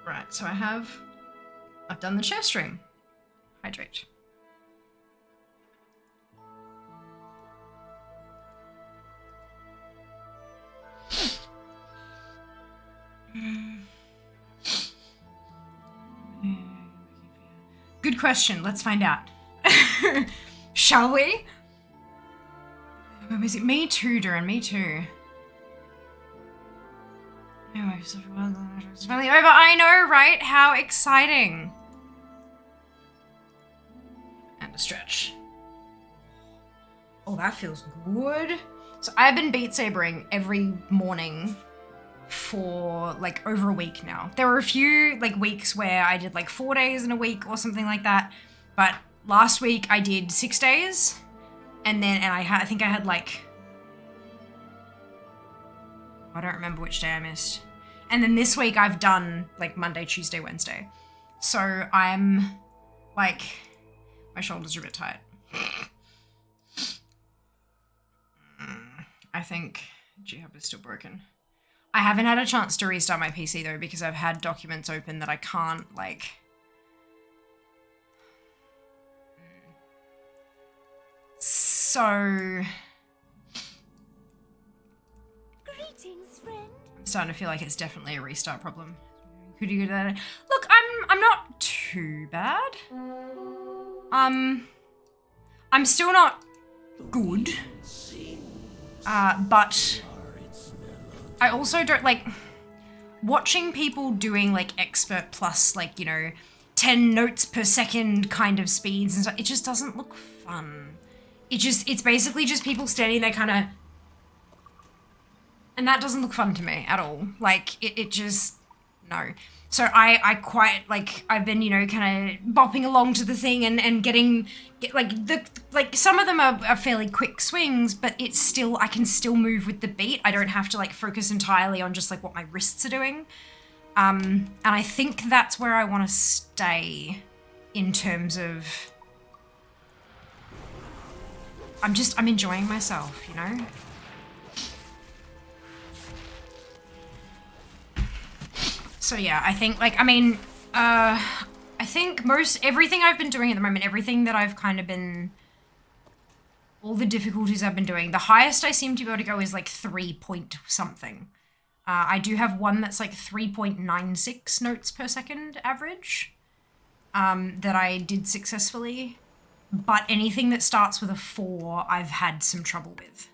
Right, so I've done the chest stream. Hydrate. Good question. Let's find out. Shall we? Was it me too, Duran? Me too. It's finally over. I know, right? How exciting. And a stretch. Oh, that feels good. So I've been Beat Sabering every morning for like over a week now. There were a few like weeks where I did like 4 days in a week or something like that. But last week I did 6 days. And I think I had like, I don't remember which day I missed. And then this week I've done like Monday, Tuesday, Wednesday. So I'm like, my shoulders are a bit tight. I think GHub is still broken. I haven't had a chance to restart my PC though because I've had documents open that I can't like. So Greetings, friend. I'm starting to feel like it's definitely a restart problem. Could you go to that? Look, I'm not too bad. I'm still not good. But I also don't like watching people doing like expert plus like, you know, 10 notes per second kind of speeds and stuff. It just doesn't look fun. It's basically just people standing there kind of, and that doesn't look fun to me at all. Like it just, no. So I quite like, I've been, you know, kind of bopping along to the thing and like some of them are fairly quick swings, but it's still, I can still move with the beat. I don't have to like focus entirely on just like what my wrists are doing. And I think that's where I want to stay in terms of, I'm enjoying myself, you know? So yeah, I think like, I think everything I've been doing at the moment, everything that I've kind of been, all the difficulties I've been doing, the highest I seem to be able to go is like 3 point something. I do have one that's like 3.96 notes per second average, that I did successfully. But anything that starts with a 4, I've had some trouble with.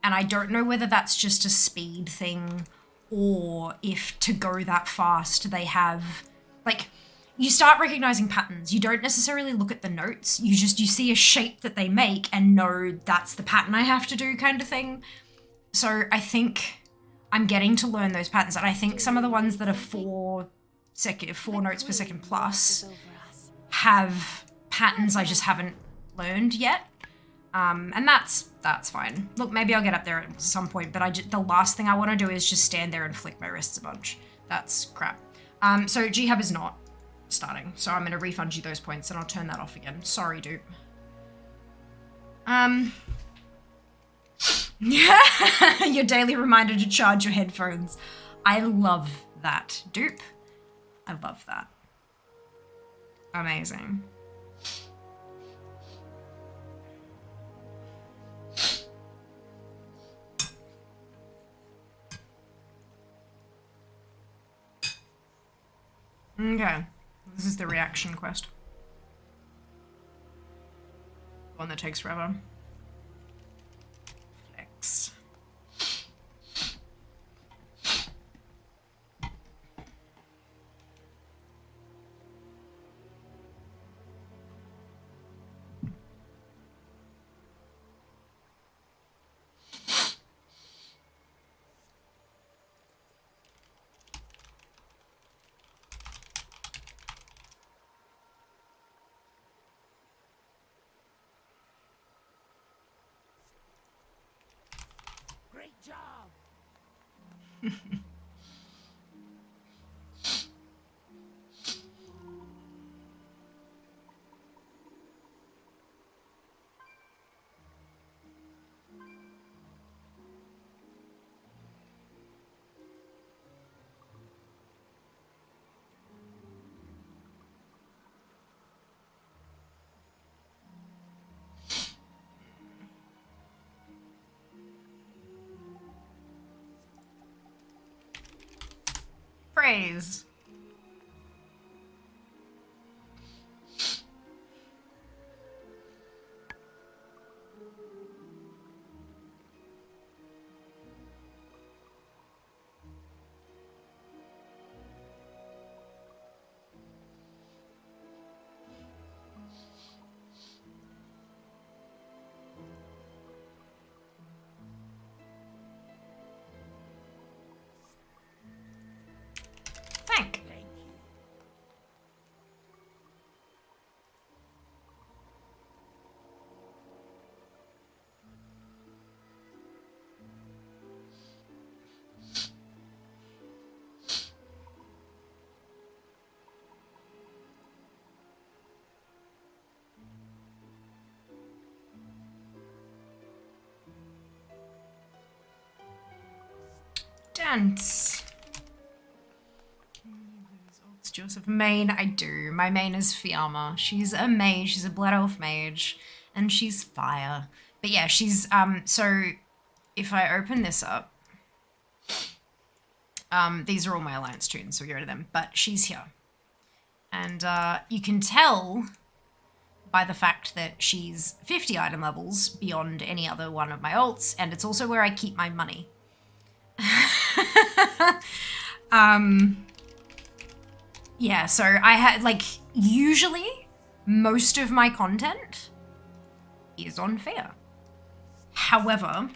And I don't know whether that's just a speed thing or if to go that fast they have, like, you start recognizing patterns. You don't necessarily look at the notes. You see a shape that they make and know that's the pattern I have to do kind of thing. So I think I'm getting to learn those patterns. And I think some of the ones that are 4 notes per second plus have patterns I just haven't learned yet. And that's fine. Look, maybe I'll get up there at some point, but the last thing I want to do is just stand there and flick my wrists a bunch. That's crap. So GHub is not starting, so I'm going to refund you those points and I'll turn that off again. Sorry, dupe. Your daily reminder to charge your headphones. I love that, dupe. I love that. Amazing. Okay, this is the reaction quest. One that takes forever. Flex. praise. Thank. Dance. Joseph. Main, I do. My main is Fiamma. She's a mage. She's a blood elf mage. And she's fire. But yeah, she's, so if I open this up, these are all my alliance tunes, so we go to them. But she's here. And you can tell by the fact that she's 50 item levels beyond any other one of my alts, and it's also where I keep my money. Yeah, so I had, like, usually most of my content is on fair. However,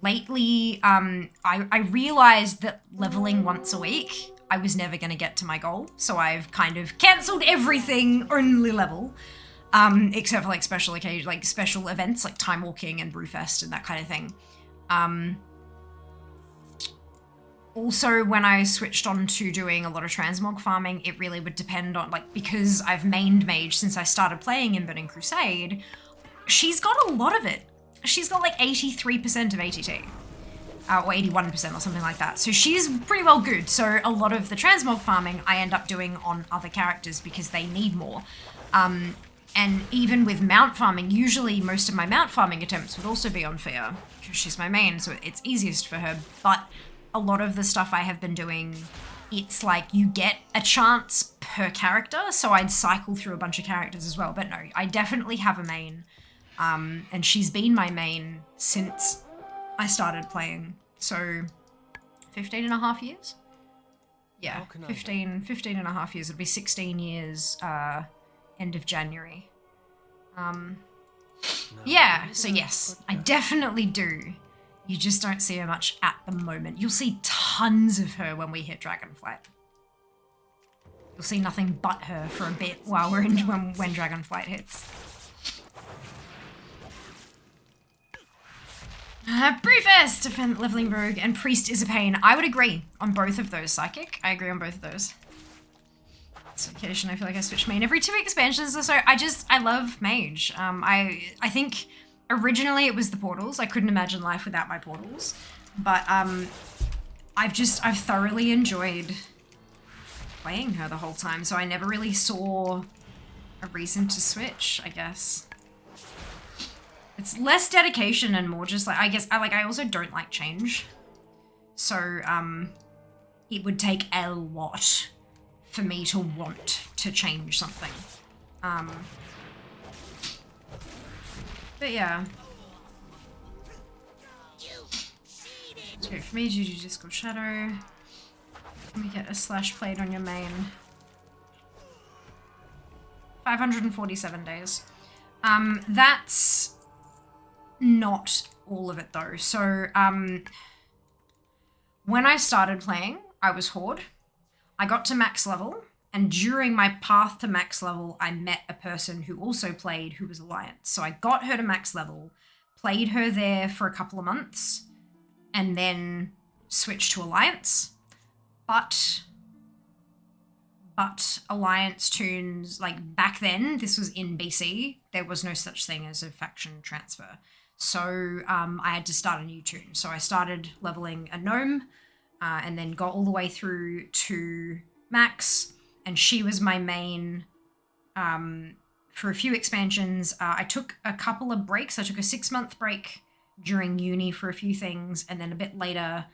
lately, I realized that leveling once a week, I was never going to get to my goal. So I've kind of cancelled everything, only level, except for like special occasions, like special events like Time Walking and Brewfest and that kind of thing. Also, when I switched on to doing a lot of transmog farming, it really would depend on, like, because I've mained mage since I started playing in Burning Crusade, she's got a lot of it. She's got like 83% of ATT. Or 81% or something like that. So she's pretty well good. So a lot of the transmog farming I end up doing on other characters because they need more. And even with mount farming, usually most of my mount farming attempts would also be on fair because she's my main, so it's easiest for her. But a lot of the stuff I have been doing, it's like you get a chance per character, so I'd cycle through a bunch of characters as well. But no, I definitely have a main, and she's been my main since I started playing, so 15 and a half years? Yeah, 15 and a half years. It'll be 16 years, end of January. Yeah, so yes, I definitely do. You just don't see her much at the moment. You'll see tons of her when we hit Dragonflight. You'll see nothing but her for a bit while we're in when Dragonflight hits. Brewfest, defend leveling rogue, and priest is a pain. I would agree on both of those, Psychic. I agree on both of those. Occasion, I feel like I switch main every 2 expansions or so. I love mage. I think originally it was the portals. I couldn't imagine life without my portals. But I've thoroughly enjoyed playing her the whole time, so I never really saw a reason to switch, I guess. It's less dedication and more just like, I also don't like change. So it would take a lot for me to want to change something. But yeah. Let's go for me, GG Discord Shadow. Let me get a slash plate on your main. 547 days. That's not all of it though. So when I started playing, I was Horde. I got to max level, and during my path to max level, I met a person who also played who was Alliance. So I got her to max level, played her there for a couple of months, and then switched to Alliance. But Alliance tunes, like back then, this was in BC, there was no such thing as a faction transfer. So I had to start a new tune. So I started leveling a gnome, and then got all the way through to max, and she was my main for a few expansions. I took a couple of breaks. I took a 6-month break during uni for a few things, and then a bit later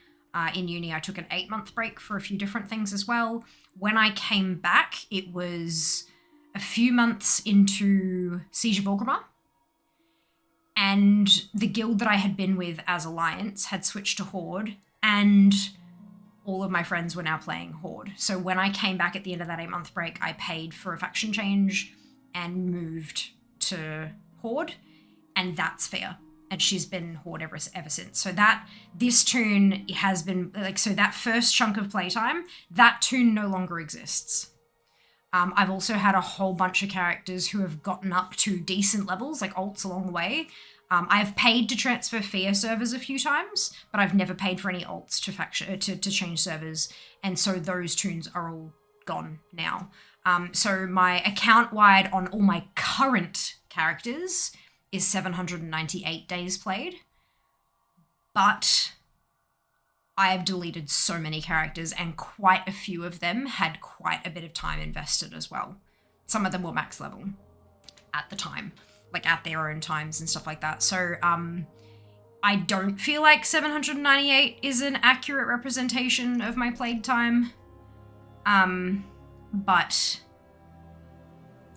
In uni, I took an 8-month break for a few different things as well. When I came back, it was a few months into Siege of Orgrimmar. And the guild that I had been with as Alliance had switched to Horde, and all of my friends were now playing Horde. So when I came back at the end of that 8-month break, I paid for a faction change and moved to Horde, and that's fair. And she's been Horde ever since. So this toon has been, like, so that first chunk of playtime, that toon no longer exists. I've also had a whole bunch of characters who have gotten up to decent levels, like alts along the way. I've paid to transfer Fear servers a few times, but I've never paid for any alts to change servers. And so those toons are all gone now. So my account-wide on all my current characters is 798 days played. But I have deleted so many characters, and quite a few of them had quite a bit of time invested as well. Some of them were max level at the time, like at their own times and stuff like that. So I don't feel like 798 is an accurate representation of my played time. But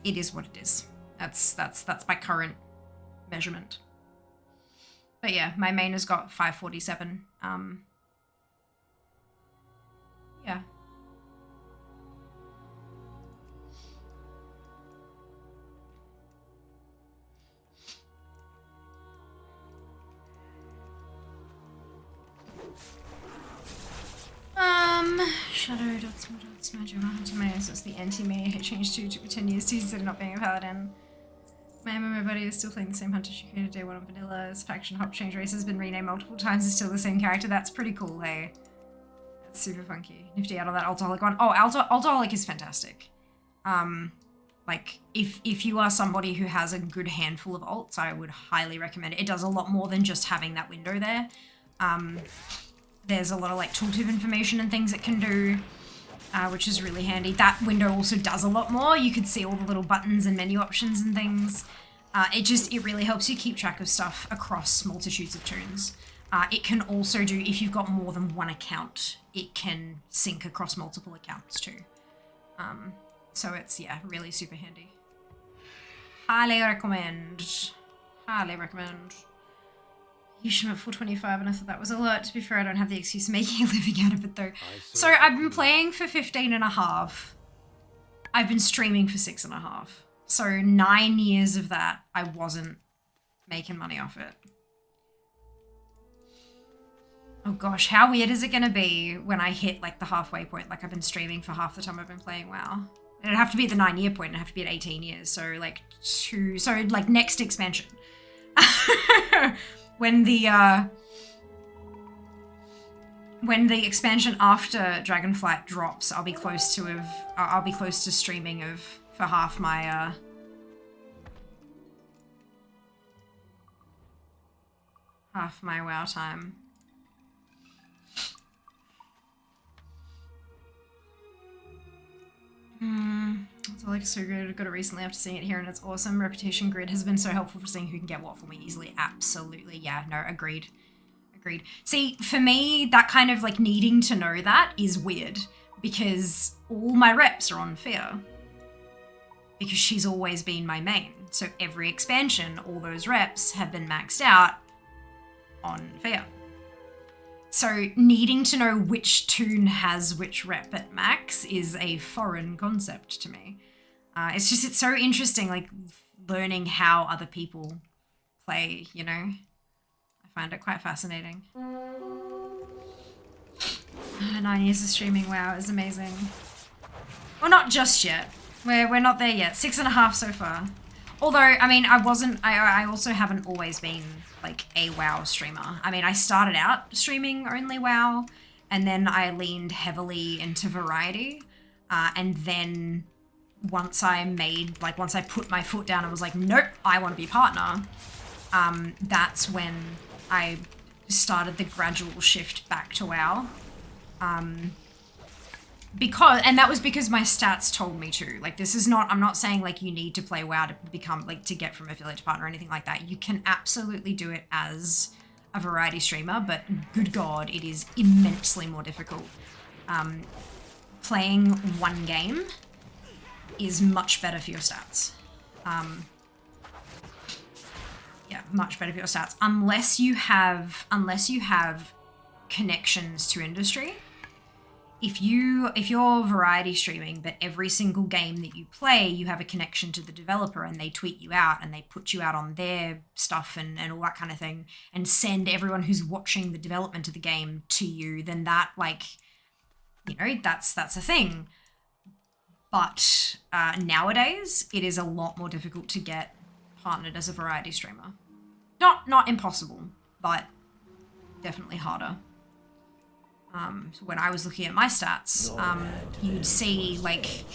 it is what it is. That's my current measurement. But yeah, my main has got 547. Yeah. Shadow dots magic tomatoes. That's the anti-me. It changed to 10 years to instead of not being a paladin. My MMO buddy is still playing the same hunter she created day 1 on vanilla. His faction hop change race has been renamed multiple times. It's still the same character. That's pretty cool, hey? That's super funky. Nifty out on that Altaholic one. Oh, Altaholic is fantastic. Like, if you are somebody who has a good handful of alts, I would highly recommend it. It does a lot more than just having that window there. There's a lot of, like, tooltip information and things it can do, which is really handy. That window also does a lot more. You could see all the little buttons and menu options and things. It really helps you keep track of stuff across multitudes of toons. It can also do, if you've got more than one account, it can sync across multiple accounts too. So it's, yeah, really super handy. Highly recommend. Highly recommend. You should have 425 and I thought that was a lot. To be fair, I don't have the excuse of making a living out of it though. So I've been playing for 15 and a half. I've been streaming for 6.5. So 9 years of that, I wasn't making money off it. Oh gosh, how weird is it going to be when I hit like the halfway point? Like I've been streaming for half the time I've been playing WoW. And it'd have to be at the 9-year point, and it'd have to be at 18 years. So like next expansion. When the expansion after Dragonflight drops, I'll be close to streaming for half my WoW time. It's like so good. I got it recently after seeing it here and it's awesome. Reputation grid has been so helpful for seeing who can get what for me easily. Absolutely. Yeah, no, agreed. Agreed. See, for me, that kind of like needing to know that is weird because all my reps are on Fear. Because she's always been my main. So every expansion, all those reps have been maxed out on Fear. So needing to know which toon has which rep at max is a foreign concept to me. It's so interesting, like learning how other people play, you know? I find it quite fascinating. 9 years of streaming, WoW is amazing. Well, not just yet. We're not there yet. 6.5 so far. Although, I mean, I also haven't always been like a WoW streamer. I mean, I started out streaming only WoW, and then I leaned heavily into variety. And then once I put my foot down and was like, nope, I want to be partner, that's when I started the gradual shift back to WoW. And that was because my stats told me to. Like, I'm not saying like you need to play WoW to become, like, to get from affiliate to partner or anything like that. You can absolutely do it as a variety streamer, but good God, it is immensely more difficult. Playing one game is much better for your stats. Yeah, much better for your stats. Unless you have connections to industry. If you're variety streaming, but every single game that you play, you have a connection to the developer and they tweet you out and they put you out on their stuff and all that kind of thing and send everyone who's watching the development of the game to you, then that, like, you know, that's a thing. But nowadays, it is a lot more difficult to get partnered as a variety streamer. Not impossible, but definitely harder. So when I was looking at my stats, you'd see, like,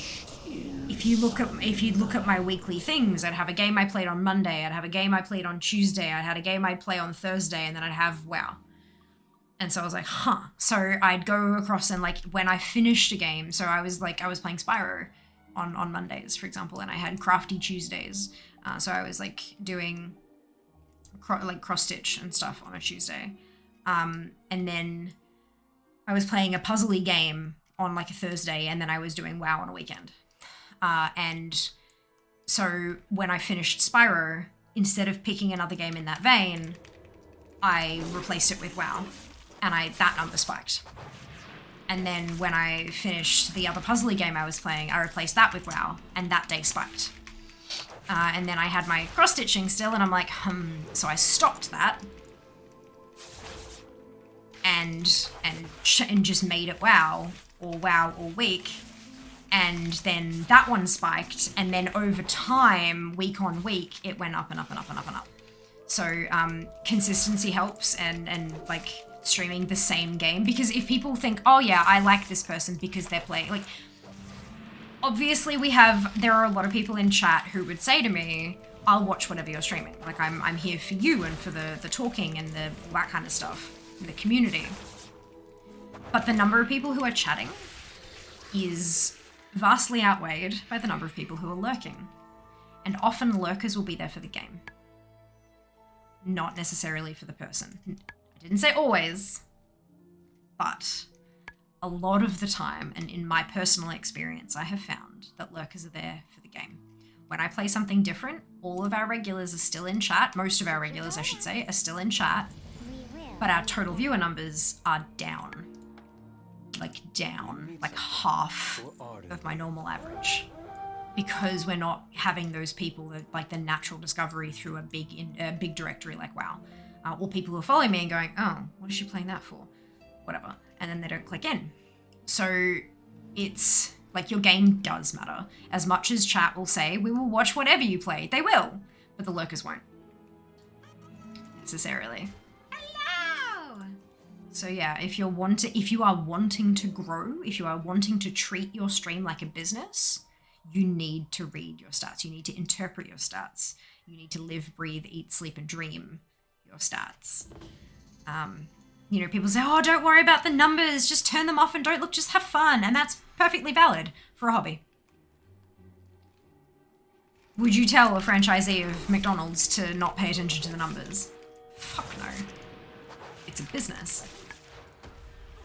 if you look at my weekly things, I'd have a game I played on Monday, I'd have a game I played on Tuesday, I'd had a game I'd play on Thursday, and then I'd have WoW. And so I was like, huh. So I'd go across and, like, when I finished a game, so I was playing Spyro on Mondays, for example, and I had Crafty Tuesdays. So I was, like, doing cross-stitch and stuff on a Tuesday. And then I was playing a puzzly game on, like, a Thursday, and then I was doing WoW on a weekend. And so when I finished Spyro, instead of picking another game in that vein, I replaced it with WoW, and that number spiked. And then when I finished the other puzzly game I was playing, I replaced that with WoW, and that day spiked. And then I had my cross-stitching still, and I'm like, so I stopped that. And just made it WoW all week, and then that one spiked, and then over time, week on week, it went up and up and up and up and up. So consistency helps, and like streaming the same game, because if people think, oh yeah, I like this person because they're playing, like, obviously there are a lot of people in chat who would say to me, I'll watch whatever you're streaming, like I'm here for you and for the talking and that kind of stuff. The community. But the number of people who are chatting is vastly outweighed by the number of people who are lurking. And often lurkers will be there for the game, not necessarily for the person. I didn't say always, but a lot of the time, and in my personal experience, I have found that lurkers are there for the game. When I play something different, all of our regulars are still in chat. Most of our regulars, I should say, are still in chat. But our total viewer numbers are down. Like half of my normal average. Because we're not having those people that, like, the natural discovery through a big directory like WoW. Or people who are following me and going, oh, what is she playing that for? Whatever. And then they don't click in. So it's like, your game does matter. As much as chat will say, we will watch whatever you play. They will. But the lurkers won't. Necessarily. So yeah, if you are wanting to grow, if you are wanting to treat your stream like a business, you need to read your stats. You need to interpret your stats. You need to live, breathe, eat, sleep, and dream your stats. You know, people say, oh, don't worry about the numbers, just turn them off and don't look, just have fun. And that's perfectly valid for a hobby. Would you tell a franchisee of McDonald's to not pay attention to the numbers? Fuck no. It's a business.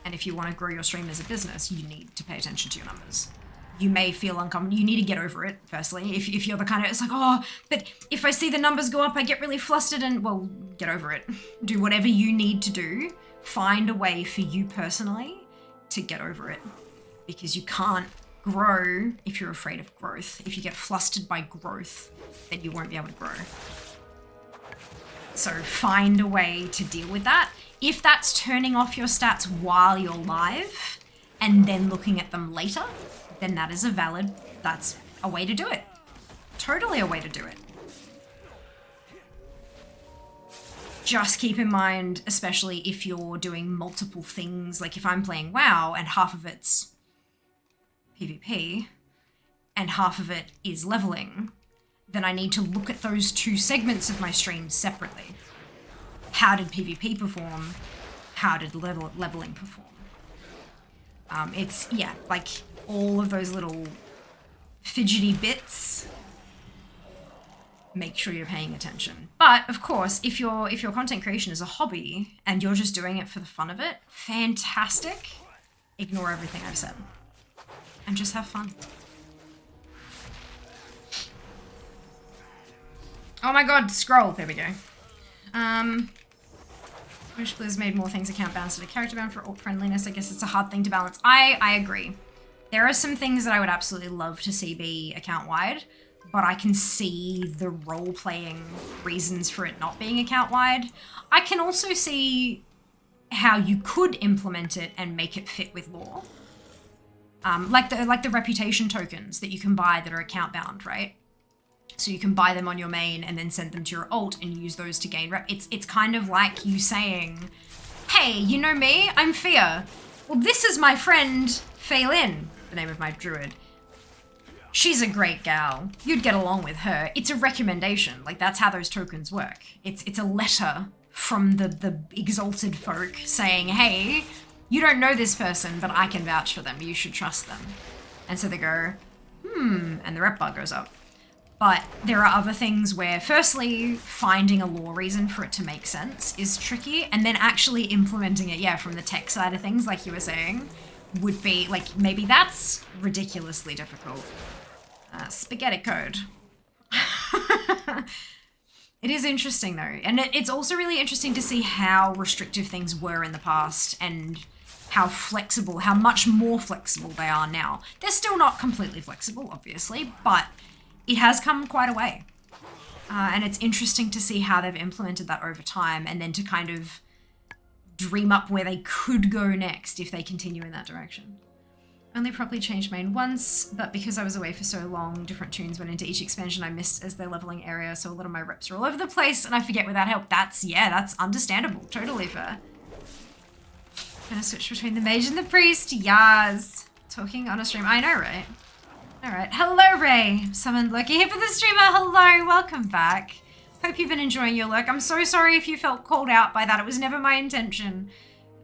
And if you want to grow your stream as a business, you need to pay attention to your numbers. You may feel uncomfortable. You need to get over it, firstly. If you're the kind of, it's like, oh, but if I see the numbers go up, I get really flustered, and, well, get over it. Do whatever you need to do. Find a way for you personally to get over it. Because you can't grow if you're afraid of growth. If you get flustered by growth, then you won't be able to grow. So find a way to deal with that. If that's turning off your stats while you're live and then looking at them later, then that's a way to do it. Totally a way to do it. Just keep in mind, especially if you're doing multiple things, like if I'm playing WoW and half of it's PvP and half of it is leveling, then I need to look at those two segments of my stream separately. How did PvP perform? How did leveling perform? It's, yeah, like all of those little fidgety bits make sure you're paying attention. But of course, if your content creation is a hobby and you're just doing it for the fun of it, fantastic. Ignore everything I've said and just have fun. Oh my god, scroll. There we go. Wish Blizz made more things account bound instead of character bound for alt friendliness. I guess it's a hard thing to balance. I agree. There are some things that I would absolutely love to see be account wide, but I can see the role-playing reasons for it not being account-wide. I can also see how you could implement it and make it fit with lore. Like the reputation tokens that you can buy that are account-bound, right? So you can buy them on your main and then send them to your alt and use those to gain rep. It's kind of like you saying, hey, you know me? I'm Fia. Well, this is my friend, Phelan, the name of my druid. She's a great gal. You'd get along with her. It's a recommendation. Like, that's how those tokens work. It's a letter from the exalted folk saying, hey, you don't know this person, but I can vouch for them. You should trust them. And so they go, and the rep bar goes up. But there are other things where, firstly, finding a lore reason for it to make sense is tricky, and then actually implementing it, yeah, from the tech side of things, like you were saying, would be, like, maybe that's ridiculously difficult. Spaghetti code. It is interesting, though, and it's also really interesting to see how restrictive things were in the past and how flexible, how much more flexible they are now. They're still not completely flexible, obviously, but it has come quite a way. And it's interesting to see how they've implemented that over time and then to kind of dream up where they could go next if they continue in that direction. Only properly changed main once, but because I was away for so long, different tunes went into each expansion I missed as their leveling area, so a lot of my reps are all over the place and I forget without help. That's understandable. Totally fair. Gonna switch between the mage and the priest. Yas. Talking on a stream. I know, right? Alright, hello Ray! Summoned Loki here for the streamer, hello, welcome back. Hope you've been enjoying your lurk. I'm so sorry if you felt called out by that, it was never my intention.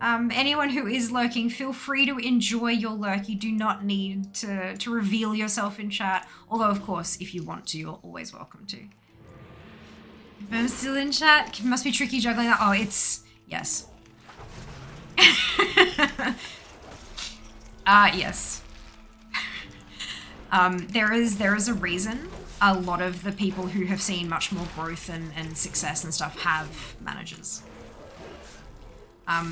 Anyone who is lurking, feel free to enjoy your lurk. You do not need to reveal yourself in chat, although of course, if you want to, you're always welcome to. If I'm still in chat, it must be tricky juggling that. Oh, it's, yes. Yes. There is a reason a lot of the people who have seen much more growth and success and stuff have managers.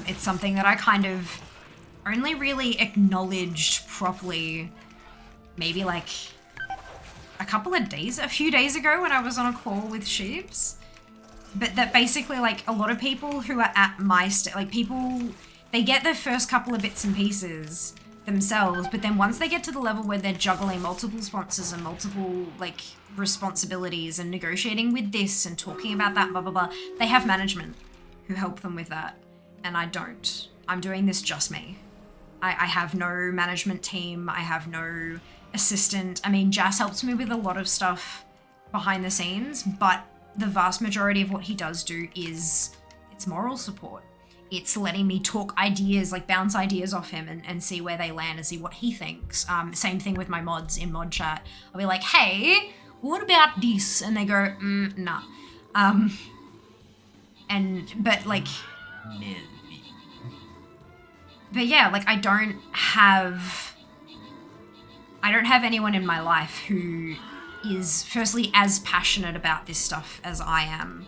It's something that I kind of only really acknowledged properly maybe like a few days ago when I was on a call with Sheeps. But that basically, like, a lot of people who are at my they get their first couple of bits and pieces themselves, but then once they get to the level where they're juggling multiple sponsors and multiple, like, responsibilities and negotiating with this and talking about that, blah, blah, blah, they have management who help them with that. And I don't. I'm doing this just me. I have no management team. I have no assistant. I mean, Jas helps me with a lot of stuff behind the scenes, but the vast majority of what he does do is it's moral support. It's letting me talk ideas, like bounce ideas off him and see where they land and see what he thinks. Same thing with my mods in mod chat. I'll be like, hey, what about this? And they go, nah. But yeah, like I don't have anyone in my life who is firstly as passionate about this stuff as I am.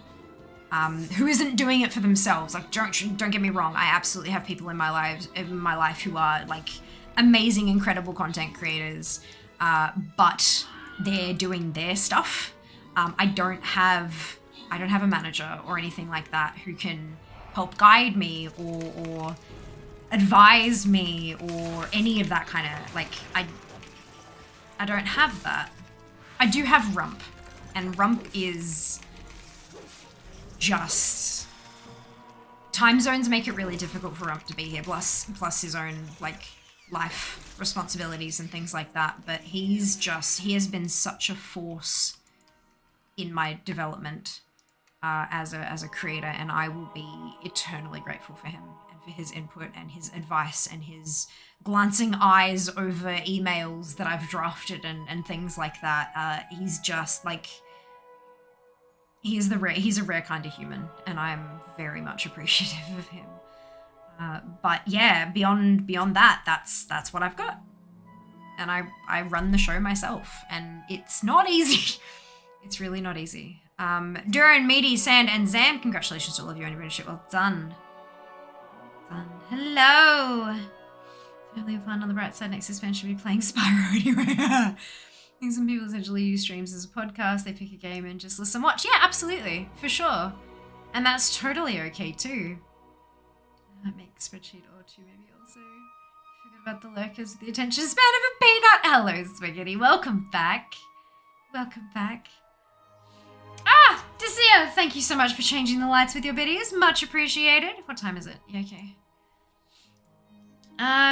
Who isn't doing it for themselves. Like, don't get me wrong. I absolutely have people in my life who are like amazing, incredible content creators, but they're doing their stuff. I don't have a manager or anything like that who can help guide me or advise me or any of that kind of, like, I don't have that. I do have Rump, and Rump is just time zones make it really difficult for Rump to be here, plus his own, like, life responsibilities and things like that. But he has been such a force in my development as a creator, and I will be eternally grateful for him and for his input and his advice and his glancing eyes over emails that I've drafted and things like that. He's just like, He's a rare kind of human, and I'm very much appreciative of him. But yeah, beyond that, that's what I've got. And I run the show myself, and it's not easy. It's really not easy. Duran, Meaty, Sand, and Zam, congratulations to all of you on your apprenticeship. Well done. Hello. Family of fun on the bright side. Next suspension should be playing Spyro anyway. I think some people essentially use streams as a podcast. They pick a game and just listen, watch. Yeah, absolutely, for sure. And that's totally okay too. Make a spreadsheet or two maybe also. Forget about the lurkers with the attention span of a peanut. Hello, Spaghetti. Welcome back. Welcome back. Ah, Desir, thank you so much for changing the lights with your biddies. Much appreciated. What time is it? Yeah, okay.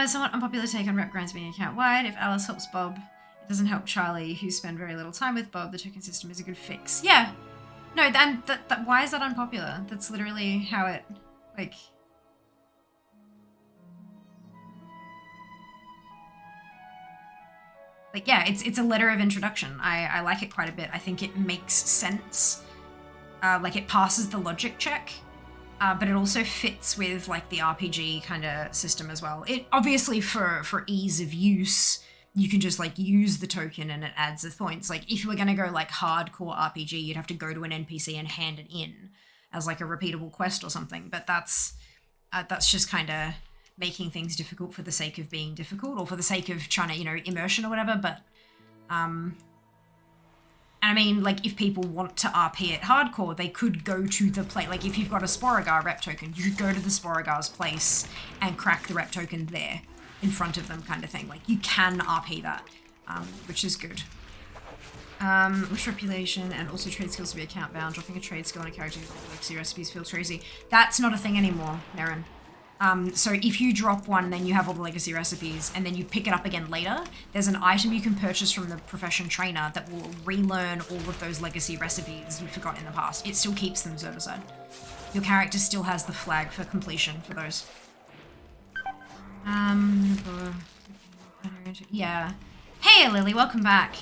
Somewhat unpopular take on rep grinds being account wide. If Alice helps Bob, it doesn't help Charlie, who spend very little time with Bob. The token system is a good fix. Yeah. No, why is that unpopular? That's literally how it, like... Like, yeah, it's a letter of introduction. I like it quite a bit. I think it makes sense. Like, it passes the logic check. But it also fits with, like, the RPG kind of system as well. It obviously, for ease of use, you can just, like, use the token and it adds the points. Like, if you were going to go, like, hardcore RPG, you'd have to go to an NPC and hand it in as, like, a repeatable quest or something. But that's just kind of making things difficult for the sake of being difficult, or for the sake of trying to, you know, immersion or whatever. But, and I mean, like, if people want to RP it hardcore, they could go to the place. Like, if you've got a Sporagar rep token, you could go to the Sporagar's place and crack the rep token there in front of them, kind of thing. Like, you can RP that, which is good. Wish reputation and also trade skills to be account bound. Dropping a trade skill on a character with legacy recipes feels crazy. That's not a thing anymore, Naren. So if you drop one, then you have all the legacy recipes, and then you pick it up again later, there's an item you can purchase from the profession trainer that will relearn all of those legacy recipes you forgot in the past. It still keeps them server side. Your character still has the flag for completion for those. Yeah. Hey, Lily, welcome back.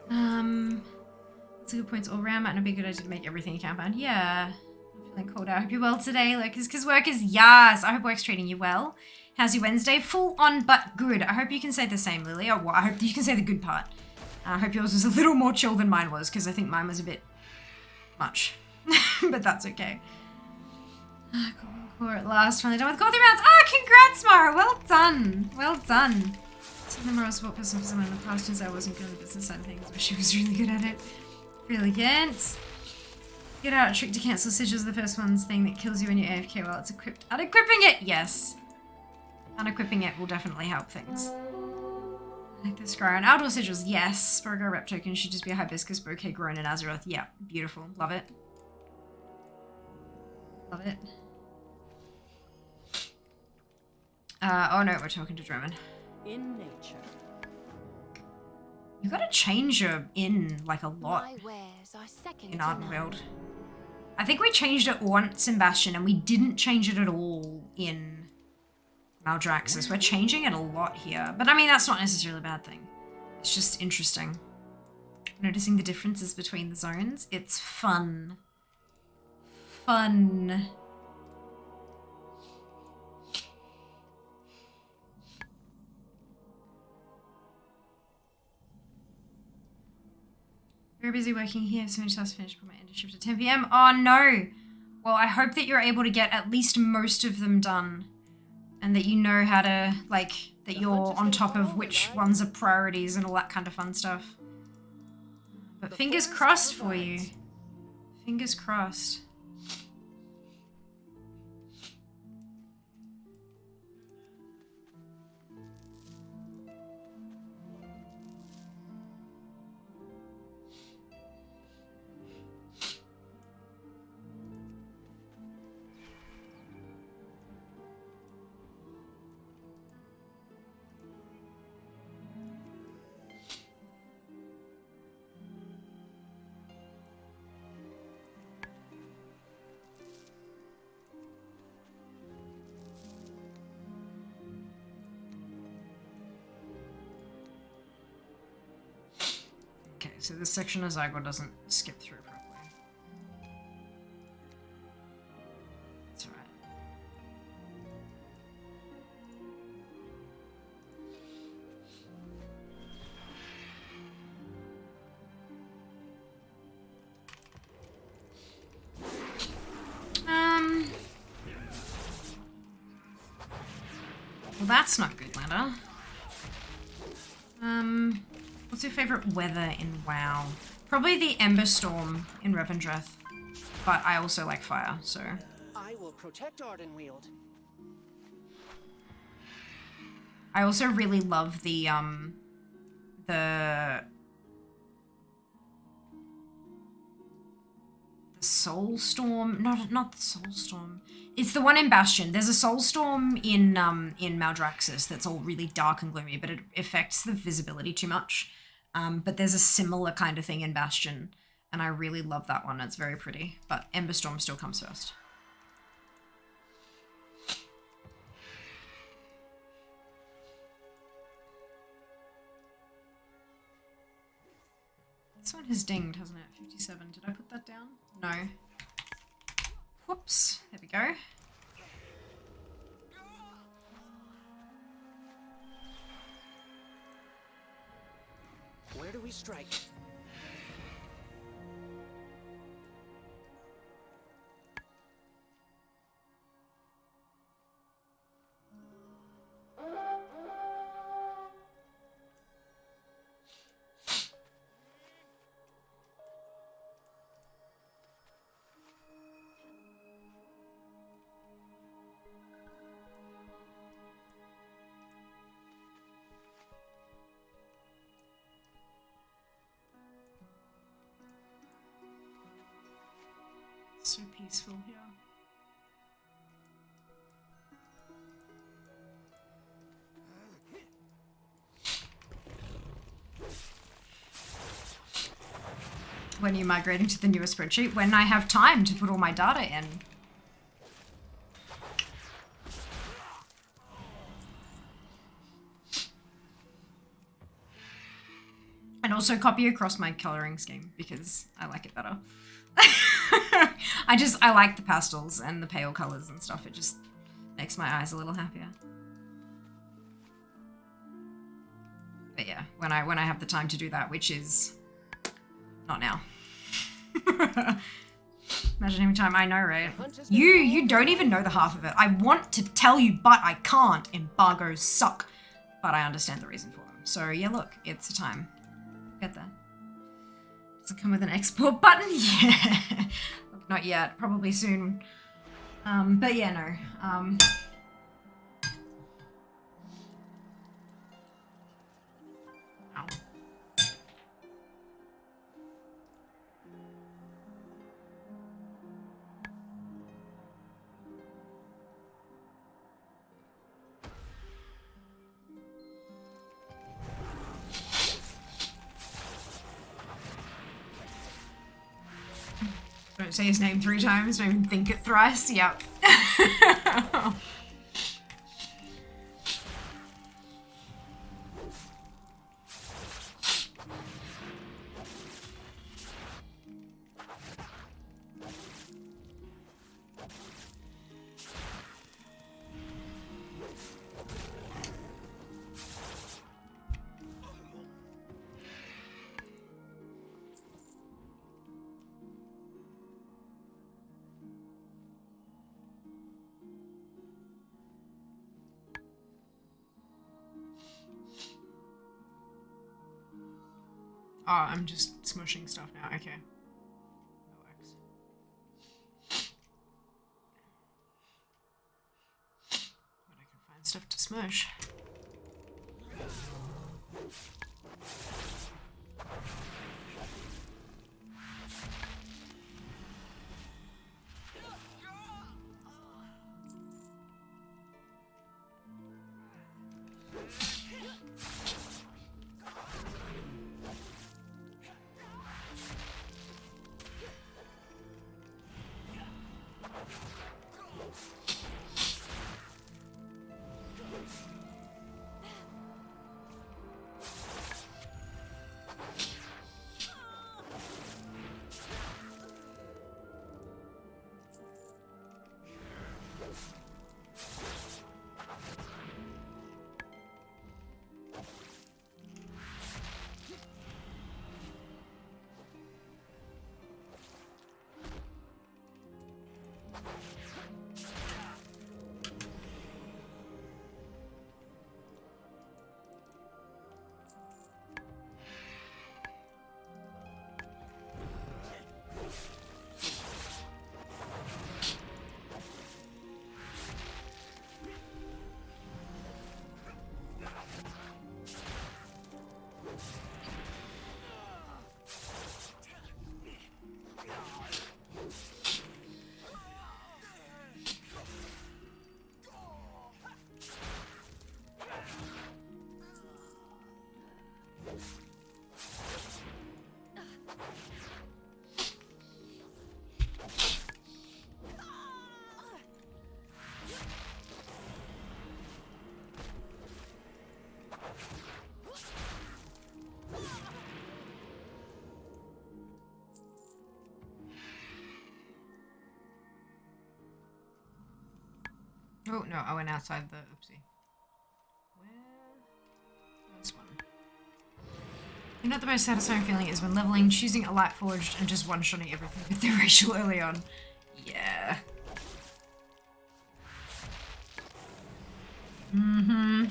That's a good points all around. Might not be a good idea to make everything account bound. Yeah. Feeling called out. I hope you're well today. Like, because work is yes. I hope work's treating you well. How's your Wednesday? Full on but good. I hope you can say the same, Lily. Or I hope you can say the good part. I hope yours was a little more chill than mine was, because I think mine was a bit much. But that's okay. Core at last. Finally done with core 3 rounds. Ah, congrats, Mara. Well done. Well done. Something more support person for someone in the past since I wasn't good at the business side of things, but she was really good at it. Brilliant. Get out, trick to cancel sigils. The first one's thing that kills you when you're AFK while it's equipped. Unequipping it, yes. Unequipping it will definitely help things. Like the Scry and outdoor sigils, yes. Sporagar rep token should just be a hibiscus bouquet grown in Azeroth. Yeah, beautiful. Love it. Love it. Oh no, we're talking to Drummond. In nature. You gotta change your in like a lot My wares are second in to none. Ardenweald. I think we changed it once in Bastion and we didn't change it at all in Maldraxxus. We're changing it a lot here. But I mean, that's not necessarily a bad thing. It's just interesting. Noticing the differences between the zones. It's fun. Fun. Very busy working here. So many tasks finished. Put my internship at 10 PM. Oh no. Well, I hope that you're able to get at least most of them done. And that you know how to, like, that you're on top of which ones are priorities and all that kind of fun stuff. But fingers crossed for you. Fingers crossed. so this section of Zygon doesn't skip through properly. That's alright. Well, that's not good, Lana. What's your favorite weather in WoW? Probably the Ember Storm in Revendreth, but I also like fire, so. I will protect Ardenweald. I also really love the Soul Storm. Not the Soul Storm. It's the one in Bastion. There's a Soul Storm in Maldraxxus that's all really dark and gloomy, but it affects the visibility too much. But there's a similar kind of thing in Bastion, and I really love that one. It's very pretty, but Ember Storm still comes first. This one has dinged, hasn't it? 57. Did I put that down? No. Whoops. There we go. Where do we strike? So peaceful here. When are you migrating to the newer spreadsheet? When I have time to put all my data in. And also copy across my coloring scheme because I like it better. I like the pastels and the pale colors and stuff. It just makes my eyes a little happier. But yeah, when I have the time to do that, which is not now. Imagine having time. I know, right? You don't even know the half of it. I want to tell you, but I can't. Embargoes suck. But I understand the reason for them. So yeah, look, it's a time. Get that. Does it come with an export button? Yeah. Look, not yet. Probably soon. But yeah, no. Ow. Don't say his name 3 times, don't even think it thrice. Yep. Oh, I'm just smushing stuff now. Okay. That works. But I can find stuff to smush. Oh, no, I went outside the... Oopsie. Where? This one. You know what the most satisfying feeling is when leveling, choosing a light forged, and just one-shotting everything with the racial early on. Yeah. Mm-hmm.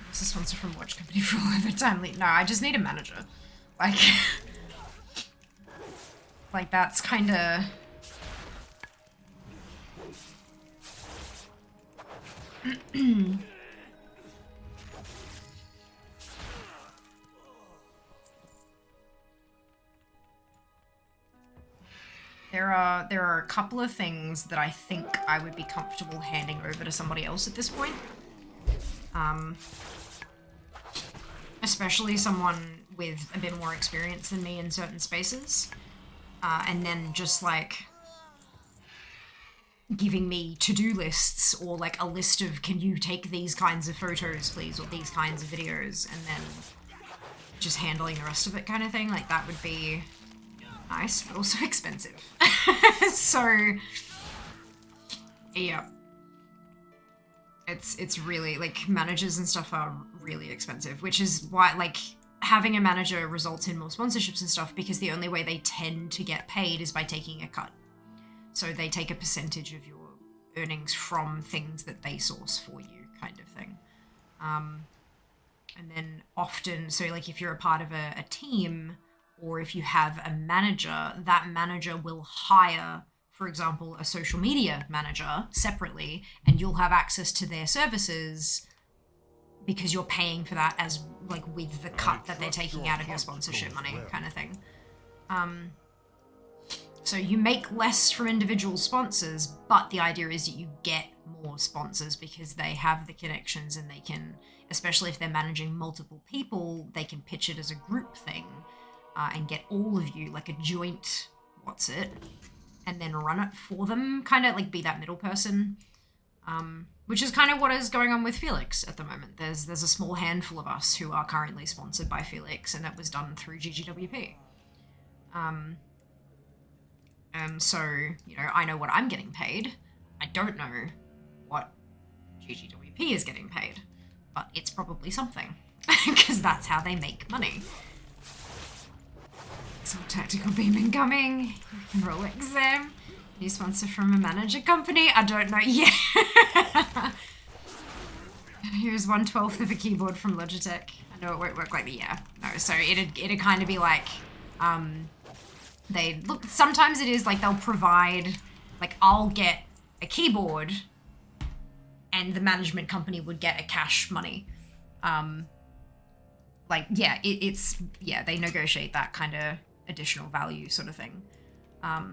This is sponsored from Watch Company for all over timely. No, I just need a manager. Like, like that's kind of. There are a couple of things that I think I would be comfortable handing over to somebody else at this point. Especially someone with a bit more experience than me in certain spaces. And then just like giving me to-do lists or like a list of, can you take these kinds of photos please, or these kinds of videos, and then just handling the rest of it kind of thing. Like that would be nice, but also expensive. So, yeah. It's really, like, managers and stuff are really expensive, which is why, like, having a manager results in more sponsorships and stuff, because the only way they tend to get paid is by taking a cut. So they take a percentage of your earnings from things that they source for you, kind of thing. And then often, so like if you're a part of a team, or if you have a manager, that manager will hire, for example, a social media manager separately, and you'll have access to their services because you're paying for that as like with the cut that they're taking out of your sponsorship money kind of thing. So you make less from individual sponsors, but the idea is that you get more sponsors because they have the connections, and they can, especially if they're managing multiple people, they can pitch it as a group thing and get all of you, like a joint, and then run it for them, kind of like be that middle person, which is kind of what is going on with Felix at the moment. There's a small handful of us who are currently sponsored by Felix, and that was done through GGWP. So, you know, I know what I'm getting paid. I don't know what GGWP is getting paid, but it's probably something, because that's how they make money. So tactical beam incoming. You can roll exam. New sponsor from a manager company. I don't know. Yeah. Here's 1/12 of a keyboard from Logitech. I know it won't work like the No, so it'd kind of be like, they look. Sometimes it is like they'll provide, like I'll get a keyboard, and the management company would get a cash money. Like yeah, it's they negotiate that kind of additional value sort of thing. But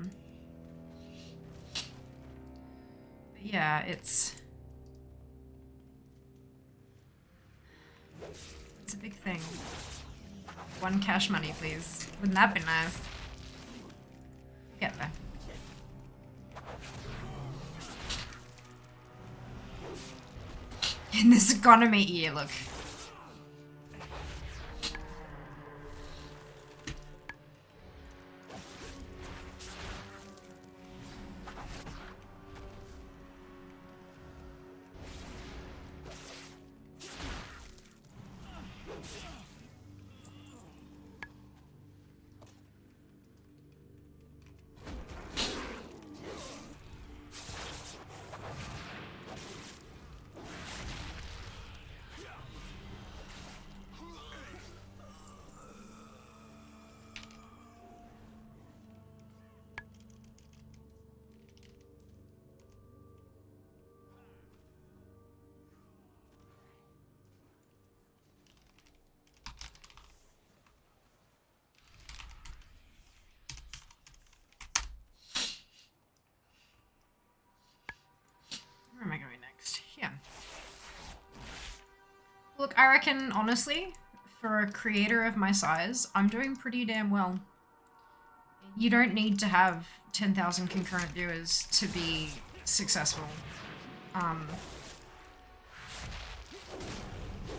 yeah, it's a big thing. 1 cash money, please. Wouldn't that be nice? Get there. In this economy, yeah, look. I reckon, honestly, for a creator of my size, I'm doing pretty damn well. You don't need to have 10,000 concurrent viewers to be successful.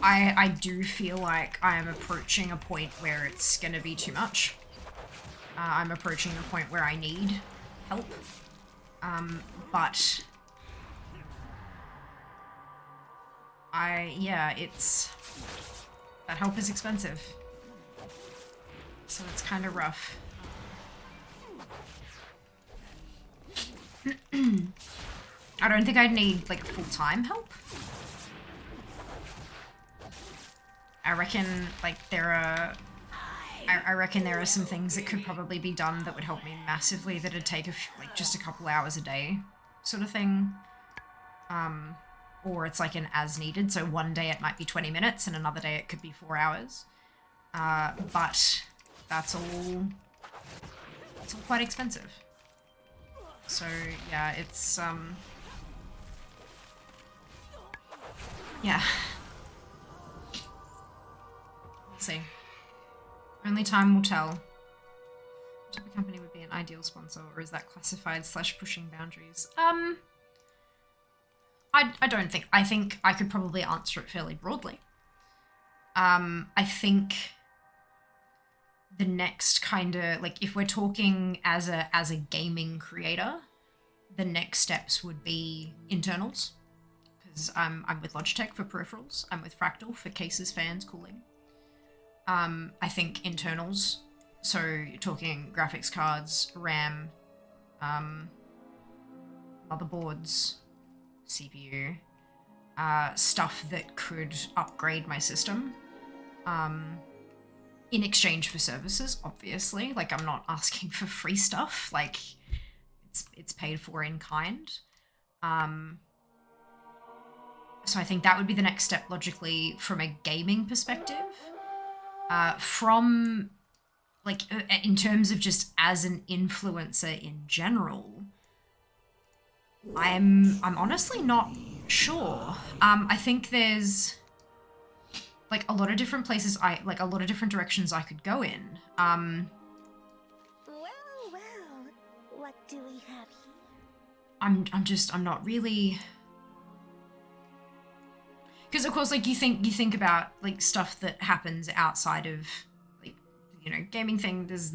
I do feel like I am approaching a point where it's gonna be too much. I'm approaching a point where I need help. But that help is expensive. So it's kind of rough. I don't think I'd need like full-time help. I reckon like I reckon there are some things that could probably be done that would help me massively, that'd take like just a couple hours a day sort of thing. Or it's like an as needed, so one day it might be 20 minutes and another day it could be 4 hours. But that's all quite expensive. So yeah, it's yeah. Let's see. Only time will tell. What type of company would be an ideal sponsor, or is that classified / pushing boundaries? I don't think. I think I could probably answer it fairly broadly. I think the next kind of, like, if we're talking as a gaming creator, the next steps would be internals, because I'm with Logitech for peripherals. I'm with Fractal for cases, fans, cooling. I think internals, so you're talking graphics cards, RAM, motherboards, CPU, stuff that could upgrade my system, in exchange for services, obviously. Like, I'm not asking for free stuff, like, it's paid for in kind. So I think that would be the next step logically from a gaming perspective. From, like, in terms of just as an influencer in general, I'm honestly not sure. I think there's, like, a lot of different places a lot of different directions I could go in. Well, what do we have here? I'm not really... Because, of course, like, you think about, like, stuff that happens outside of, like, you know, gaming thing, there's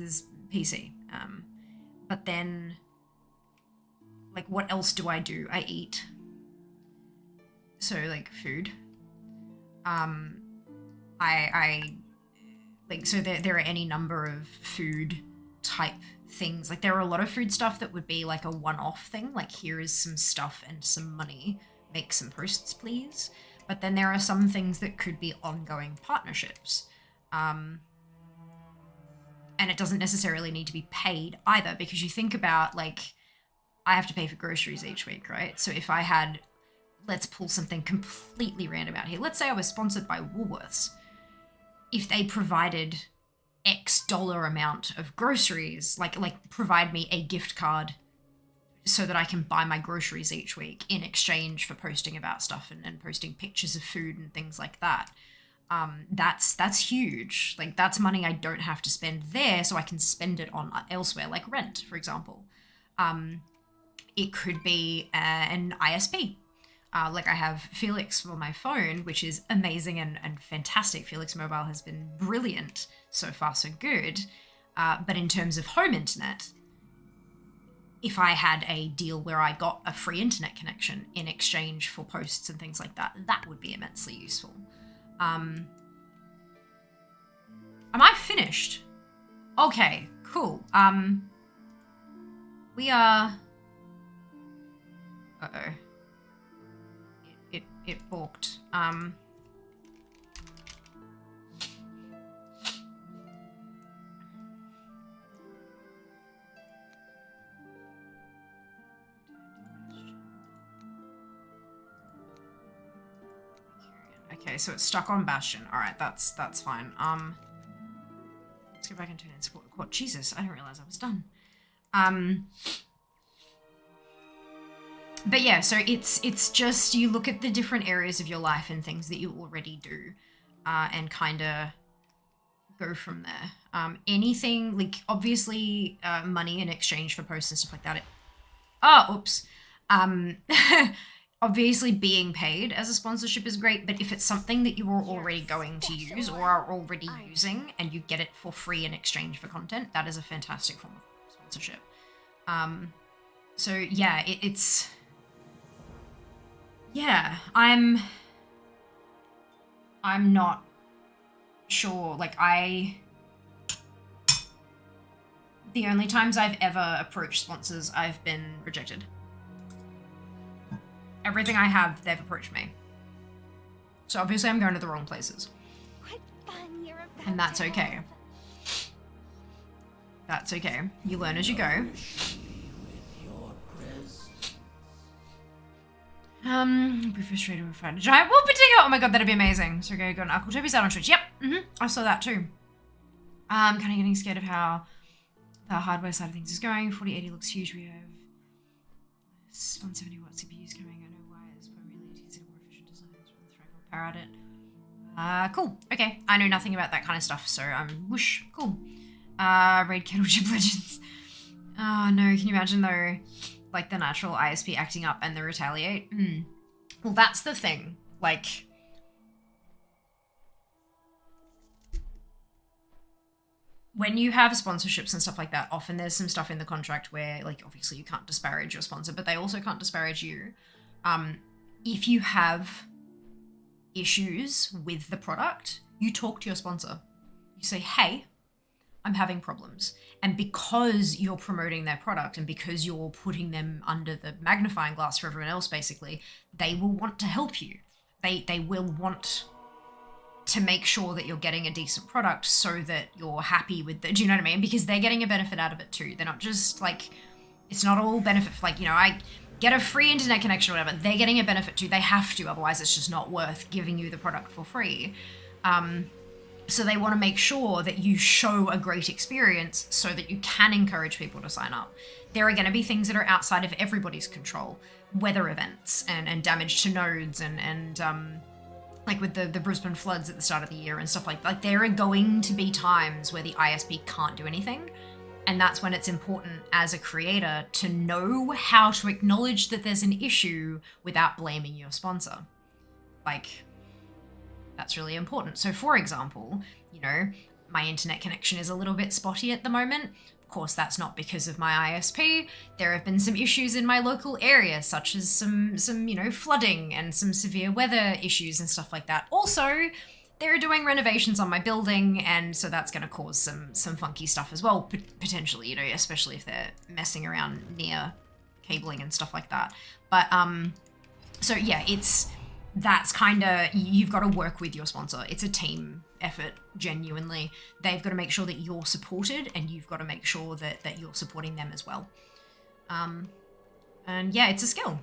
PC. But then, like, what else do? I eat. So, like, food. So there are any number of food type things. Like, there are a lot of food stuff that would be, like, a one-off thing. Like, here is some stuff and some money. Make some posts, please. But then there are some things that could be ongoing partnerships. And it doesn't necessarily need to be paid either, because you think about, like, I have to pay for groceries each week, right? So if I had, let's pull something completely random out here. Let's say I was sponsored by Woolworths. If they provided X dollar amount of groceries, like provide me a gift card so that I can buy my groceries each week in exchange for posting about stuff and posting pictures of food and things like that. That's huge. Like, that's money I don't have to spend there, so I can spend it on elsewhere, like rent, for example. It could be an ISP. Like, I have Felix for my phone, which is amazing and fantastic. Felix Mobile has been brilliant. So far, so good. But in terms of home internet, if I had a deal where I got a free internet connection in exchange for posts and things like that, that would be immensely useful. Am I finished? Okay, cool. We are... Uh-oh. It balked. Okay, so it's stuck on Bastion. Alright, that's fine. Let's go back and turn in support the court. Jesus, I didn't realize I was done. But yeah, so it's just, you look at the different areas of your life and things that you already do. and kind of go from there. Anything, like, obviously, money in exchange for posts and stuff like that. Obviously being paid as a sponsorship is great, but if it's something that you are already going to use or are already using and you get it for free in exchange for content, that is a fantastic form of sponsorship. So yeah, it's... Yeah, I'm not sure, like, the only times I've ever approached sponsors, I've been rejected. Everything I have, they've approached me. So obviously I'm going to the wrong places. What fun you're about And that's to okay. have. That's okay. You learn as you go. Be frustrated with find a giant whooping ticket. Oh my god, that'd be amazing. So go on Uncle Toby's out on Twitch. Yep, I saw that too. Kind of getting scared of how the hardware side of things is going. 4080 looks huge. We have 170 watt CPUs coming. I know why it's primarily to consider more efficient designs rather than throwing more power at it. Cool. Okay, I know nothing about that kind of stuff, so whoosh, cool. Raid Kettle Chip Legends. Oh no, can you imagine though? Like the natural ISP acting up and the retaliate. Well, that's the thing. Like, when you have sponsorships and stuff like that, often there's some stuff in the contract where, like, obviously you can't disparage your sponsor, but they also can't disparage you. If you have issues with the product, you talk to your sponsor. You say, hey, I'm having problems. And because you're promoting their product and because you're putting them under the magnifying glass for everyone else, basically, they will want to help you. They will want to make sure that you're getting a decent product so that you're happy with the, do you know what I mean? Because they're getting a benefit out of it too. They're not just like, it's not all benefit, like, you know, I get a free internet connection or whatever. They're getting a benefit too. They have to, otherwise it's just not worth giving you the product for free. So they want to make sure that you show a great experience so that you can encourage people to sign up. There are going to be things that are outside of everybody's control. Weather events and damage to nodes and like with the Brisbane floods at the start of the year and stuff like there are going to be times where the ISP can't do anything. And that's when it's important as a creator to know how to acknowledge that there's an issue without blaming your sponsor. Like, that's really important. So for example, you know, my internet connection is a little bit spotty at the moment. Of course, that's not because of my ISP. There have been some issues in my local area, such as some you know, flooding and some severe weather issues and stuff like that. Also, they're doing renovations on my building, and so that's going to cause some funky stuff as well, potentially, you know, especially if they're messing around near cabling and stuff like that. But so yeah, that's kind of, you've got to work with your sponsor. It's a team effort, genuinely. They've got to make sure that you're supported, and you've got to make sure that you're supporting them as well. And yeah, it's a skill.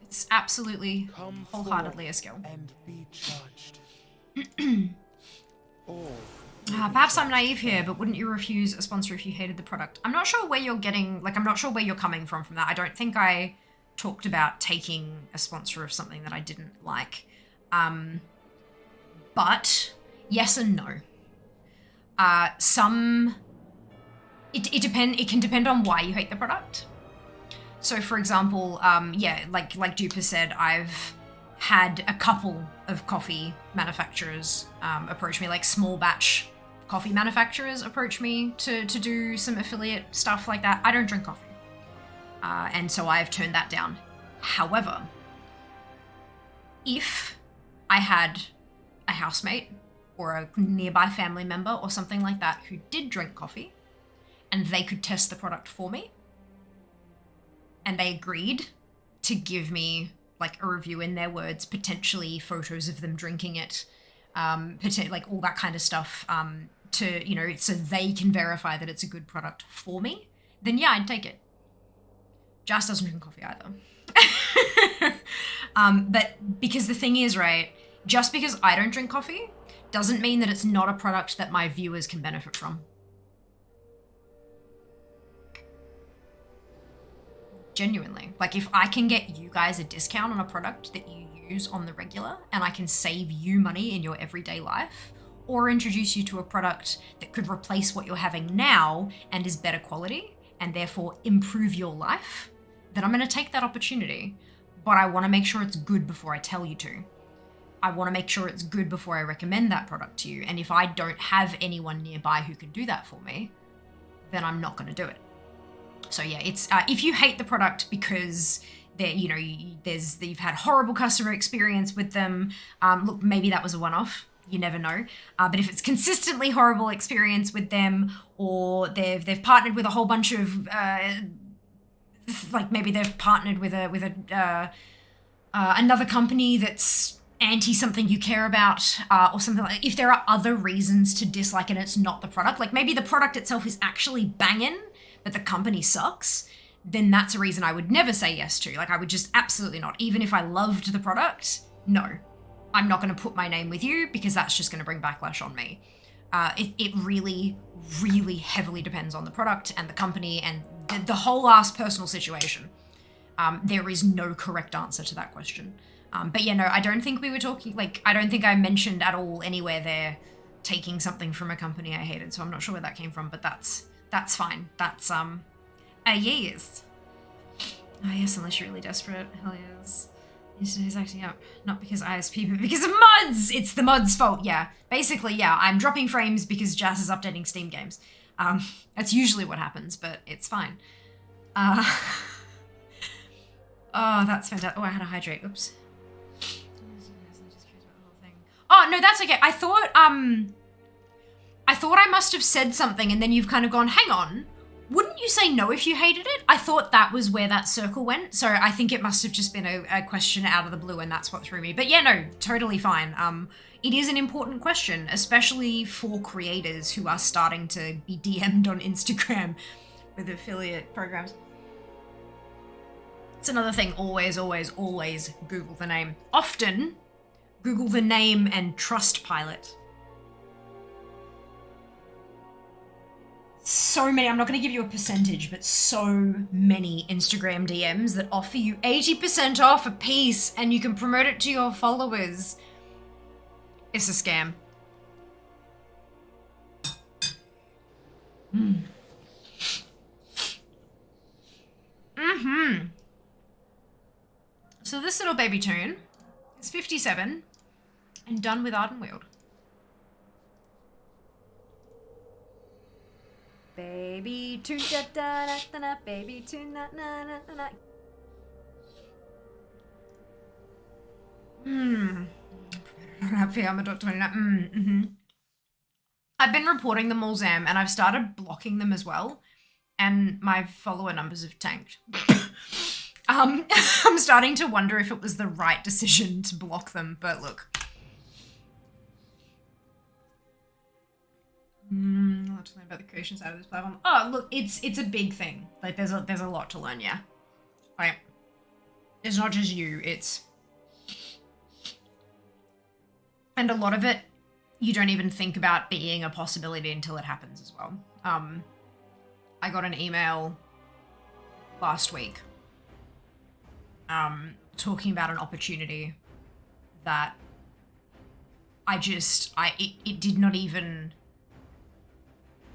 It's absolutely wholeheartedly a skill. And be judged. Perhaps I'm naive here, but wouldn't you refuse a sponsor if you hated the product? I'm not sure where you're getting, like, I'm not sure where you're coming from that. I don't think I talked about taking a sponsor of something that I didn't like. But yes and no. It can depend on why you hate the product. So for example, yeah, like Duper said, I've had a couple of coffee manufacturers approach me, like small batch coffee manufacturers approach me to do some affiliate stuff like that. I don't drink coffee. And so I've turned that down. However, if I had a housemate or a nearby family member or something like that who did drink coffee and they could test the product for me and they agreed to give me like a review in their words, potentially photos of them drinking it, like all that kind of stuff, to, you know, so they can verify that it's a good product for me, then yeah, I'd take it. Jas doesn't drink coffee either. But because the thing is, right, just because I don't drink coffee doesn't mean that it's not a product that my viewers can benefit from. Genuinely. Like, if I can get you guys a discount on a product that you use on the regular, and I can save you money in your everyday life, or introduce you to a product that could replace what you're having now and is better quality, and therefore improve your life, then I'm going to take that opportunity. But I want to make sure it's good before I tell you to. I want to make sure it's good before I recommend that product to you. And if I don't have anyone nearby who can do that for me, then I'm not going to do it. So yeah, it's if you hate the product because you've had horrible customer experience with them, look, maybe that was a one-off. You never know. But if it's consistently horrible experience with them, or they've partnered with a whole bunch of like maybe they've partnered with another company that's anti something you care about, or something like, if there are other reasons to dislike and it's not the product, like maybe the product itself is actually banging, but the company sucks, then that's a reason I would never say yes to. Like, I would just absolutely not. Even if I loved the product, no, I'm not going to put my name with you, because that's just going to bring backlash on me. It really, really heavily depends on the product and the company and the whole ass personal situation. There is no correct answer to that question. But yeah, no, I don't think we were talking, like, I don't think I mentioned at all anywhere there taking something from a company I hated, so I'm not sure where that came from, but that's fine. That's, yes. Oh yes, unless you're really desperate. Hell yes. He's acting up, not because ISP, but because of mods! It's the mods' fault, yeah. Basically, yeah, I'm dropping frames because Jazz is updating Steam games. That's usually what happens, but it's fine. Oh, that's fantastic. Oh, I had to hydrate, oops. Oh, no, that's okay. I thought I must have said something and then you've kind of gone, hang on, wouldn't you say no if you hated it? I thought that was where that circle went. So I think it must have just been a question out of the blue and that's what threw me. But yeah, no, totally fine. It is an important question, especially for creators who are starting to be DM'd on Instagram with affiliate programs. It's another thing, always, always, always Google the name. Often, Google the name and Trustpilot. So many, I'm not going to give you a percentage, but so many Instagram DMs that offer you 80% off a piece and you can promote it to your followers. It's a scam. So this little baby tune is 57 and done with Ardenweald. Baby tune, da da da da da, baby tune, na na na na na. Happy Armor.29. I've been reporting them all, Zam, and I've started blocking them as well, and my follower numbers have tanked. I'm starting to wonder if it was the right decision to block them, but look. A lot to learn about the creation side of this platform. Oh, look, it's a big thing. Like, there's a lot to learn, yeah. Like, it's not just you, it's... And a lot of it, you don't even think about being a possibility until it happens as well. I got an email last week talking about an opportunity that it did not even...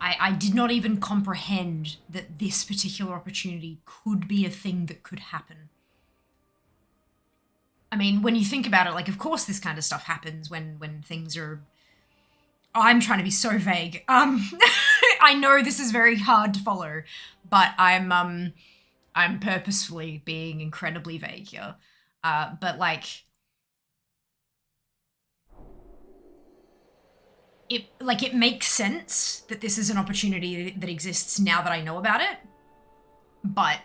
I did not even comprehend that this particular opportunity could be a thing that could happen. I mean, when you think about it, like, of course this kind of stuff happens when things are... Oh, I'm trying to be so vague. I know this is very hard to follow, but I'm purposefully being incredibly vague here. But like... It makes sense that this is an opportunity that exists now that I know about it, but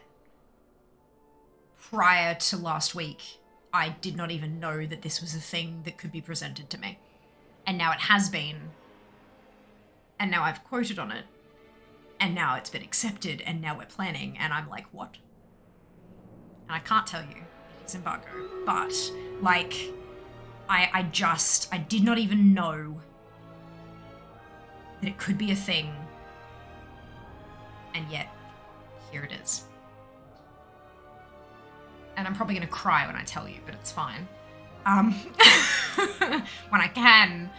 prior to last week, I did not even know that this was a thing that could be presented to me. And now it has been, and now I've quoted on it, and now it's been accepted, and now we're planning, and I'm like, what? And I can't tell you, it's embargo, but, like, I did not even know that it could be a thing, and yet, here it is. And I'm probably going to cry when I tell you, but it's fine. When I can.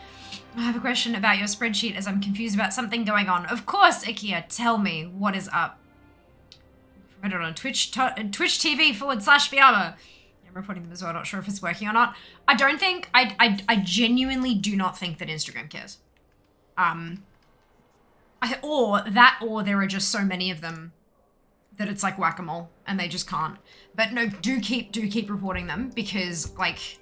I have a question about your spreadsheet as I'm confused about something going on. Of course, Ikea, tell me what is up. Promoted on Twitch TV/Fiamma. I'm reporting them as well, not sure if it's working or not. I don't think, I genuinely do not think that Instagram cares. Or there are just so many of them that it's like whack-a-mole and they just can't. But no, do keep reporting them because like,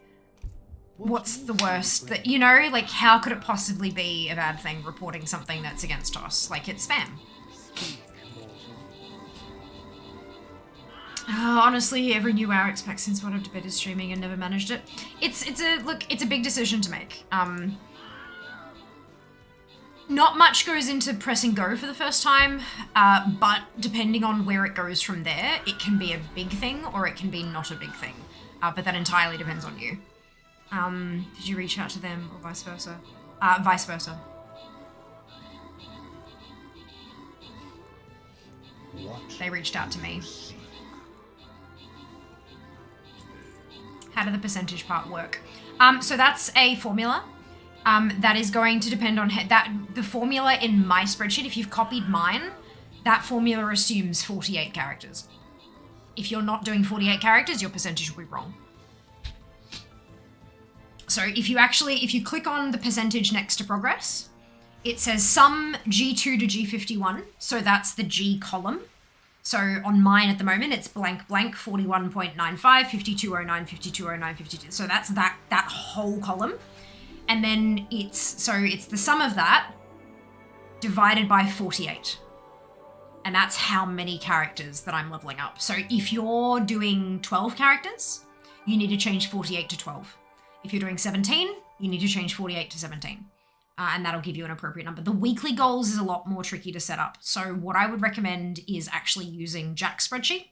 what's the worst that, you know, like how could it possibly be a bad thing reporting something that's against us? Like it's spam. Honestly, every new hour expects since what I've debated streaming and never managed it. It's a big decision to make. Not much goes into pressing go for the first time, but depending on where it goes from there, it can be a big thing or it can be not a big thing. But that entirely depends on you. Did you reach out to them or vice versa? Vice versa. They reached out to me. How did the percentage part work? So that's a formula. That is going to depend on the formula in my spreadsheet. If you've copied mine, that formula assumes 48 characters. If you're not doing 48 characters, your percentage will be wrong. So if you click on the percentage next to progress, it says sum G2 to G51. So that's the G column. So on mine at the moment, it's blank blank 41.95, 5209, 5209, 52. So that's that whole column. And then it's the sum of that divided by 48. And that's how many characters that I'm leveling up. So if you're doing 12 characters, you need to change 48 to 12. If you're doing 17, you need to change 48 to 17. And that'll give you an appropriate number. The weekly goals is a lot more tricky to set up. So what I would recommend is actually using Jack's spreadsheet.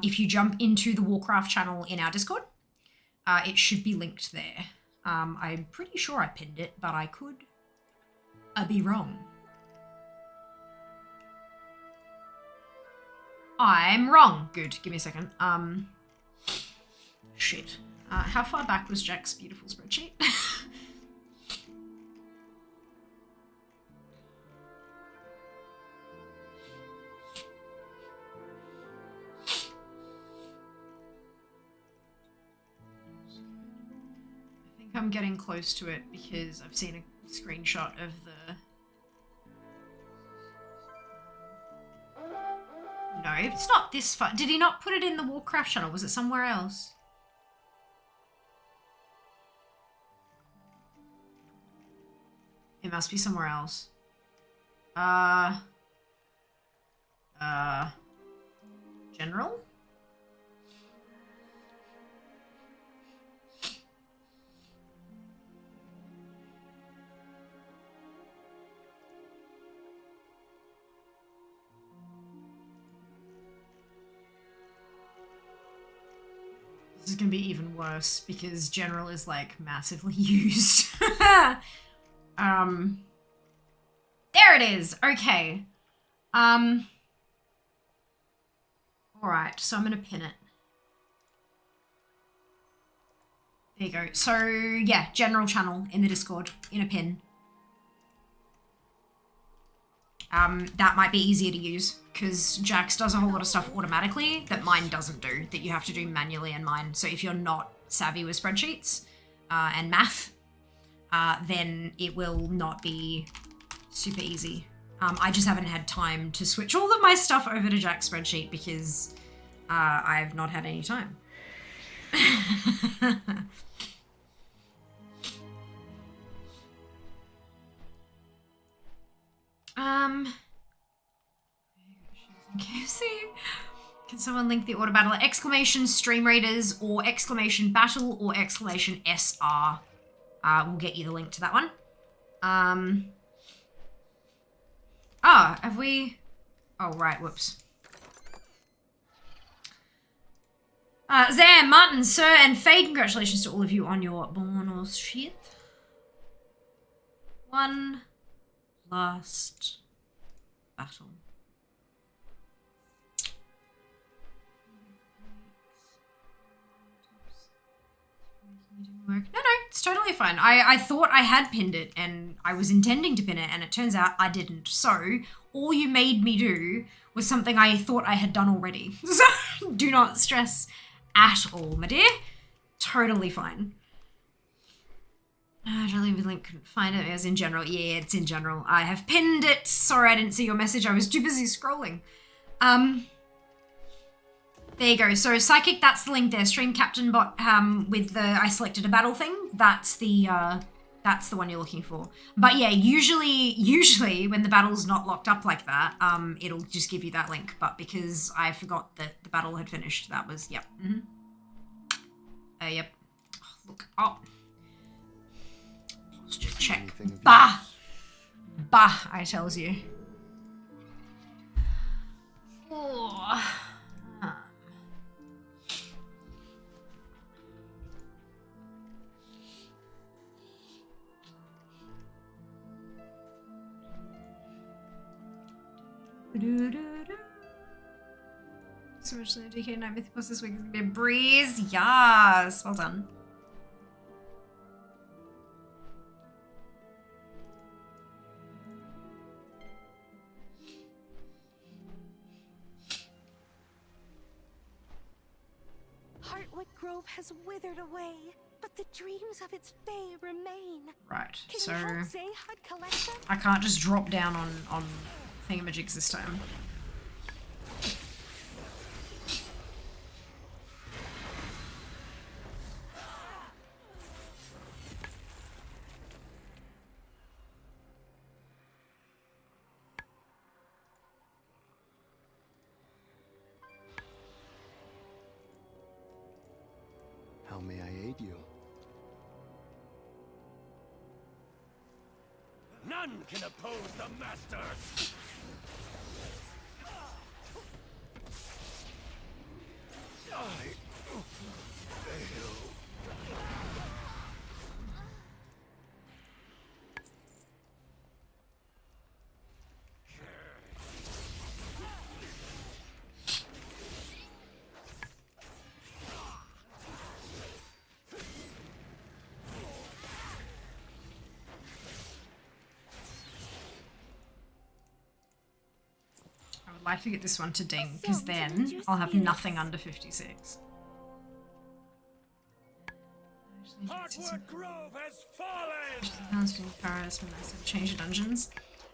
If you jump into the Warcraft channel in our Discord, it should be linked there. I'm pretty sure I pinned it, but I could be wrong. I'm wrong. Good. Give me a second. Shit. How far back was Jack's beautiful spreadsheet? I'm getting close to it because I've seen a screenshot of the... No, it's not this far. Did he not put it in the Warcraft channel? Was it somewhere else? It must be somewhere else. General? This is gonna be even worse because general is like massively used. There it is. Okay. All right. So I'm gonna pin it. There you go. So yeah, general channel in the Discord in a pin. That might be easier to use because Jax does a whole lot of stuff automatically that mine doesn't do, that you have to do manually in mine. So if you're not savvy with spreadsheets and math, then it will not be super easy. I just haven't had time to switch all of my stuff over to Jack's spreadsheet because I've not had any time. KFC. Can someone link the auto battle at exclamation stream raiders or exclamation battle or exclamation SR? We'll get you the link to that one. Have we? Oh, right, whoops. Zam, Martin, Sir, and Fade, congratulations to all of you on your bonus shit. One last battle. Work. No, it's totally fine. I thought I had pinned it and I was intending to pin it and it turns out I didn't. So all you made me do was something I thought I had done already. So do not stress at all, my dear. Totally fine. I don't leave a link, couldn't find it. It was in general. Yeah, it's in general. I have pinned it. Sorry, I didn't see your message. I was too busy scrolling. There you go. So Psychic, that's the link there. Stream Captain bot with the I selected a battle thing. That's the one you're looking for. But yeah, usually when the battle's not locked up like that, it'll just give you that link. But because I forgot that the battle had finished, that was yep. Yep. Oh, look. Oh. Let's just check. Bah! Bah, I tells you. Oh. So much DK Night Mythic Plus this week is gonna be a breeze. Yes, well done. Heartwood Grove has withered away, but the dreams of its bay remain. Right, Can so you help Zayhud collect them? I can't just drop down on thingamajigs this time. How may I aid you? None can oppose the Masters! I fail. I'd like to get this one to ding, because then I'll have nothing under 56. Heartwood Grove has fallen! Change the dungeons.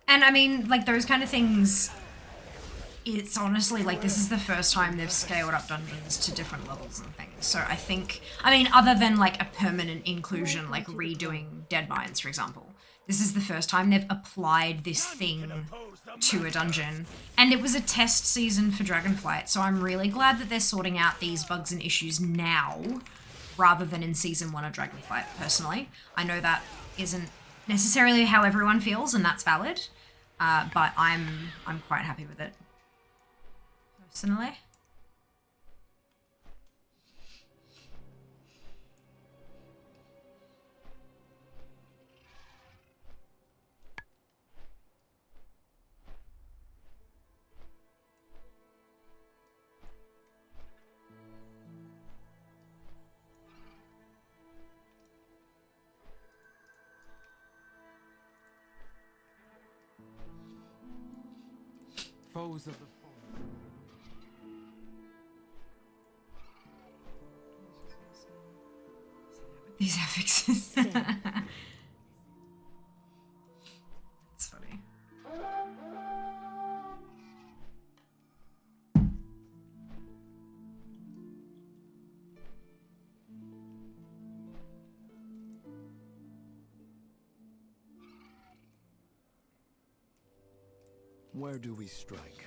And I mean, like, those kind of things, it's honestly, like, this is the first time they've scaled up dungeons to different levels and things. So I think, I mean, other than, like, a permanent inclusion, like redoing Dead Mines, for example, this is the first time they've applied this thing to a dungeon. And it was a test season for Dragonflight, so I'm really glad that they're sorting out these bugs and issues now, rather than in Season 1 of Dragonflight, personally. I know that isn't necessarily how everyone feels, and that's valid, but I'm quite happy with it, personally. Foes of the These affixes. That's funny. Where do we strike?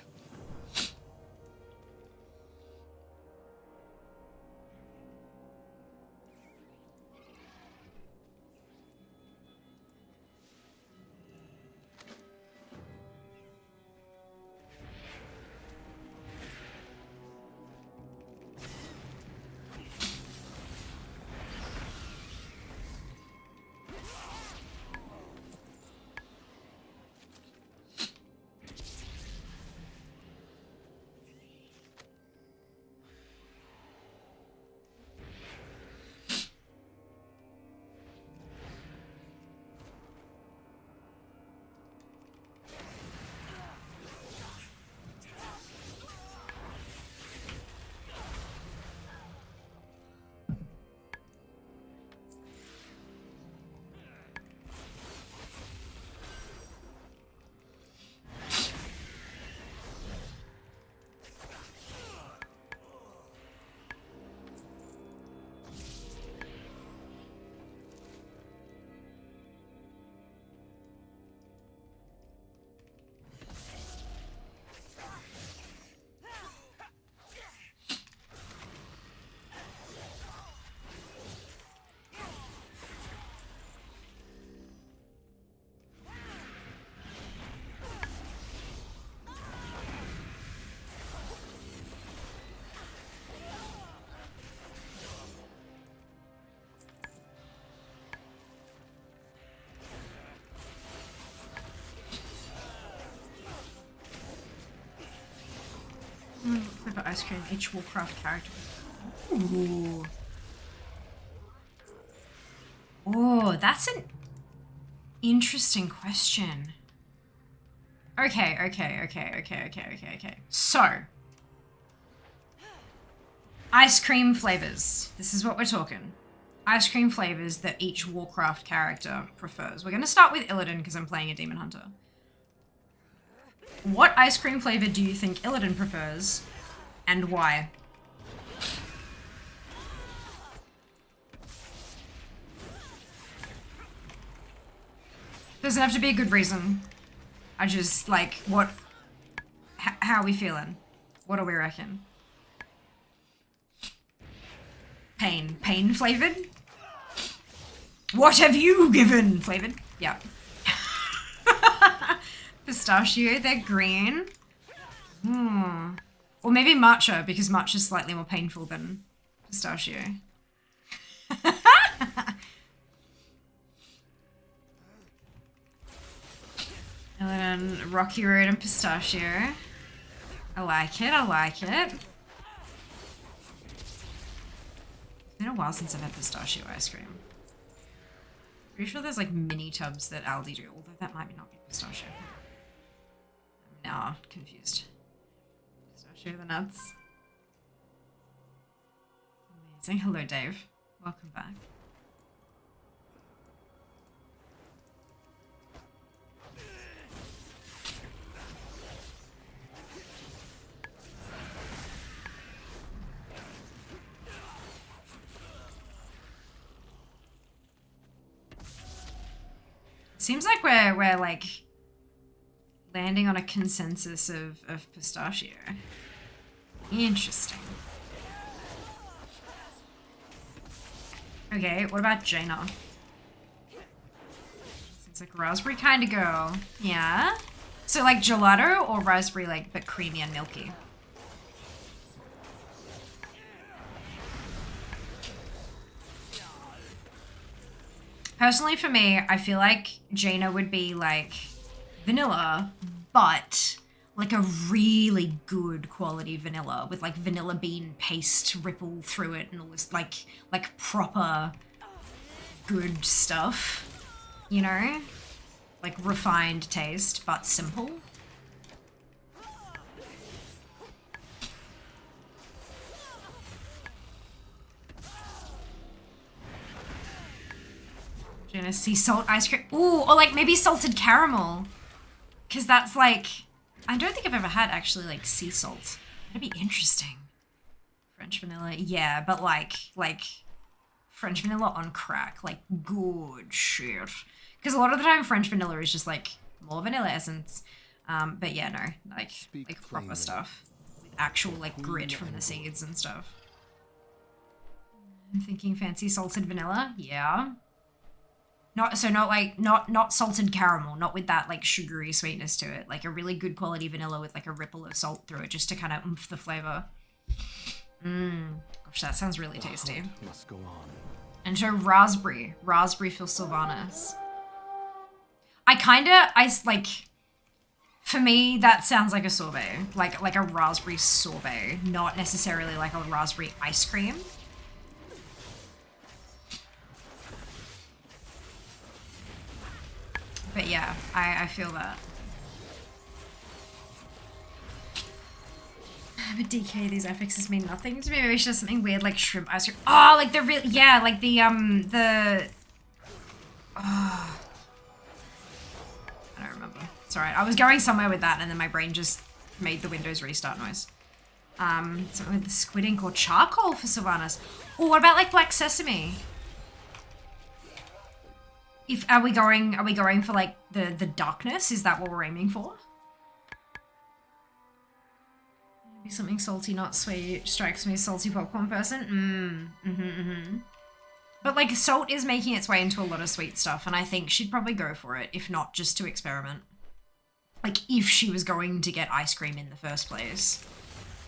ice cream each Warcraft character. Ooh. Oh, that's an interesting question. Okay. So, ice cream flavors. This is what we're talking. Ice cream flavors that each Warcraft character prefers. We're going to start with Illidan because I'm playing a Demon Hunter. What ice cream flavor do you think Illidan prefers, and why? Doesn't have to be a good reason. I just, like, what... how are we feeling? What do we reckon? Pain. Pain flavored? What have you given? Flavored? Yeah. Pistachio, they're green. Or maybe matcha, because matcha is slightly more painful than pistachio. And then Rocky Road and pistachio. I like it. It's been a while since I've had pistachio ice cream. Pretty sure there's like mini tubs that Aldi do, although that might not be pistachio. I'm now confused. Pistachio the nuts. Amazing. Hello, Dave. Welcome back. Seems like we're like landing on a consensus of pistachio. Interesting. Okay, what about Jaina? Seems like raspberry kind of girl. Yeah? So like gelato or raspberry, like, but creamy and milky? Personally, for me, I feel like Jaina would be like vanilla, but like a really good quality vanilla with like vanilla bean paste ripple through it and all this like proper good stuff, you know? Like refined taste, but simple. Sea salt ice cream. Ooh, or like maybe salted caramel. Because that's like, I don't think I've ever had actually like sea salt. That'd be interesting. French vanilla, yeah, but like French vanilla on crack, like good shit. Because a lot of the time French vanilla is just like more vanilla essence. But yeah, no, like proper stuff. With actual like grit from the seeds and stuff. I'm thinking fancy salted vanilla, yeah. Not salted caramel, not with that like sugary sweetness to it. Like a really good quality vanilla with like a ripple of salt through it just to kind of oomph the flavor. Gosh, that sounds really tasty. Must go on. And so raspberry for Sylvanas. For me, that sounds like a sorbet, like a raspberry sorbet, not necessarily like a raspberry ice cream. But yeah, I feel that. But DK, these affixes mean nothing to me. Maybe it's just something weird like shrimp ice cream. Oh, like the real, yeah, like the I don't remember. It's alright. I was going somewhere with that and then my brain just made the Windows restart noise. Something with the squid ink or charcoal for Sylvanas. Oh, what about like black sesame? Are we going for like the darkness? Is that what we're aiming for? Maybe something salty, not sweet. Strikes me as salty popcorn person. But like salt is making its way into a lot of sweet stuff, and I think she'd probably go for it, if not just to experiment. Like if she was going to get ice cream in the first place,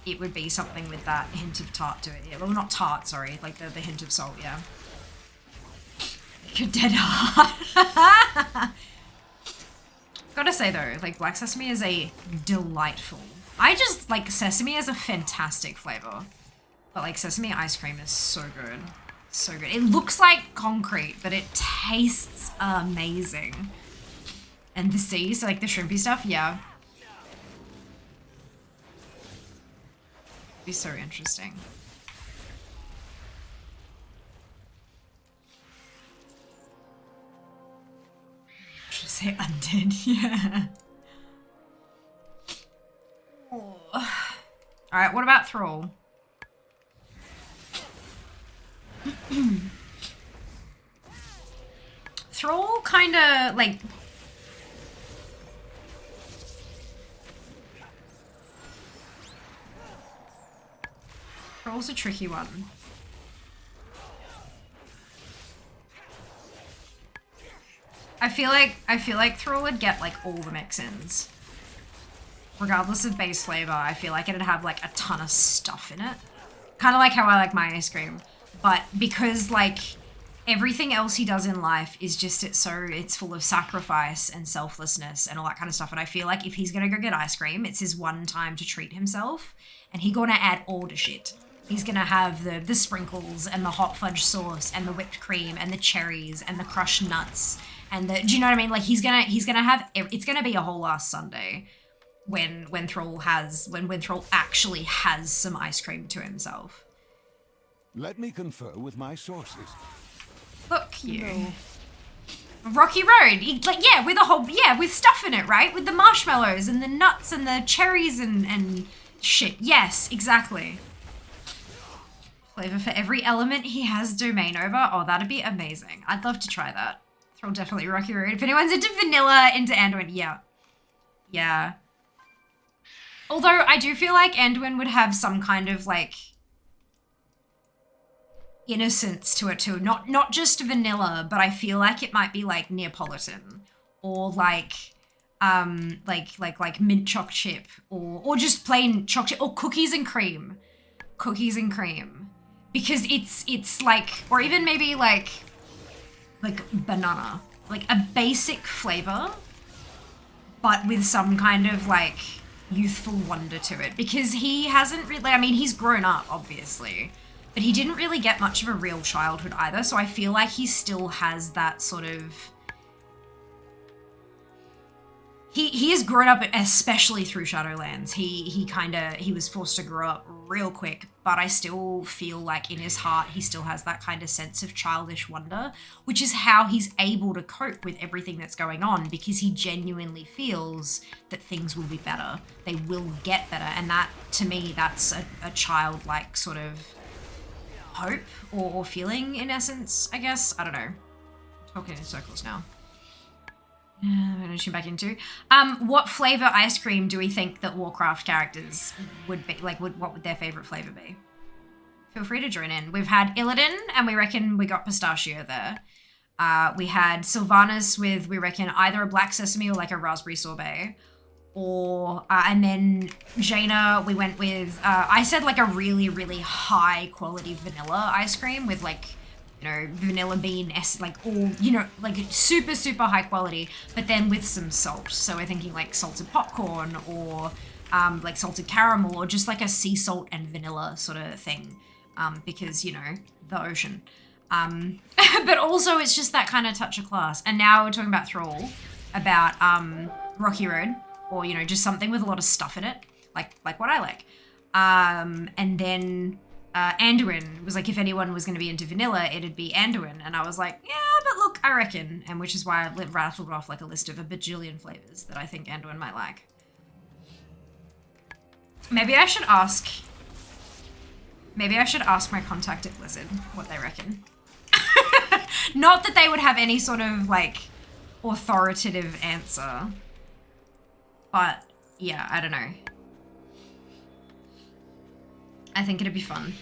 it would be something with that hint of tart to it. Yeah, well, not tart, sorry, like the hint of salt, yeah. Your dead heart. Gotta say though, like black sesame is a delightful I just, like, sesame is a fantastic flavor. But, like, sesame ice cream is so good. So good. It looks like concrete, but it tastes amazing. And the sea, so like the shrimpy stuff, yeah. Be so interesting. Should say undead, yeah. Oh. Alright, what about Thrall? Thrall kinda like Thrall's a tricky one. I feel like Thrall would get like all the mix-ins. Regardless of base flavor, I feel like it'd have like a ton of stuff in it. Kind of like how I like my ice cream. But because like everything else he does in life is just it's full of sacrifice and selflessness and all that kind of stuff. And I feel like if he's gonna go get ice cream, it's his one time to treat himself, and he gonna add all the shit. He's gonna have the sprinkles and the hot fudge sauce and the whipped cream and the cherries and the crushed nuts and do you know what I mean? Like he's gonna have it's gonna be a whole last Sunday when Thrall actually has some ice cream to himself. Let me confer with my sources. Look you. No. Rocky Road. Like, yeah, with stuff in it, right? With the marshmallows and the nuts and the cherries and shit. Yes, exactly. Flavor for every element he has domain over. Oh, that'd be amazing. I'd love to try that. Thrall definitely Rocky Road. If anyone's into vanilla, into Anduin, yeah. Yeah. Although I do feel like Anduin would have some kind of like innocence to it too. Not just vanilla, but I feel like it might be like Neapolitan or like mint choc chip or just plain choc chip or cookies and cream. Cookies and cream. Because it's like, or even maybe like banana. Like a basic flavor, but with some kind of like youthful wonder to it. Because he hasn't really, I mean, he's grown up, obviously. But he didn't really get much of a real childhood either, so I feel like he still has that sort of... He has grown up, especially through Shadowlands. He was forced to grow up real quick, but I still feel like in his heart he still has that kind of sense of childish wonder, which is how he's able to cope with everything that's going on, because he genuinely feels that things will be better. They will get better, and that, to me, that's a childlike sort of hope or feeling in essence, I guess. I don't know. I'm talking in circles now. I'm gonna tune back into. What flavor ice cream do we think that Warcraft characters would be? Like, what would their favorite flavor be? Feel free to join in. We've had Illidan, and we reckon we got pistachio there. We had Sylvanas with, we reckon, either a black sesame or like a raspberry sorbet. Or, and then Jaina, we went with, I said like a really, really high quality vanilla ice cream with like, you know, vanilla bean, like all, you know, like super, super high quality, but then with some salt. So we're thinking like salted popcorn or like salted caramel or just like a sea salt and vanilla sort of thing. Because, you know, the ocean. But also it's just that kind of touch of class. And now we're talking about Thrall, about Rocky Road. Or, you know, just something with a lot of stuff in it, like what I like. And then Anduin was like, if anyone was going to be into vanilla, it'd be Anduin. And I was like, yeah, but look, I reckon. And which is why I rattled off like a list of a bajillion flavors that I think Anduin might like. Maybe I should ask my contact at Blizzard what they reckon. Not that they would have any sort of like authoritative answer. But, yeah, I don't know. I think it'd be fun.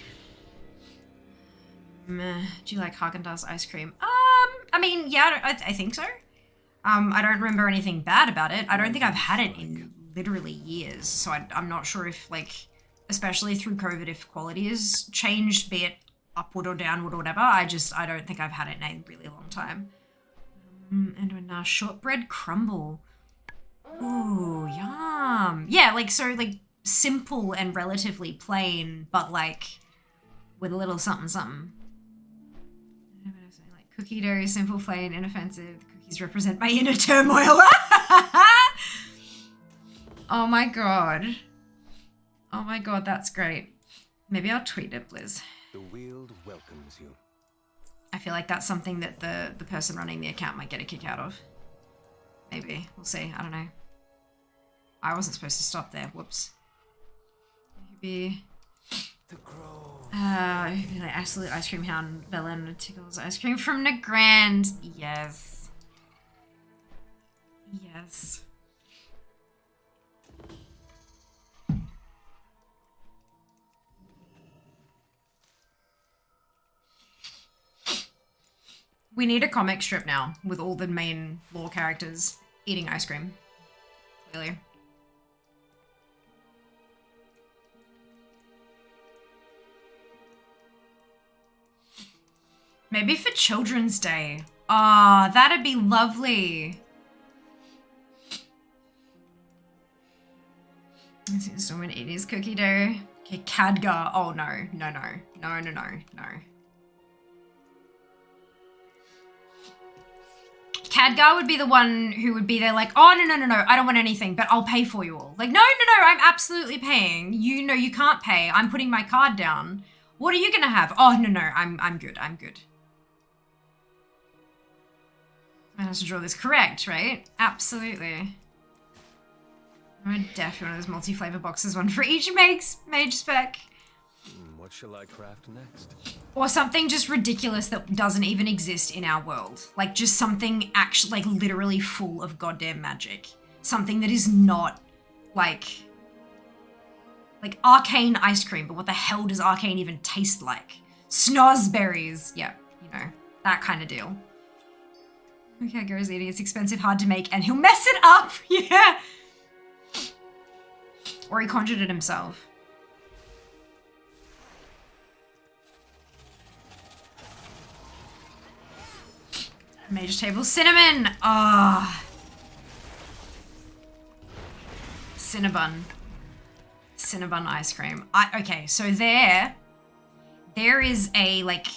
Do you like Haagen-Dazs ice cream? I mean, yeah, I think so. I don't remember anything bad about it. I don't think I've had it in literally years. So I'm not sure if, like, especially through COVID, if quality has changed, be it upward or downward or whatever. I don't think I've had it in a really long time. And shortbread crumble. Ooh, yum. Yeah, like, so, like, simple and relatively plain, but like with a little something something. Like cookie dough, simple, plain, inoffensive. The cookies represent my inner turmoil. Oh my god. Oh my god, that's great. Maybe I'll tweet it, Blizz. The Weald welcomes you. I feel like that's something that the person running the account might get a kick out of. Maybe. We'll see. I don't know. I wasn't supposed to stop there. Whoops. Maybe. The grove. Like absolute ice cream hound. Belen tickles ice cream from Negrand. Yes. Yes. We need a comic strip now with all the main lore characters eating ice cream. Clearly. Maybe for Children's Day. Ah, that'd be lovely. This is someone eating his cookie dough. Okay, Khadgar. Oh no, no, no, no, no, no, no. Khadgar would be the one who would be there like, oh, no, I don't want anything, but I'll pay for you all. Like, no, I'm absolutely paying. You know you can't pay. I'm putting my card down. What are you gonna have? Oh, no, I'm good. I have to draw this correct, right? Absolutely. I'm definitely one of those multi-flavor boxes, one for each mage spec. What shall I craft next? Or something just ridiculous that doesn't even exist in our world. Like just something actually like literally full of goddamn magic. Something that is not like arcane ice cream, but what the hell does arcane even taste like? Snozberries. Yeah, you know, that kind of deal. Okay, Gary's eating. It's expensive, hard to make, and he'll mess it up. Yeah. Or he conjured it himself. Mage table cinnamon. Ah. Oh. Cinnabon. Cinnabon ice cream. Okay, so there is a like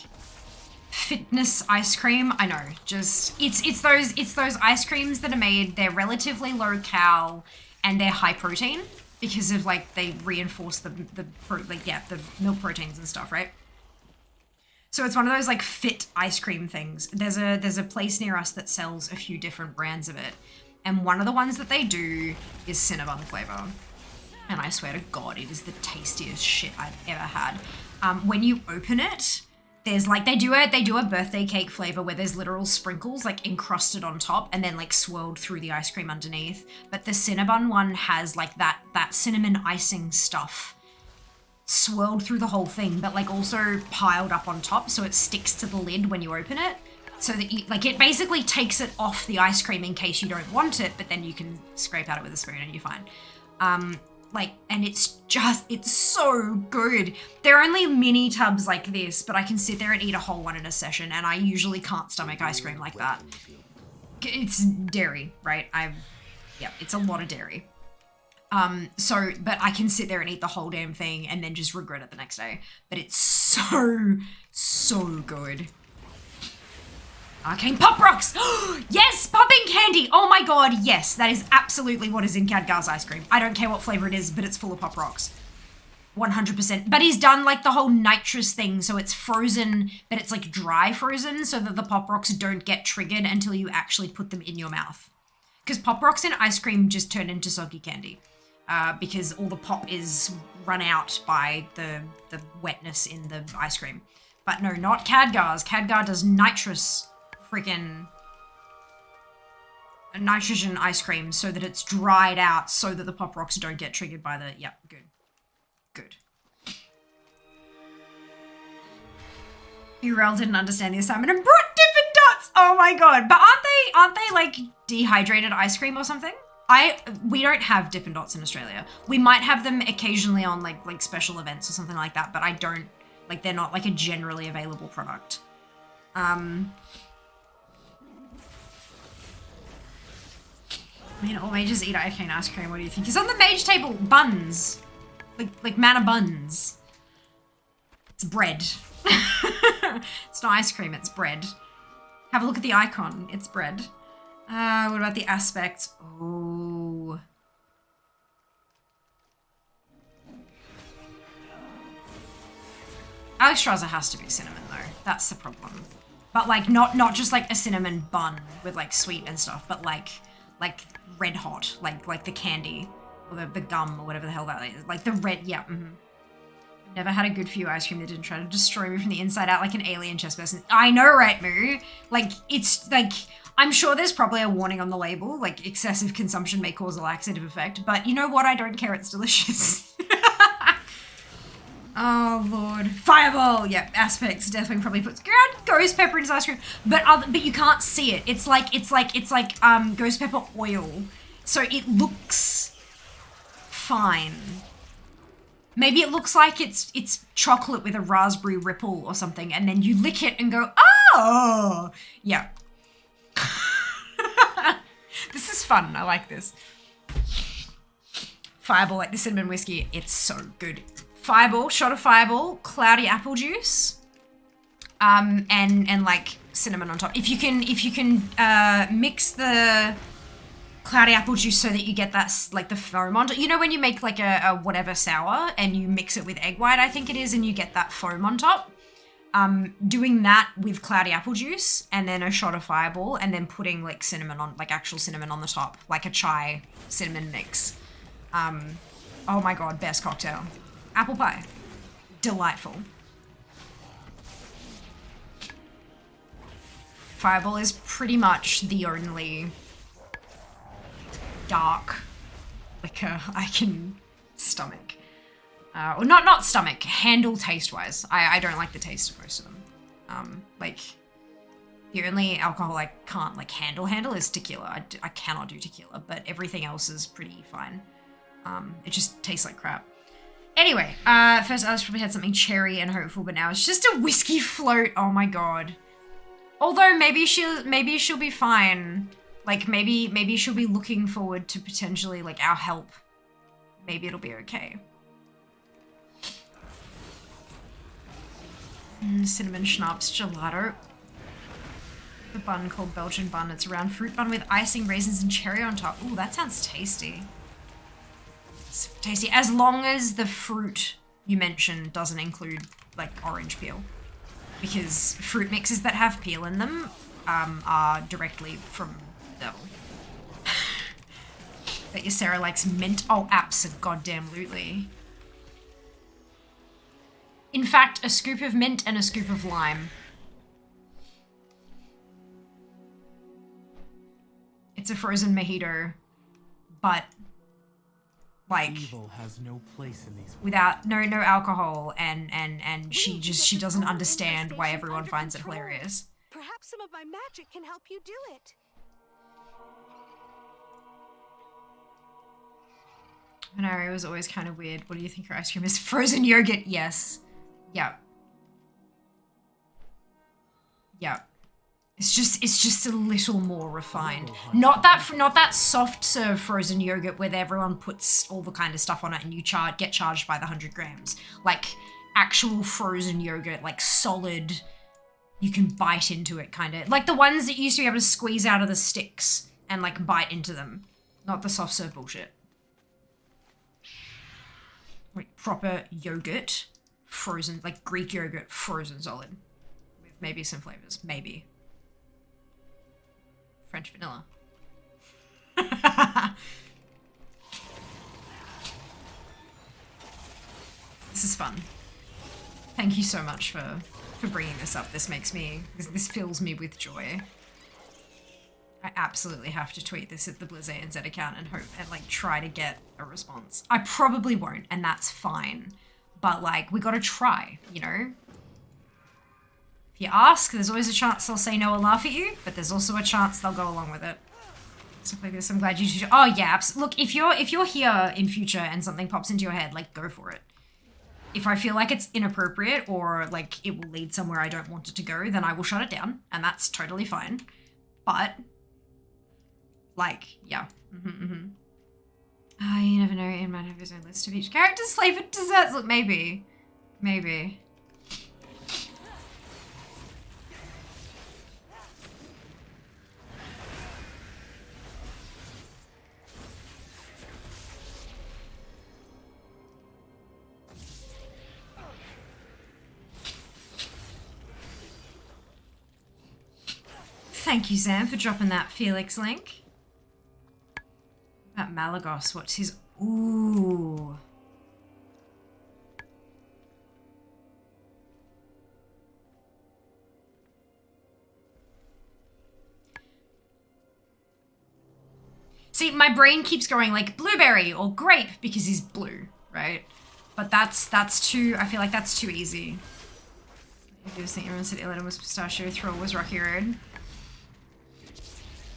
fitness ice cream. I know, just it's those ice creams that are made. They're relatively low cal and they're high protein because of like they reinforce the milk proteins and stuff, right? So it's one of those like fit ice cream things. There's a place near us that sells a few different brands of it. And one of the ones that they do is Cinnabon flavor. And I swear to God, it is the tastiest shit I've ever had. When you open it, there's like, they do a birthday cake flavor where there's literal sprinkles like encrusted on top and then like swirled through the ice cream underneath. But the Cinnabon one has like that cinnamon icing stuff swirled through the whole thing, but like also piled up on top so it sticks to the lid when you open it. So that you, like it basically takes it off the ice cream in case you don't want it, but then you can scrape at it with a spoon and you're fine. And it's so good. They're only mini tubs like this, but I can sit there and eat a whole one in a session, and I usually can't stomach ice cream like that. It's dairy, right? It's a lot of dairy. But I can sit there and eat the whole damn thing and then just regret it the next day. But it's so good. Arcane Pop Rocks! Yes! Popping candy! Oh my god, yes! That is absolutely what is in Khadgar's ice cream. I don't care what flavor it is, but it's full of Pop Rocks. 100%. But he's done like the whole nitrous thing, so it's frozen, but it's like dry frozen so that the Pop Rocks don't get triggered until you actually put them in your mouth. Because Pop Rocks in ice cream just turn into soggy candy. Because all the pop is run out by the wetness in the ice cream. But no, not Khadgar's. Khadgar does nitrous freaking nitrogen ice cream so that it's dried out so that the Pop Rocks don't get triggered by the... Yep, good. Urel didn't understand the assignment and brought Dippin' Dots! Oh my god. But aren't they like dehydrated ice cream or something? We don't have Dippin' Dots in Australia. We might have them occasionally on like special events or something like that, but I don't, like they're not like a generally available product. I mean, all mages eat arcane ice cream. What do you think? It's on the mage table. Buns. like manna buns. It's bread. It's not ice cream, it's bread. Have a look at the icon, it's bread. What about the aspects? Oh. Alexstrasza has to be cinnamon though. That's the problem. But like not just like a cinnamon bun with like sweet and stuff, but like red hot, like the candy or the gum or whatever the hell that is. Like the red, yeah. Never had a good few ice cream that didn't try to destroy me from the inside out like an alien chess person. I know, right, Moo? Like, it's like, I'm sure there's probably a warning on the label, like excessive consumption may cause a laxative effect, but you know what? I don't care. It's delicious. Oh, Lord. Fireball! Yeah, aspects definitely probably puts ghost pepper into ice cream, but you can't see it. It's like ghost pepper oil. So it looks fine. Maybe it looks like it's chocolate with a raspberry ripple or something, and then you lick it and go, oh! Yeah. This is fun. I like this. Fireball, like the cinnamon whiskey. It's so good. Fireball, shot of fireball, cloudy apple juice, and like cinnamon on top. If you can mix the cloudy apple juice so that you get that, like the foam on top. You know when you make like a whatever sour and you mix it with egg white, I think it is, and you get that foam on top. Doing that with cloudy apple juice and then a shot of fireball and then putting like cinnamon on, like actual cinnamon on the top, like a chai cinnamon mix. Oh my God, best cocktail. Apple pie. Delightful. Fireball is pretty much the only dark liquor I can stomach. Or not stomach, handle taste-wise. I don't like the taste of most of them. Like, the only alcohol I can't, like, handle is tequila. I cannot do tequila, but everything else is pretty fine. It just tastes like crap. Anyway, first Alice probably had something cherry and hopeful, but now it's just a whiskey float. Oh my God. Although maybe she'll be fine. Like, maybe she'll be looking forward to potentially, like, our help. Maybe it'll be okay. Cinnamon schnapps gelato. The bun called Belgian bun. It's a round fruit bun with icing, raisins, and cherry on top. Ooh, that sounds tasty. It's tasty. As long as the fruit you mentioned doesn't include, like, orange peel. Because fruit mixes that have peel in them are directly from the devil. Bet your Sarah likes mint. Oh, abso-goddamn-lutely. In fact, a scoop of mint and a scoop of lime. It's a frozen mojito, but like evil has no place in these without no alcohol, and she doesn't understand why everyone finds it hilarious. Perhaps some of my magic can help you do it. I know, it was always kind of weird. What do you think your ice cream is? Frozen yogurt, yes. Yeah. Yeah. It's just a little more refined. Not that soft serve frozen yogurt where everyone puts all the kind of stuff on it and you get charged by the 100 grams. Like actual frozen yogurt, like solid, you can bite into it kind of. Like the ones that you used to be able to squeeze out of the sticks and like bite into them. Not the soft serve bullshit. Like proper yogurt. Frozen, like Greek yogurt, frozen solid. With maybe some flavors. Maybe. French vanilla. This is fun. Thank you so much for bringing this up. This fills me with joy. I absolutely have to tweet this at the BlizzANZ account and hope and like try to get a response. I probably won't, and that's fine. But like, we gotta try, you know? If you ask, there's always a chance they'll say no and laugh at you, but there's also a chance they'll go along with it. Stuff like this, I'm glad you... Oh yeah, look, if you're here in future and something pops into your head, like, go for it. If I feel like it's inappropriate or like it will lead somewhere I don't want it to go, then I will shut it down, and that's totally fine. But, like, yeah. Oh, you never know. Ian might have his own list of each character's flavoured desserts. Look, maybe. Maybe. Thank you, Sam, for dropping that Felix link. About Malagos, what's his... Ooh. See, my brain keeps going like blueberry or grape because he's blue, right? But that's too... I feel like that's too easy. I do think everyone said Illidan was pistachio, Thrall was Rocky Road.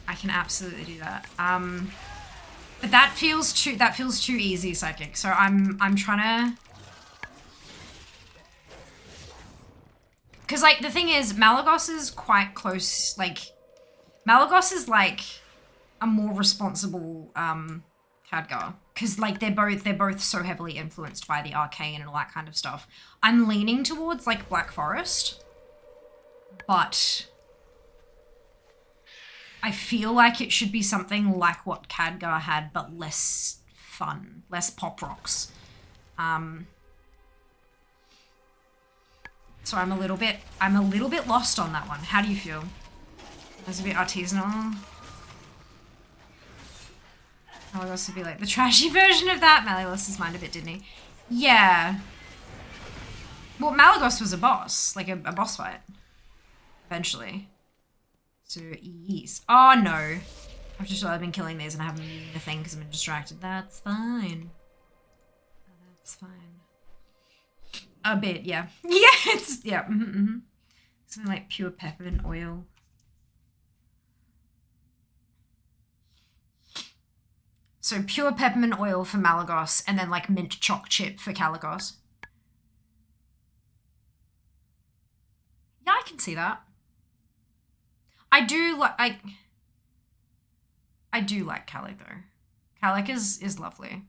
I can absolutely do that. But that feels too easy, Psychic. So I'm trying to... Because, like, the thing is, Malagos is quite close, like... Malagos is, like, a more responsible, Khadgar. Because, like, they're both so heavily influenced by the arcane and all that kind of stuff. I'm leaning towards, like, Black Forest. But... I feel like it should be something like what Khadgar had, but less fun, less pop rocks. So I'm a little bit lost on that one. How do you feel? It's a bit artisanal. Malagos would be like the trashy version of that. Mally lost his mind a bit, didn't he? Yeah. Well, Malagos was a boss, like a boss fight. Eventually. So, yes. Oh, no. I've just been killing these and I haven't been using the thing because I've been distracted. That's fine. That's fine. A bit, yeah. Yeah, it's... Yeah. Something like pure peppermint oil. So, pure peppermint oil for Malagos and then, like, mint choc chip for Kalecgos. Yeah, I can see that. I do like Kalec though. Kalec is lovely.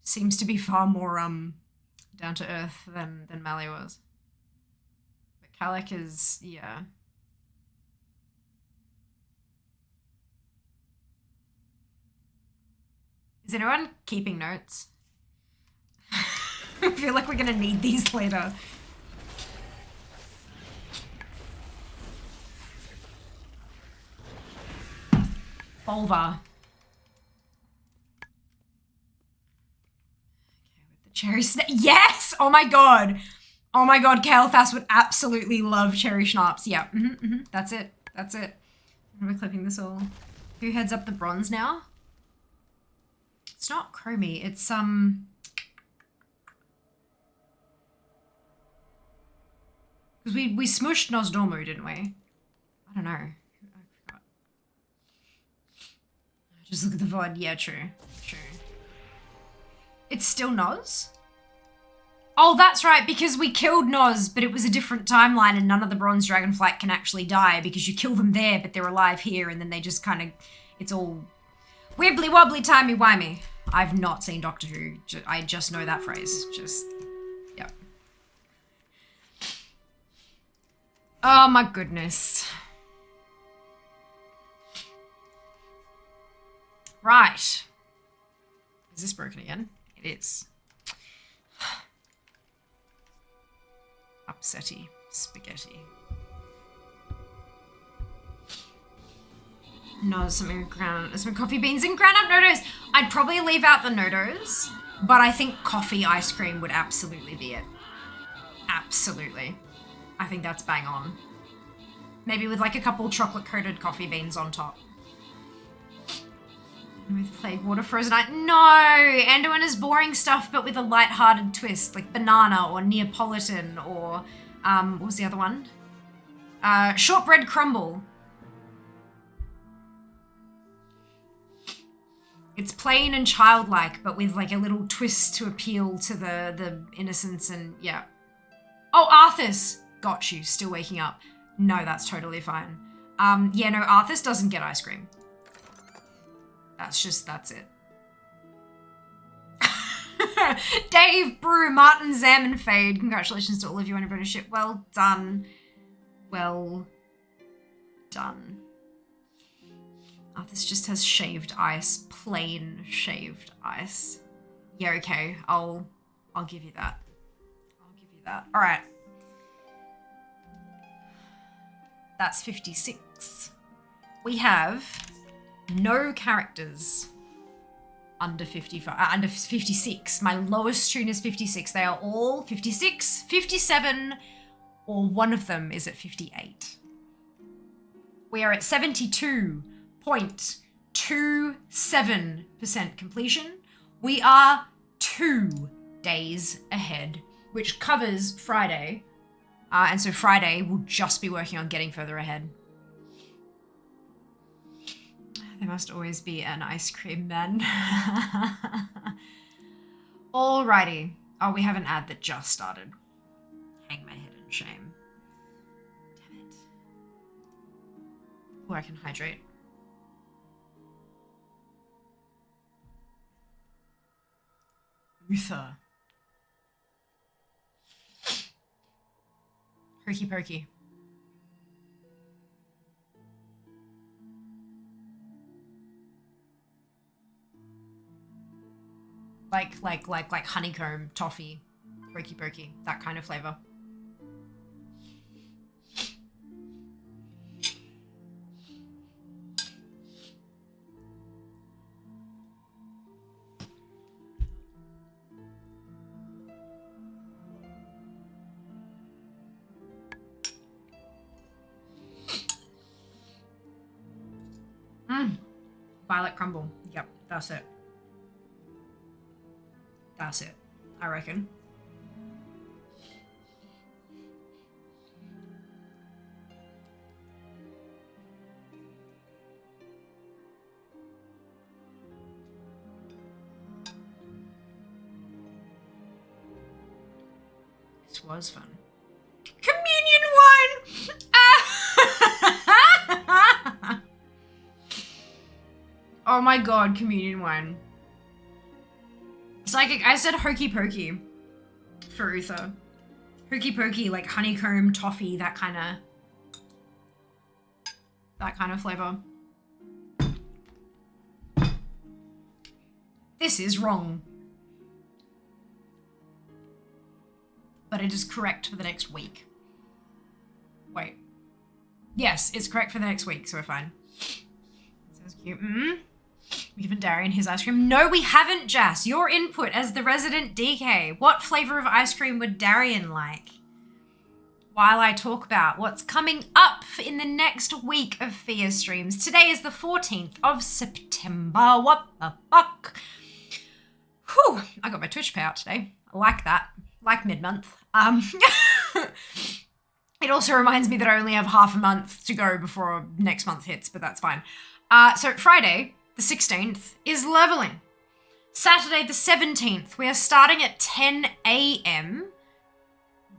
Seems to be far more down to earth than Mally was. But Kalec is, yeah. Is anyone keeping notes? I feel like we're gonna need these later. Bolvar. Okay, with the cherry snap. Yes! Oh my god. Oh my god, Kael'thas would absolutely love cherry schnapps. Yeah, that's it. That's it. We're clipping this all. Who heads up the bronze now? It's not Chromie, it's because we smushed Nosdormu, didn't we? I don't know. Just look at the VOD. Yeah, true. True. It's still Noz? Oh, that's right, because we killed Noz, but it was a different timeline and none of the Bronze Dragonflight can actually die because you kill them there, but they're alive here, and then they just kind of... It's all... Wibbly wobbly timey wimey. I've not seen Doctor Who. I just know that phrase. Just... Yep. Oh my goodness. Right. Is this broken again? It is. Upsetty spaghetti. No, something ground. Some coffee beans and ground up Nodos. I'd probably leave out the Nodos, but I think coffee ice cream would absolutely be it. Absolutely. I think that's bang on. Maybe with like a couple chocolate coated coffee beans on top. With plague water frozen ice. No! Anduin is boring stuff, but with a light-hearted twist, like banana or Neapolitan or, what was the other one? Shortbread crumble. It's plain and childlike, but with like a little twist to appeal to the innocence and, yeah. Oh, Arthas! Got you, still waking up. No, that's totally fine. Yeah, no, Arthas doesn't get ice cream. That's it. Dave, Brew, Martin, Zam, and Fade. Congratulations to all of you on your apprenticeship. Well done. Well done. Oh, this just has shaved ice. Plain shaved ice. Yeah, okay. I'll give you that. I'll give you that. All right. That's 56. We have no characters under 55, under 56. My lowest tune is 56. They are all 56, 57, or one of them is at 58. We are at 72.27% completion. We are 2 days ahead, which covers Friday. And so Friday we'll just be working on getting further ahead. There must always be an ice cream man. Alrighty. Oh, we have an ad that just started. Hang my head in shame. Damn it. Oh, I can hydrate. Uther. Hokey pokey. Like honeycomb, toffee, hokey pokey, that kind of flavor. Violet crumble. Yep, that's it. That's it, I reckon. This was fun. Communion wine! Oh my god, communion wine. Psychic, I said hokey pokey for Uther. Hokey pokey, like honeycomb, toffee, that kind of flavor. This is wrong. But it is correct for the next week. Wait. Yes, it's correct for the next week, so we're fine. Sounds cute. We've given Darian his ice cream. No, we haven't, Jas. Your input as the resident DK. What flavor of ice cream would Darian like? While I talk about what's coming up in the next week of Fia streams. Today is the 14th of September. What the fuck? Whew, I got my Twitch pay out today. I like that. Like mid-month. It also reminds me that I only have half a month to go before next month hits, but that's fine. So Friday, the 16th, is leveling. Saturday, the 17th, we are starting at 10 a.m.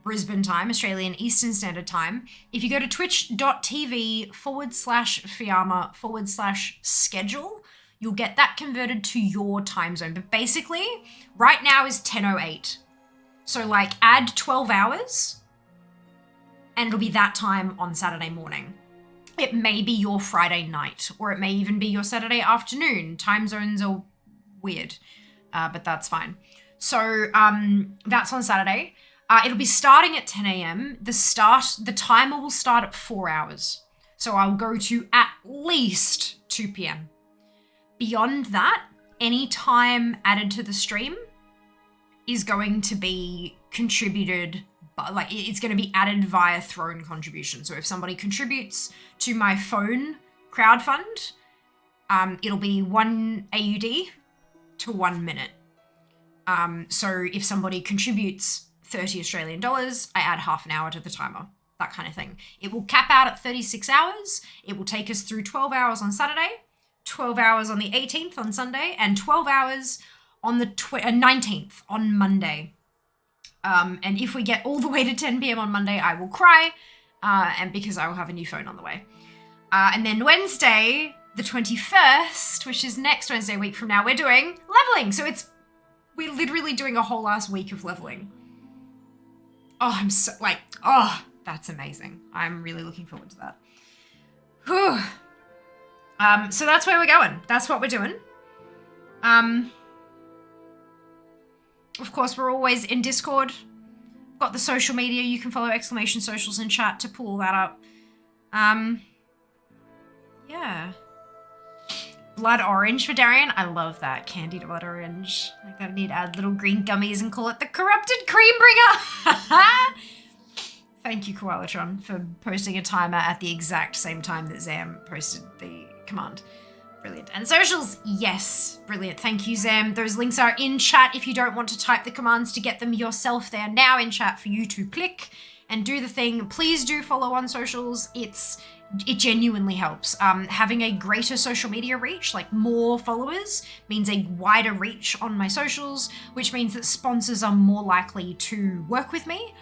Brisbane time, Australian Eastern Standard Time. If you go to twitch.tv/Fiamma/schedule, you'll get that converted to your time zone. But basically, right now is 10:08. So like add 12 hours and it'll be that time on Saturday morning. It may be your Friday night, or it may even be your Saturday afternoon. Time zones are weird, but that's fine. So that's on Saturday. It'll be starting at 10 a.m. The timer will start at 4 hours. So I'll go to at least 2 p.m. Beyond that, any time added to the stream is going to be contributed, like it's going to be added via Throne contribution. So if somebody contributes to my phone crowdfund, it'll be 1 AUD to 1 minute. So if somebody contributes 30 Australian dollars, I add half an hour to the timer, that kind of thing. It will cap out at 36 hours. It will take us through 12 hours on Saturday, 12 hours on the 18th on Sunday, and 12 hours on the 19th on Monday. And if we get all the way to 10 p.m. on Monday, I will cry, and because I will have a new phone on the way. And then Wednesday, the 21st, which is next Wednesday week from now, we're doing leveling. So we're literally doing a whole ass week of leveling. Oh, I'm so like, oh, that's amazing. I'm really looking forward to that. Whew. So that's where we're going. That's what we're doing. Of course, we're always in Discord. Got the social media. You can follow !socials in chat to pull that up. Yeah. Blood orange for Darian. I love that. Candied blood orange. Like I need to add little green gummies and call it the corrupted cream bringer. Thank you, Koalatron, for posting a timer at the exact same time that Zam posted the command. Brilliant. And socials, yes. Brilliant. Thank you, Zam. Those links are in chat if you don't want to type the commands to get them yourself. They are now in chat for you to click and do the thing. Please do follow on socials. It genuinely helps. Having a greater social media reach, like more followers, means a wider reach on my socials, which means that sponsors are more likely to work with me.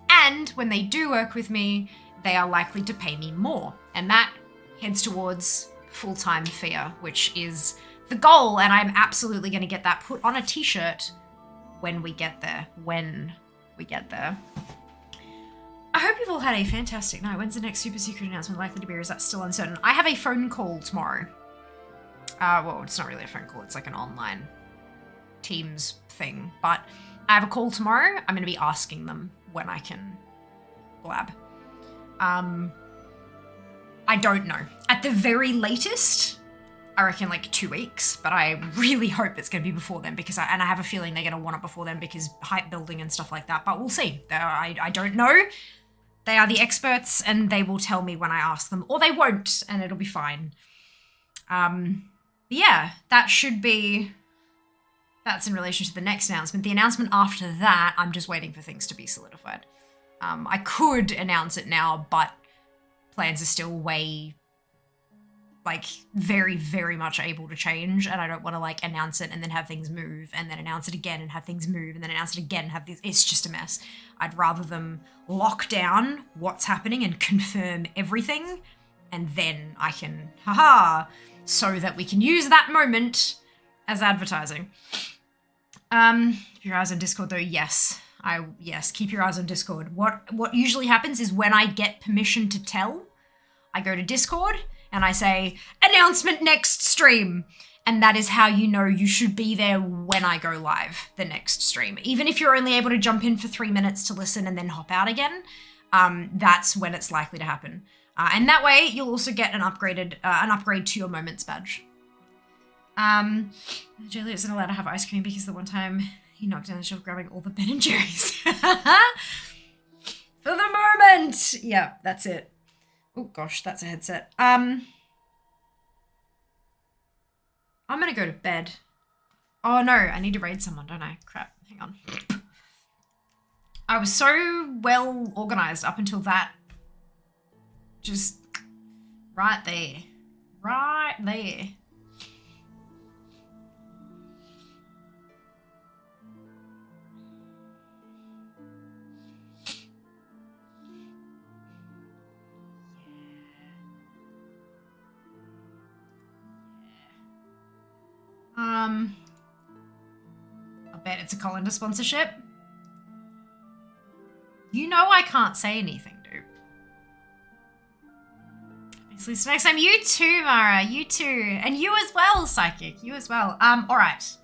And when they do work with me, they are likely to pay me more. And that heads towards full-time fear, which is the goal. And I'm absolutely going to get that put on a t-shirt when we get there. I hope you've all had a fantastic night. When's the next super secret announcement likely to be, or is that still uncertain? I have a phone call tomorrow. Well, it's not really a phone call. It's like an online Teams thing. But I have a call tomorrow. I'm going to be asking them when I can blab. I don't know. At the very latest, I reckon like 2 weeks, but I really hope it's going to be before then because I have a feeling they're going to want it before then because hype building and stuff like that, but we'll see. I don't know. They are the experts and they will tell me when I ask them, or they won't, and it'll be fine. Yeah, that's in relation to the next announcement. The announcement after that, I'm just waiting for things to be solidified. I could announce it now, but plans are still way, like, very, very much able to change, and I don't want to, like, announce it and then have things move, and then announce it again and have things move, and then announce it again and have things... It's just a mess. I'd rather them lock down what's happening and confirm everything, and then I can, so that we can use that moment as advertising. Keep your eyes on Discord, though. Yes, keep your eyes on Discord. What usually happens is when I get permission to tell, I go to Discord and I say, announcement next stream. And that is how you know you should be there when I go live the next stream. Even if you're only able to jump in for 3 minutes to listen and then hop out again, that's when it's likely to happen. And that way you'll also get an upgrade to your moments badge. Julia isn't allowed to have ice cream because the one time he knocked down the shelf grabbing all the Ben & Jerry's. For the moment! Yeah, that's it. Oh gosh, that's a headset. I'm gonna go to bed. Oh no, I need to raid someone, don't I? Crap, hang on. I was so well organized up until that. Just right there. Right there. I bet it's a colander sponsorship. You know I can't say anything, dude. Obviously, so next time, you too, Mara. You too. And you as well, Psychic. You as well. Alright.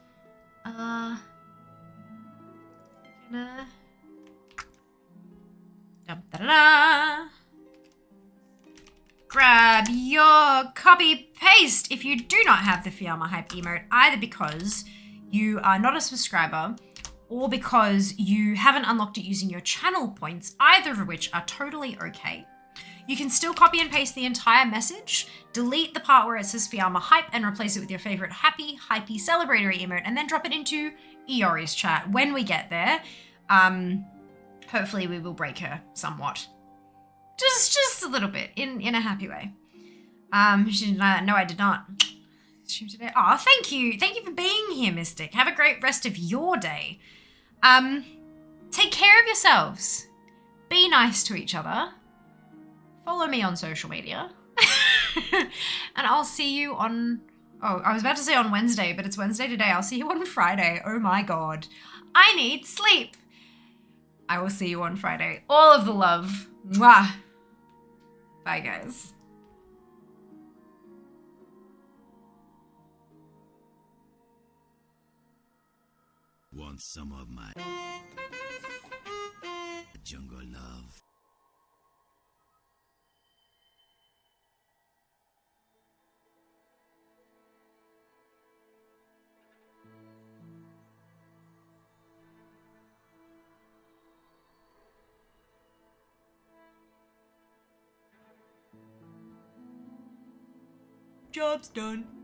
Grab your copy paste if you do not have the Fiamma Hype emote, either because you are not a subscriber or because you haven't unlocked it using your channel points, either of which are totally okay. You can still copy and paste the entire message, delete the part where it says Fiamma Hype and replace it with your favorite happy, hypey, celebratory emote, and then drop it into Iori's chat when we get there. Hopefully we will break her somewhat. Just a little bit, in a happy way. She didn't deny that. No, I did not. Stream today. Oh, thank you. Thank you for being here, Mystic. Have a great rest of your day. Take care of yourselves. Be nice to each other. Follow me on social media. And I'll see you on... Oh, I was about to say on Wednesday, but it's Wednesday today. I'll see you on Friday. Oh my god. I need sleep. I will see you on Friday. All of the love. Mwah. Bye, guys. Want some of my jungle love? Job's done.